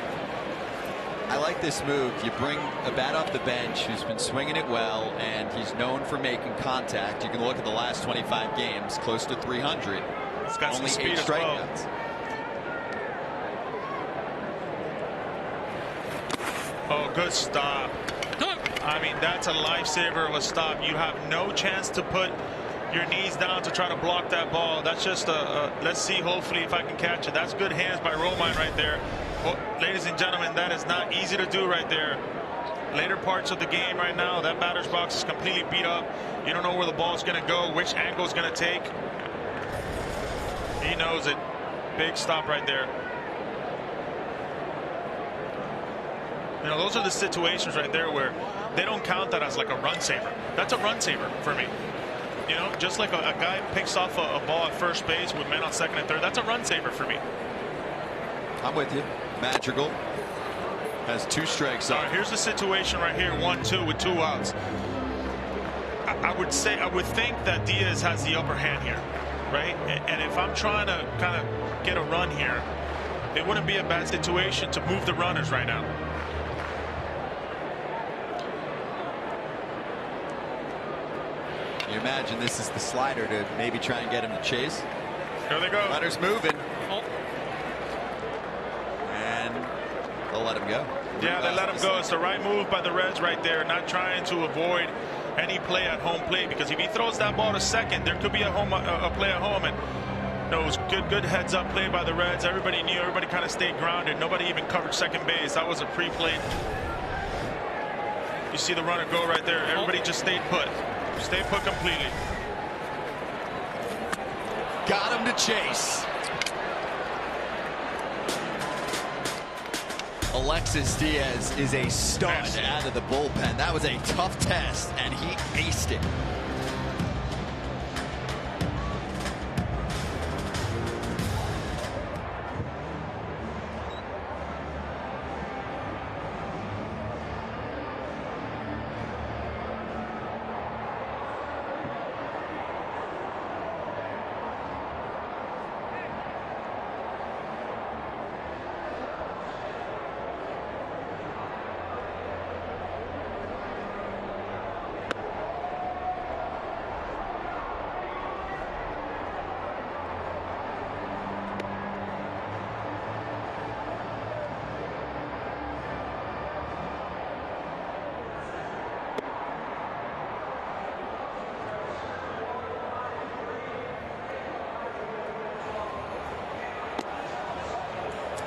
I like this move. You bring a bat off the bench who's been swinging it well, and he's known for making contact. You can look at the last 25 games, close to 300. It's got only some speed 8 as strikeouts. Well. Oh, good stop. I mean, that's a lifesaver of a stop. You have no chance to put your knees down to try to block that ball. That's just let's see, hopefully, if I can catch it. That's good hands by Romine right there. Well, ladies and gentlemen, that is not easy to do right there. Later parts of the game right now, that batter's box is completely beat up. You don't know where the ball's going to go, which angle is going to take. He knows it. Big stop right there. You know, those are the situations right there where they don't count that as like a run saver. That's a run saver for me. You know, just like a guy picks off a ball at first base with men on second and third, that's a run saver for me. I'm with you. Madrigal has 2 strikes up. All right, here's the situation right here, 1-2 with 2 outs. I would think that Diaz has the upper hand here, right? And if I'm trying to kind of get a run here, it wouldn't be a bad situation to move the runners right now. You imagine this is the slider to maybe try and get him to chase. Here they go. Slider's moving. And they'll let him go. Yeah, they let him go. It's the right move by the Reds right there, not trying to avoid any play at home plate, because if he throws that ball to second, there could be a play at home. And it was good heads up play by the Reds. Everybody knew, everybody kind of stayed grounded. Nobody even covered second base. That was a pre-play. You see the runner go right there. Everybody just stayed put. Stayed put completely. Got him to chase. Alexis Diaz is a stud out of the bullpen. That was a tough test, and he aced it.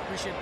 Appreciate it.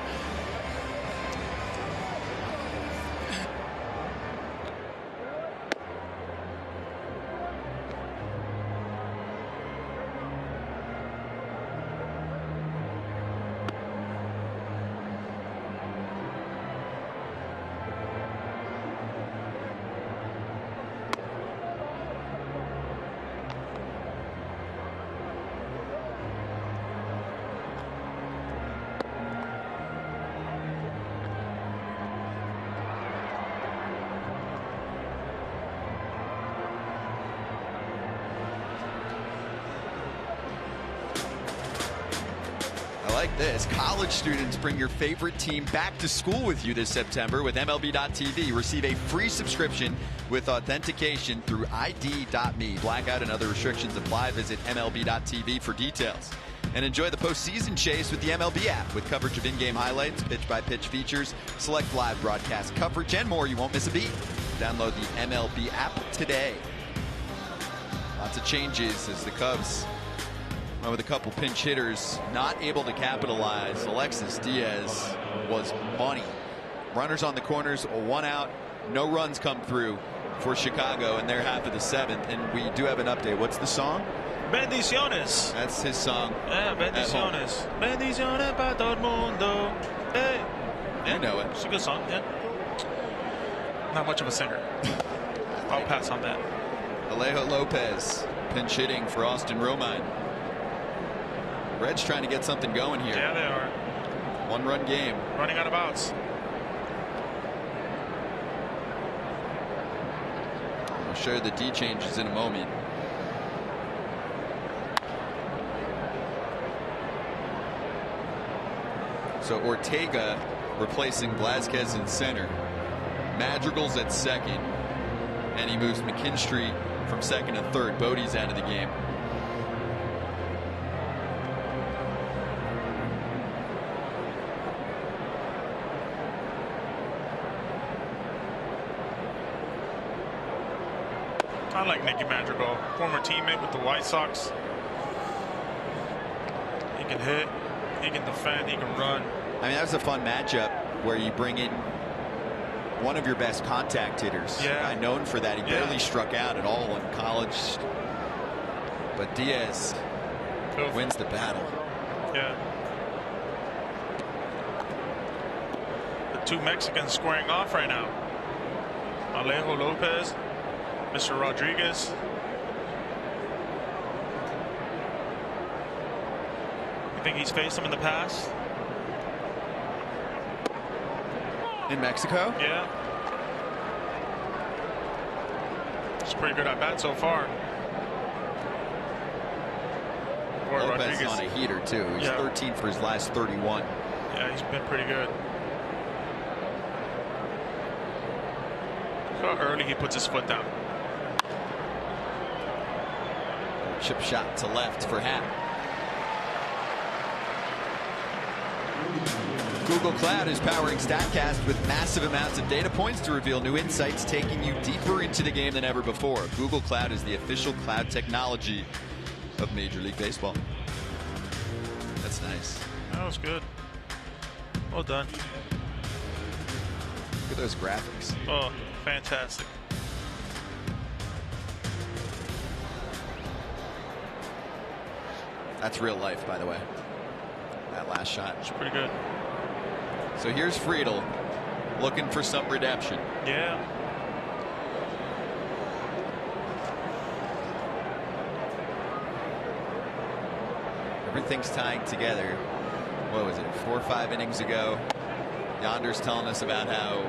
Like this. College students, bring your favorite team back to school with you this September with MLB.tv. Receive a free subscription with authentication through ID.me. Blackout and other restrictions apply. Visit MLB.tv for details. And enjoy the postseason chase with the MLB app with coverage of in-game highlights, pitch-by-pitch features, select live broadcast coverage, and more. You won't miss a beat. Download the MLB app today. Lots of changes as the Cubs with a couple pinch hitters not able to capitalize. Alexis Diaz was money. Runners on the corners, one out, no runs come through for Chicago in their half of the seventh. And we do have an update. What's the song? Bendiciones. That's his song. Yeah, bendiciones. Bendiciones para todo el mundo. Hey. Yeah, you know it. It's a good song, yeah. Not much of a singer. I'll pass on that. Alejo Lopez pinch hitting for Austin Romine. Reds trying to get something going here. Yeah, they are. One-run game. Running out of outs. I'll show you the D changes in a moment. So Ortega replacing Blázquez in center. Madrigal's at second. And he moves McKinstry from second and third. Bodie's out of the game. I like Nicky Madrigal, former teammate with the White Sox. He can hit, he can defend, he can run. I mean, that was a fun matchup where you bring in one of your best contact hitters. Yeah. Known for that. He barely struck out at all in college. But Diaz wins the battle. Yeah. The two Mexicans squaring off right now. Alejo Lopez, Mr. Rodriguez. You think he's faced him in the past? In Mexico? Yeah. It's pretty good at bat so far. Boy, Lopez Rodriguez on a heater too. He's 13 for his last 31. Yeah, he's been pretty good. Look how early he puts his foot down. Chip shot to left for Happ. Google Cloud is powering StatCast with massive amounts of data points to reveal new insights, taking you deeper into the game than ever before. Google Cloud is the official cloud technology of Major League Baseball. That's nice. That was good. Well done. Look at those graphics. Oh, fantastic. That's real life, by the way. That last shot. It's pretty good. So here's Friedel looking for some redemption. Yeah. Everything's tying together. What was it, 4 or 5 innings ago? Yonder's telling us about how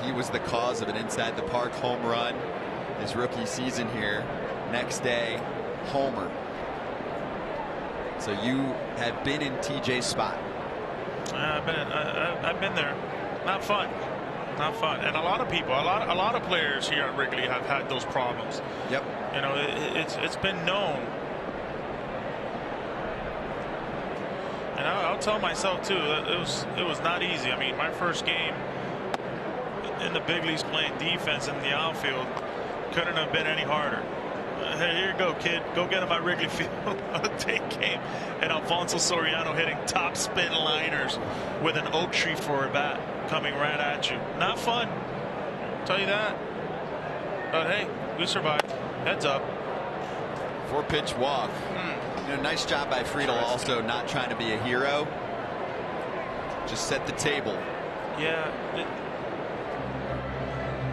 he was the cause of an inside the park home run his rookie season here. Next day, homer. So you have been in TJ's spot. I've been there. Not fun. Not fun. And a lot of people, a lot of players here at Wrigley have had those problems. Yep. You know, it's been known. And I'll tell myself too, it was not easy. I mean, my first game in the big leagues playing defense in the outfield couldn't have been any harder. Hey, here you go, kid. Go get him at Wrigley Field on a day game. And Alfonso Soriano hitting top spin liners with an oak tree for a bat coming right at you. Not fun. I'll tell you that. But hey, we survived. Heads up. 4-pitch walk. You know, nice job by Friedel also not trying to be a hero. Just set the table. Yeah.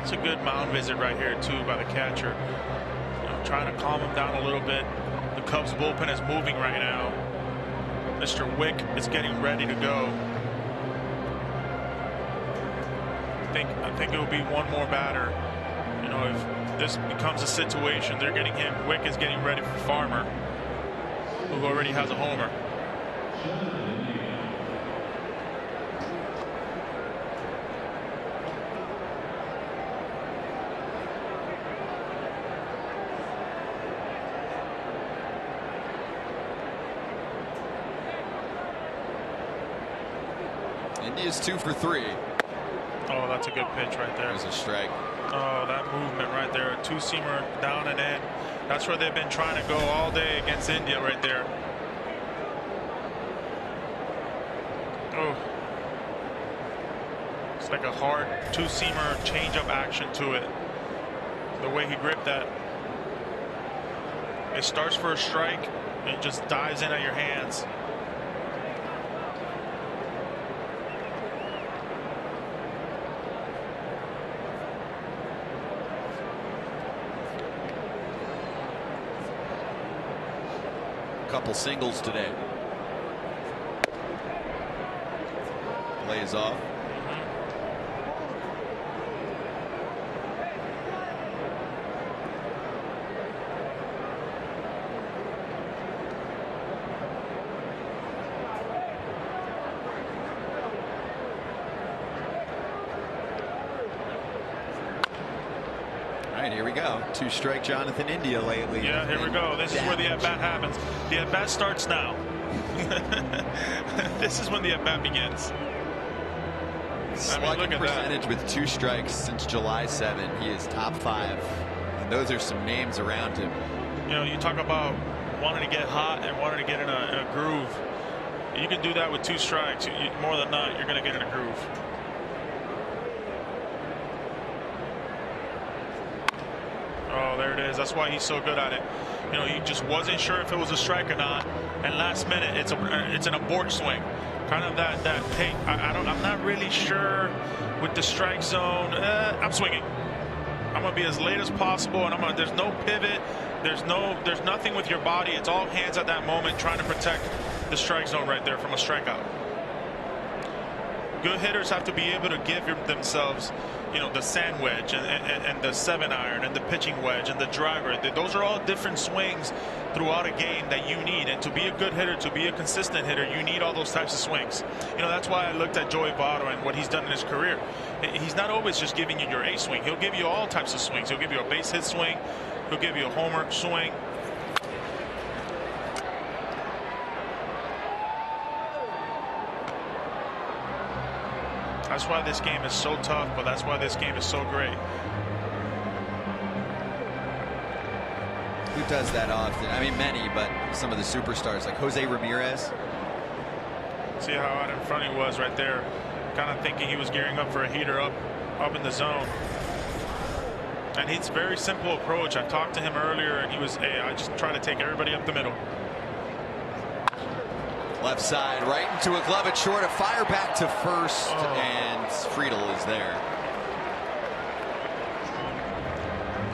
It's a good mound visit right here, too, by the catcher. Trying to calm him down a little bit. The Cubs bullpen is moving right now. Mr. Wick is getting ready to go. I think it will be one more batter. You know, if this becomes a situation, they're getting him. Wick is getting ready for Farmer, who already has a homer. India's 2 for 3. Oh, that's a good pitch right there. There's a strike. Oh, that movement right there. A two-seamer down and in. That's where they've been trying to go all day against India right there. Oh. It's like a hard two-seamer change-up action to it. The way he gripped that. It starts for a strike and it just dives in at your hands. Couple singles today. Lays off. All right, here we go. 2-strike Jonathan India lately. Yeah, here we go. This is where the at-bat happens. The at-bat starts now. This is when the at-bat begins. Slugging percentage with 2 strikes since July 7. He is top 5. And those are some names around him. You know, you talk about wanting to get hot and wanting to get in a groove. You can do that with 2 strikes. More than not, you're going to get in a groove. Oh, there it is. That's why he's so good at it. You know, he just wasn't sure if it was a strike or not. And last minute, it's an abort swing. Kind of that hey, I'm not really sure with the strike zone. I'm swinging. I'm gonna be as late as possible, and there's no pivot. There's nothing with your body. It's all hands at that moment, trying to protect the strike zone right there from a strikeout. Good hitters have to be able to give themselves, you know, the sand wedge and the 7-iron and the pitching wedge and the driver. Those are all different swings throughout a game that you need. And to be a good hitter, to be a consistent hitter, you need all those types of swings. You know, that's why I looked at Joey Votto and what he's done in his career. He's not always just giving you your A swing. He'll give you all types of swings. He'll give you a base hit swing. He'll give you a homer swing. That's why this game is so tough, but that's why this game is so great. Who does that often? I mean, many, but some of the superstars like Jose Ramirez. See how out in front he was right there, kind of thinking he was gearing up for a heater up in the zone. And it's a very simple approach. I talked to him earlier, and he was, hey, I just try to take everybody up the middle. Left side, right into a glove at short, a fire back to first, and Friedel is there.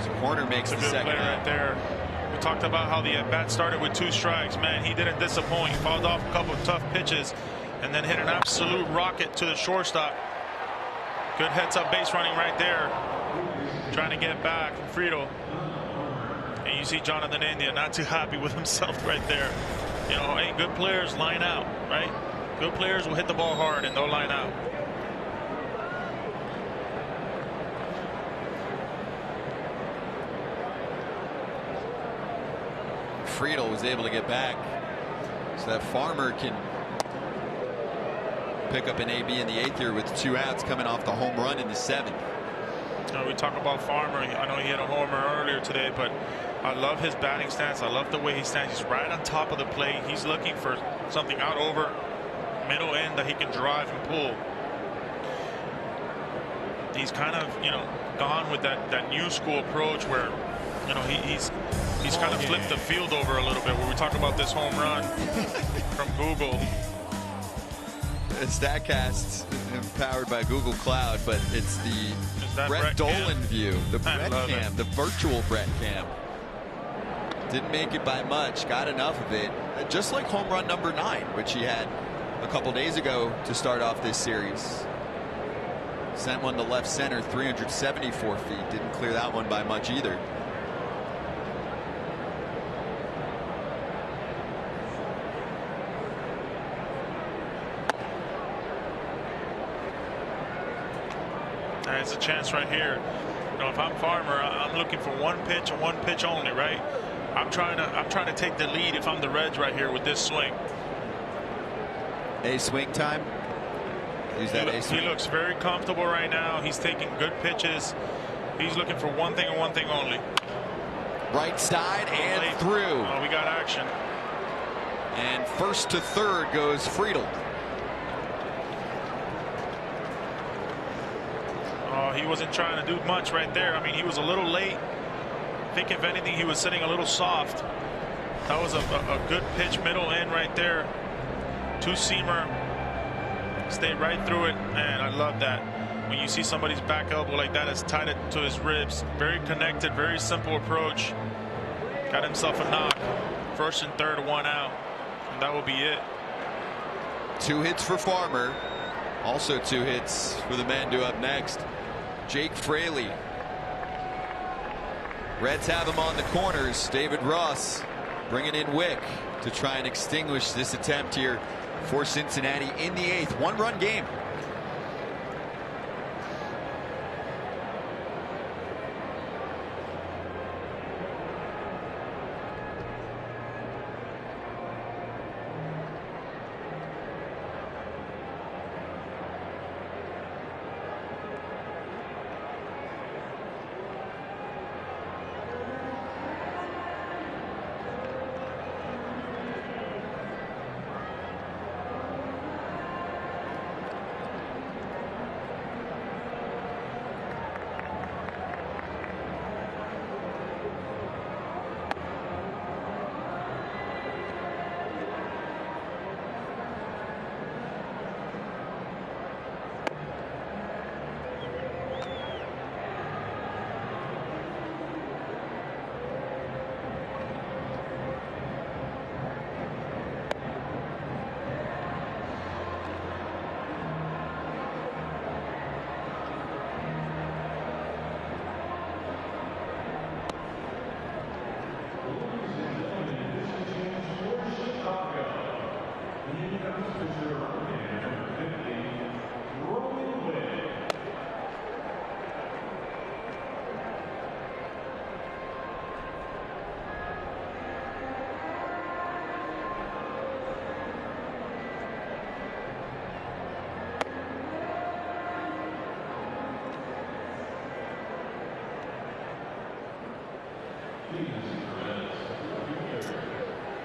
So Horner makes the second play right there. We talked about how the at-bat started with 2 strikes. Man, he didn't disappoint. He fouled off a couple of tough pitches and then hit an absolute rocket to the shortstop. Good heads-up base running right there. Trying to get back from Friedel. And you see Jonathan India not too happy with himself right there. You know, hey, good players line out, right? Good players will hit the ball hard and they'll line out. Friedel was able to get back, so that Farmer can pick up an AB in the 8th here with 2 outs coming off the home run in the 7th. We talk about Farmer. I know he had a homer earlier today, but I love his batting stance. I love the way he stands. He's right on top of the plate. He's looking for something out over middle end that he can drive and pull. He's kind of, you know, gone with that new school approach where, you know, he's kind of flipped the field over a little bit. Where we talk about this home run from Google. StatCast powered by Google Cloud, but it's the Brett Dolan view, the Brett Cam, the virtual Brett Cam. Didn't make it by much, got enough of it, just like home run number 9, which he had a couple days ago to start off this series. Sent one to left center, 374 feet. Didn't clear that one by much either. There's a chance right here. You know, if I'm Farmer, I'm looking for 1 pitch and 1 pitch only, right? I'm trying to take the lead if I'm the Reds right here with this swing. A swing time. Use that A swing. He looks very comfortable right now. He's taking good pitches. He's looking for 1 thing and 1 thing only. Right side and through. Oh, we got action. And first to third goes Friedel. Oh, he wasn't trying to do much right there. I mean, he was a little late. I think if anything, he was sitting a little soft. That was a good pitch, middle end right there. 2-seamer. Stayed right through it, and I love that. When you see somebody's back elbow like that, it's tied to his ribs. Very connected, very simple approach. Got himself a knock. First and third, 1 out. And that will be it. 2 hits for Farmer. Also 2 hits for the man due up next. Jake Fraley. Reds have him on the corners. David Ross bringing in Wick to try and extinguish this attempt here for Cincinnati in the 8th. 1-run game.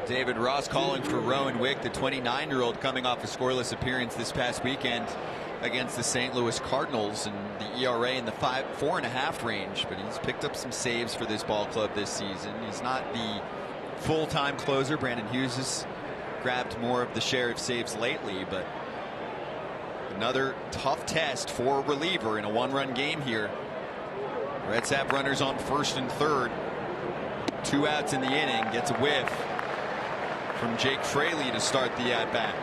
David Ross calling for Rowan Wick, the 29-year-old coming off a scoreless appearance this past weekend against the St. Louis Cardinals, and the ERA in the 4.5 range, but he's picked up some saves for this ball club this season. He's not the full-time closer. Brandon Hughes has grabbed more of the share of saves lately, but another tough test for a reliever in a one-run game here. Reds have runners on first and third. 2 outs in the inning. Gets a whiff from Jake Fraley to start the at-bat.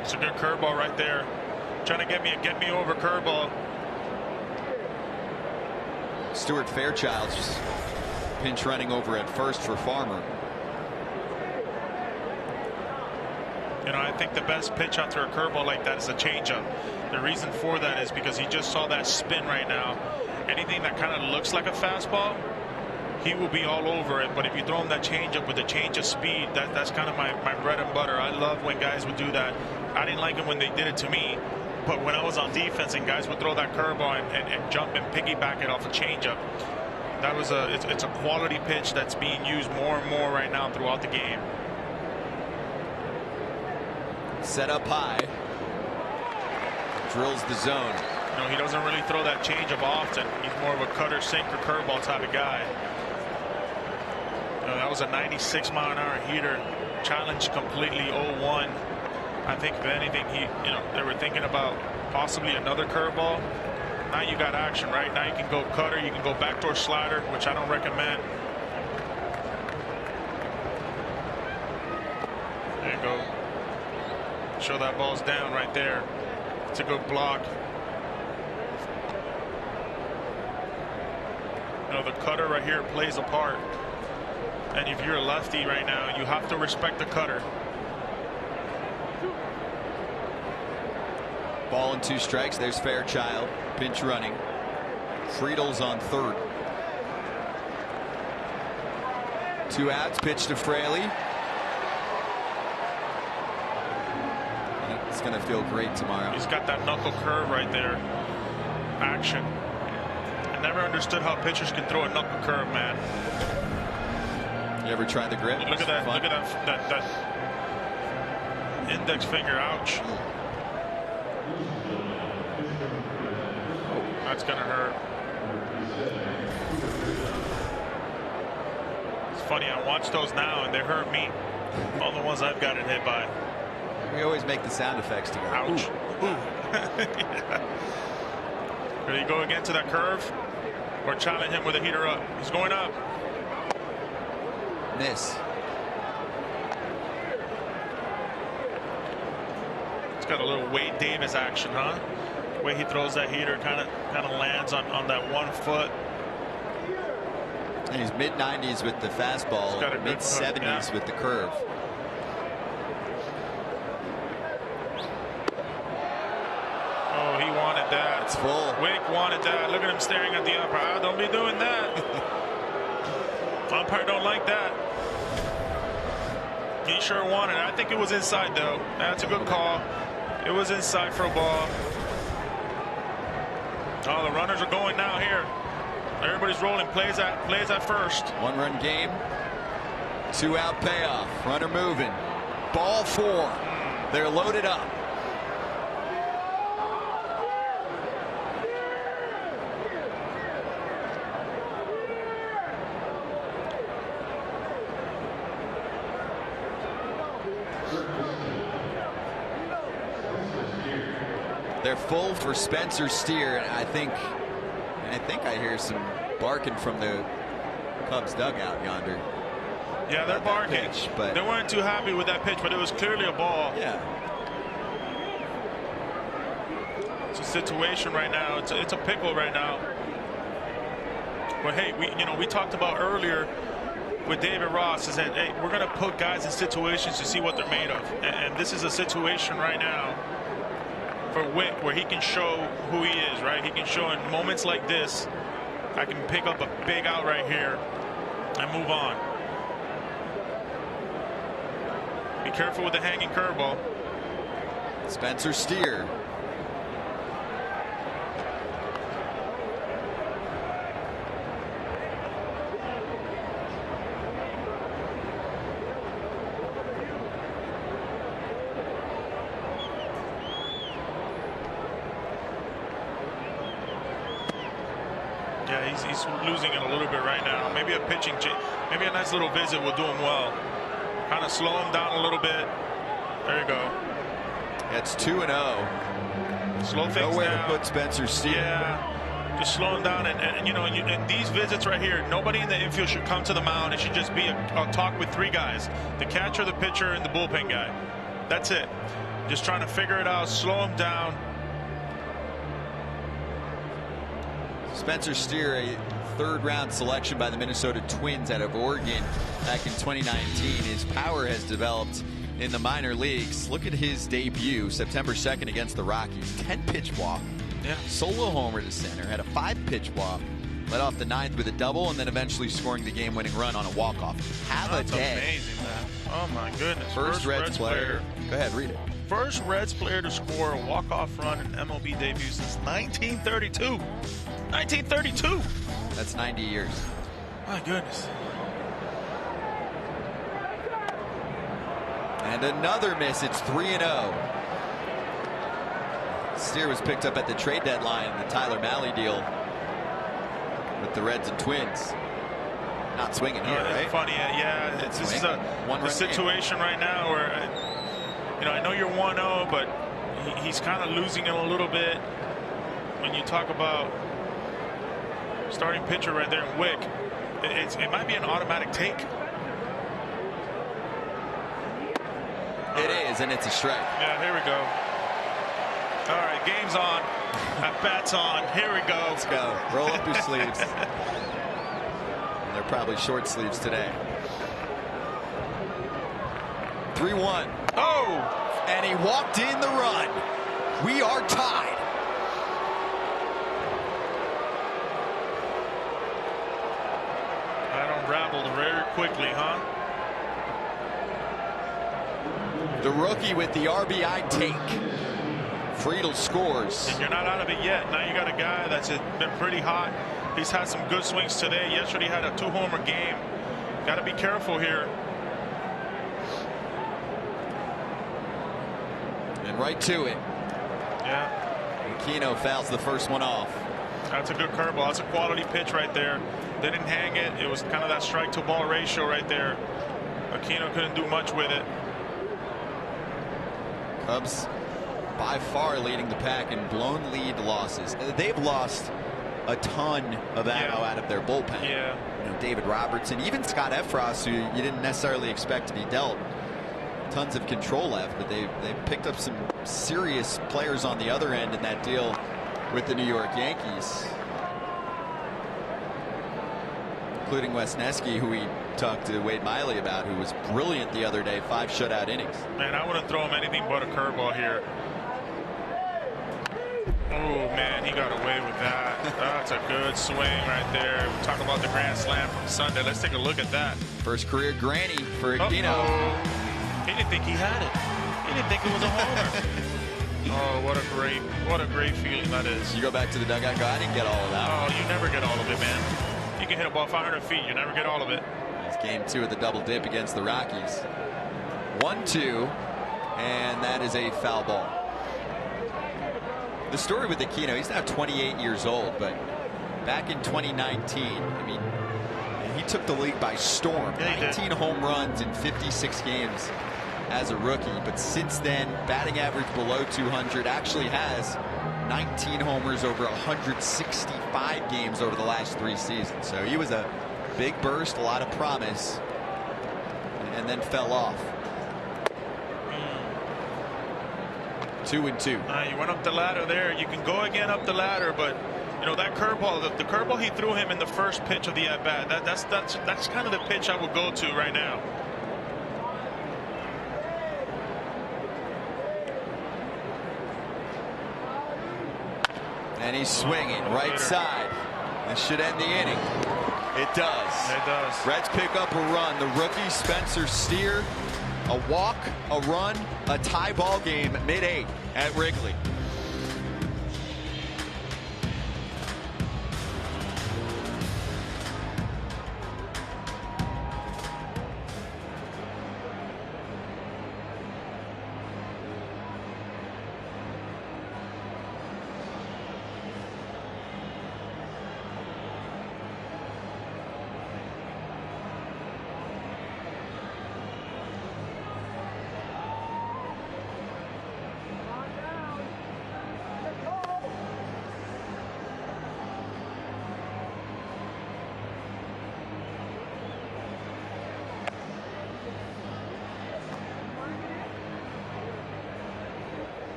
It's a good curveball right there. Trying to get me over curveball. Stuart Fairchild's just pinch running over at first for Farmer. You know, I think the best pitch after a curveball like that is a changeup. The reason for that is because he just saw that spin right now. Anything that kind of looks like a fastball, he will be all over it. But if you throw him that changeup with a change of speed, that's kind of my bread and butter. I love when guys would do that. I didn't like it when they did it to me, but when I was on defense and guys would throw that curveball and jump and piggyback it off a changeup, that was it's a quality pitch that's being used more and more right now throughout the game. Set up high. Drills the zone. You know, he doesn't really throw that changeup often. He's more of a cutter, sinker, curveball type of guy. You know, that was a 96-mile-an-hour heater. Challenged completely 0-1. I think if anything, they were thinking about possibly another curveball. Now you got action, right? Now you can go cutter, you can go backdoor slider, which I don't recommend. There you go. Show that ball's down right there. It's a good block. You know, the cutter right here plays a part. And if you're a lefty right now, you have to respect the cutter. Ball and 2 strikes. There's Fairchild. Pinch running. Friedel's on third. 2 outs. Pitch to Fraley. It's going to feel great tomorrow. He's got that knuckle curve right there. Action. I never understood how pitchers can throw a knuckle curve, man. You ever try the grip? Look at that. Look at that index finger. Ouch. That's gonna hurt. It's funny, I watch those now and they hurt me. All the ones I've gotten hit by. We always make the sound effects together. Ouch. Ooh. Yeah. Could he go again to that curve? Or challenge him with a heater up? He's going up. Miss. It's got a little Wade Davis action, huh? The way he throws that heater kind of lands on that 1 foot. And he's mid-90s with the fastball, mid-70s with the curve. Oh, he wanted that. It's full. Wick wanted that. Look at him staring at the umpire. Oh, don't be doing that. Umpire don't like that. He sure wanted it. I think it was inside, though. That's a good call. It was inside for a ball. Oh, the runners are going now here. Everybody's rolling. Plays at first. 1-run game. 2-out payoff. Runner moving. Ball 4. They're loaded up. They're full for Spencer Steer, and I think I hear some barking from the Cubs dugout yonder. Yeah, they're barking. Pitch, but they weren't too happy with that pitch, but it was clearly a ball. Yeah. It's a situation right now. It's a pickle right now. But hey, we talked about earlier with David Ross is that hey, we're going to put guys in situations to see what they're made of, and this is a situation right now for Wick where he can show who he is, right? He can show in moments like this, I can pick up a big out right here and move on. Be careful with the hanging curveball. Spencer Steer. Yeah, he's losing it a little bit right now. Maybe a pitching change, maybe a nice little visit will do him well. Kind of slow him down a little bit. There you go. It's 2-0. Slow things Nowhere down. to put Spencer Steer. Yeah, just slow him down. And you know, and these visits right here, nobody in the infield should come to the mound. It should just be a talk with three guys: the catcher, the pitcher, and the bullpen guy. That's it. Just trying to figure it out, slow him down. Spencer Steer, a third-round selection by the Minnesota Twins out of Oregon back in 2019. His power has developed in the minor leagues. Look at his debut September 2nd against the Rockies. 10-pitch walk. Yeah. Solo homer to center. Had a 5-pitch walk. Led off the 9th with a double, and then eventually scoring the game-winning run on a walk-off. That's amazing, man. Oh, my goodness. First Reds player. Go ahead, read it. First Reds player to score a walk-off run in MLB debut since 1932. 1932. That's 90 years. My goodness. And another miss. It's 3-0. Steer was picked up at the trade deadline in the Tyler Mahle deal with the Reds and Twins. Not swinging here, right? Funny, yeah. This is a situation right now where, you know, I know you're 1-0, but he's kind of losing it a little bit. When you talk about starting pitcher right there in Wick, it might be an automatic take. It is, and it's a strike. Yeah, here we go. All right, game's on. At bat's on. Here we go. Let's go. Roll up your sleeves. And they're probably short sleeves today. 3-1. Oh! And he walked in the run. We are tied. That unraveled very quickly, huh? The rookie with the RBI take. Friedel scores. And you're not out of it yet. Now you got a guy that's been pretty hot. He's had some good swings today. Yesterday he had a 2-homer game. Got to be careful here. And right to it. Yeah. Aquino fouls the first one off. That's a good curveball. That's a quality pitch right there. They didn't hang it. It was kind of that strike to ball ratio right there. Aquino couldn't do much with it. Cubs by far leading the pack in blown lead losses. They've lost a ton of ammo out of their bullpen. Yeah. You know, David Robertson, even Scott Effross, who you didn't necessarily expect to be dealt tons of control left, but they picked up some serious players on the other end in that deal with the New York Yankees, including Wesneski, who we talked to Wade Miley about, who was brilliant the other day, 5 shutout innings. Man, I wouldn't throw him anything but a curveball here. Oh, man, he got away with that. That's a good swing right there. We talk about the grand slam from Sunday. Let's take a look at that. First career granny for Aquino. He didn't think he had it. He didn't think it was a homer. Oh, what a great feeling that is. You go back to the dugout, go, I didn't get all of that. Oh, you never get all of it, man. You can hit a ball 500 feet. You never get all of it. It's game 2 of the double dip against the Rockies. 1-2, and that is a foul ball. The story with Aquino, he's now 28 years old, but back in 2019, I mean, he took the league by storm. Yeah, 19 home runs in 56 games as a rookie, but since then, batting average below 200, actually has 19 homers over 165 games over the last 3 seasons. So he was a big burst, a lot of promise, and then fell off. 2-2. You went up the ladder there. You can go again up the ladder, but you know that curveball, the curveball he threw him in the first pitch of the at bat. That's kind of the pitch I would go to right now. And he's swinging right side. This should end the inning. It does. It does. Reds pick up a run. The rookie Spencer Steer, a walk, a run, a tie ball game mid-8 at Wrigley.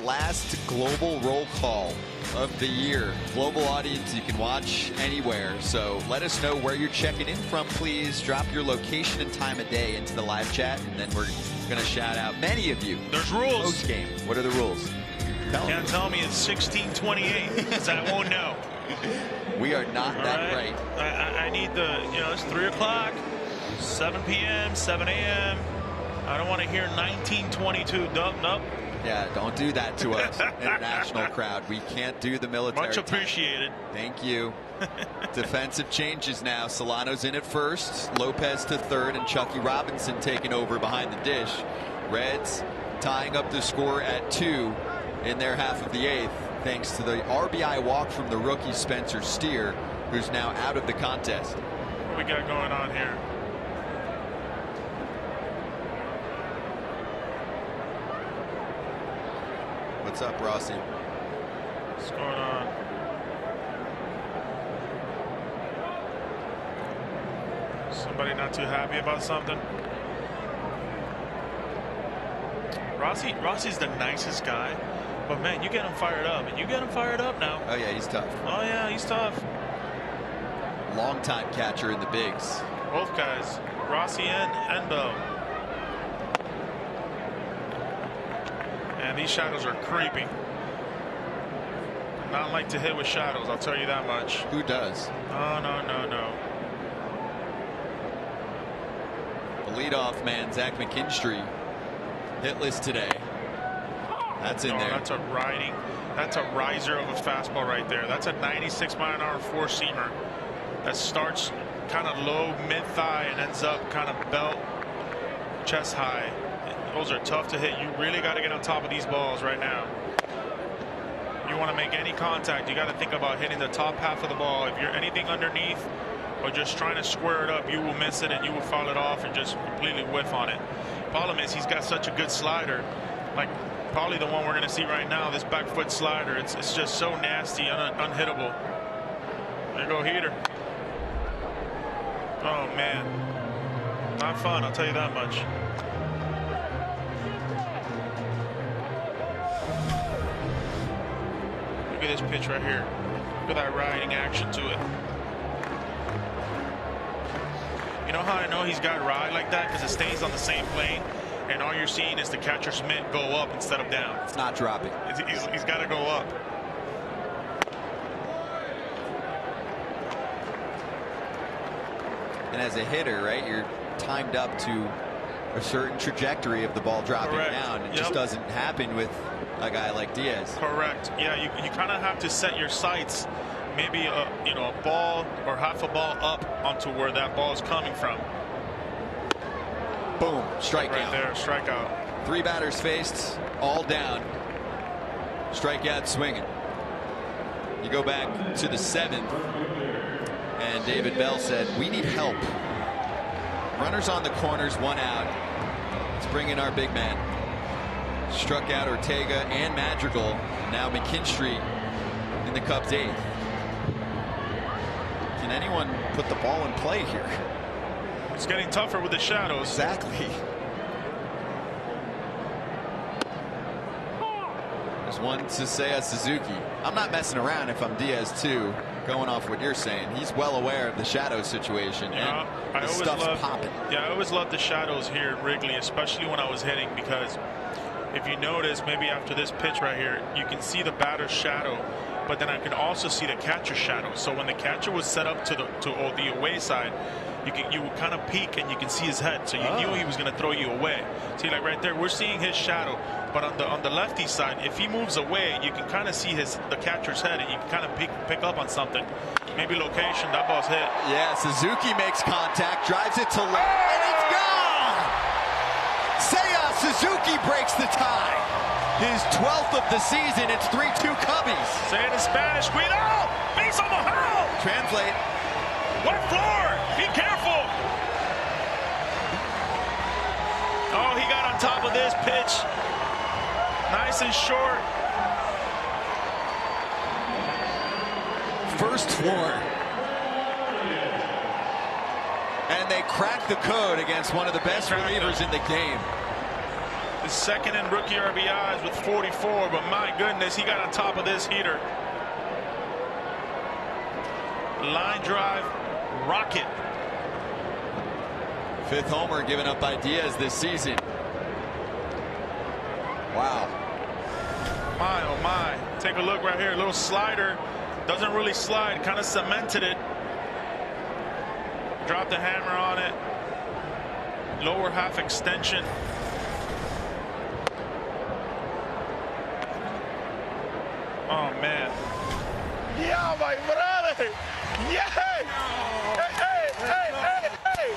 Last global roll call of the year. Global audience you can watch anywhere. So let us know where you're checking in from, please. Drop your location and time of day into the live chat, and then we're going to shout out many of you. There's rules. Postgame. What are the rules? Can't tell me it's 16:28 because I won't know. We are not that bright. I need the, it's 3 o'clock, 7 p.m., 7 a.m. I don't want to hear 1922. Nope. Yeah, don't do that to us, international crowd. We can't do the military. Much appreciated. Thank you. Defensive changes now. Solano's in at first, Lopez to third, and Chucky Robinson taking over behind the dish. Reds tying up the score at 2 in their half of the 8th, thanks to the RBI walk from the rookie Spencer Steer, who's now out of the contest. What we got going on here? What's up, Rossi? What's going on? Somebody not too happy about something? Rossi's the nicest guy, but man, you get him fired up, and you get him fired up now. Oh yeah, he's tough. Oh yeah, he's tough. Long-time catcher in the bigs. Both guys, Rossi and Bell. And these shadows are creeping. Not like to hit with shadows, I'll tell you that much. Who does? Oh, no. The leadoff man, Zach McKinstry, hitless today. That's in there. That's a riding. That's a riser of a fastball right there. That's a 96-mile-an-hour four-seamer that starts kind of low, mid-thigh, and ends up kind of belt, chest high. Those are tough to hit. You really got to get on top of these balls right now. You want to make any contact, you got to think about hitting the top half of the ball. If you're anything underneath or just trying to square it up, you will miss it and you will foul it off and just completely whiff on it. Problem is, he's got such a good slider, like probably the one we're going to see right now, this back foot slider. It's just so nasty, unhittable. There you go, heater. Oh man, not fun, I'll tell you that much. Look at this pitch right here. Look at that riding action to it. You know how I know he's got ride like that? Because it stays on the same plane, and all you're seeing is the catcher's mitt go up instead of down. It's not dropping. He's got to go up. And as a hitter, right, you're timed up to a certain trajectory of the ball dropping down. It just doesn't happen with a guy like Diaz. Correct. Yeah, you kind of have to set your sights, maybe a ball or half a ball up onto where that ball is coming from. Boom, strikeout. Right there, strikeout. 3 batters faced, all down. Strikeout swinging. You go back to the 7th, and David Bell said, "We need help. Runners on the corners, 1 out. Let's bring in our big man." Struck out Ortega and Madrigal. Now McKinstry in the Cubs' 8th. Can anyone put the ball in play here? It's getting tougher with the shadows. Exactly. There's one to Seiya Suzuki. I'm not messing around if I'm Diaz too. Going off what you're saying, he's well aware of the shadow situation. Yeah, and the stuff's popping. Yeah, I always love the shadows here at Wrigley, especially when I was hitting, because if you notice, maybe after this pitch right here, you can see the batter's shadow, but then I can also see the catcher's shadow. So when the catcher was set up to the away side, you would kind of peek and you can see his head, so you knew he was going to throw you away. See, like right there, we're seeing his shadow, but on the lefty side, if he moves away, you can kind of see the catcher's head, and you can kind of pick up on something. Maybe location. That ball's hit. Yeah, Suzuki makes contact, drives it to left, and it's gone. Seiya Suzuki breaks the tie. His 12th of the season. It's 3-2 Cubbies. Say it in Spanish. Cuidado! Piso mojado! Translate. Wet floor! Be careful! Oh, he got on top of this pitch. Nice and short. first floor. And they cracked the code against one of the best relievers in the game. The second in rookie RBIs with 44, but my goodness, he got on top of this heater. Line drive, rocket. 5th homer giving up ideas this season. Wow. My, oh my. Take a look right here. A little slider. Doesn't really slide. Kind of cemented it. Dropped the hammer on it. Lower half extension. Oh, man. Yeah, my brother. Yeah. Hey, hey, hey, hey, hey.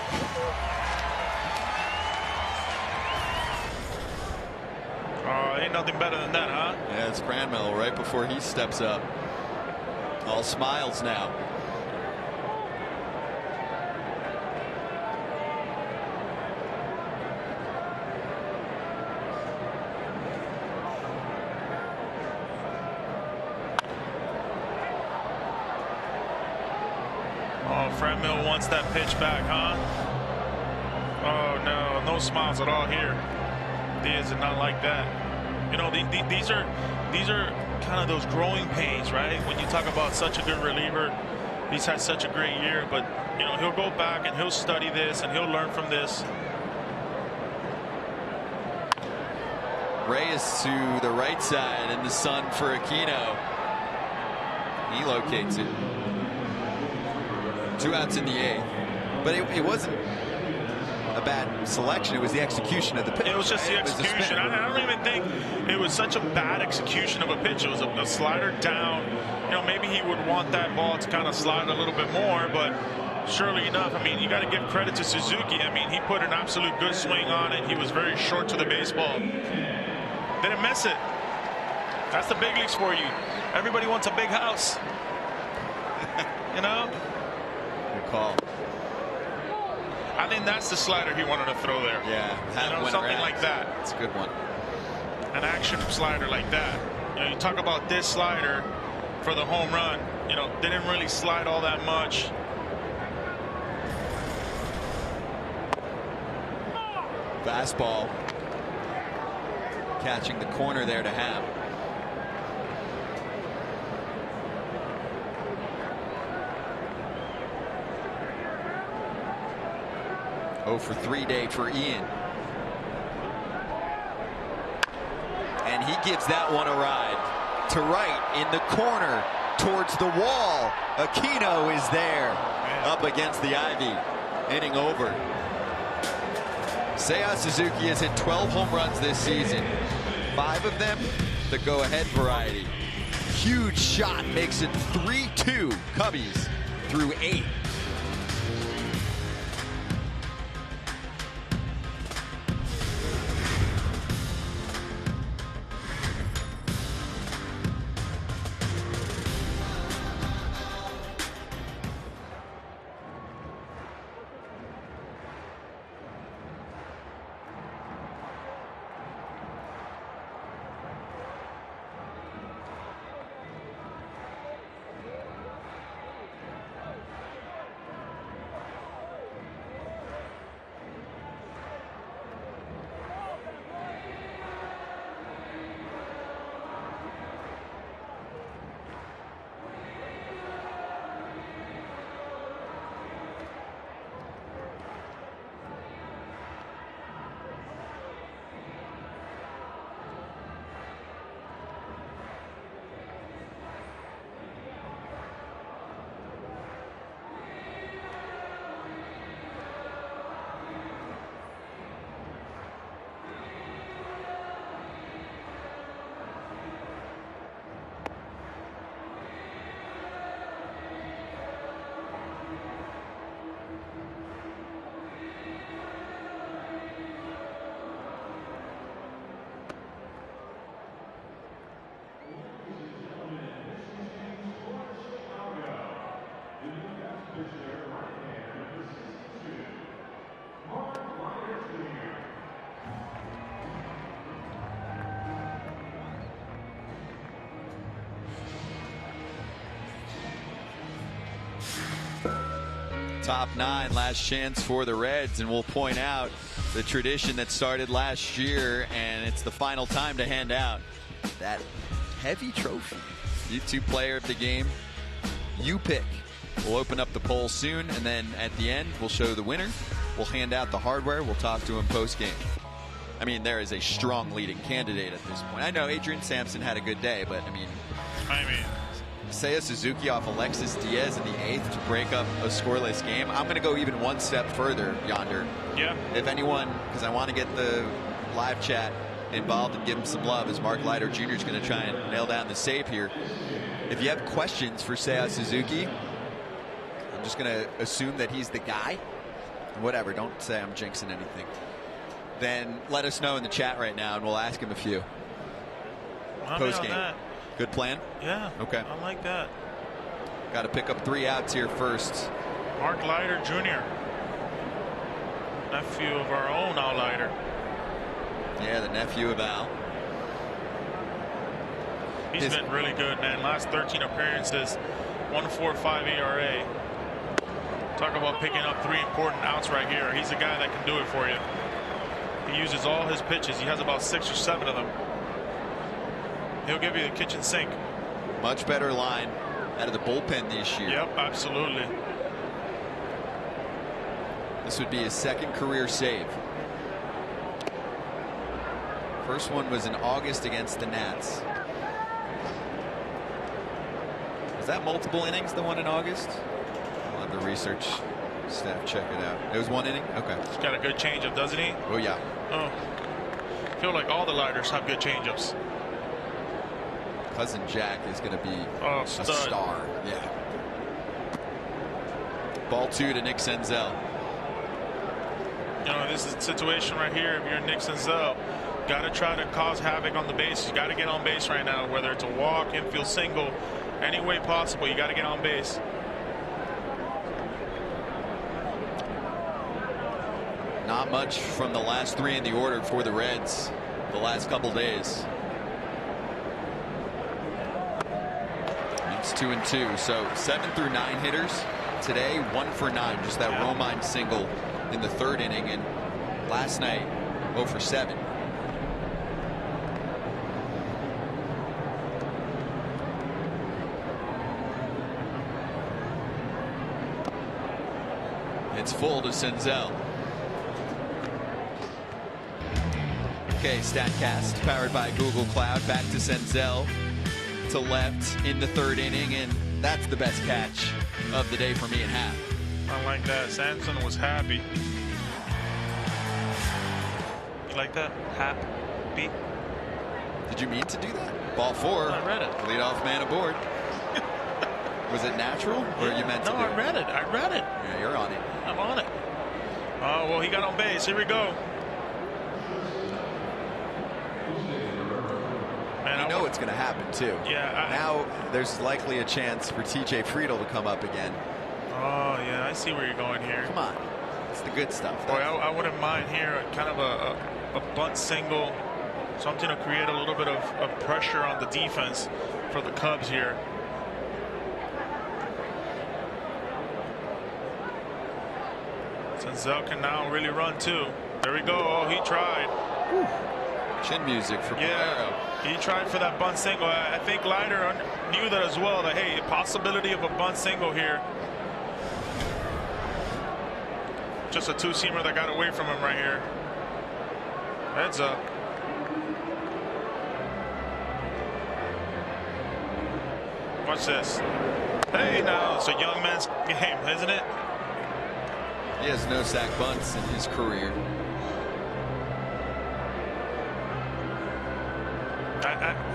Oh, ain't nothing better than that, huh? Yeah, it's Cranmel right before he steps up. All smiles now. Oh, Cranmel wants that pitch back, huh? Oh, no. No smiles at all here. Diaz did not like that. You know, these are kind of those growing pains, right? When you talk about such a good reliever, he's had such a great year, but you know, he'll go back and he'll study this and he'll learn from this. Reyes to the right side in the sun for Aquino. He locates it. 2 outs in the 8th, but it wasn't a bad selection. It was the execution of the pitch. It was just the execution. I don't even think it was such a bad execution of a pitch. It was a slider down. You know, maybe he would want that ball to kind of slide a little bit more, but surely enough, I mean, you got to give credit to Suzuki. I mean, he put an absolute good swing on it. He was very short to the baseball. Didn't miss it. That's the big leagues for you. Everybody wants a big house. You know? Good call. I think that's the slider he wanted to throw there. Yeah, you know, something like that. It's a good one. An action slider like that. You know, you talk about this slider for the home run. You know, didn't really slide all that much. Fastball. Catching the corner there to Ham. For 3 day for Ian. And he gives that one a ride. To right in the corner towards the wall. Aquino is there. Up against the ivy. Inning over. Seiya Suzuki has hit 12 home runs this season. 5 of them the go-ahead variety. Huge shot makes it 3-2 Cubbies through 8. top 9, last chance for the Reds, and we'll point out the tradition that started last year, and it's the final time to hand out that heavy trophy. YouTube player of the game, you pick. We'll open up the poll soon, and then at the end, we'll show the winner. We'll hand out the hardware. We'll talk to him post-game. I mean, there is a strong leading candidate at this point. I know Adrian Sampson had a good day, but I mean Seiya Suzuki off Alexis Diaz in the 8th to break up a scoreless game. I'm going to go even one step further yonder. Yeah. If anyone, because I want to get the live chat involved and give him some love, as Mark Leiter Jr. is going to try and nail down the save here. If you have questions for Seiya Suzuki, I'm just going to assume that he's the guy. Whatever, don't say I'm jinxing anything. Then let us know in the chat right now, and we'll ask him a few. Post game. Good plan? Yeah. Okay. I like that. Got to pick up 3 outs here first. Mark Leiter Jr., nephew of our own Al Leiter. Yeah, the nephew of Al. He's been really good, man. Last 13 appearances, 1.45 ERA. Talk about picking up 3 important outs right here. He's a guy that can do it for you. He uses all his pitches. He has about 6 or 7 of them. He'll give you the kitchen sink. Much better line out of the bullpen this year. Yep, absolutely. This would be his 2nd career save. First one was in August against the Nats. Was that multiple innings, the one in August? I'll have the research staff check it out. It was 1 inning? Okay. He's got a good changeup, doesn't he? Oh, yeah. Oh. I feel like all the Leiters have good changeups. Cousin Jack is going to be a star. Yeah. Ball 2 to Nick Senzel. You know, this is the situation right here. If you're Nick Senzel, got to try to cause havoc on the base. You got to get on base right now, whether it's a walk, infield single, any way possible. You got to get on base. Not much from the last 3 in the order for the Reds the last couple days. It's 2 and 2, so 7 through 9 hitters today, 1 for 9. Just that Romine single in the 3rd inning, and last night 0 for 7. It's full to Senzel. Okay, StatCast powered by Google Cloud. Back to Senzel to left in the 3rd inning, and that's the best catch of the day for me at half. I like that. Sampson was happy. You like that? Happy? Did you mean to do that? Ball 4. I read it. Leadoff man aboard. Was it natural, or you meant to do it? No, I read it. I read it. Yeah, you're on it. I'm on it. Oh, well, he got on base. Here we go. Man, you know it's going to happen, too. Yeah. Now there's likely a chance for TJ Friedel to come up again. Oh, yeah, I see where you're going here. Come on. It's the good stuff. Boy, I wouldn't mind here kind of a bunt single, something to create a little bit of pressure on the defense for the Cubs here. Senzel can now really run, too. There we go. Oh, he tried. Whew. Chin music for Valero. He tried for that bunt single. I think Leiter knew that as well, that, hey, possibility of a bunt single here. Just a 2-seamer that got away from him right here. Heads up. Watch this. Hey, now it's a young man's game, isn't it? He has no sack bunts in his career.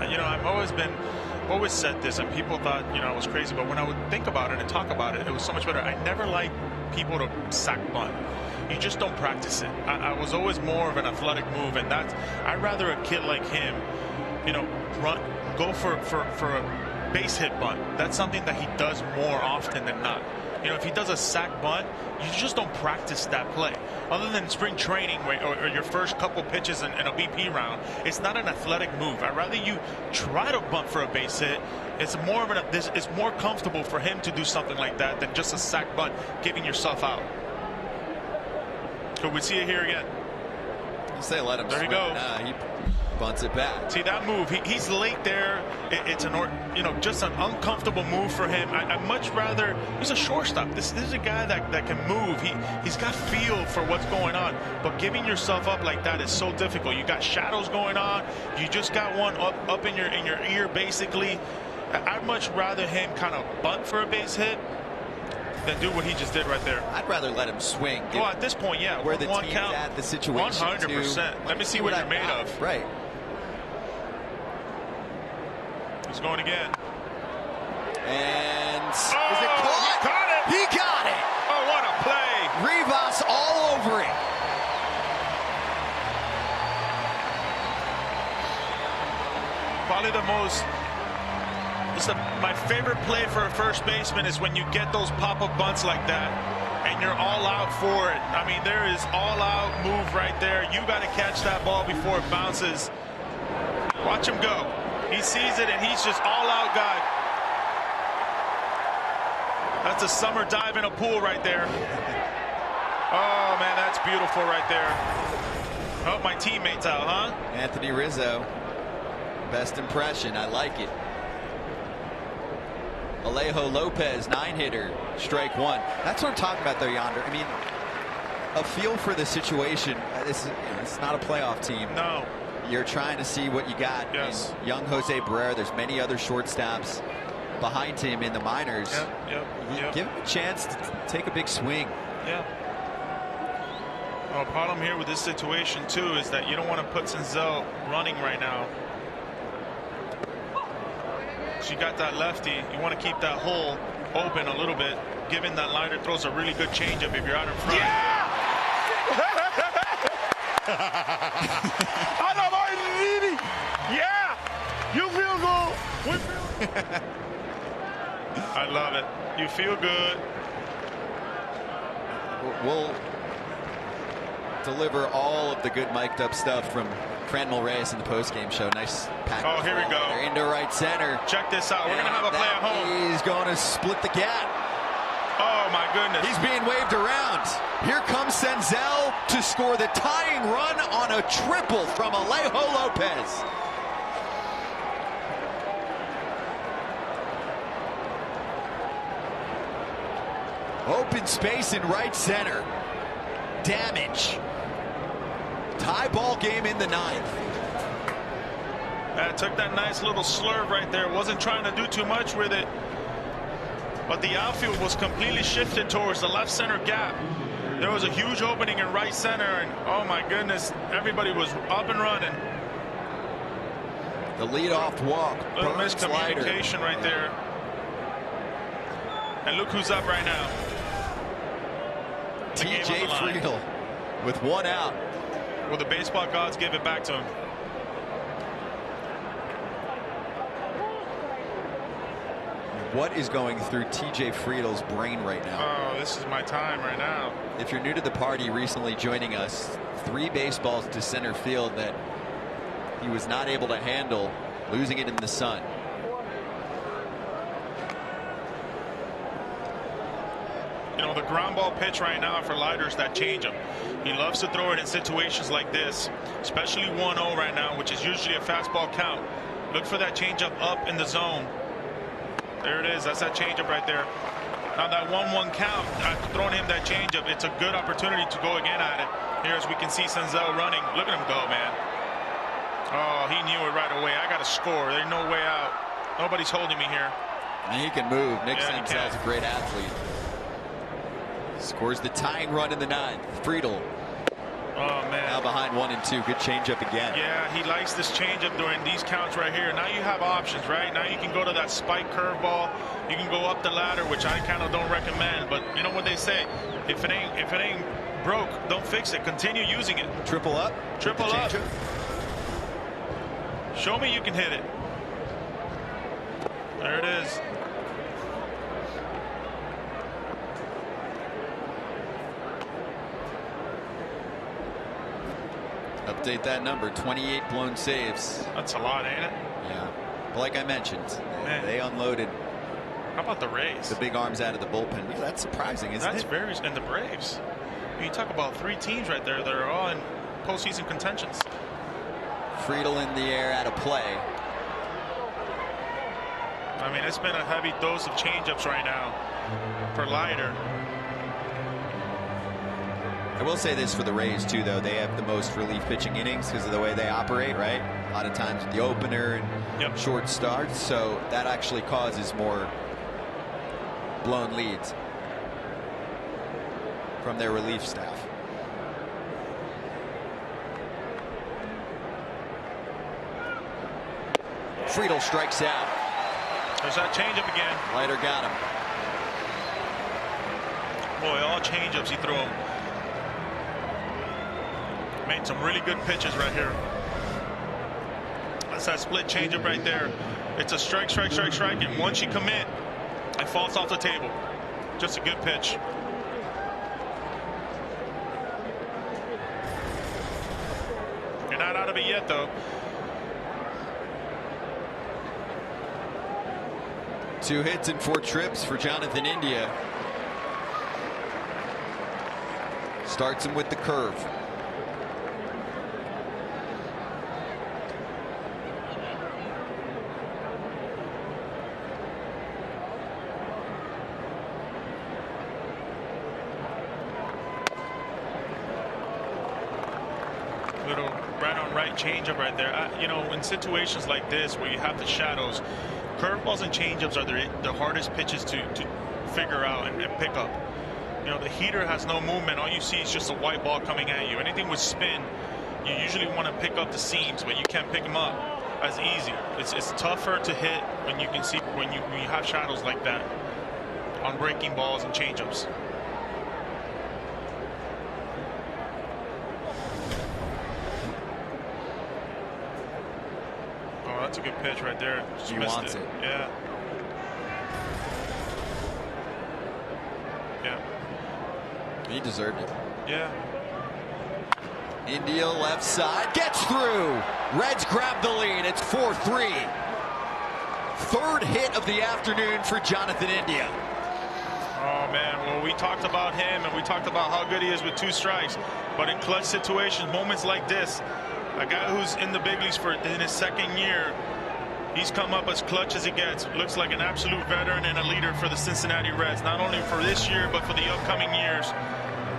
You know, I've always said this, and people thought, you know, I was crazy, but when I would think about it and talk about it, it was so much better. I never liked people to sack bunt. You just don't practice it. I was always more of an athletic move, and I'd rather a kid like him, you know, go for a base hit bunt. That's something that he does more often than not. You know, if he does a sack bunt, you just don't practice that play. Other than spring training or your first couple pitches in a BP round, it's not an athletic move. I'd rather you try to bunt for a base hit. It's more of it's more comfortable for him to do something like that than just a sack bunt, giving yourself out. Could we see it here again? You say let him. There swing. you go. He bunts it back. See that move? He's late there. It's just an uncomfortable move for him. I'd much rather. He's a shortstop. This is a guy that can move. He's got feel for what's going on. But giving yourself up like that is so difficult. You got shadows going on. You just got one up in your ear basically. I'd much rather him kind of bunt for a base hit than do what he just did right there. I'd rather let him swing. Well, at this point, yeah. Where the one team's count, at, the situation. 100%. Let me see what you're made of. Right. He's going again. And is it caught? He He got it. Oh, what a play. Rivas all over it. Probably the most. My favorite play for a first baseman is when you get those pop-up bunts like that and you're all out for it. I mean, there is all-out move right there. You got to catch that ball before it bounces. Watch him go. He sees it and he's just all-out guy. That's a summer dive in a pool right there. Oh, man, that's beautiful right there. Help my teammates out, huh? Anthony Rizzo. Best impression. I like it. Alejo Lopez, 9-hitter, strike one. That's what I'm talking about, though, Yonder. I mean, a feel for the situation. It's not a playoff team. No. You're trying to see what you got. Yes. In young Jose Barrera. There's many other shortstops behind him in the minors. Yep. Give him a chance to take a big swing. Yeah. Well, a problem here with this situation, too, is that you don't want to put Senzel running right now. You got that lefty. You want to keep that hole open a little bit. Given that liner throws a really good changeup if you're out in front. Yeah! Yeah! You feel good. We feel I love it. You feel good. We'll deliver all of the good mic'd up stuff from Franmil Reyes in the postgame show. Nice pack. Oh, here we go. They're into right center. Check this out. We're going to have a play at home. He's going to split the gap. Oh, my goodness. He's being waved around. Here comes Senzel to score the tying run on a triple from Alejo Lopez. Open space in right center. Damage. Tie ball game in the ninth. Took that nice little slurve right there. Wasn't trying to do too much with it. But the outfield was completely shifted towards the left center gap. There was a huge opening in right center, and oh my goodness, everybody was up and running. The leadoff walk. Little miscommunication right there. And look who's up right now. TJ Friedl with one out. Will the baseball gods give it back to him? What is going through TJ Friedl's brain right now? Oh, this is my time right now. If you're new to the party, recently joining us, 3 baseballs to center field that he was not able to handle, losing it in the sun. You know, the ground ball pitch right now for Leiter's that changeup. He loves to throw it in situations like this, especially 1-0 right now, which is usually a fastball count. Look for that changeup up in the zone. There it is. That's that changeup right there. Now that 1-1 count, after throwing him that changeup, it's a good opportunity to go again at it. Here, as we can see Senzel running. Look at him go, man. Oh, he knew it right away. I got to score. There's no way out. Nobody's holding me here. And he can move. Nick Senzel's a great athlete. Scores the tying run in the ninth. Friedl. Oh, man. Now behind 1 and 2. Good changeup again. Yeah, he likes this changeup during these counts right here. Now you have options, right? Now you can go to that spike curveball. You can go up the ladder, which I kind of don't recommend. But you know what they say? If it ain't broke, don't fix it. Continue using it. Triple up. Triple up. Show me you can hit it. There it is. update that number. 28 blown saves. That's a lot, ain't it? Yeah. But like I mentioned, they unloaded. How about the Rays? The big arms out of the bullpen. Yeah, that's surprising, isn't That's it? very. And the Braves. You talk about 3 teams right there that are all in postseason contentions. Friedel in the air out of play. I mean, it's been a heavy dose of changeups right now for Leiter. I will say this for the Rays, too, though. They have the most relief pitching innings because of the way they operate, right? A lot of times with the opener and short starts, so that actually causes more blown leads from their relief staff. Friedel strikes out. There's that changeup again. Leiter got him. Boy, all changeups he threw him. Made some really good pitches right here. That's that split changeup right there. It's a strike, strike, strike, strike, and once you commit, it falls off the table. Just a good pitch. You're not out of it yet, though. 2 hits and 4 trips for Jonathan India. Starts him with the curve. Little right-on-right changeup right there. You know, in situations like this where you have the shadows, curveballs and changeups are the hardest pitches to figure out and pick up. You know, the heater has no movement. All you see is just a white ball coming at you. Anything with spin, you usually want to pick up the seams, but you can't pick them up as easy. It's tougher to hit when you can see when you have shadows like that on breaking balls and changeups. Oh, that's a good pitch right there. Just He missed wants it. Yeah. Yeah. He deserved it. Yeah. India left side gets through. Reds grab the lead. It's 4-3. Third hit of the afternoon for Jonathan India. Oh man, well, we talked about him and we talked about how good he is with 2 strikes, but in clutch situations, moments like this, a guy who's in the big leagues in his 2nd year, he's come up as clutch as he gets. Looks like an absolute veteran and a leader for the Cincinnati Reds, not only for this year but for the upcoming years.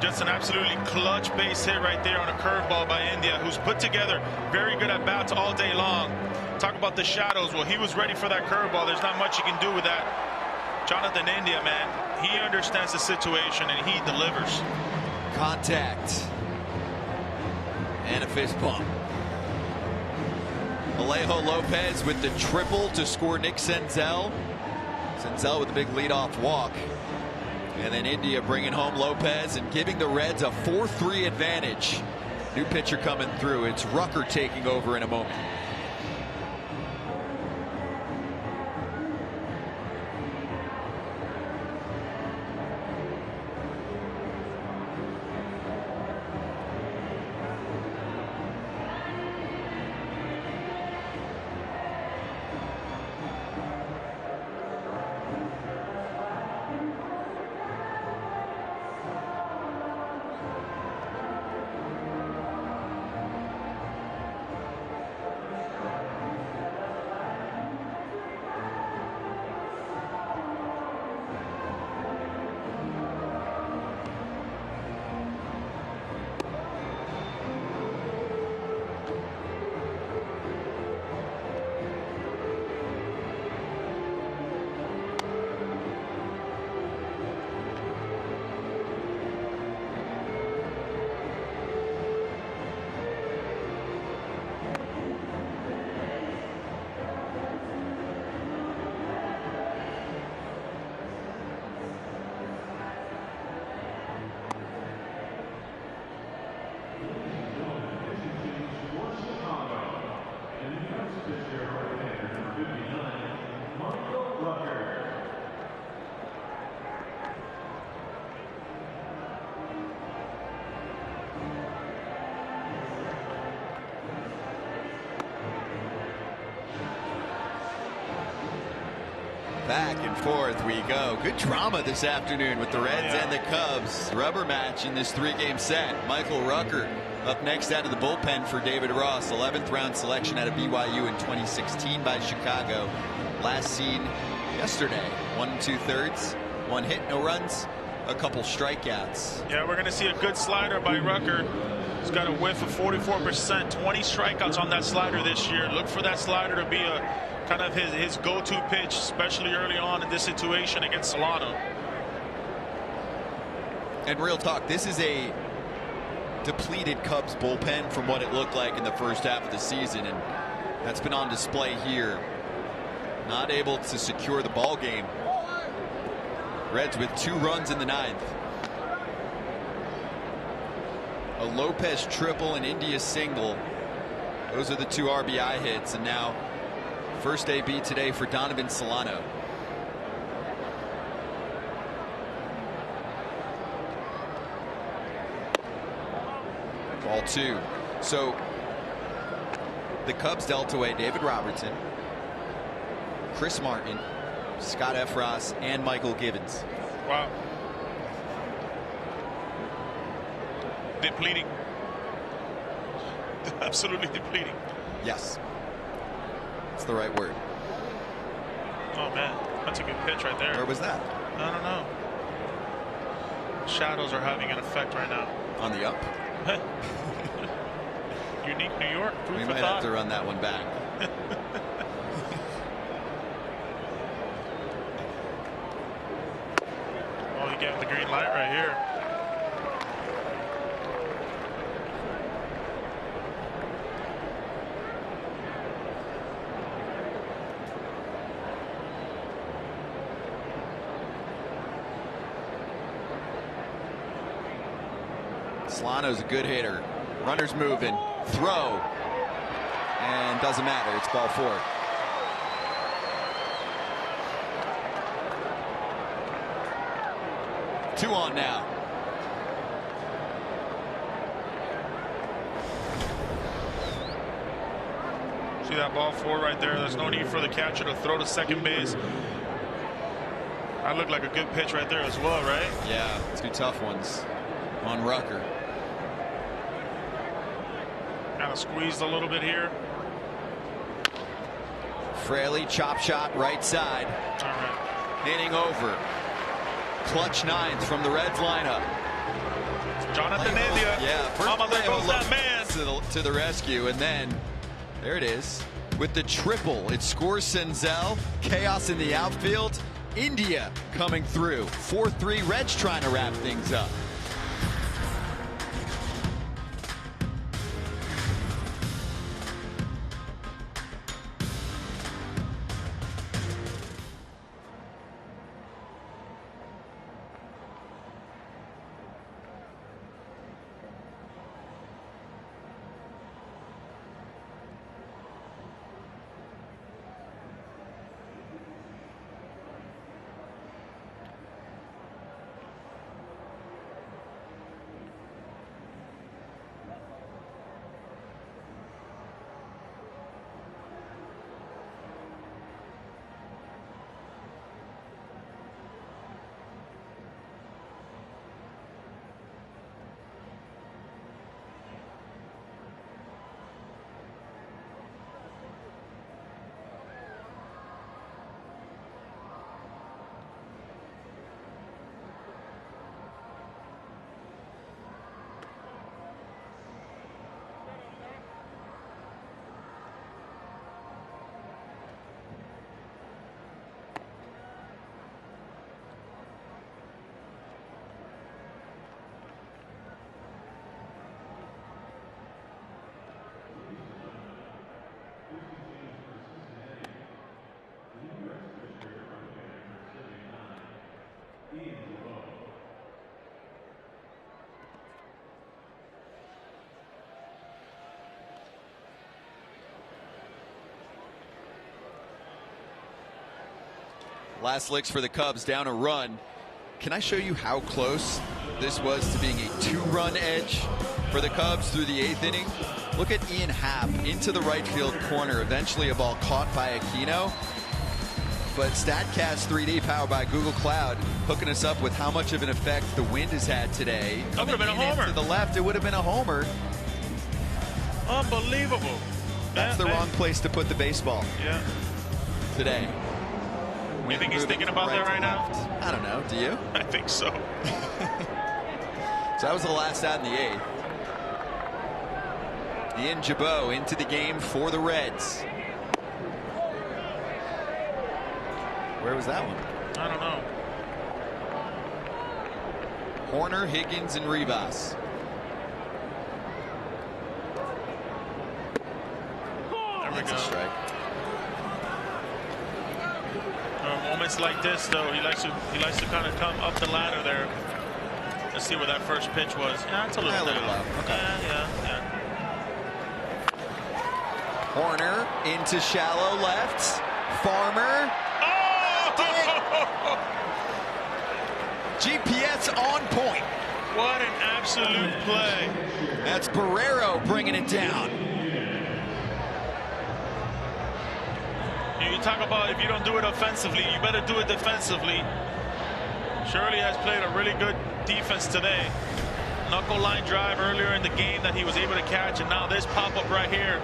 Just an absolutely clutch base hit right there on a curveball by India, who's put together very good at bats all day long. Talk about the shadows. Well, he was ready for that curveball. There's not much you can do with that. Jonathan India, man, he understands the situation and he delivers. Contact. And a fist bump. Alejo Lopez with the triple to score Nick Senzel. Senzel with a big leadoff walk. And then India bringing home Lopez and giving the Reds a 4-3 advantage. New pitcher coming through. It's Rucker taking over in a moment. Back and forth we go. Good drama this afternoon with the Reds and the Cubs. Rubber match in this 3-game set. Michael Rucker up next out of the bullpen for David Ross. 11th round selection out of BYU in 2016 by Chicago. Last seen yesterday. 1 2/3. 1 hit, no runs, a couple strikeouts. Yeah, we're going to see a good slider by Rucker. He's got a whiff of 44%, 20 strikeouts on that slider this year. Look for that slider to be a kind of his go-to pitch, especially early on in this situation against Solano. And real talk, this is a depleted Cubs bullpen from what it looked like in the first half of the season, and that's been on display here. Not able to secure the ball game. Reds with 2 runs in the 9th. A Lopez triple and India single. Those are the 2 RBI hits, and now first AB today for Donovan Solano. Ball 2. So the Cubs dealt away David Robertson, Chris Martin, Scott Efros, and Michael Givens. Wow. Depleting. Absolutely depleting. Yes. That's the right word. Oh, man. That's a good pitch right there. Where was that? I don't know. Shadows are having an effect right now. On the up? Unique New York. We might have to run that one back. Oh, he gave the green light right here. Solano's a good hitter. Runners moving. Throw. And doesn't matter. It's ball 4. Two on now. See that ball 4 right there? There's no need for the catcher to throw to second base. That looked like a good pitch right there as well, right? Yeah, 2 tough ones on Rucker. Kind of squeezed a little bit here. Fraley, chop shot, right side. All right. Inning over. Clutch 9th from the Reds lineup. Jonathan India. Yeah, Mama, there goes that man. To the rescue, and then there it is with the triple. It scores Senzel. Chaos in the outfield. India coming through. 4-3. Reds trying to wrap things up. Last licks for the Cubs, down a run. Can I show you how close this was to being a 2-run edge for the Cubs through the 8th inning? Look at Ian Happ into the right field corner. Eventually a ball caught by Aquino. but StatCast 3D powered by Google Cloud hooking us up with how much of an effect the wind has had today. That would have been a homer. To the left, it would have been a homer. Unbelievable. That's the wrong place to put the baseball. Yeah. Today. You think he's thinking about that right now? I don't know. Do you? I think so. So that was the last out in the 8th. Ian Jabot into the game for the Reds. Where was that one? I don't know. Horner, Higgins, and Rivas. There we That's go. a strike. Moments like this, though, he likes to kind of come up the ladder there. Let's see where that first pitch was. Yeah, it's a little low. Okay. Yeah. Horner into shallow left. Farmer. Oh! GPS on point. What an absolute play. That's Barrero bringing it down. You talk about if you don't do it offensively, you better do it defensively. Shirley has played a really good defense today. Knuckle line drive earlier in the game that he was able to catch, and now this pop-up right here.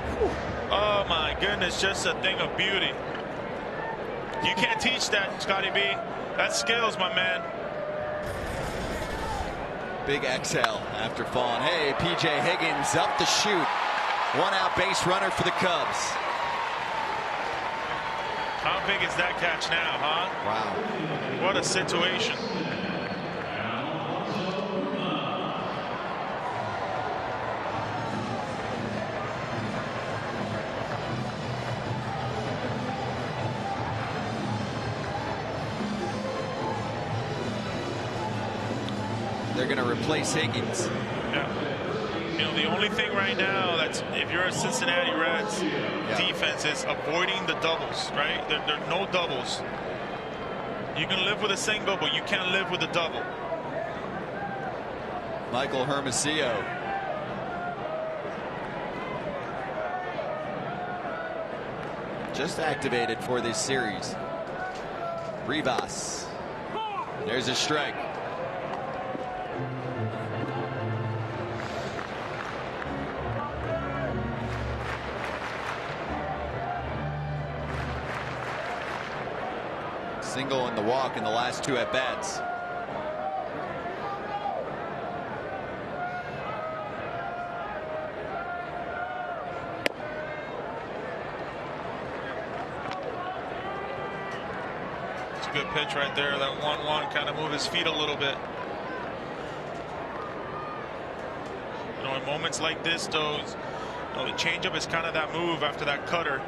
Oh my goodness, just a thing of beauty. You can't teach that, Scotty B. That's skills, my man. Big exhale after falling. Hey, PJ Higgins up the chute. 1 out base runner for the Cubs. How big is that catch now, huh? Wow. What a situation. They're going to replace Higgins. Yeah. You know, the only thing right now that's, if you're a Cincinnati Reds defense, is avoiding the doubles, right? There are no doubles. You can live with a single, but you can't live with a double. Michael Hermosillo. Just activated for this series. Rivas. There's a strike. Single and the walk in the last 2 at-bats. It's a good pitch right there. That 1-1 kind of move his feet a little bit. You know, in moments like this, though, the changeup is kind of that move after that cutter.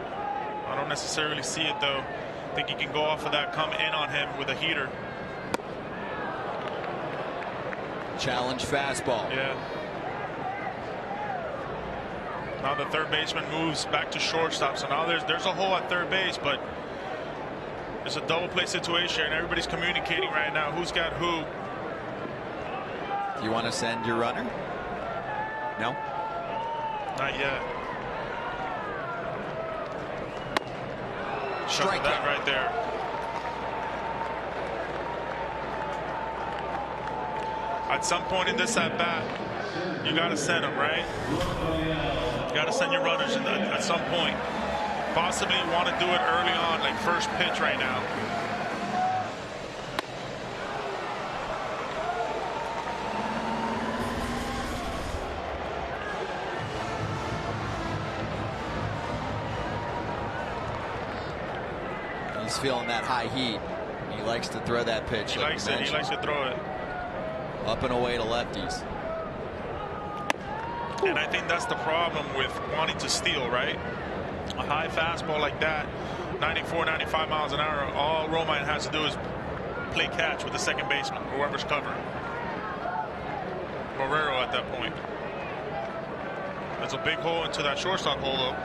I don't necessarily see it, though. I think he can go off of that, come in on him with a heater. Challenge fastball. Yeah. Now the third baseman moves back to shortstop. So now there's a hole at third base, but it's a double play situation, and everybody's communicating right now. Who's got who? Do you want to send your runner? No? Not yet. Strike that right there. At some point in this at bat, you got to send them, right? You got to send your runners in at some point. Possibly you want to do it early on, like first pitch right now. He's feeling that high heat. He likes to throw that pitch. He likes it. He likes to throw it. Up and away to lefties. And I think that's the problem with wanting to steal, right? A high fastball like that, 94, 95 miles an hour, all Romine has to do is play catch with the second baseman, whoever's covering. Barrero at that point. There's a big hole into that shortstop hole, though.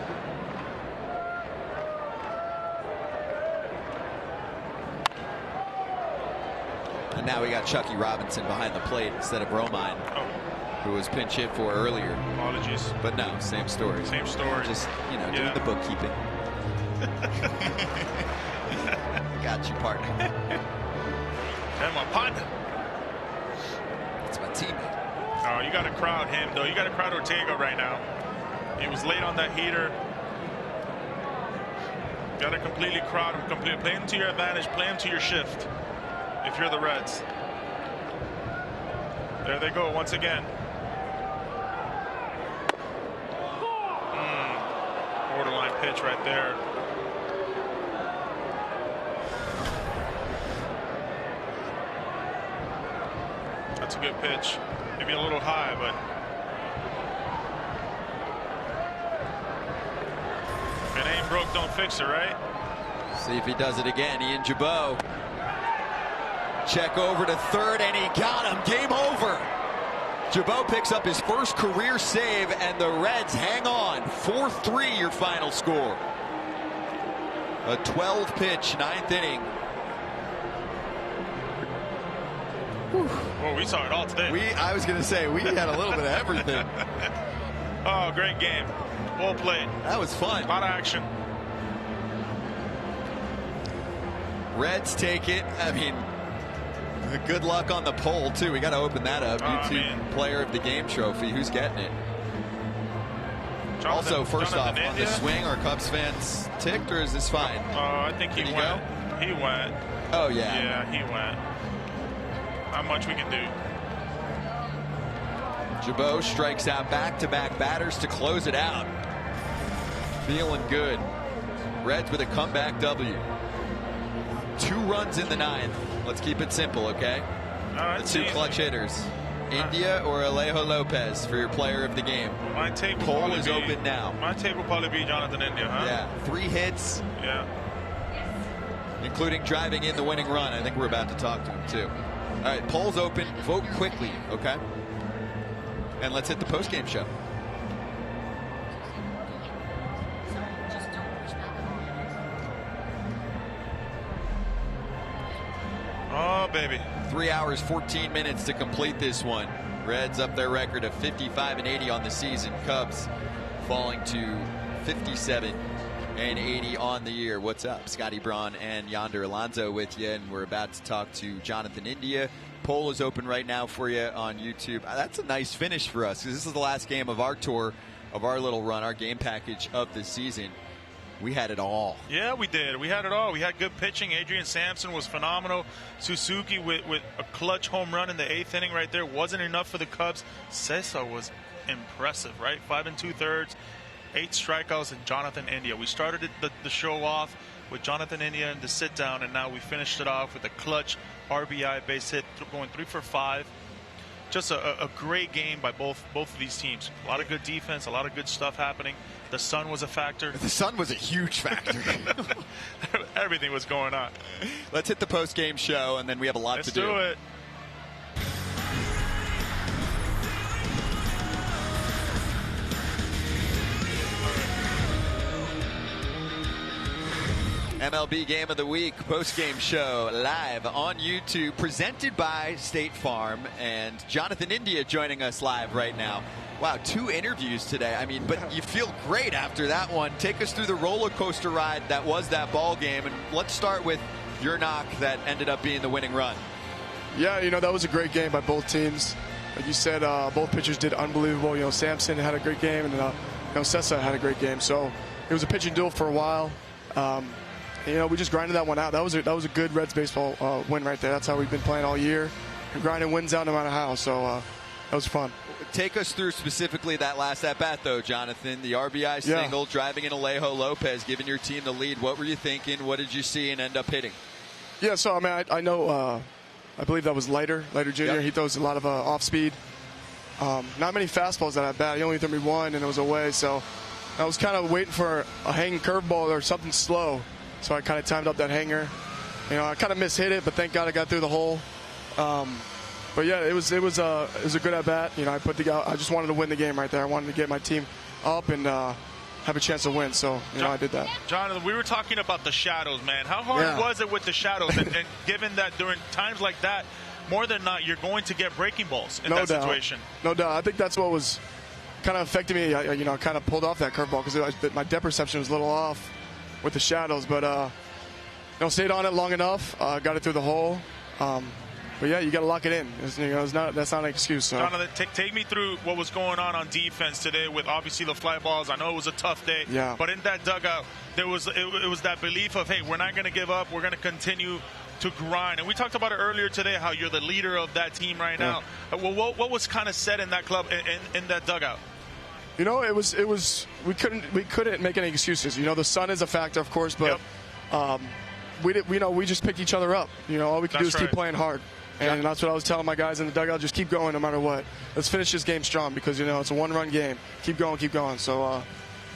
And now we got Chucky Robinson behind the plate instead of Romine, who was pinch hit for earlier. Apologies. But no, same story. Same story. Just, doing the bookkeeping. got you, partner. And my partner. It's my teammate. Oh, you got to crowd him, though. You got to crowd Ortega right now. He was late on that heater. Got to completely crowd him. Play him to your advantage. Play him to your shift. If you're the Reds. There they go once again. Borderline pitch right there. That's a good pitch. Maybe a little high, but if it ain't broke, don't fix it, right? See if he does it again. Ian Jabot. Check over to third, and he got him. Game over. Jabot picks up his first career save, and the Reds hang on. 4-3 your final score. A 12-pitch, 9th inning. Well, we saw it all today. I was going to say, we had a little bit of everything. Oh, great game. Well played. That was fun. A lot of action. Reds take it. I mean, good luck on the poll, too. We got to open that up. YouTube Player of the Game trophy. Who's getting it? Also, first off, on the swing, are Cubs fans ticked, or is this fine? Oh, I think he went. He went. Oh, yeah. Yeah, he went. Not much we can do. Jabot strikes out back-to-back batters to close it out. Feeling good. Reds with a comeback W. 2 runs in the 9th. Let's keep it simple, okay? The 2 clutch hitters. India or Alejo Lopez for your player of the game. My take poll is open now. My take will probably be Jonathan India, huh? Yeah, 3 hits. Yeah. Including driving in the winning run. I think we're about to talk to him, too. All right, poll's open. Vote quickly, okay? And let's hit the postgame show. Oh, baby. 3 hours, 14 minutes to complete this one. Reds up their record of 55-80 on the season. Cubs falling to 57-80 on the year. What's up? Scotty Braun and Yonder Alonso with you, and we're about to talk to Jonathan India. Poll is open right now for you on YouTube. That's a nice finish for us, because this is the last game of our tour, of our little run, our game package of the season. We had it all. Yeah, we did. We had it all. We had good pitching. Adrian Sampson was phenomenal. Suzuki with a clutch home run in the 8th inning right there. Wasn't enough for the Cubs. Cesar was impressive, right? 5 2/3, 8 strikeouts, and Jonathan India. We started the show off with Jonathan India in the sit down, and now we finished it off with a clutch RBI base hit, going 3 for 5. Just a great game by both of these teams. A lot of good defense, a lot of good stuff happening. The sun was a factor. The sun was a huge factor. Everything was going on. Let's hit the post-game show, and then we have a lot to do. Let's do it. MLB Game of the Week post-game show live on YouTube, presented by State Farm, and Jonathan India joining us live right now. Wow, 2 interviews today. I mean, but you feel great after that one. Take us through the roller coaster ride that was that ball game, and let's start with your knock that ended up being the winning run. Yeah, that was a great game by both teams. Like you said, both pitchers did unbelievable. Sampson had a great game, and Cesar had a great game. So it was a pitching duel for a while. We just grinded that one out. That was a good Reds baseball win right there. That's how we've been playing all year. And grinding wins out no matter how. So that was fun. Take us through specifically that last at-bat, though, Jonathan. The RBI single, driving in Alejo Lopez, giving your team the lead. What were you thinking? What did you see and end up hitting? Yeah, so, I know, I believe that was Leiter Jr. Yep. He throws a lot of off-speed. Not many fastballs at bat. He only threw me 1, and it was away. So I was kind of waiting for a hanging curveball or something slow. So I kind of timed up that hanger. I kind of mishit it, but thank God I got through the hole. But yeah, it was a good at bat. I just wanted to win the game right there. I wanted to get my team up and have a chance to win. So I did that. Jonathan, we were talking about the shadows, man. How hard was it with the shadows? and given that during times like that, more than not, you're going to get breaking balls in that situation. No doubt. I think that's what was kind of affecting me. I kind of pulled off that curveball because my depth perception was a little off with the shadows. But stayed on it long enough, got it through the hole. But yeah, you got to lock it in. That's not an excuse. So. Jonathan, take me through what was going on defense today with obviously the fly balls. I know it was a tough day, but in that dugout, it was that belief of, hey, we're not going to give up. We're going to continue to grind. And we talked about it earlier today, how you're the leader of that team right now. Well, what was kind of said in that club, in that dugout? It was we couldn't make any excuses. The sun is a factor, of course, but we just picked each other up. All we could do is keep playing hard. And that's what I was telling my guys in the dugout. Just keep going no matter what. Let's finish this game strong because, it's a one-run game. Keep going, keep going. So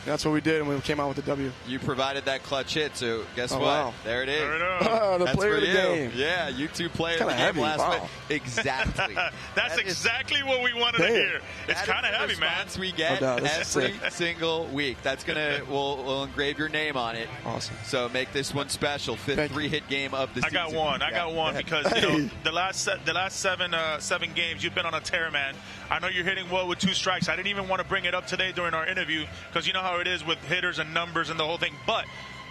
that's what we did, and we came out with the W. You provided that clutch hit, so guess what? Wow. There it is. The player of the game. Yeah, YouTube player of the game last week. Exactly. That's exactly what we wanted to hear. It's kind of heavy, man. We get every single week. That's we'll engrave your name on it. Awesome. So make this one special. Fifth three-hit game of the season. I got one because the last seven games you've been on a tear, man. I know you're hitting well with 2 strikes. I didn't even want to bring it up today during our interview because you know how it is with hitters and numbers and the whole thing. But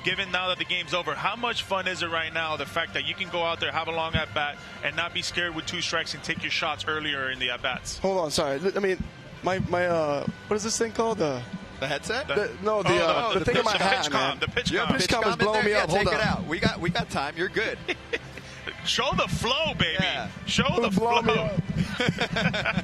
given now that the game's over, how much fun is it right now, the fact that you can go out there, have a long at-bat, and not be scared with 2 strikes and take your shots earlier in the at-bats? Hold on, sorry. I mean, my what is this thing called? The headset? The thing in my hat, man. The pitch com is blowing me up. Take it out. We got time. You're good. Show the flow, baby. Yeah. Show the flow.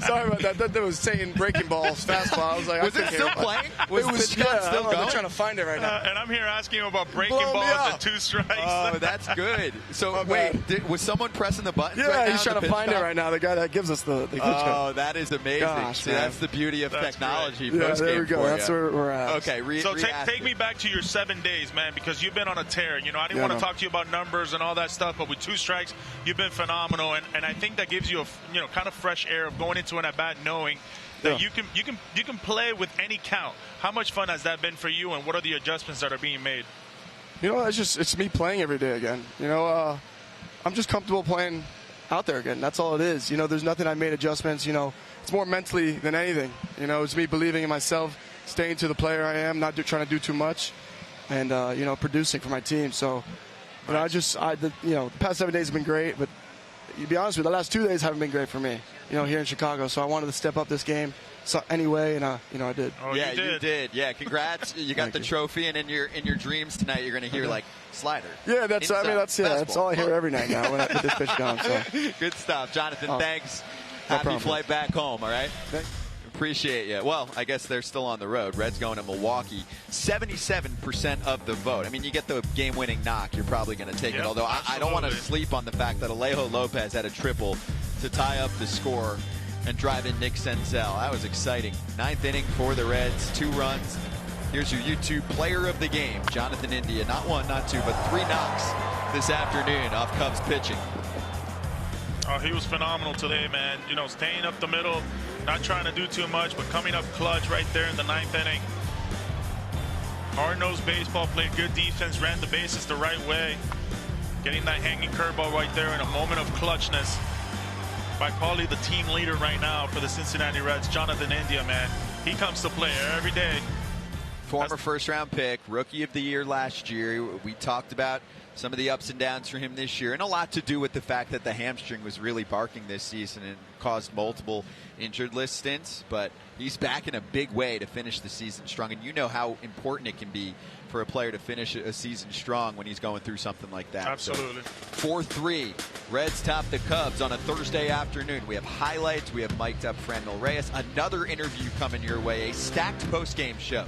Sorry about that. That was saying breaking balls, fastball. I was like, was it still playing? Was the pitch still going? I'm trying to find it right now. And I'm here asking you about breaking balls and 2 strikes. Oh, that's good. So wait, was someone pressing the buttons? Yeah, right now he's trying to find it right now. The guy that gives us the pitch. Oh, that is amazing. Gosh, see, that's the beauty of technology. Yeah, there we go. That's where we're at. Okay, so take me back to your 7 days, man, because you've been on a tear. I didn't want to talk to you about numbers and all that stuff, but with 2 strikes, you've been phenomenal, and I think that gives you a kind of fresh air of going into an at-bat knowing that you can play with any count. How much fun has that been for you, and what are the adjustments that are being made? It's me playing every day again. I'm just comfortable playing out there again. That's all it is. There's nothing I made adjustments. It's more mentally than anything. It's me believing in myself, staying to the player I am, not trying to do too much, and producing for my team. So, but the past 7 days have been great, but to be honest with you, the last 2 days haven't been great for me, here in Chicago. So I wanted to step up this game anyway, and I did. Oh, yeah, you did. Yeah, congrats. You got the trophy, and in your dreams tonight, you're going to hear like slider. Yeah, that's all I hear every night now when I put this pitch down. So. Good stuff, Jonathan. Thanks. Happy flight back home. All right. Appreciate you. Well, I guess they're still on the road. Reds going to Milwaukee. 77% of the vote. I mean, you get the game-winning knock, you're probably going to take it. Although I don't want to sleep on the fact that Alejo Lopez had a triple to tie up the score and drive in Nick Senzel. That was exciting. 9th inning for the Reds. 2 runs. Here's your YouTube player of the game, Jonathan India. Not 1, not 2, but 3 knocks this afternoon off Cubs pitching. Oh, he was phenomenal today, man. Staying up the middle, not trying to do too much, but coming up clutch right there in the 9th inning. Hard-nosed baseball, played good defense, ran the bases the right way. Getting that hanging curveball right there in a moment of clutchness by probably the team leader right now for the Cincinnati Reds, Jonathan India, man. He comes to play every day. Former first-round pick, Rookie of the Year last year. We talked about some of the ups and downs for him this year, and a lot to do with the fact that the hamstring was really barking this season and caused multiple injured list stints. But he's back in a big way to finish the season strong, and you know how important it can be for a player to finish a season strong when he's going through something like that. Absolutely. So, 4-3, Reds top the Cubs on a Thursday afternoon. We have highlights, we have mic'd up Franmil Reyes, another interview coming your way, a stacked post-game show.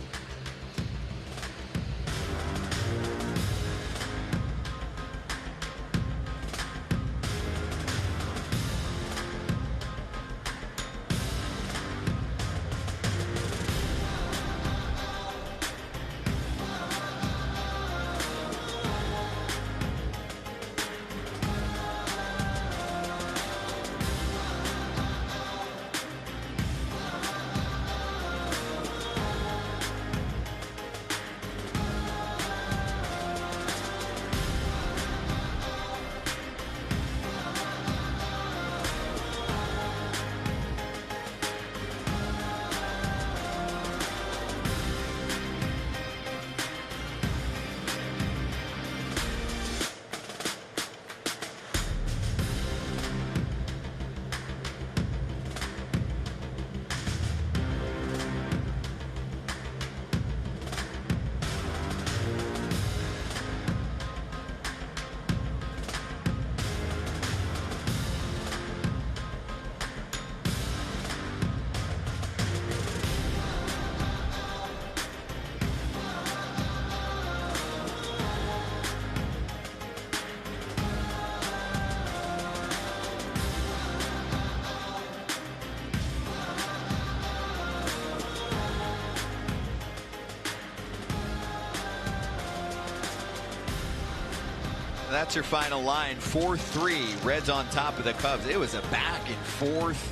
that's your final line. 4-3. Reds on top of the Cubs. It was a back and forth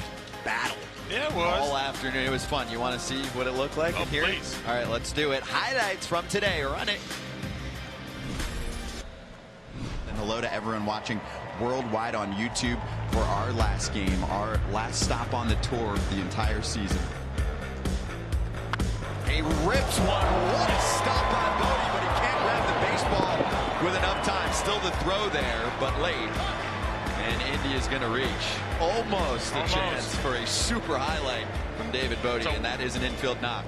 battle. Yeah, it was. All afternoon. It was fun. You want to see what it looked like? Oh, here? please. All right, let's do it. Highlights from today. Run it. And hello to everyone watching worldwide on YouTube for our last game, our last stop on the tour of the entire season. He rips one. What a stop by Bodie, but he can't grab the baseball with enough time. Still the throw there, but late. And India's going to reach. Almost a chance for a super highlight from David Bodie, and that is an infield knock.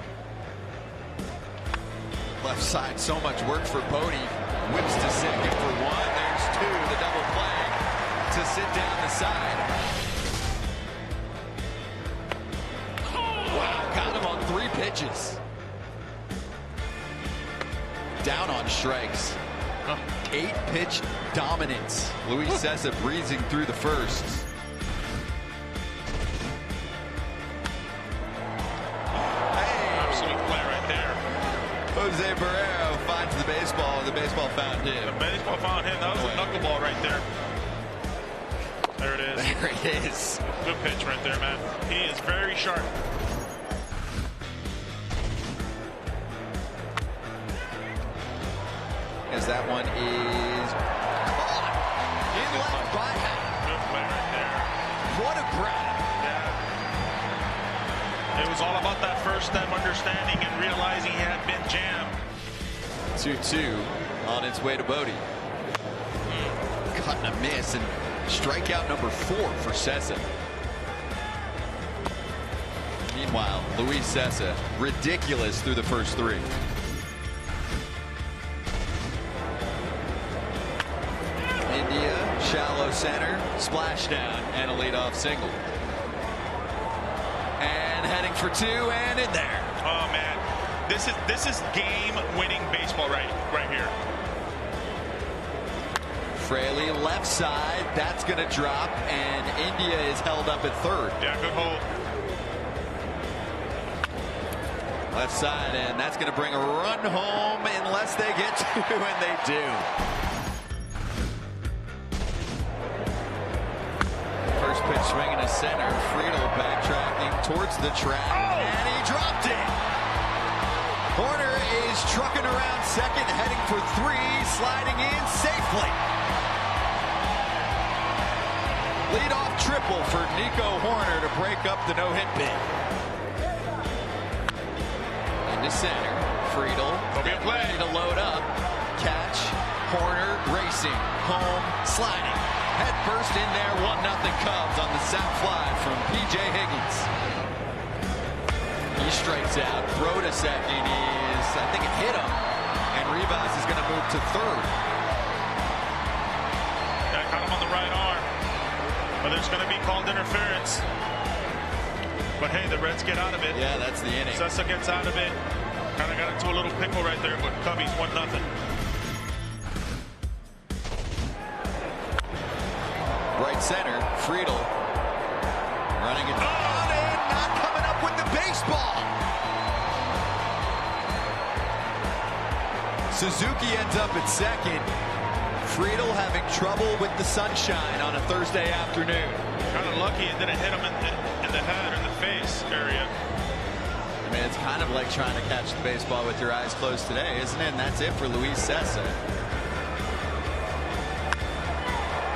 Left side, so much work for Bodie. Whips to second for one. There's two. The double play to sit down the side. Wow, got him on 3 pitches. Down on strikes. 8-pitch dominance. Luis Cessa breezing through the first. Absolute play right there. Jose Barrero finds the baseball, and the baseball found him. The baseball found him. That was a knuckleball right there. There it is. There it is. Good pitch right there, man. He is very sharp. As that one is caught in left by half. Good play right there. What a grab. Yeah. It was all about that first step understanding and realizing he had been jammed. 2-2 on its way to Bodie. Cut and a miss, and strikeout number 4 for Cessa. Meanwhile, Luis Cessa, ridiculous through the first 3. India, shallow center, splashdown, and a leadoff single. And heading for 2, and in there. Oh man, this is game-winning baseball right here. Fraley left side, that's going to drop, and India is held up at third. Yeah, good hold. Left side, and that's going to bring a run home unless they get 2, and they do. First pitch swinging to center. Friedel backtracking towards the track, and he dropped it. Horner is trucking around second, heading for 3, sliding in safely. Leadoff triple for Nico Horner to break up the no-hit bid. Into center, Friedel ready to load up. Catch, Horner racing, home, sliding. Head first in there, 1-0 Cubs on the sac fly from P.J. Higgins. He strikes out. Throw to second is, I think it hit him. And Rivas is going to move to third. That caught him on the right arm. But there's going to be called interference. But hey, the Reds get out of it. Yeah, that's the inning. Cessa gets out of it. Kind of got into a little pickle right there, but Cubbies 1-0. Right center, Friedel running it down and not coming up with the baseball. Suzuki ends up at second. Friedel having trouble with the sunshine on a Thursday afternoon. Kind of lucky it didn't hit him in the head or the face area. I mean, it's kind of like trying to catch the baseball with your eyes closed today, isn't it? And that's it for Luis Cessa.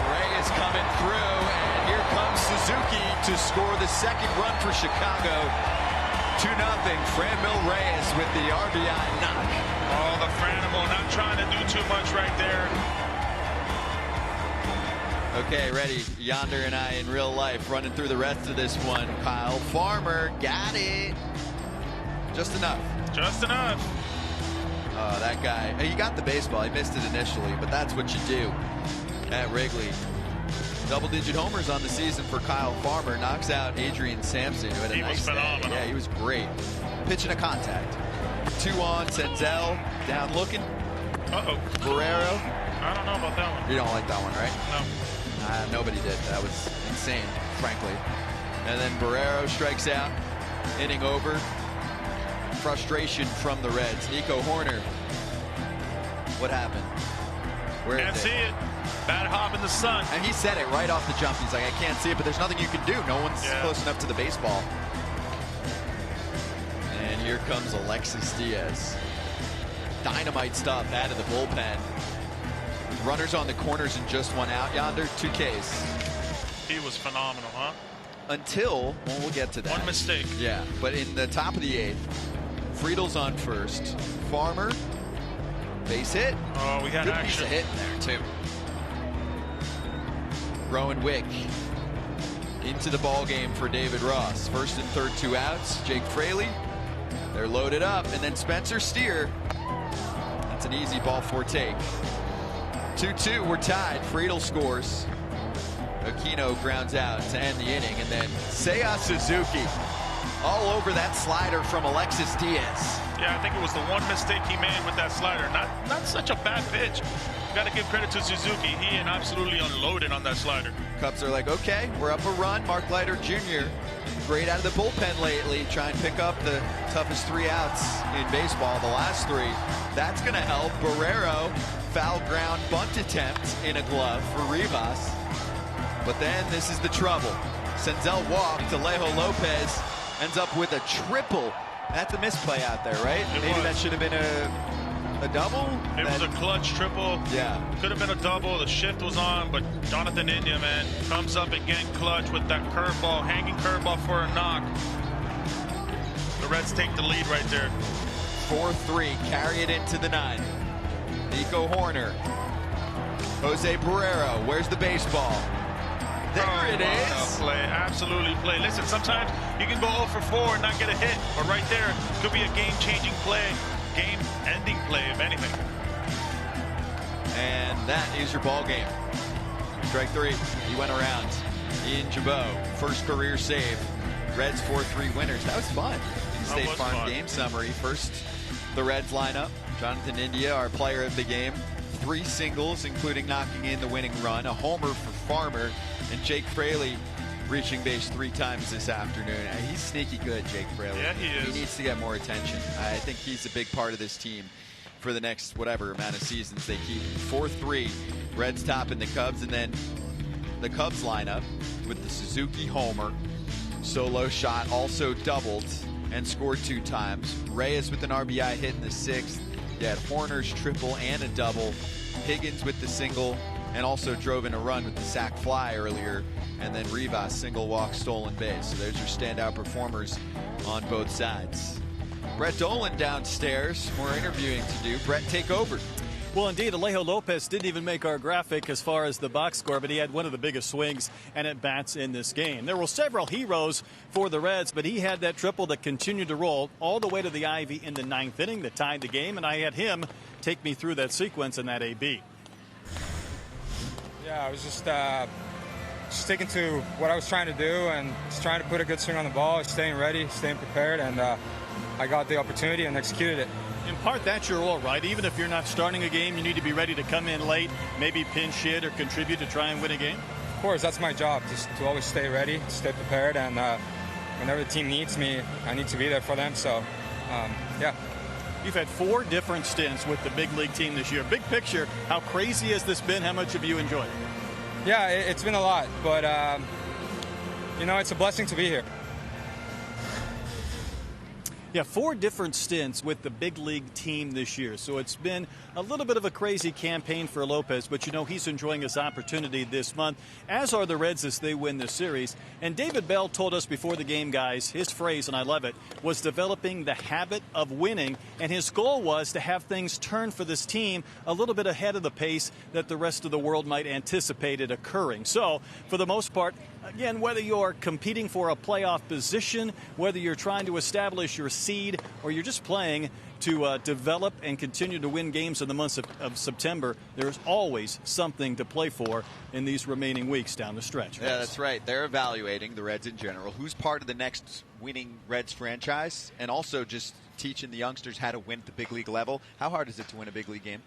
Reyes coming through, and here comes Suzuki to score the second run for Chicago. 2-0. Franmil Reyes with the RBI knock. Oh, the Franimal not trying to do too much right there. Okay, ready. Yonder and I in real life running through the rest of this one. Kyle Farmer got it. Just enough. Just enough. Oh, that guy. He got the baseball. He missed it initially, but that's what you do at Wrigley. Double-digit homers on the season for Kyle Farmer. Knocks out Adrian Sampson, who had a nice day. Yeah, he was great. Pitching a contact. 2 on, Senzel. Down looking. Uh-oh. Barrero. I don't know about that one. You don't like that one, right? No. Nobody did. That was insane, frankly. And then Barrero strikes out. Inning over. Frustration from the Reds. Nico Horner. What happened? Where Can't is see it. Bad hop in the sun. And he said it right off the jump. He's like, I can't see it, but there's nothing you can do. No one's close enough to the baseball. And here comes Alexis Diaz. Dynamite stuff out of the bullpen. Runners on the corners and just one out yonder. 2 Ks. He was phenomenal, huh? Until, well, we'll get to that. One mistake. Yeah, but in the top of the 8th, Friedel's on first. Farmer, base hit. Oh, we got good action. Piece of hit there, too. Rowan Wick into the ball game for David Ross. First and third, 2 outs. Jake Fraley, they're loaded up. And then Spencer Steer. That's an easy ball 4 take. 2-2, we're tied. Friedel scores. Aquino grounds out to end the inning. And then Seiya Suzuki all over that slider from Alexis Diaz. Yeah, I think it was the one mistake he made with that slider. Not such a bad pitch. Got to give credit to Suzuki. He absolutely unloaded on that slider. Cubs are like, okay, we're up a run. Mark Leiter Jr., great out of the bullpen lately. Try and pick up the toughest 3 outs in baseball, the last 3. That's going to help. Barrero, foul ground bunt attempt in a glove for Rivas. But then this is the trouble. Senzel walked. Alejo Lopez ends up with a triple. That's a misplay out there, right? Maybe that should have been a double? It was a clutch triple. Yeah. Could have been a double. The shift was on, but Jonathan India, man, comes up again clutch with that curveball, hanging curveball for a knock. The Reds take the lead right there. 4-3, carry it into the 9th. Nico Horner. Jose Barrero, where's the baseball? There it is. Play, absolutely play. Listen, sometimes you can go 0 for 4 and not get a hit, but right there could be a game-changing play, game-ending play, if anything. And that is your ball game. Strike 3. He went around. Ian Jabot, first career save. Reds 4-3 winners. That was fun. State Farm game summary. First, the Reds lineup. Jonathan India, our player of the game. 3 singles, including knocking in the winning run. A homer for Farmer. And Jake Fraley reaching base 3 times this afternoon. He's sneaky good, Jake Fraley. Yeah, he is. He needs to get more attention. I think he's a big part of this team for the next whatever amount of seasons they keep. 4-3, Reds topping the Cubs. And then the Cubs lineup with the Suzuki homer. Solo shot also doubled and scored 2 times. Reyes with an RBI hit in the 6th. You had Horner's triple and a double. Higgins with the single and also drove in a run with the sac fly earlier. And then Rivas, single walk, stolen base. So there's your standout performers on both sides. Brett Dolan downstairs. More interviewing to do. Brett, take over. Well, indeed, Alejo Lopez didn't even make our graphic as far as the box score, but he had one of the biggest swings and at-bats in this game. There were several heroes for the Reds, but he had that triple that continued to roll all the way to the Ivy in the 9th inning that tied the game, and I had him take me through that sequence in that AB. Yeah, I was just sticking to what I was trying to do and just trying to put a good swing on the ball, staying ready, staying prepared, and I got the opportunity and executed it. In part, that's your role, right? Even if you're not starting a game, you need to be ready to come in late, maybe pinch hit or contribute to try and win a game? Of course, that's my job, just to always stay ready, stay prepared, and whenever the team needs me, I need to be there for them. So, yeah. You've had 4 different stints with the big league team this year. Big picture, how crazy has this been? How much have you enjoyed it? Yeah, it's been a lot, but, you know, it's a blessing to be here. Yeah, 4 different stints with the big league team this year. So it's been a little bit of a crazy campaign for Lopez, but you know he's enjoying his opportunity this month, as are the Reds as they win this series. And David Bell told us before the game, guys, his phrase, and I love it, was developing the habit of winning. And his goal was to have things turn for this team a little bit ahead of the pace that the rest of the world might anticipate it occurring. So for the most part, again, whether you're competing for a playoff position, whether you're trying to establish your seed, or you're just playing to develop and continue to win games in the months of September, there's always something to play for in these remaining weeks down the stretch. Yeah, that's right. They're evaluating the Reds in general. Who's part of the next winning Reds franchise? And also just teaching the youngsters how to win at the big league level. How hard is it to win a big league game?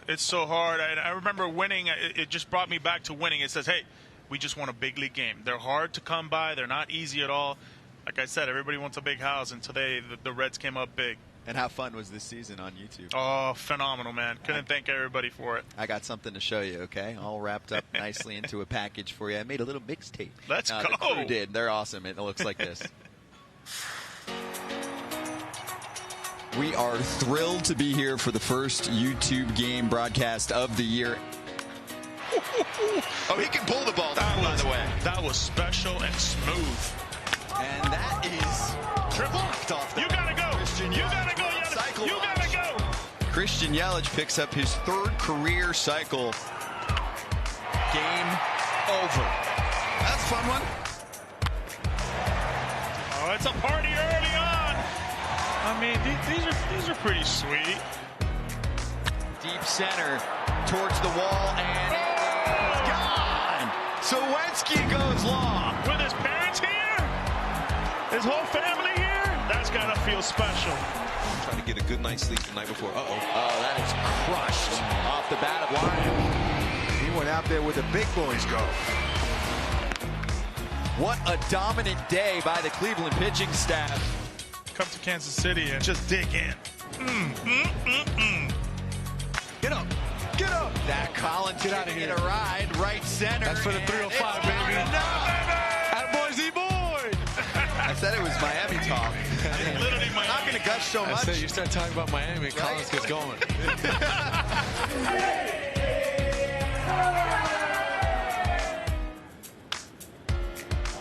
It's so hard. I remember winning. It just brought me back to winning. It says, hey, we just won a big league game. They're hard to come by. They're not easy at all. Like I said, everybody wants a big house, and today the Reds came up big. And how fun was this season on YouTube? Oh, phenomenal, man. Couldn't thank everybody for it. I got something to show you, okay? All wrapped up nicely into a package for you. I made a little mixtape. Let's go. The crew did. They're awesome. It looks like this. We are thrilled to be here for the first YouTube game broadcast of the year. Oh, he can pull the ball down, by the way. That was special and smooth. And that is triple. Off the you gotta go. Christian you gotta go. You gotta go. Christian Yelich picks up his 3rd career cycle. Game over. That's a fun one. Oh, it's a party early on. I mean, these are pretty sweet. Deep center towards the wall, and it's gone. So Wensky goes long. With his parents here, his whole family here, that's gotta feel special. Trying to get a good night's sleep the night before. Oh, that is crushed off the bat of Lyon. He went out there where the big boys go. What a dominant day by the Cleveland pitching staff. Come to Kansas City and just dig in. Get up. Get up. That Collins get out of here. A ride right center. That's for the 305, baby. Attaboy Z-Boy. I said it was Miami talk. Literally Miami. I'm going to gush so much. I said you start talking about Miami, Collins gets going.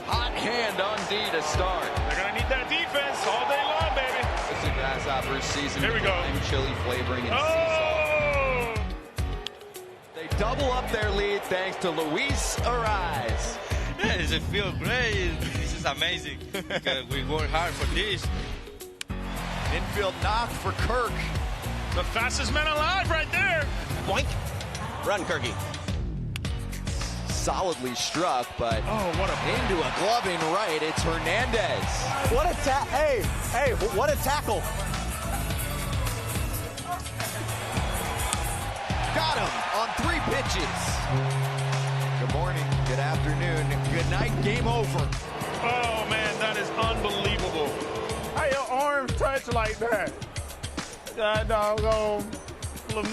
Hot hand on D to start. They're going to need that defense all day long, baby. It's a Grasshopper season. Here we go. Chili flavoring and sea salt. They double up their lead thanks to Luis Ariz. Yeah, does it feel great? This is amazing. We worked hard for this. Infield knock for Kirk. The fastest man alive right there. Boink. Run, Kirky. Solidly struck, but what into a gloving right. It's Hernandez. What a hey, what a tackle. Got him on 3 pitches. Good morning, good afternoon, good night, game over. Oh, man, that is unbelievable. How your arms touch like that? God doggone.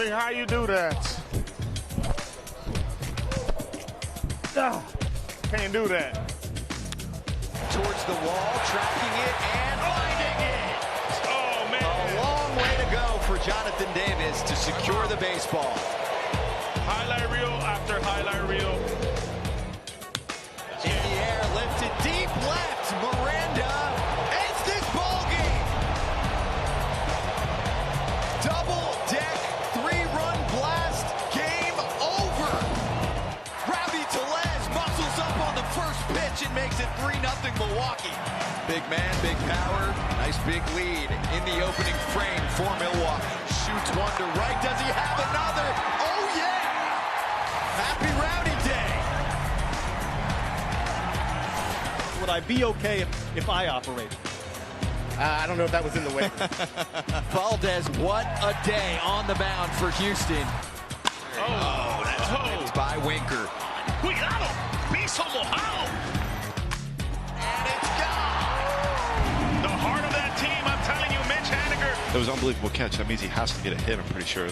How you do that? Can't do that. Towards the wall, tracking it and finding it. Oh, man. A long way to go for Jonathan Davis to secure the baseball. Highlight reel after highlight reel. In the air, lifted deep left. Miranda ends this ball game. Double deck, 3-run blast. Game over. Ravi Tellez muscles up on the first pitch and makes it 3-0 Milwaukee. Big man, big power. Nice big lead in the opening frame for Milwaukee. Shoots one to right. Does he have another? Oh, yeah. Happy Rowdy Day. Would I be okay if I operated? I don't know if that was in the way. Valdez, what a day on the mound for Houston. Oh, that's ripped by Winker. Cuidado, piso mojado. And it's gone. The heart of that team, I'm telling you, Mitch Haniger. That was an unbelievable catch. That means he has to get a hit, I'm pretty sure.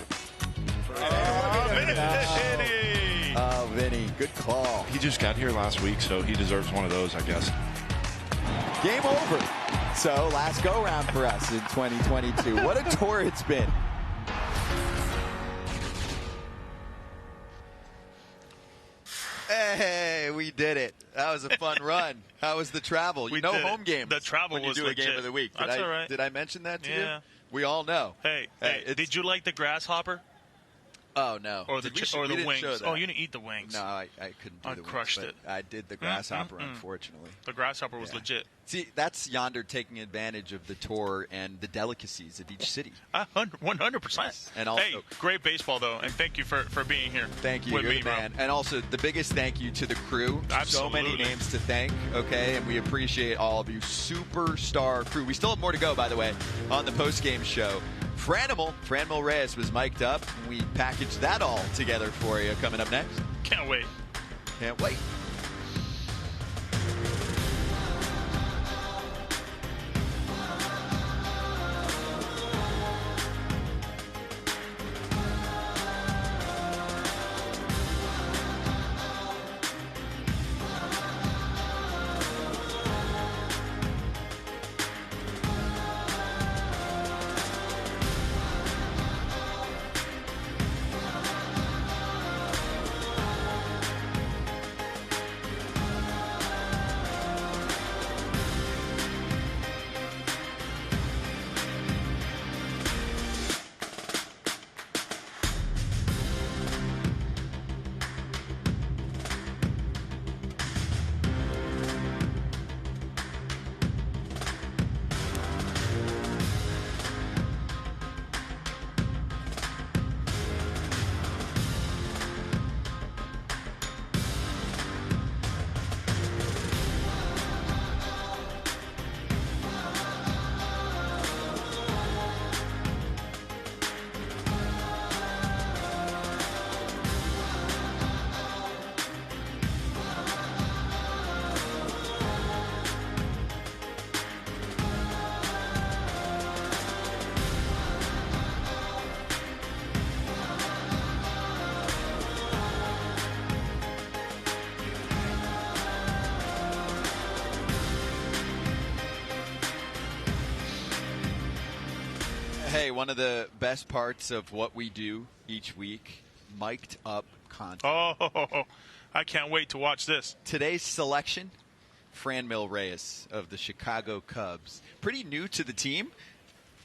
Vinny, good call. He just got here last week, so he deserves one of those, I guess. Game over. So last go round for us in 2022. What a tour it's been. Hey, we did it. That was a fun run. How was the travel? Home game. The travel when was you do legit. a game of the week. That's all right. Did I mention that to you? Yeah. We all know. Hey, did you like the grasshopper? Oh, no. Or the wings? Oh, you didn't eat the wings. No, I couldn't do the wings. I crushed it. I did the grasshopper, unfortunately. The grasshopper was legit. See, that's Yonder taking advantage of the tour and the delicacies of each city. 100%. Yes. And also, hey, great baseball, though, and thank you for being here. Thank you, with you're me, the man. bro. And also, the biggest thank you to the crew. Absolutely. So many names to thank, okay? And we appreciate all of you. Superstar crew. We still have more to go, by the way, on the postgame show. Franmil Reyes was mic'd up. We packaged that all together for you coming up next. Can't wait. Can't wait. say one of the best parts of what we do each week, mic'd up content. Oh, I can't wait to watch this. Today's selection, Franmil Reyes of the Chicago Cubs. Pretty new to the team.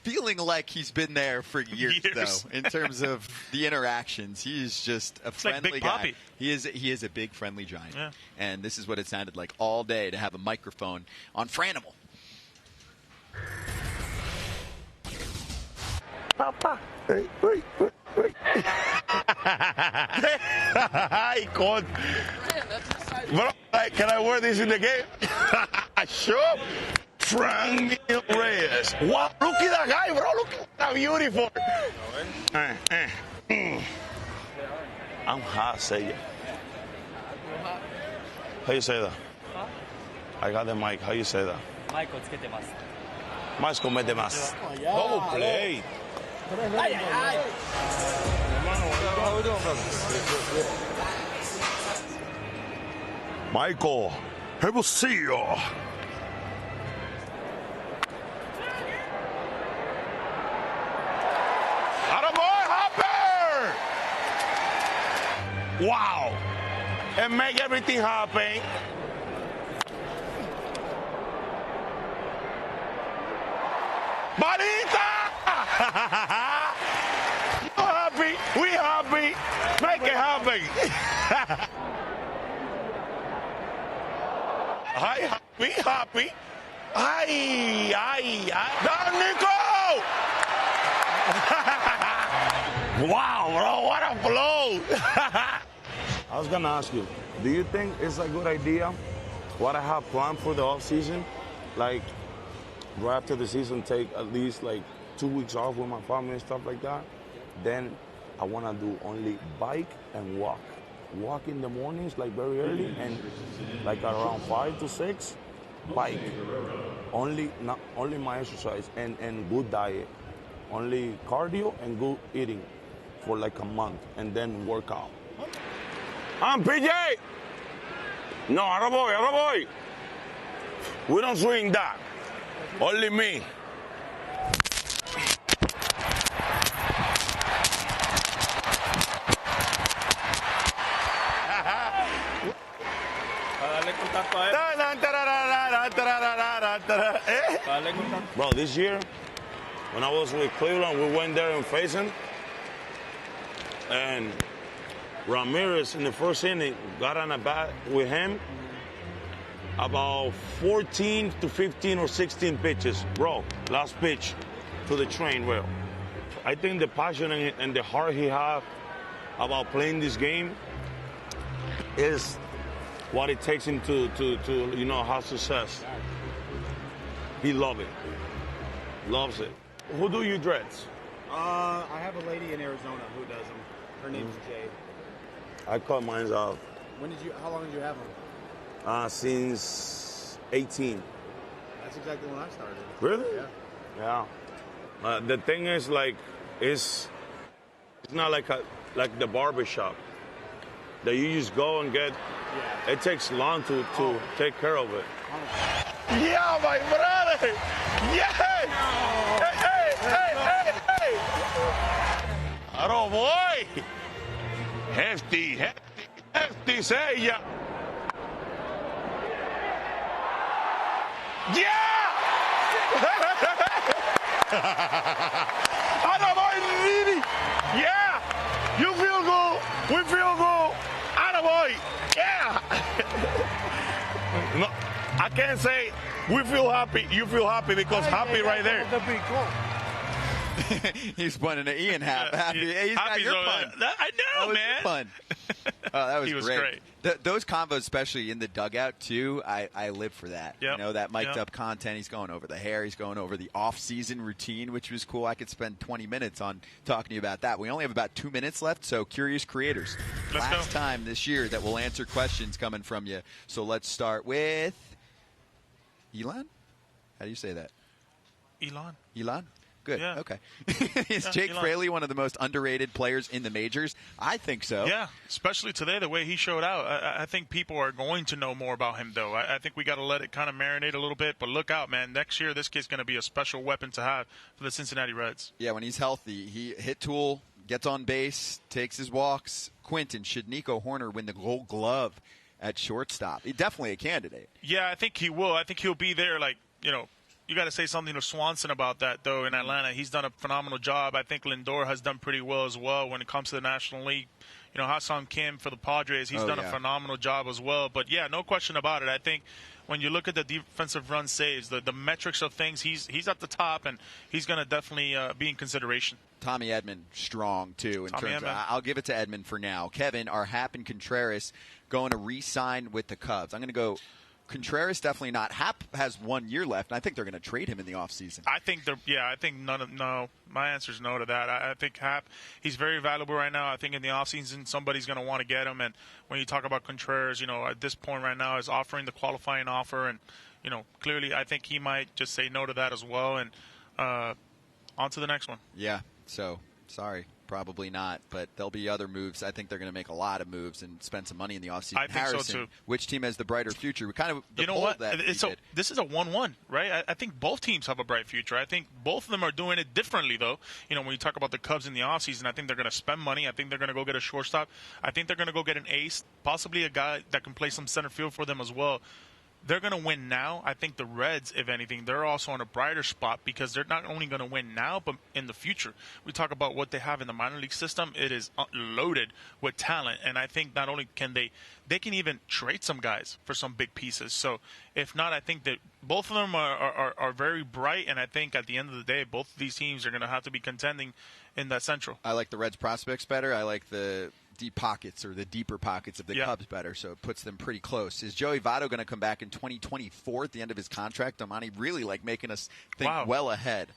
Feeling like he's been there for years. Though, in terms of the interactions. He's just a friendly Big guy. Poppy. He is a big friendly giant. Yeah. And this is what it sounded like all day to have a microphone on Franimal. Papa. Hey, wait. Hi, coach. Bro, can I wear this in the game? Sure. Franmil Reyes. Wow, look at that guy, bro. Look at that beautiful. I'm hot, say it. How you say that? I got the mic. How you say that? Más comete más. Double play. Michael, Hermosillo. Wow. And make everything happen. Bonita! You happy? We happy. Make it happen. Hi, we happy. Ay. Down, Nico! Wow, bro, what a flow! I was gonna ask you, do you think it's a good idea what I have planned for the off season? Like, right after the season, take at least like 2 weeks off with my family and stuff like that. Then I wanna do only bike and walk. Walk in the mornings, like very early, and like around 5 to 6, bike. Only my exercise and good diet. Only cardio and good eating for like a month, and then work out. I'm PJ! No, Araboy. We don't swing that. Only me. Bro, this year, when I was with Cleveland, we went there and faced him. And Ramirez in the first inning got on a bat with him about 14 to 15 or 16 pitches. Bro, last pitch to the train rail. I think the passion and the heart he has about playing this game is what it takes him to have success. He loves it. Loves it. Who do you dreads? I have a lady in Arizona who does them. Her name's Jade. I cut mine out. How long did you have them? Since 18. That's exactly when I started. Really? Yeah. Yeah. The thing is, like, it's not like the barbershop that you just go and get. Yeah. It takes long to take care of it. Yeah, my brother. Yes. Hey. Oh boy. Hefty, say ya. Yeah! Attaboy, really? Yeah! You feel good, we feel good. Attaboy, yeah! No, I can't say we feel happy, you feel happy, because happy right there. He's pointing at Ian happy. He's got your pun. I know, man. Fun. Oh, that was, He was great. Those combos, especially in the dugout, too, I live for that. Yep. You know, that mic'd up content. He's going over the hair. He's going over the off-season routine, which was cool. I could spend 20 minutes on talking to you about that. We only have about 2 minutes left, so curious creators. Last time this year that we'll answer questions coming from you. So let's start with Elon. How do you say that? Elon. good. Yeah. Okay. Is Jake Fraley one of the most underrated players in the majors? I think so. Yeah, especially today, the way he showed out. I think people are going to know more about him, though. I think we got to let it kind of marinate a little bit. But look out, man. Next year, this kid's going to be a special weapon to have for the Cincinnati Reds. Yeah, when he's healthy, he hit tool, gets on base, takes his walks. Quentin, should Nico Horner win the Gold Glove at shortstop? He's definitely a candidate. Yeah, I think he will. I think he'll be there, you got to say something to Swanson about that, though, in Atlanta. He's done a phenomenal job. I think Lindor has done pretty well as well when it comes to the National League. Ha-Seong Kim for the Padres, he's done a phenomenal job as well. But, yeah, no question about it. I think when you look at the defensive run saves, the metrics of things, he's at the top, and he's going to definitely be in consideration. Tommy Edman, strong, too. I'll give it to Edman for now. Kevin, are Happ and Contreras going to re-sign with the Cubs? I'm going to go Contreras, definitely not. Happ has 1 year left, and I think they're going to trade him in the offseason. I think no. My answer is no to that. I think Happ, he's very valuable right now. I think in the offseason, somebody's going to want to get him. And when you talk about Contreras, at this point right now is offering the qualifying offer. And, clearly I think he might just say no to that as well. And on to the next one. Yeah, so sorry. Probably not, but there'll be other moves. I think they're going to make a lot of moves and spend some money in the offseason. I think so, too. Which team has the brighter future? You know what? This is a 1-1, right? I think both teams have a bright future. I think both of them are doing it differently, though. When you talk about the Cubs in the offseason, I think they're going to spend money. I think they're going to go get a shortstop. I think they're going to go get an ace, possibly a guy that can play some center field for them as well. They're going to win now. I think the Reds, if anything, they're also on a brighter spot because they're not only going to win now, but in the future. We talk about what they have in the minor league system. It is loaded with talent. And I think not only can they can even trade some guys for some big pieces. So if not, I think that both of them are very bright. And I think at the end of the day, both of these teams are going to have to be contending in that Central. I like the Reds prospects better. I like the deep pockets or the deeper pockets of the Cubs better, so it puts them pretty close. Is Joey Votto going to come back in 2024 at the end of his contract? Amani really making us think well ahead.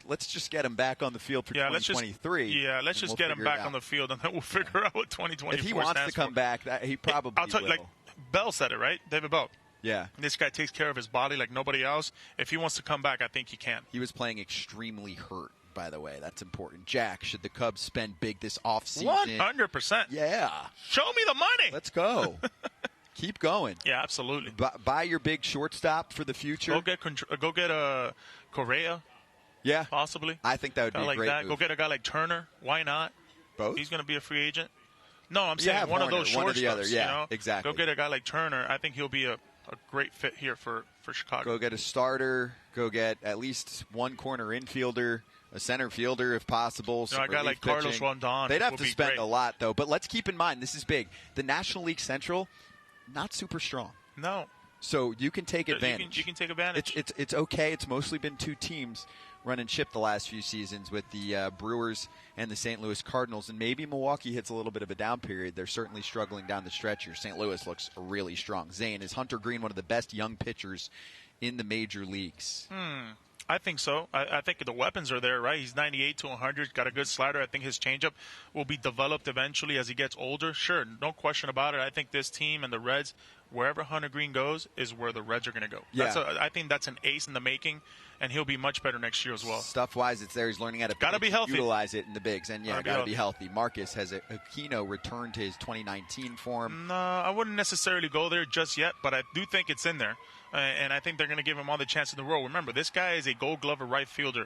Let's just get him back on the field for 2023. Let's just get him back on the field, and then we'll figure out what 2024 If he wants to come back, he probably I'll tell you, will. Bell said it, right? David Bell. Yeah. This guy takes care of his body like nobody else. If he wants to come back, I think he can. He was playing extremely hurt, by the way. That's important. Jack, should the Cubs spend big this offseason? 100%. Yeah. Show me the money. Let's go. Keep going. Yeah, absolutely. Buy your big shortstop for the future. Go get a Correa. Yeah. Possibly. I think that would be a great move. Go get a guy like Turner. Why not? Both? He's going to be a free agent. No, I'm saying one of those shortstops. One or the other. Yeah, exactly. Go get a guy like Turner. I think he'll be a great fit here for Chicago. Go get a starter. Go get at least one corner infielder, a center fielder if possible. A guy like Carlos Rondon. They'd have to spend a lot, though. But let's keep in mind, this is big. The National League Central, not super strong. No. So you can take advantage. You can take advantage. It's okay. It's mostly been two teams running ship the last few seasons with the Brewers and the St. Louis Cardinals. And maybe Milwaukee hits a little bit of a down period. They're certainly struggling down the stretch here. St. Louis looks really strong. Zane, is Hunter Green one of the best young pitchers in the major leagues? I think so. I think the weapons are there, right? He's 98 to 100, got a good slider. I think his changeup will be developed eventually as he gets older. Sure, no question about it. I think this team and the Reds, wherever Hunter Green goes, is where the Reds are going to go. Yeah. I think that's an ace in the making, and he'll be much better next year as well. Stuff-wise, it's there. He's learning how to be healthy. Utilize it in the bigs. And, got to be healthy. Marcus has Aquino returned to his 2019 form. No, I wouldn't necessarily go there just yet, but I do think it's in there. And I think they're going to give him all the chance in the world. Remember, this guy is a Gold Glover right fielder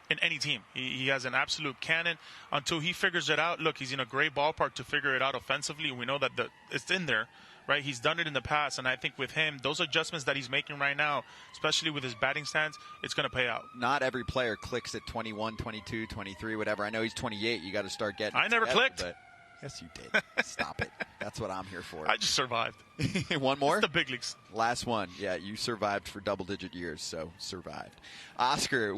in any team. He has an absolute cannon until he figures it out. Look, he's in a great ballpark to figure it out offensively. We know that it's in there, right? He's done it in the past, and I think with him, those adjustments that he's making right now, especially with his batting stance, it's going to pay out. Not every player clicks at 21, 22, 23, whatever. I know he's 28. You got to start getting I never clicked. But yes, you did. Stop it. That's what I'm here for. I just survived. One more? It's the big leagues. Last one. Yeah, you survived for double-digit years, so survived. Oscar,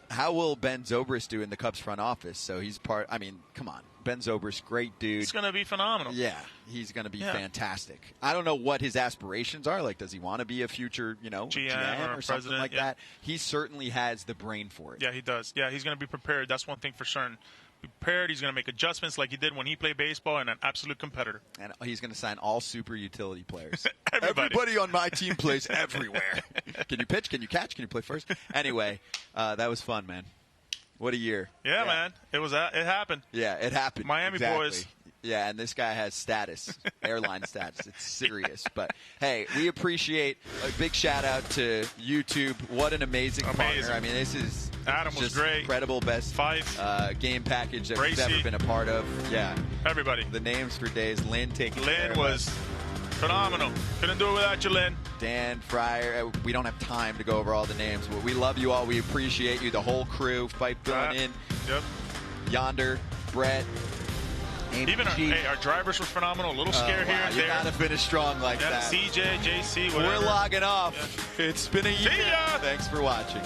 how will Ben Zobrist do in the Cubs front office? So he's come on. Ben Zobrist, great dude. He's going to be phenomenal. Yeah, he's going to be fantastic. I don't know what his aspirations are. Like, does he want to be a future, GM or something like that? He certainly has the brain for it. Yeah, he does. Yeah, he's going to be prepared. That's one thing for certain. Prepared. He's going to make adjustments like he did when he played baseball, and an absolute competitor. And he's going to sign all super utility players. Everybody on my team plays everywhere. Can you pitch? Can you catch? Can you play first? Anyway, that was fun, man. What a year. Yeah, man. It happened. Yeah, it happened. Miami boys. Yeah, and this guy has status, airline status. It's serious. But, hey, we appreciate a big shout-out to YouTube. What an amazing partner. I mean, this is Adam was great. Incredible. Best game package that we've ever been a part of. Yeah. Everybody. The names for days. Lynn taking care of us. Lynn was phenomenal. Couldn't do it without you, Lynn. Dan, Fryer. We don't have time to go over all the names, but we love you all. We appreciate you. The whole crew. Fight filling in. Yep. Yonder, Brett. Even our drivers were phenomenal. A little scared here and there. You got to finish strong like that. CJ, JC, whatever. We're logging off. Yeah. It's been a year. See ya. Thanks for watching.